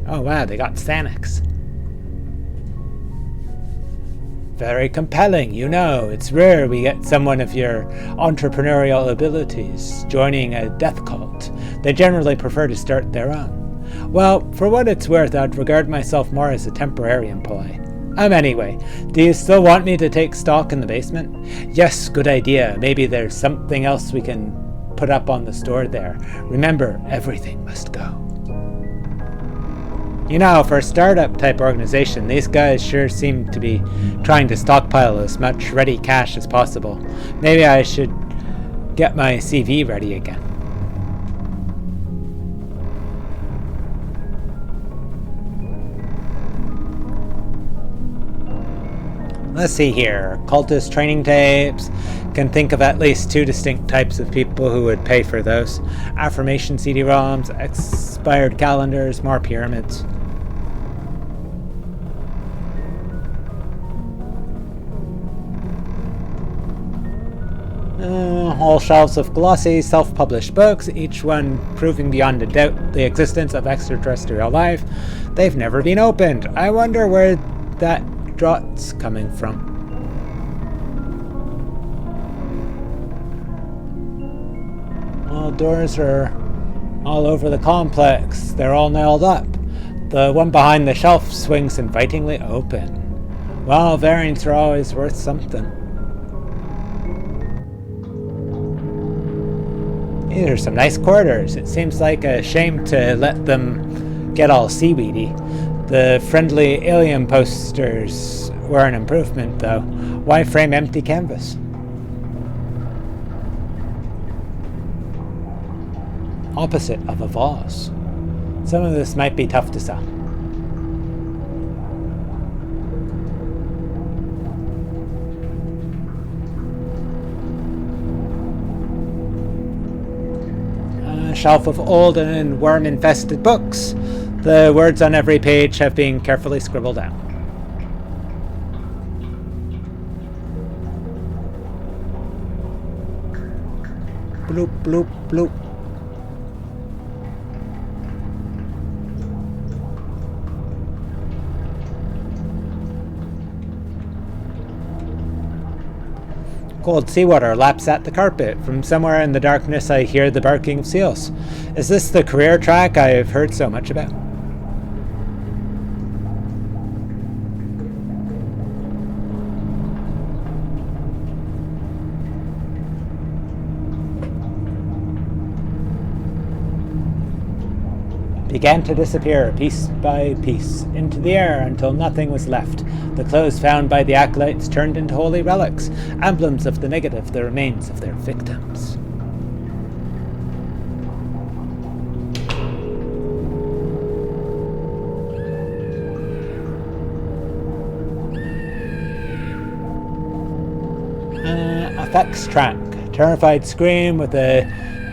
Oh wow, they got Xanax. Very compelling, you know. It's rare we get someone of your entrepreneurial abilities joining a death cult. They generally prefer to start their own. Well, for what it's worth, I'd regard myself more as a temporary employee. Anyway, do you still want me to take stock in the basement? Yes, good idea. Maybe there's something else we can put up on the store there. Remember, everything must go. You know, for a startup type organization, these guys sure seem to be trying to stockpile as much ready cash as possible. Maybe I should get my CV ready again. Let's see here. Cultist training tapes. Can think of at least 2 distinct types of people who would pay for those. Affirmation CD-ROMs, expired calendars, more pyramids. Whole shelves of glossy, self-published books, each one proving beyond a doubt the existence of extraterrestrial life. They've never been opened. I wonder where that draught's coming from. Well, doors are all over the complex. They're all nailed up. The one behind the shelf swings invitingly open. Well, variants are always worth something. These are some nice quarters. It seems like a shame to let them get all seaweedy. The friendly alien posters were an improvement, though. Why frame empty canvas? Opposite of a vase. Some of this might be tough to sell. A shelf of old and worm-infested books. The words on every page have been carefully scribbled out. Bloop, bloop, bloop. Cold seawater laps at the carpet. From somewhere in the darkness I hear the barking of seals. Is this the career track I've heard so much about? Began to disappear piece by piece into the air until nothing was left. The clothes found by the acolytes turned into holy relics, emblems of the negative, the remains of their victims. Effects track. Terrified scream with a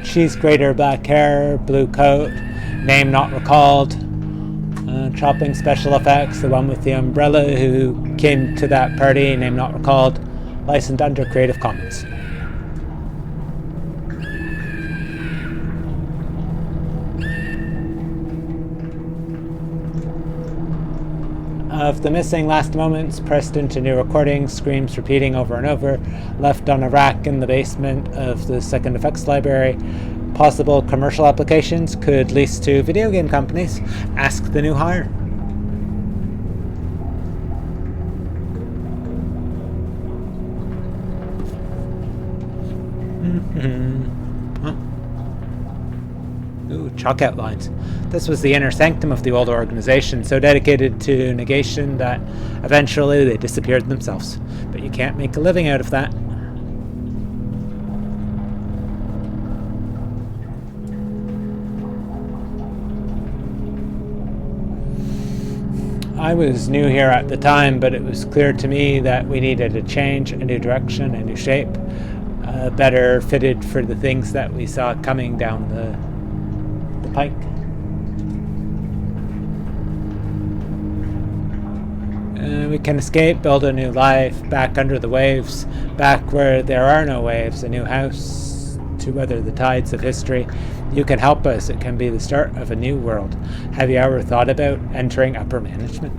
cheese grater black hair, blue coat. Name not recalled. Chopping special effects, the one with the umbrella who came to that party, name not recalled. Licensed under Creative Commons. Of the missing last moments, pressed into new recordings, screams repeating over and over, left on a rack in the basement of the second effects library. Possible commercial applications could lease to video game companies. Ask the new hire. Ooh, chalk outlines. This was the inner sanctum of the old organization, so dedicated to negation that eventually they disappeared themselves. But you can't make a living out of that. I was new here at the time, but it was clear to me that we needed a change, a new direction, a new shape, better fitted for the things that we saw coming down the pike. We can escape, build a new life, back under the waves, back where there are no waves, a new house to weather the tides of history. You can help us. It can be the start of a new world. Have you ever thought about entering upper management?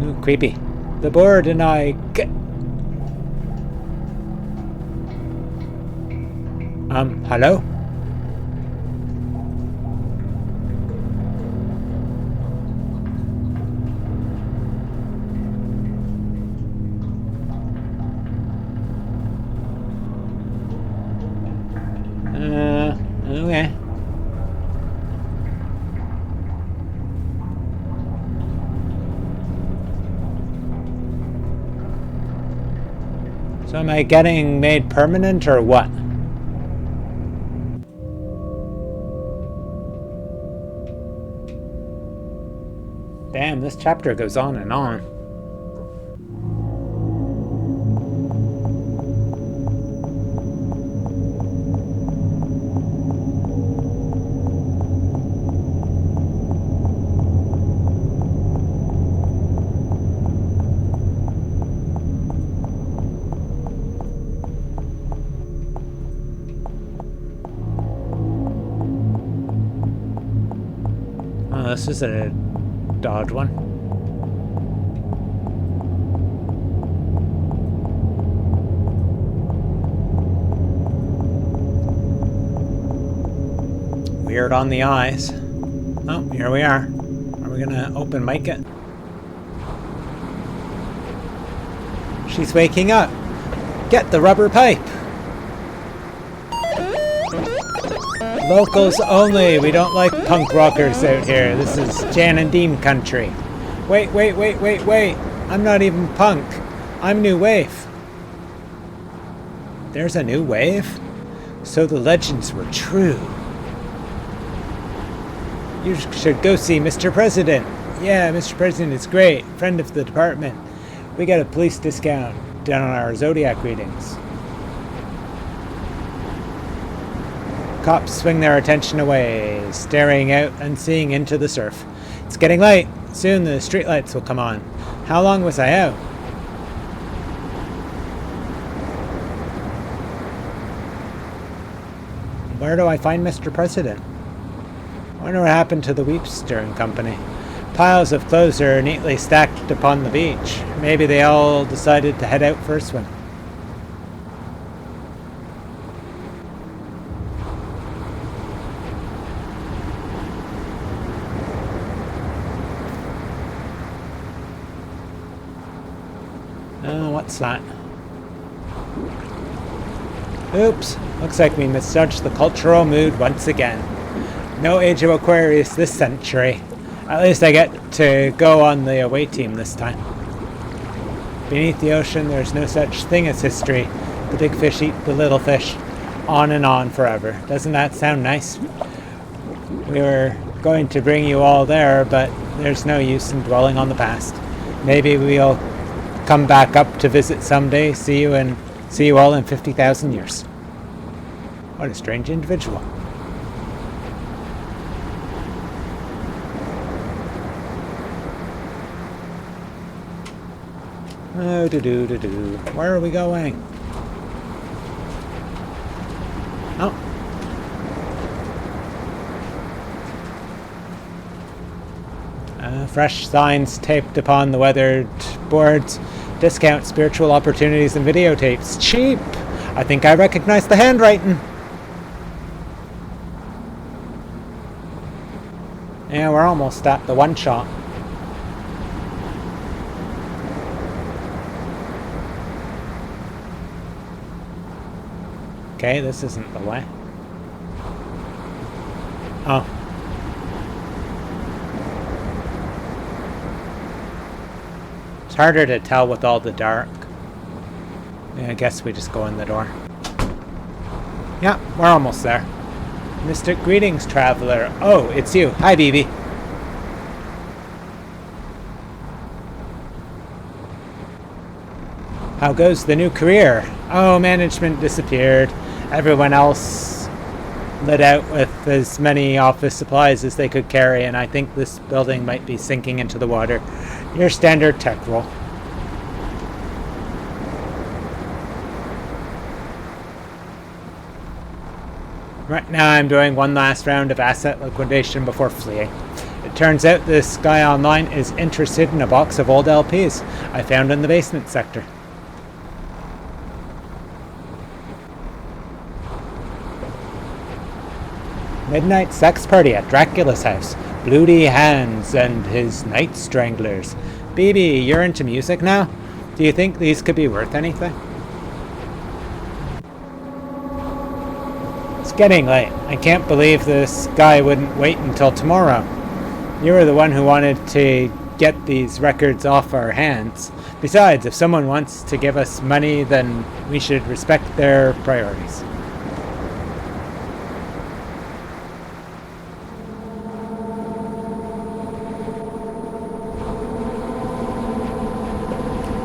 Ooh, creepy. The board and I get... hello? Okay. So am I getting made permanent or what? Damn, this chapter goes on and on. Oh, this is a odd one. Weird on the eyes. Oh, here we are. Are we gonna open mic it? She's waking up. Get the rubber pipe. Locals only. We don't like punk rockers out here. This is Jan and Dean country. Wait. I'm not even punk. I'm new wave. There's a new wave? So the legends were true. You should go see Mr. President. Yeah, Mr. President is great. Friend of the department. We get a police discount down on our Zodiac readings. Cops swing their attention away, staring out and seeing into the surf. It's getting late. Soon the streetlights will come on. How long was I out? Where do I find Mr. President? I wonder what happened to the Wheatstone Company. Piles of clothes are neatly stacked upon the beach. Maybe they all decided to head out for a swim. Oh, what's that? Oops, looks like we misjudged the cultural mood once again. No Age of Aquarius this century. At least I get to go on the away team this time. Beneath the ocean, there's no such thing as history. The big fish eat the little fish. On and on forever. Doesn't that sound nice? We were going to bring you all there, but there's no use in dwelling on the past. Maybe we'll come back up to visit someday. See you all in 50,000 years. What a strange individual. Oh, do. Where are we going? Oh. Fresh signs taped upon the weathered boards. Discount spiritual opportunities and videotapes. Cheap! I think I recognize the handwriting. Yeah, we're almost at the one shot. Okay, this isn't the way. Oh. It's harder to tell with all the dark. Yeah, I guess we just go in the door. Yeah, we're almost there. Mystic greetings, traveler. Oh, it's you. Hi, BB. How goes the new career? Oh, management disappeared. Everyone else lit out with as many office supplies as they could carry, and I think this building might be sinking into the water. Your standard tech roll. Right now I'm doing one last round of asset liquidation before fleeing. It turns out this guy online is interested in a box of old LPs I found in the basement sector. Midnight sex party at Dracula's house. Bloody hands and his night stranglers. BB, you're into music now? Do you think these could be worth anything? It's getting late. I can't believe this guy wouldn't wait until tomorrow. You were the one who wanted to get these records off our hands. Besides, if someone wants to give us money, then we should respect their priorities.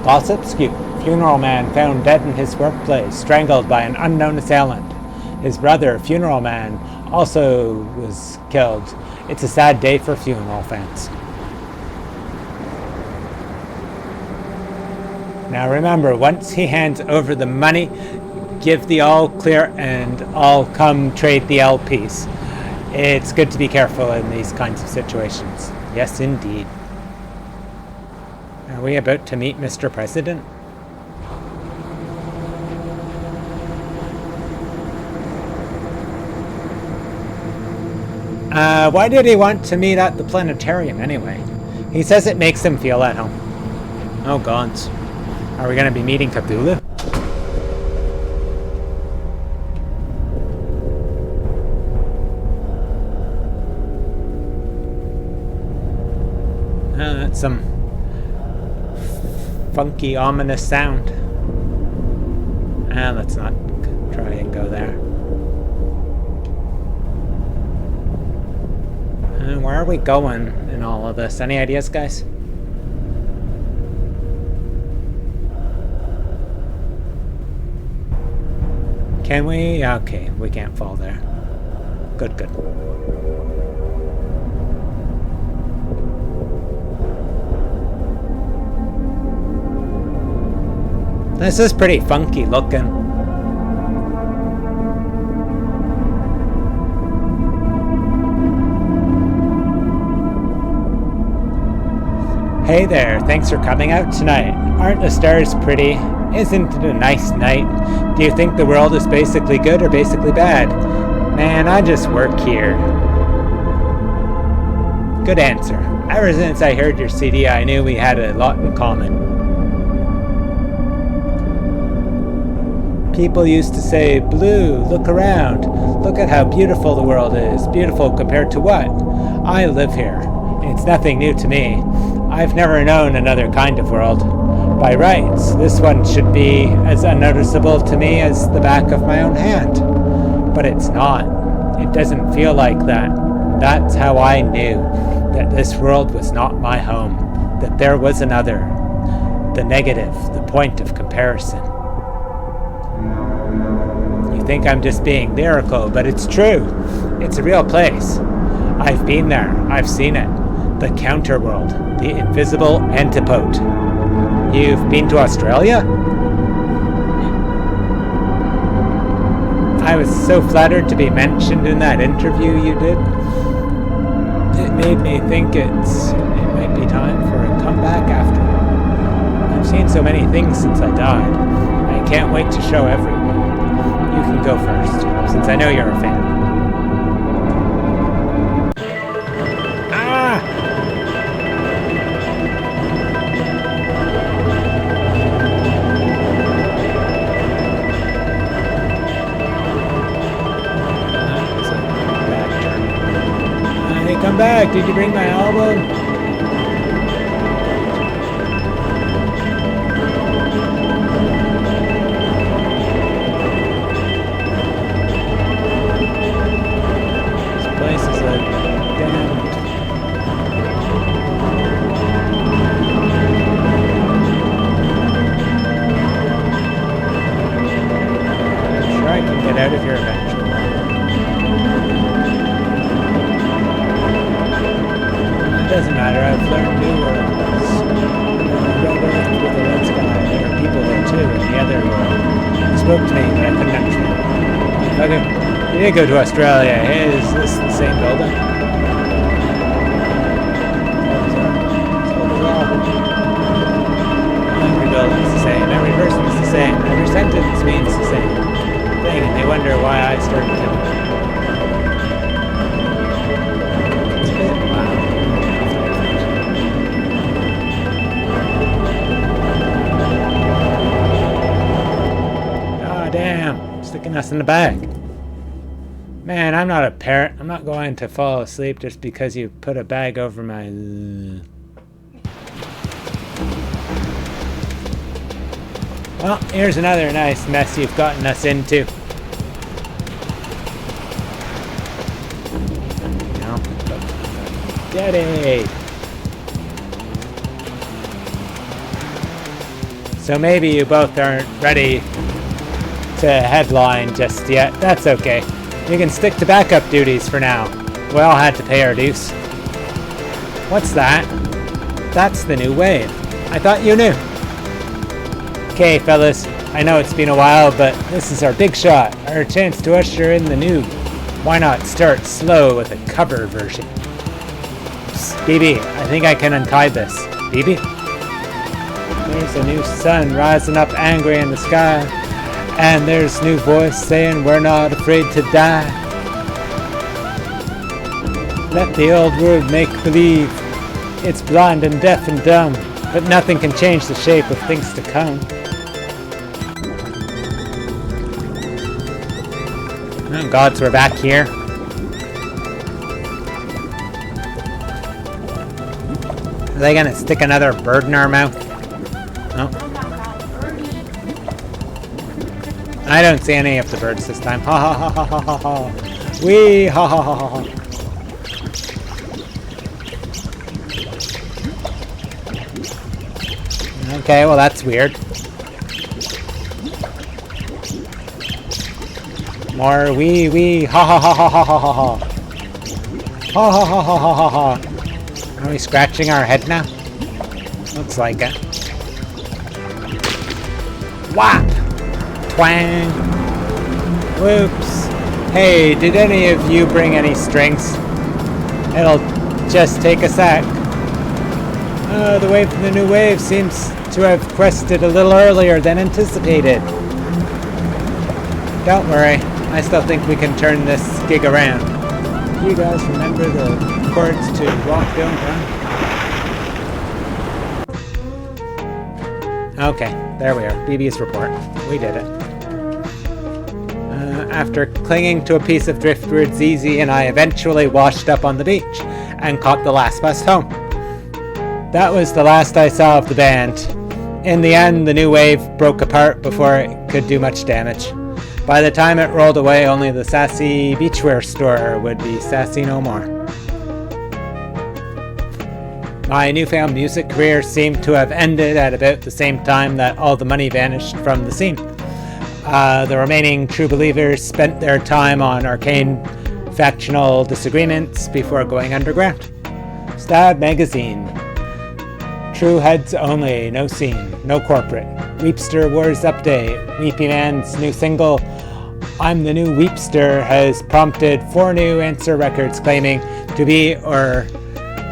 Gossip scoop. Funeral man found dead in his workplace, strangled by an unknown assailant. His brother, funeral man, also was killed. It's a sad day for funeral fans. Now remember, once he hands over the money, give the all clear and I'll come trade the LPs. It's good to be careful in these kinds of situations. Yes, indeed. Are we about to meet Mr. President? Why did he want to meet at the planetarium anyway? He says it makes him feel at home. Oh gods. Are we going to be meeting Cthulhu? That's some funky, ominous sound. Let's not try and go there. Where are we going in all of this? Any ideas, guys? Can we? Okay, we can't fall there. Good, good. This is pretty funky looking. Hey there, thanks for coming out tonight. Aren't the stars pretty? Isn't it a nice night? Do you think the world is basically good or basically bad? Man, I just work here. Good answer. Ever since I heard your CD, I knew we had a lot in common. People used to say, Blue, look around. Look at how beautiful the world is. Beautiful compared to what? I live here. It's nothing new to me. I've never known another kind of world. By rights, this one should be as unnoticeable to me as the back of my own hand. But it's not. It doesn't feel like that. That's how I knew that this world was not my home. That there was another. The negative, the point of comparison. You think I'm just being lyrical, but it's true. It's a real place. I've been there. I've seen it. The counterworld. The invisible antipode. You've been to Australia? I was so flattered to be mentioned in that interview you did. It made me think it might be time for a comeback after all. I've seen so many things since I died. I can't wait to show everyone. You can go first, since I know you're a fan. Come back, did you bring my album? This place is like damned. I'm sure I can get out of here eventually. may go to Australia. Is this the same building? Every building's the same. Every person's the same. Every sentence means the same thing, and they wonder why I started killing them. It's a bit wow. Oh, damn. Sticking us in the bag. Man, I'm not a parrot. I'm not going to fall asleep just because you put a bag over my... Well, here's another nice mess you've gotten us into. No. Daddy! So maybe you both aren't ready to headline just yet. That's okay. You can stick to backup duties for now. We all had to pay our dues. What's that? That's the new wave. I thought you knew. Okay, fellas. I know it's been a while, but this is our big shot. Our chance to usher in the new. Why not start slow with a cover version? Psst, BB, I think I can untie this. BB? There's a new sun rising up angry in the sky. And there's a new voice saying we're not afraid to die. Let the old world make believe it's blind and deaf and dumb, but nothing can change the shape of things to come. Oh, gods, we're back here. Are they gonna stick another bird in our mouth? No. I don't see any of the birds this time. Ha ha ha ha ha ha ha. Wee ha ha ha ha ha. Okay, well that's weird. More wee wee ha ha ha ha ha ha ha ha. Ha ha ha ha ha ha ha. Are we scratching our head now? Looks like it. Whap! Twang! Whoops! Hey, did any of you bring any strings? It'll just take a sec. The wave from the new wave seems to have crested a little earlier than anticipated. Don't worry, I still think we can turn this gig around. Do you guys remember the chords to Walk Don't Run? Okay, there we are. BB's report. We did it. After clinging to a piece of driftwood, Zizi and I eventually washed up on the beach and caught the last bus home. That was the last I saw of the band. In the end, the new wave broke apart before it could do much damage. By the time it rolled away, only the sassy beachwear store would be sassy no more. My newfound music career seemed to have ended at about the same time that all the money vanished from the scene. The remaining true believers spent their time on arcane factional disagreements before going underground. Stab Magazine. True heads only, no scene, no corporate. Weepster Wars Update. Weepy Man's new single, I'm the New Weepster, has prompted 4 new answer records claiming to be or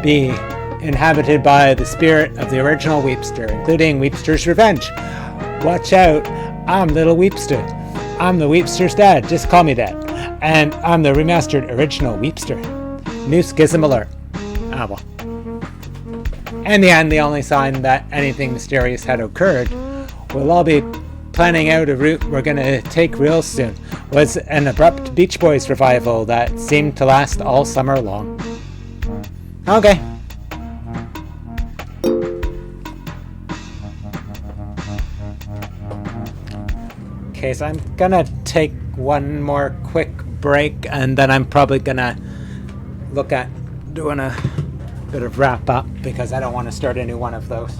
be inhabited by the spirit of the original Weepster, including Weepster's Revenge. Watch out, I'm Little Weepster. I'm the Weepster's dad, just call me that. And I'm the remastered original Weepster. New schism alert. Ah well. In the end, the only sign that anything mysterious had occurred, we'll all be planning out a route we're gonna take real soon, was an abrupt Beach Boys revival that seemed to last all summer long. Okay. Okay, so I'm gonna take one more quick break and then I'm probably gonna look at doing a bit of wrap up because I don't want to start a new one of those.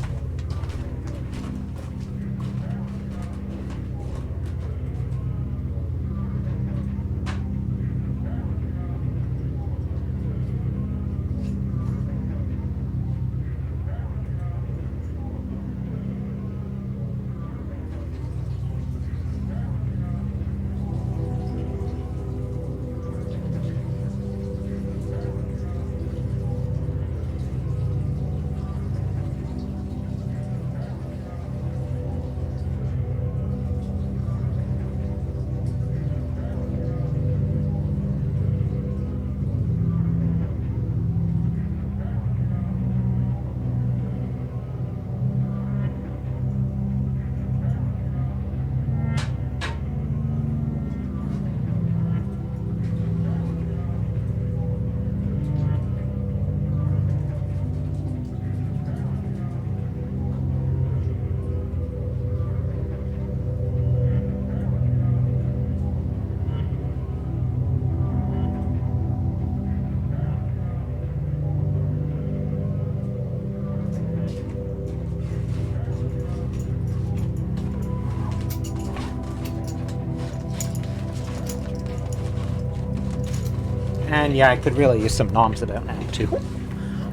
And yeah, I could really use some noms about now too.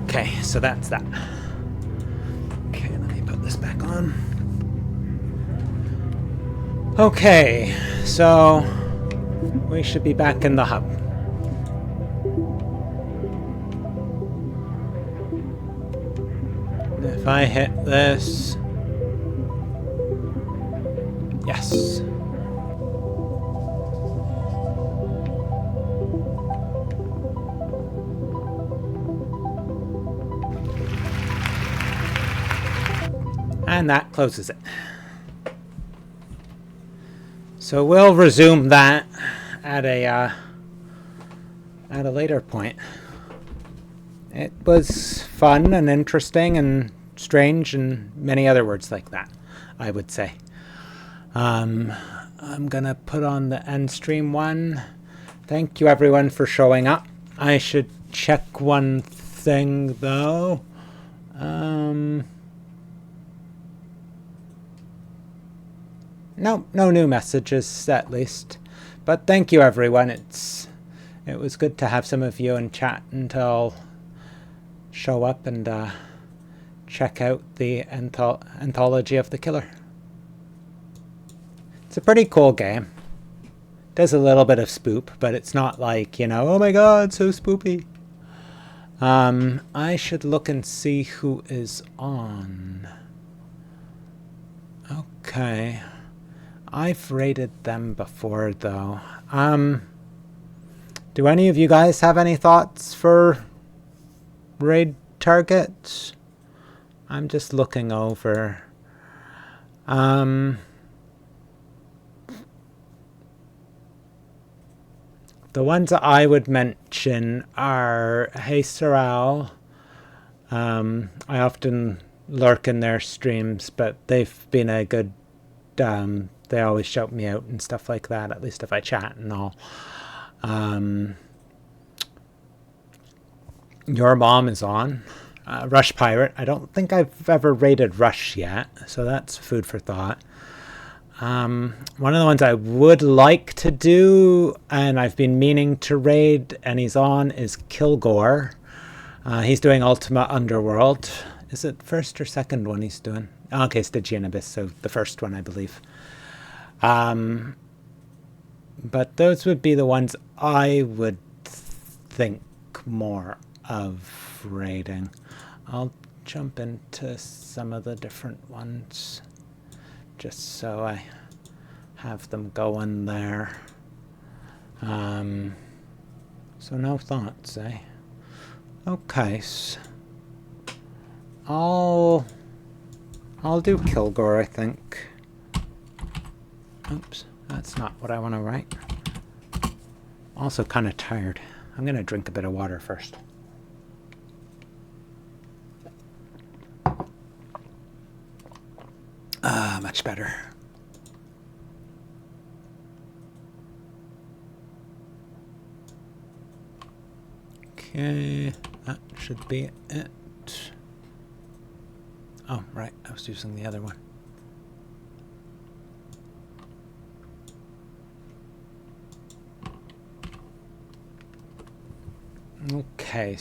Okay, so that's that. Okay, let me put this back on. Okay, so we should be back in the hub. If I hit this... Yes. And that closes it. So we'll resume that at a later point. It was fun and interesting and strange and many other words like that, I would say. I'm gonna put on the end stream one. Thank you everyone for showing up. I should check one thing though. No new messages at least. But thank you everyone. It was good to have some of you in chat until show up and check out the Anthology of the Killer. It's a pretty cool game. Does a little bit of spoop, but it's not like, you know, oh my god, so spoopy. I should look and see who is on. Okay. I've rated them before though. Do any of you guys have any thoughts for raid targets? I'm just looking over. The ones that I would mention are Hey Sorrel. I often lurk in their streams, but they've been a good... they always shout me out and stuff like that, at least if I chat and all. Your Mom is on. Rush Pirate. I don't think I've ever raided Rush yet, so that's food for thought. One of the ones I would like to do, and I've been meaning to raid, and he's on, is Kilgore. He's doing Ultima Underworld. Is it first or second one he's doing? Okay, Stygian Abyss, so the first one, I believe. But those would be the ones I would think more of raiding. I'll jump into some of the different ones just so I have them going there. So no thoughts, eh? Okay, so I'll do Kilgore, I think. Oops, that's not what I want to write. Also kind of tired. I'm gonna drink a bit of water first. Much better. Okay, that should be it. Oh, right, I was using the other one. Okay.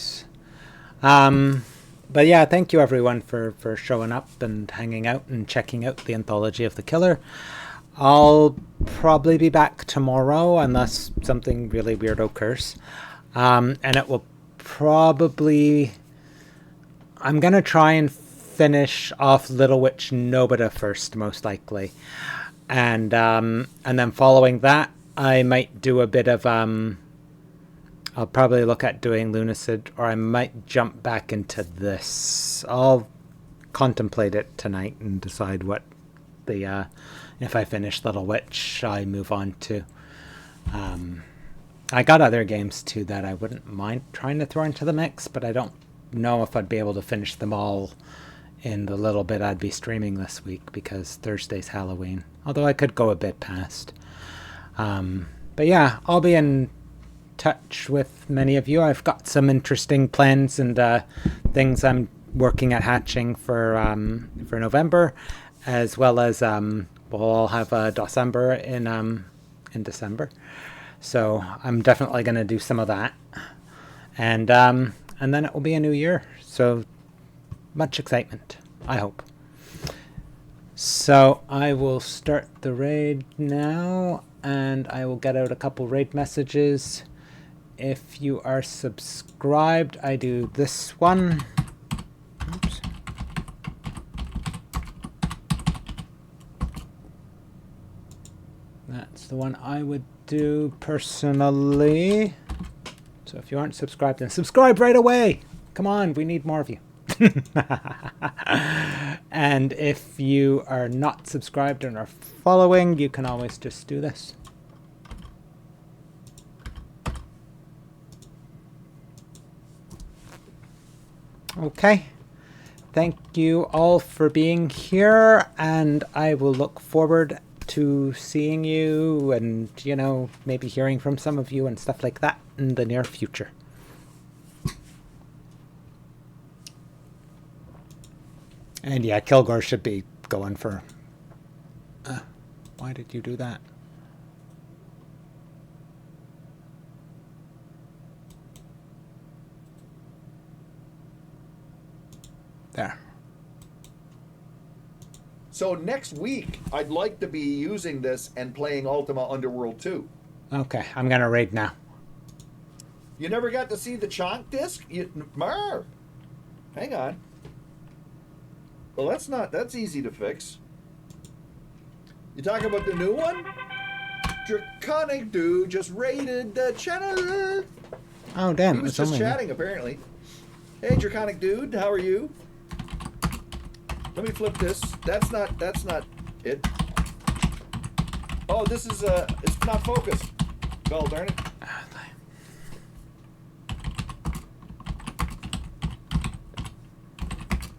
But yeah, thank you everyone for showing up and hanging out and checking out the Anthology of the Killer. I'll probably be back tomorrow unless something really weird occurs. And it will probably... I'm going to try and finish off Little Witch Nobita first, most likely. And then following that, I might do a bit of... I'll probably look at doing Lunacid, or I might jump back into this. I'll contemplate it tonight and decide what the, if I finish Little Witch, I move on to. I got other games too that I wouldn't mind trying to throw into the mix, but I don't know if I'd be able to finish them all in the little bit I'd be streaming this week, because Thursday's Halloween. Although I could go a bit past. But yeah, I'll be in touch with many of you. I've got some interesting plans and things I'm working at hatching for November, as well as we'll all have December in December. So I'm definitely going to do some of that. And then it will be a new year. So much excitement, I hope. So I will start the raid now, and I will get out a couple raid messages. If you are subscribed, I do this one. Oops. That's the one I would do personally. So if you aren't subscribed, then subscribe right away. Come on, we need more of you. And if you are not subscribed and are following, you can always just do this. Okay. Thank you all for being here, and I will look forward to seeing you and, you know, maybe hearing from some of you and stuff like that in the near future. And yeah, Kilgore should be going for... why did you do that? There. So next week, I'd like to be using this and playing Ultima Underworld 2. Okay, I'm gonna raid now. You never got to see the chonk disc? Hang on. Well, that's easy to fix. You talking about the new one? Draconic Dude just raided the channel. Oh, damn. He was just chatting, apparently. Hey, Draconic Dude, how are you? Let me flip this. That's not it. Oh, this is, it's not focused. God darn it.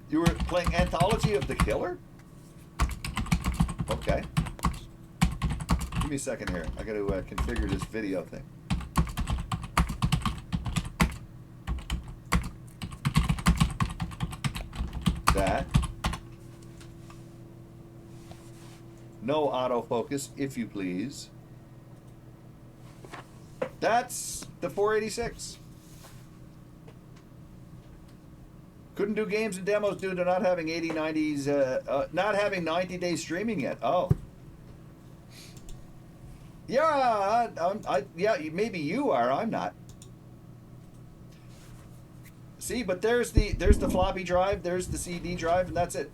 You were playing Anthology of the Killer? Okay. Give me a second here. I gotta configure this video thing. That. No autofocus, if you please. That's the 486. Couldn't do games and demos due to not having 90s, not having 90-day streaming yet. Oh. Yeah, yeah, maybe you are. I'm not. See, but there's the floppy drive, there's the CD drive, and that's it.